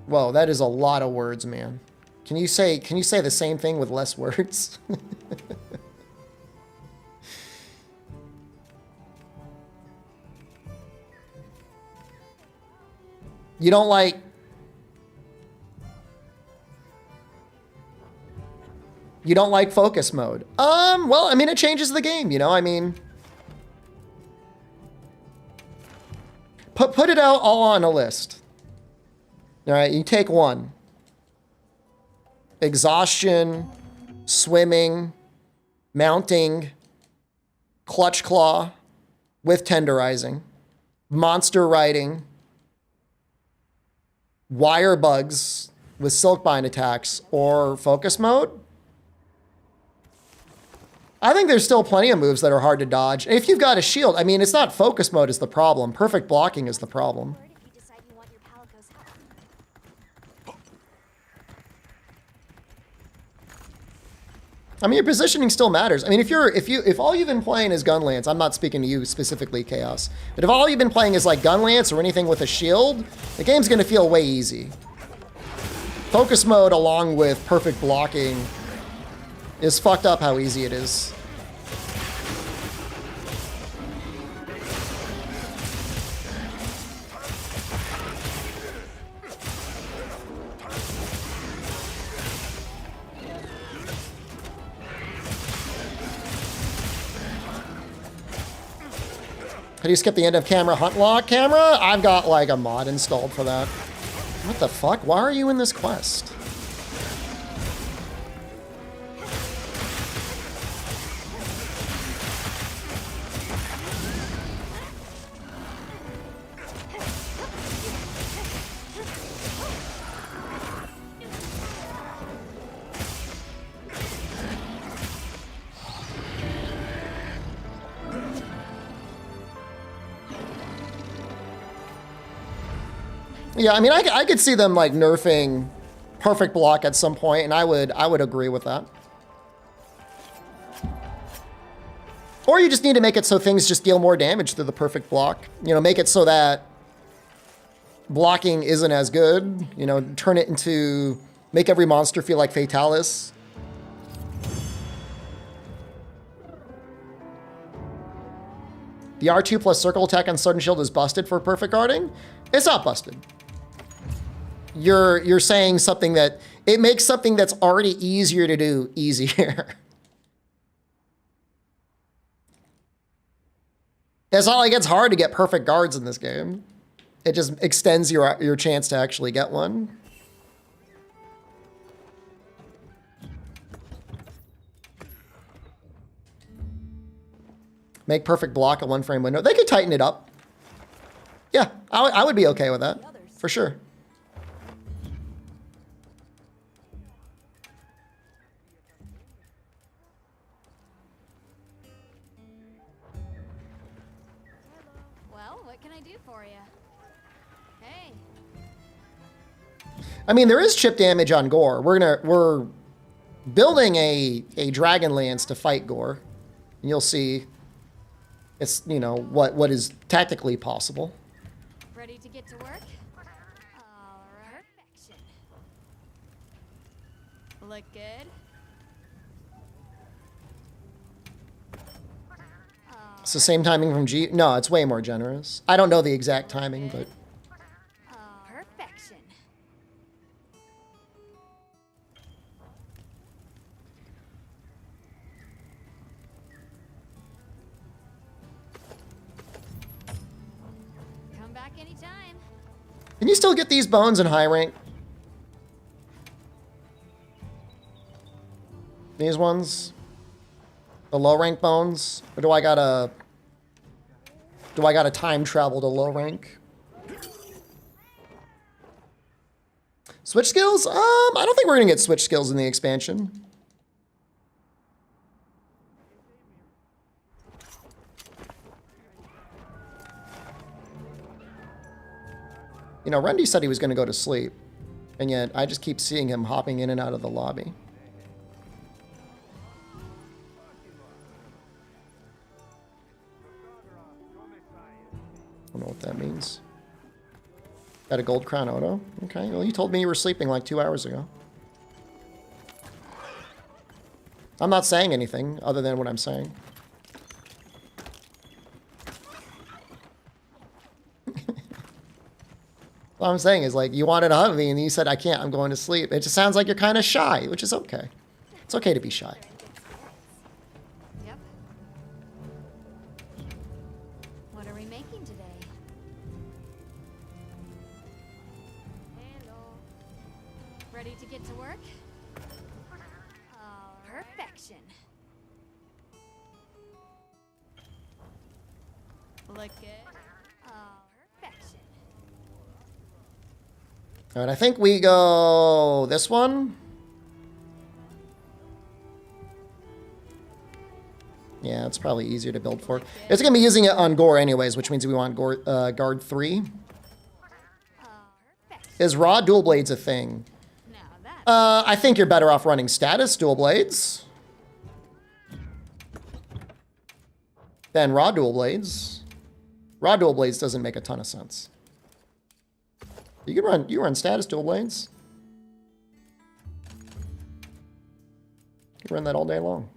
whoa, that is a lot of words, man. Can you say the same thing with less words? You don't like... You don't like focus mode? Well, I mean, it changes the game, you know? I mean... Put it out all on a list. All right, you take one. Exhaustion, swimming, mounting, clutch claw with tenderizing, monster riding, wire bugs with silkbind attacks, or focus mode. I think there's still plenty of moves that are hard to dodge. If you've got a shield, I mean, it's not focus mode is the problem. Perfect blocking is the problem. If you decide you want your Palico's help. I mean, your positioning still matters. I mean, if all you've been playing is Gunlance, I'm not speaking to you specifically, Chaos, but if all you've been playing is like Gunlance or anything with a shield, the game's gonna feel way easy. Focus mode along with perfect blocking is fucked up how easy it is. How do you skip the end of camera hunt lock camera? I've got like a mod installed for that. What the fuck? Why are you in this quest? Yeah, I mean, I could see them like nerfing perfect block at some point, and I would agree with that. Or you just need to make it so things just deal more damage through the perfect block. You know, make it so that blocking isn't as good. You know, turn it into, make every monster feel like Fatalis. The R2 plus circle attack on Sword and Shield is busted for perfect guarding? It's not busted. You're saying something that, it makes something that's already easier to do easier. It's not like it's hard to get perfect guards in this game. It just extends your chance to actually get one. Make perfect block a 1-frame window. They could tighten it up. Yeah, I would be okay with that, for sure. Well, what can I do for you? Hey. I mean, there is chip damage on Gore. We're building a Dragon Lance to fight Gore. And you'll see it's, you know, what is tactically possible. Ready to get to work? All right. Perfection. Look good? It's the same timing from G. No, it's way more generous. I don't know the exact timing, but Perfection. Come back anytime. can you still get these bones in high rank? These ones? The low rank bones? Or do I gotta time travel to low rank? Switch skills? I don't think we're gonna get switch skills in the expansion. You know, Rendy said he was gonna go to sleep, and yet I just keep seeing him hopping in and out of the lobby. I don't know what that means. Got a gold crown auto. Okay, well, you told me you were sleeping like 2 hours ago. I'm not saying anything other than what I'm saying. What I'm saying is, like, you wanted to hug me and you said, I can't, I'm going to sleep. It just sounds like you're kind of shy, which is okay. It's okay to be shy. Yep. What are we making today? Hello. Ready to get to work? Perfection. Look good. Perfection. All right, I think we go this one. Yeah, it's probably easier to build for. It's going to be using it on Gore anyways, which means we want Gore, guard 3. Is raw dual blades a thing? I think you're better off running status dual blades than raw dual blades. Raw dual blades doesn't make a ton of sense. You run status dual blades. You can run that all day long.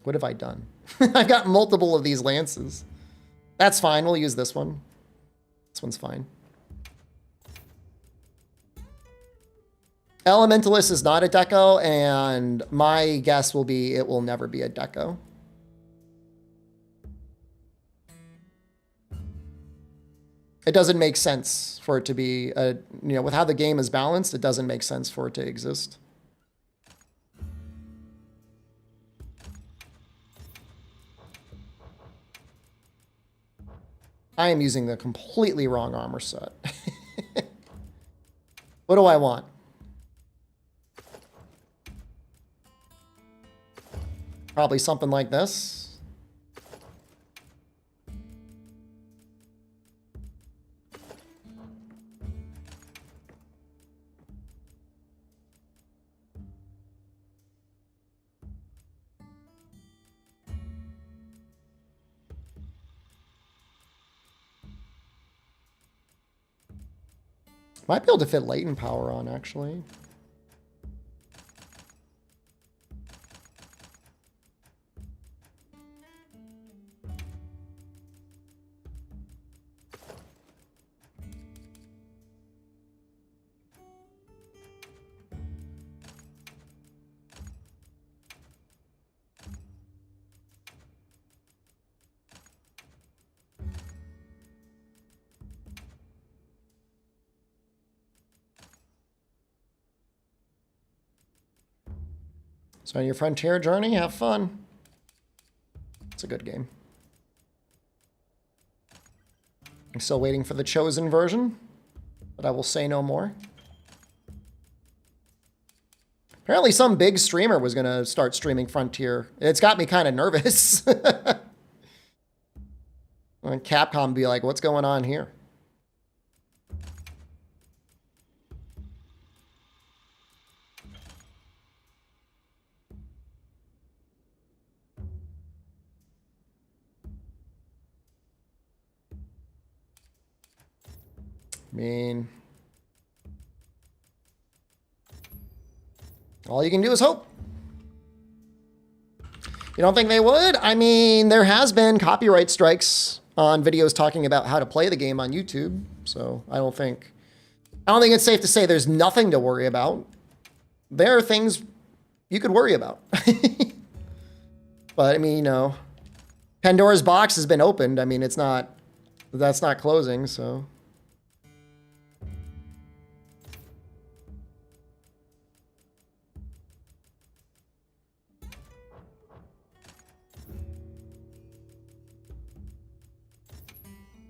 What have I done? I've got multiple of these lances. That's fine. We'll use this one. This one's fine. Elementalist is not a deco, and my guess will be it will never be a deco. It doesn't make sense for it to be a, you know, with how the game is balanced, it doesn't make sense for it to exist. I am using the completely wrong armor set. What do I want? Probably something like this. Might be able to fit latent power on, actually. So on your Frontier journey, have fun. It's a good game. I'm still waiting for the Chosen version, but I will say no more. Apparently some big streamer was going to start streaming Frontier. It's got me kind of nervous. When Capcom be like, what's going on here? I mean, all you can do is hope. You don't think they would? I mean, there has been copyright strikes on videos talking about how to play the game on YouTube. So I don't think it's safe to say there's nothing to worry about. There are things you could worry about. But I mean, you know, Pandora's box has been opened. I mean, that's not closing, so.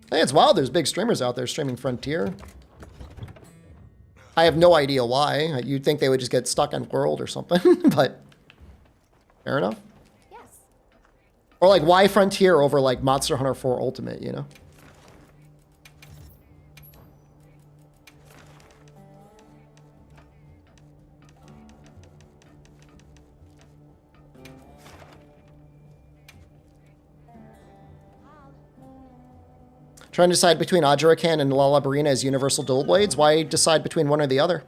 Hey, it's wild. There's big streamers out there streaming Frontier. I have no idea why. You'd think they would just get stuck on World or something, but fair enough. Yes. Or like, why Frontier over like Monster Hunter 4 Ultimate, you know? Trying to decide between Ajurakan and Lalabarina as universal dual blades. Why decide between one or the other?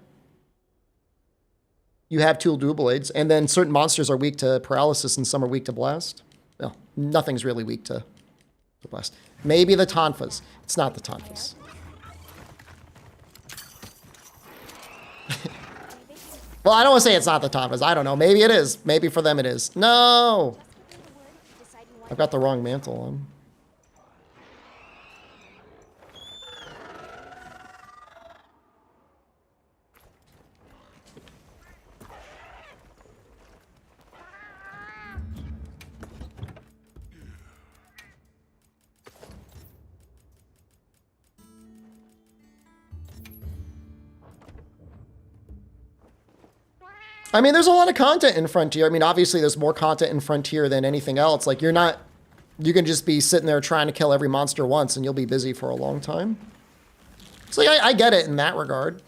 You have two dual blades, and then certain monsters are weak to paralysis and some are weak to blast. No, nothing's really weak to blast. Maybe the Tonfas. It's not the Tonfas. Well, I don't want to say it's not the Tonfas. I don't know. Maybe it is. Maybe for them it is. No! I've got the wrong mantle on. I mean, there's a lot of content in Frontier. I mean, obviously there's more content in Frontier than anything else. Like, you can just be sitting there trying to kill every monster once and you'll be busy for a long time. So like, I get it in that regard.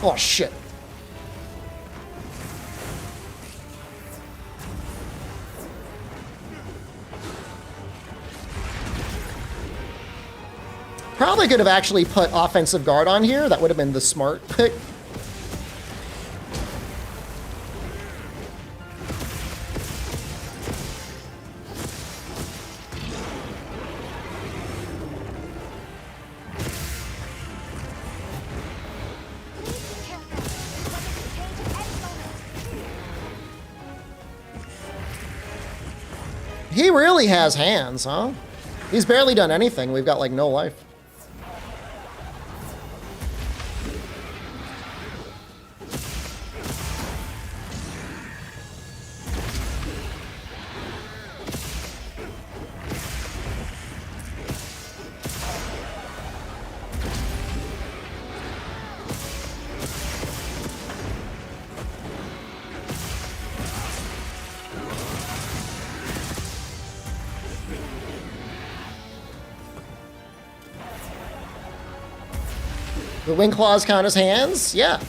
Oh, shit. Probably could have actually put offensive guard on here. That would have been the smart pick. He really has hands, huh? He's barely done anything. We've got like no life. The wing claws count as hands? Yeah.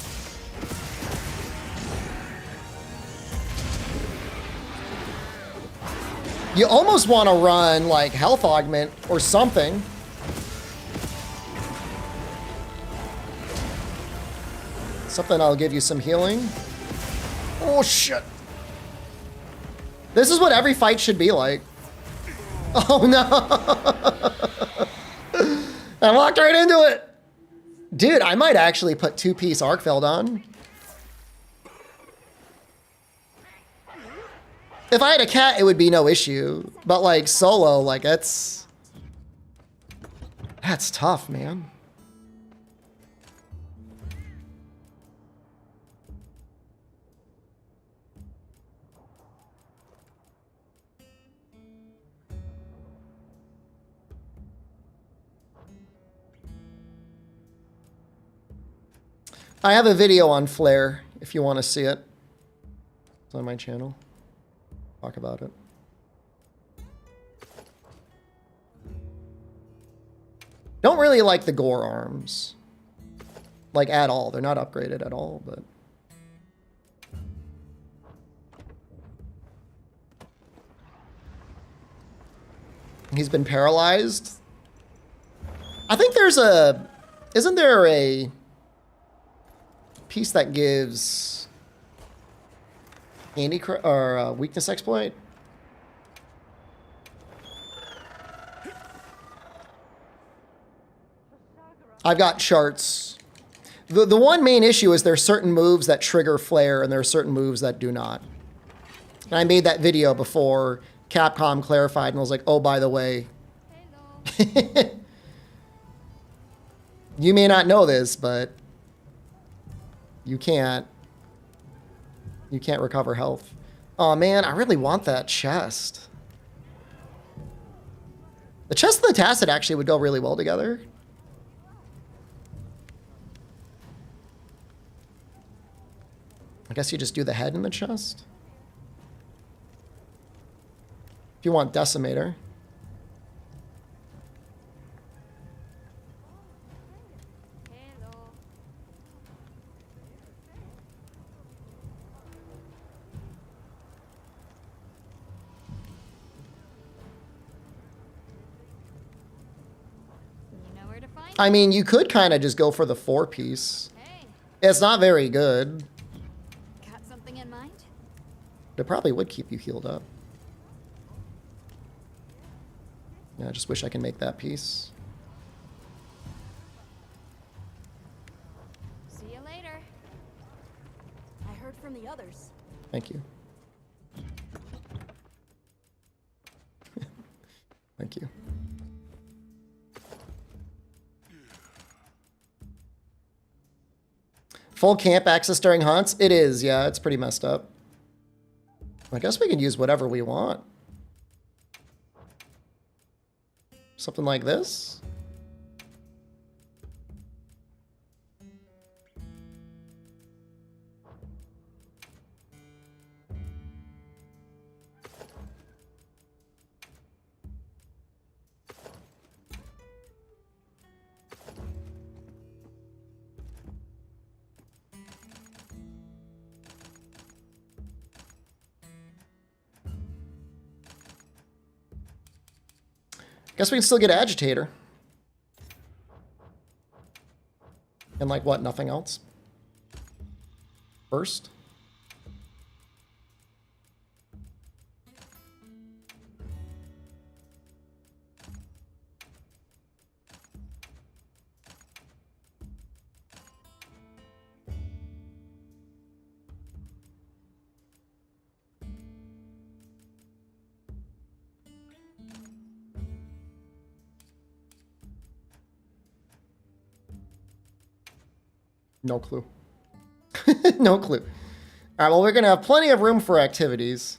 You almost want to run like health augment or something. Something that'll give you some healing. Oh shit. This is what every fight should be like. Oh no. I walked right into it. Dude, I might actually put two-piece Arkfeld on. If I had a cat, it would be no issue. But like solo, like that's tough, man. I have a video on Flare if you want to see it. It's on my channel. Talk about it. Don't really like the gore arms. Like at all. They're not upgraded at all, but... He's been paralyzed. I think there's a... Isn't there a piece that gives weakness exploit? I've got charts. The one main issue is there's certain moves that trigger flare and there are certain moves that do not. And I made that video before Capcom clarified and was like, oh, by the way. You may not know this, but you can't recover health. Oh man, I really want that chest. The chest and the tacit actually would go really well together. I guess you just do the head in the chest. If you want Decimator. I mean, you could kind of just go for the 4-piece. Hey, It's not very good. got something in mind? It probably would keep you healed up. Yeah, I just wish I could make that piece. See you later. I heard from the others. Thank you. Thank you. Full camp access during hunts? It is, yeah, it's pretty messed up. I guess we can use whatever we want. Something like this? Guess we can still get Agitator. And like what, nothing else? First? No clue. No clue. All right, well, we're going to have plenty of room for activities.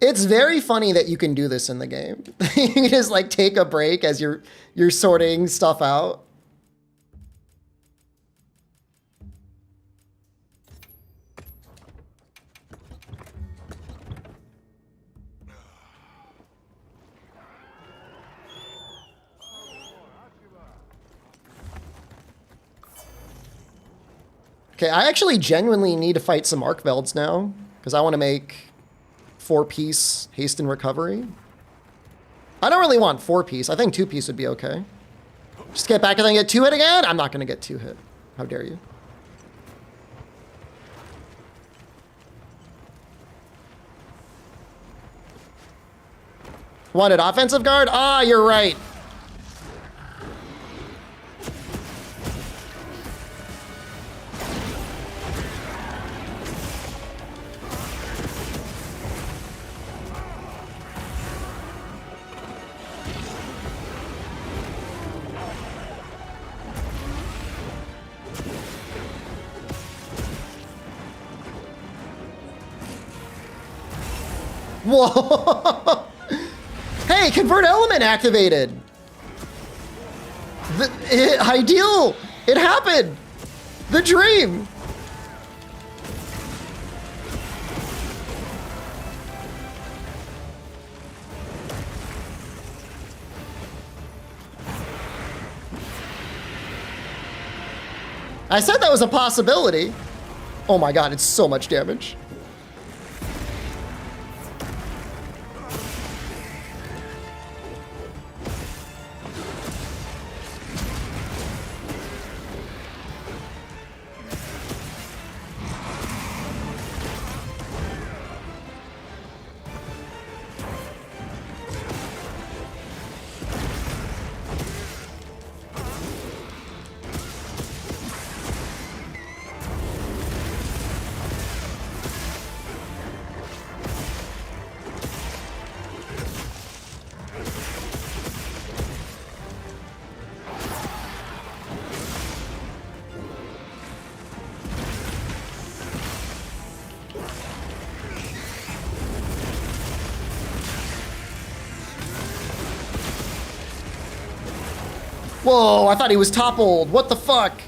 It's very funny that you can do this in the game. You can just like take a break as you're sorting stuff out. Okay, I actually genuinely need to fight some Arkvelds now, because I want to make 4-piece haste and recovery. I don't really want 4-piece. I think 2-piece would be okay. Just get back and then get 2-hit again? I'm not going to get 2-hit. How dare you? Wanted offensive guard? Ah, you're right. Whoa! Hey, convert element activated. Ideal. It happened. The dream. I said that was a possibility. Oh my god, it's so much damage. Whoa, I thought he was toppled. What the fuck?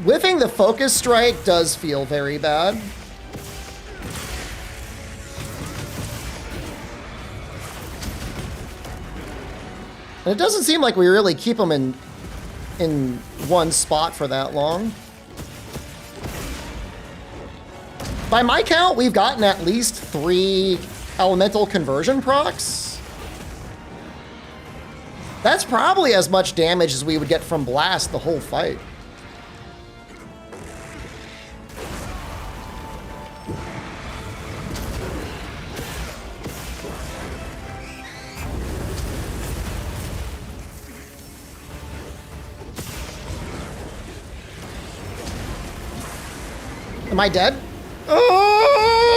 Whiffing the focus strike does feel very bad. And it doesn't seem like we really keep them in one spot for that long. By my count, we've gotten at least 3 elemental conversion procs. That's probably as much damage as we would get from Blast the whole fight. Am I dead? Oh!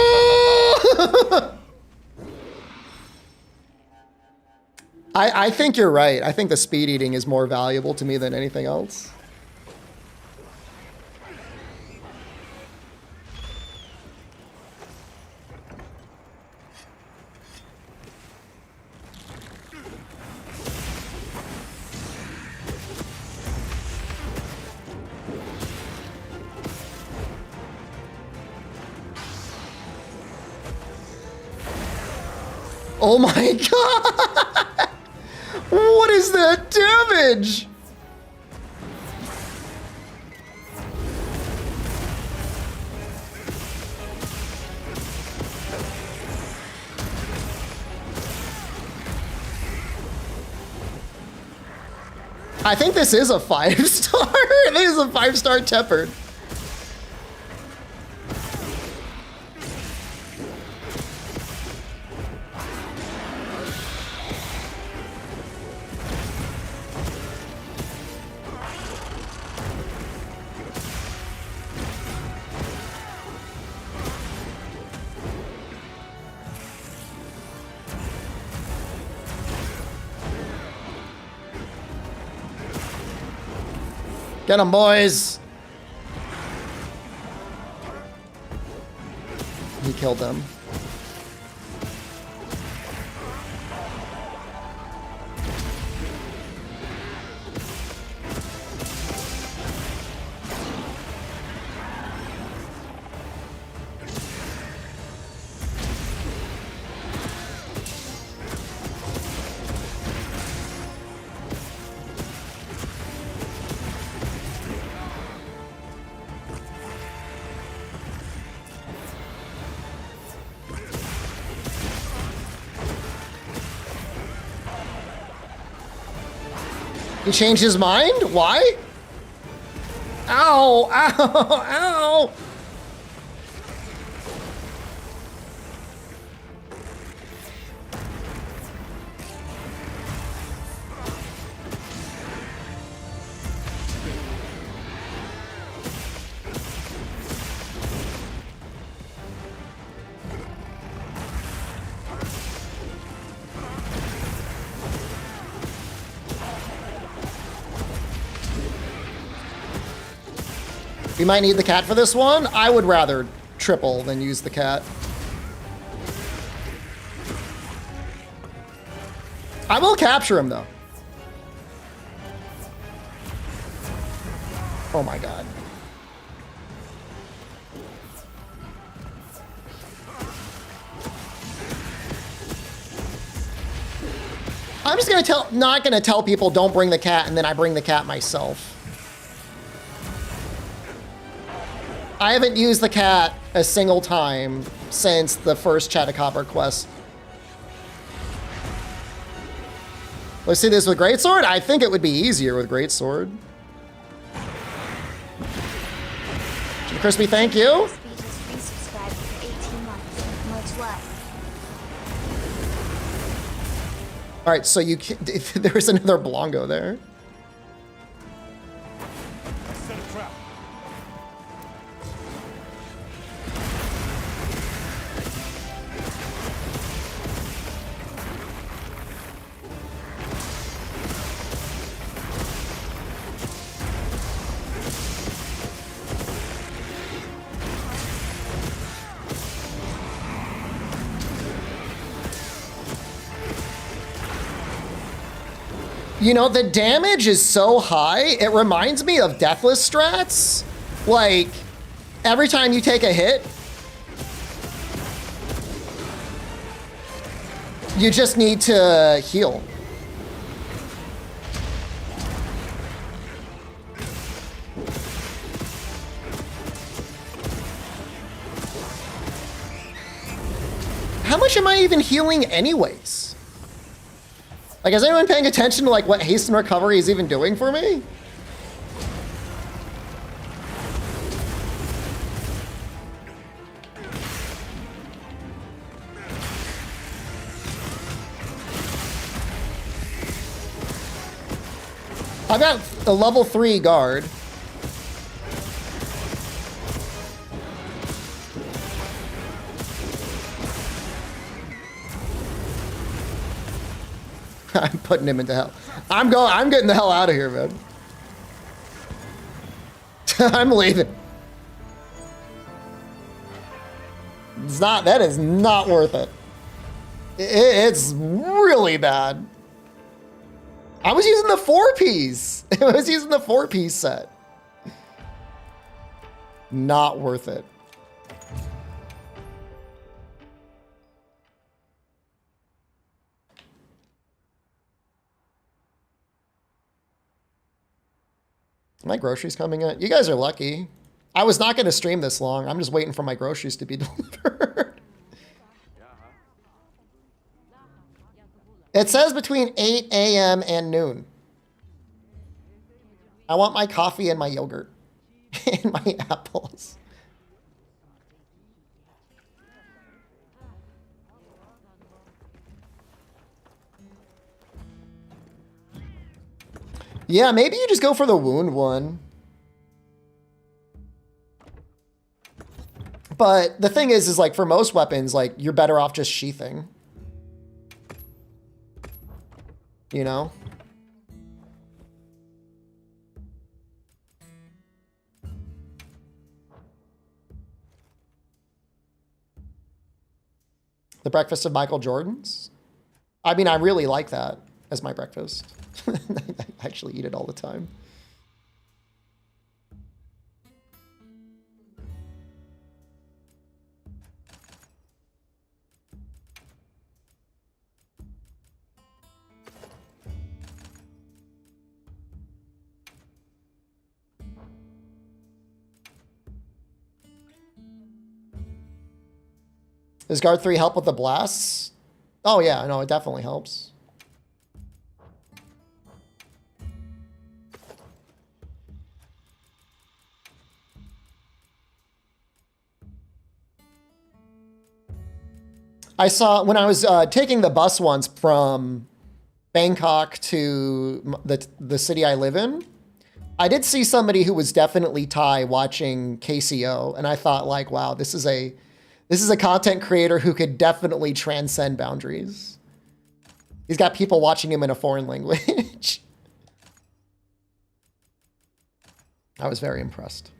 I think you're right. I think the speed eating is more valuable to me than anything else. Oh my god! What is that damage? I think this is a 5-star. This is a 5-star tempered. Get 'em, boys! He killed them. He changed his mind? Why? Ow! Ow! Ow! We might need the cat for this one. I would rather triple than use the cat. I will capture him though. Oh my god. I'm just not gonna tell people don't bring the cat and then I bring the cat myself. I haven't used the cat a single time since the first Chatacopper quest. Let's see this with Greatsword? I think it would be easier with Greatsword. Crispy, thank you. Speed is resubscribed for 18 months. Much love. All right, so you can, there's another Blongo there. Set a trap. You know, the damage is so high, it reminds me of Deathless strats. Like, every time you take a hit, you just need to heal. How much am I even healing anyways? Like, is anyone paying attention to like what haste and recovery is even doing for me? I've got a level 3 guard. I'm putting him into hell. I'm getting the hell out of here, man. I'm leaving. That is not worth it. It's really bad. I was using the 4-piece. I was using the 4-piece set. Not worth it. My groceries coming in. You guys are lucky. I was not going to stream this long. I'm just waiting for my groceries to be delivered. It says between 8 a.m. and noon. I want my coffee and my yogurt and my apples. Yeah, maybe you just go for the wound one. But the thing is like for most weapons, like you're better off just sheathing. You know? The breakfast of Michael Jordan's? I mean, I really like that as my breakfast. I actually eat it all the time. Does Guard 3 help with the blasts? Oh yeah, no, it definitely helps. I saw when I was taking the bus once from Bangkok to the city I live in, I did see somebody who was definitely Thai watching KCO, and I thought like, wow, this is a content creator who could definitely transcend boundaries. He's got people watching him in a foreign language. I was very impressed.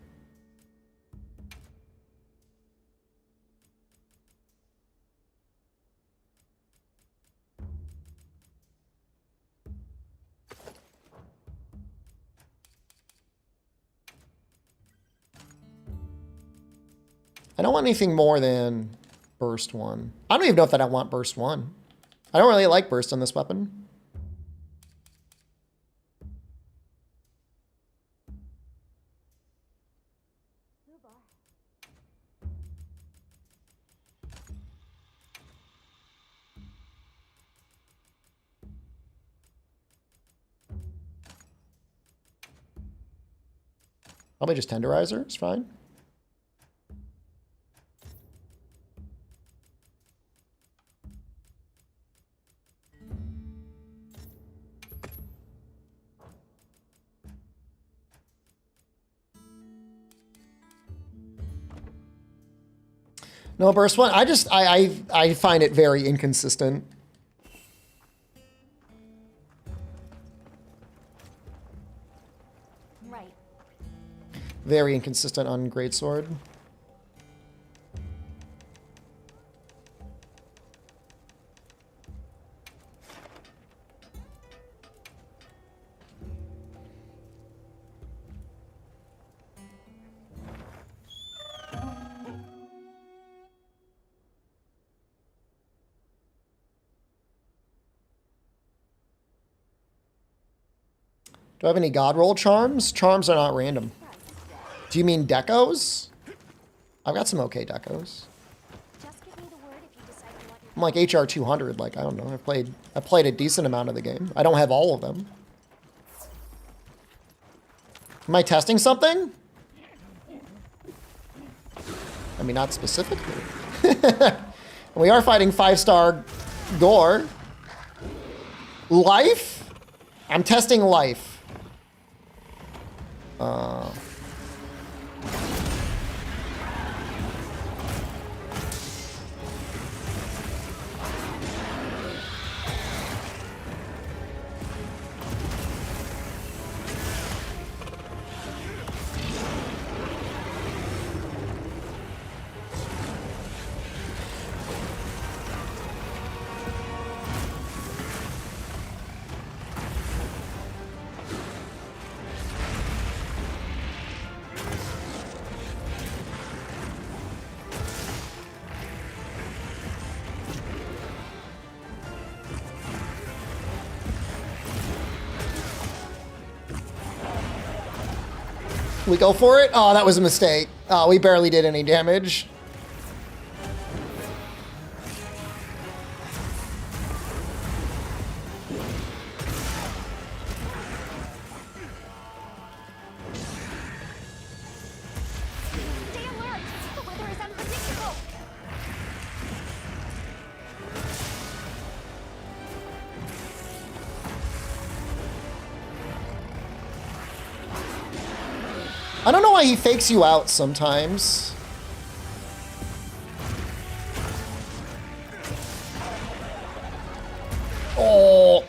I don't want anything more than burst 1. I don't even know if that I want burst 1. I don't really like burst on this weapon. Probably just tenderizer, it's fine. No, burst 1, I find it very inconsistent. Right. Very inconsistent on greatsword. Do I have any god roll charms? Charms are not random. Do you mean decos? I've got some okay decos. Just give me the word if you decide you want your I'm like HR 200. Like I don't know. I played a decent amount of the game. I don't have all of them. Am I testing something? I mean, not specifically. We are fighting 5-star gore. Life? I'm testing life. We go for it? Oh, that was a mistake. Oh, we barely did any damage. Stay alert! The weather is unpredictable! I don't know why he fakes you out sometimes. Oh.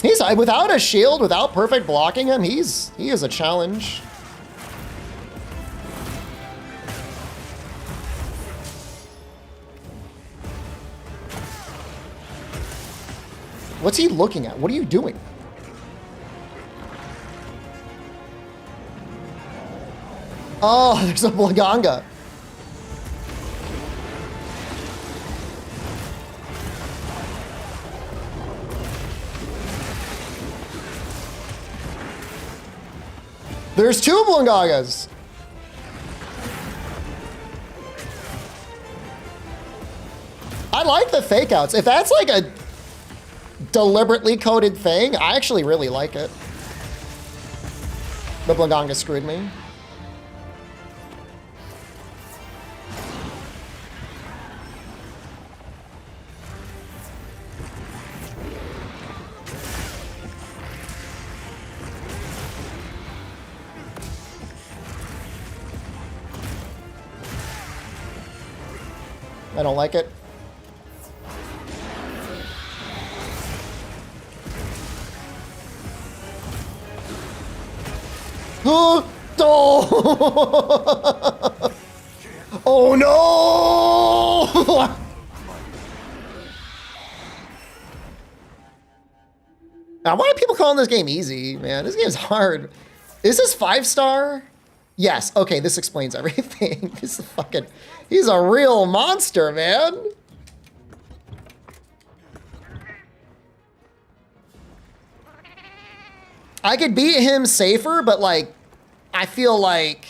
He's without a shield, without perfect blocking him, he is a challenge. What's he looking at? What are you doing? Oh, there's a Blaganga. There's 2 Blangangas. I like the fake outs. If that's like a deliberately coded thing. I actually really like it. But Blaganga screwed me. I don't like it. Oh! Oh no! Now, why are people calling this game easy, man? This game's hard. Is this 5-star? Yes. Okay, this explains everything. This is fucking... He's a real monster, man. I could beat him safer, but like, I feel like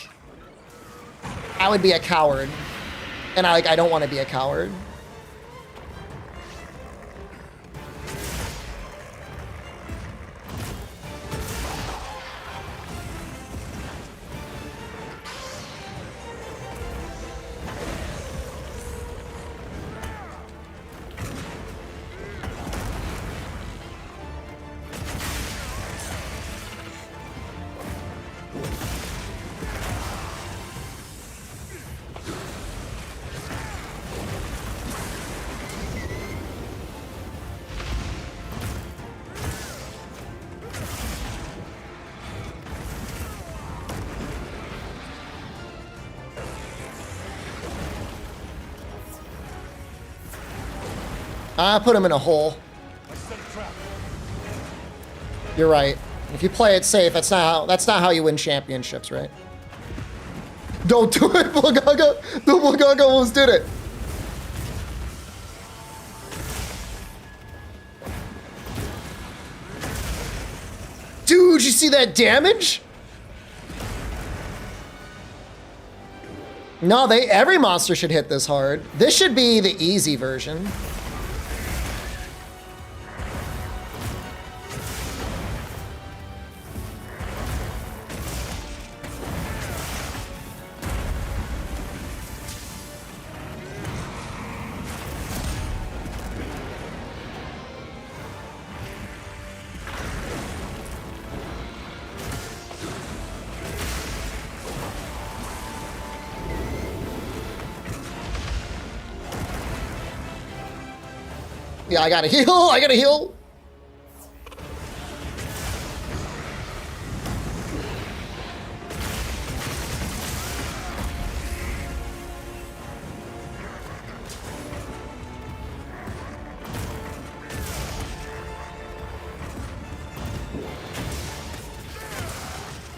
I would be a coward. And I don't want to be a coward. I put him in a hole. You're right. If you play it safe, that's not how you win championships, right? Don't do it, Blaganga! The Blaganga almost did it! Dude, you see that damage? No, every monster should hit this hard. This should be the easy version. Yeah, I gotta heal, I gotta heal.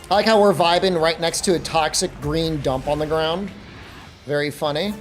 I like how we're vibing right next to a toxic green dump on the ground. Very funny.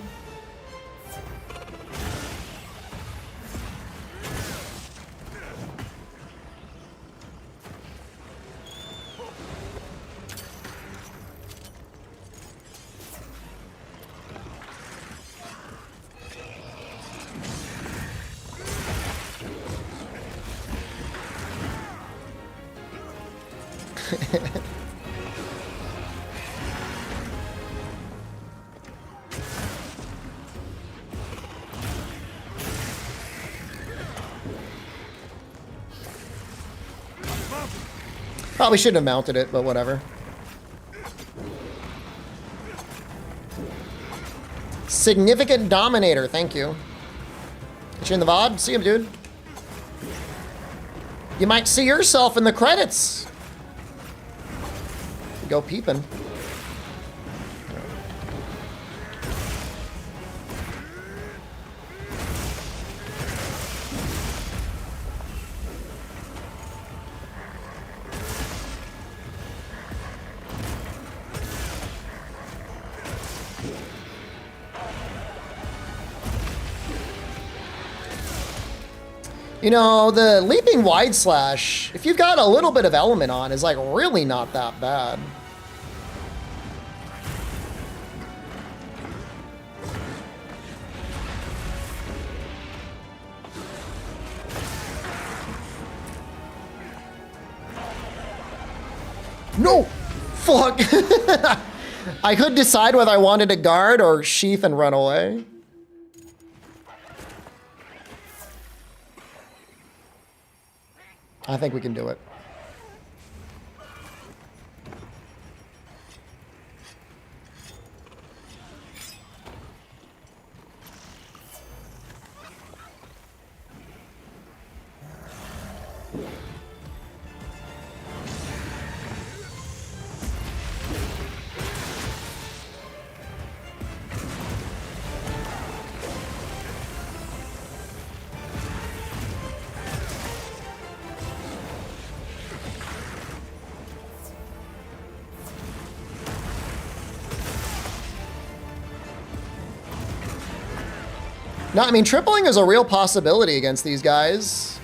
Probably shouldn't have mounted it, but whatever. Significant Dominator, thank you. Get you in the VOD? See him, dude. You might see yourself in the credits. Go peeping. You know, the leaping wide slash, if you've got a little bit of element on, is like really not that bad. No! Fuck! I could decide whether I wanted to guard or sheath and run away. I think we can do it. No, I mean, tripling is a real possibility against these guys.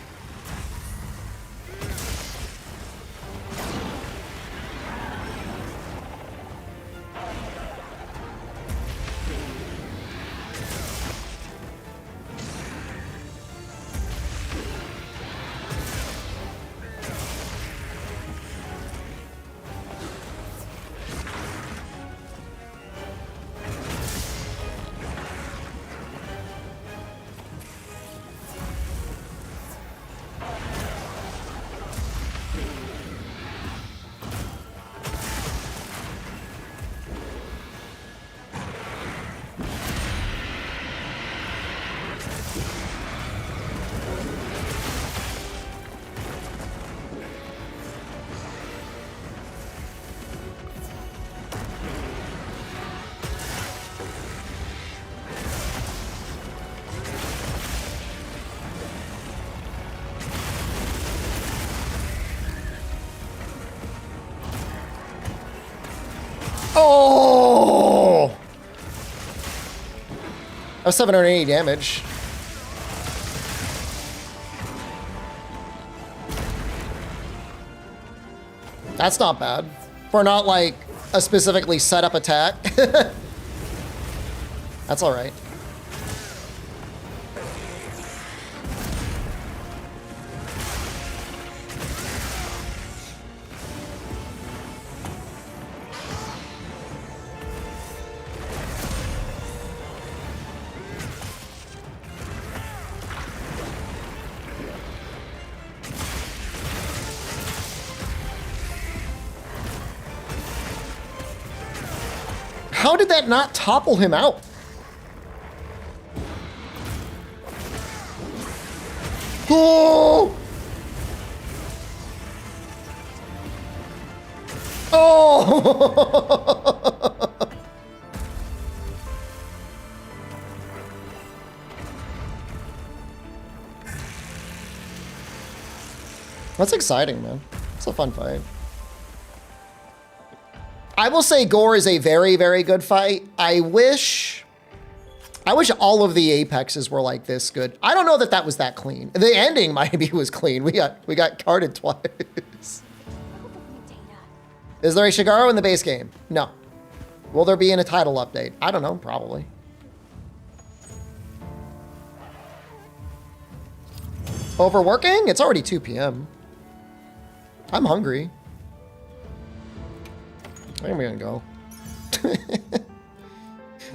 Oh! That was 780 damage. That's not bad. For not like a specifically set up attack. That's all right. How did that not topple him out? Oh! Oh! That's exciting, man. It's a fun fight. I will say Gore is a very, very good fight. I wish all of the Apexes were like this good. I don't know that that was that clean. The ending maybe was clean. We got carded twice. Is there a Shigaro in the base game? No. Will there be in a title update? I don't know, probably. Overworking? It's already 2 p.m. I'm hungry. I think we're gonna go.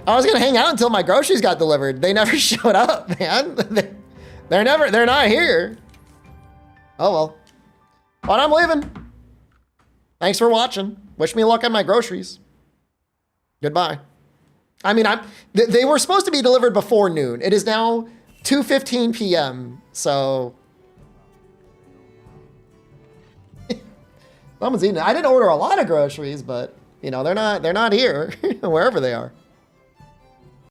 I was gonna hang out until my groceries got delivered. They never showed up, man. They're not here. Oh well. But I'm leaving. Thanks for watching. Wish me luck on my groceries. Goodbye. I mean, they were supposed to be delivered before noon. It is now 2:15 p.m. So someone's eating it. I didn't order a lot of groceries, but you know, they're not here, wherever they are.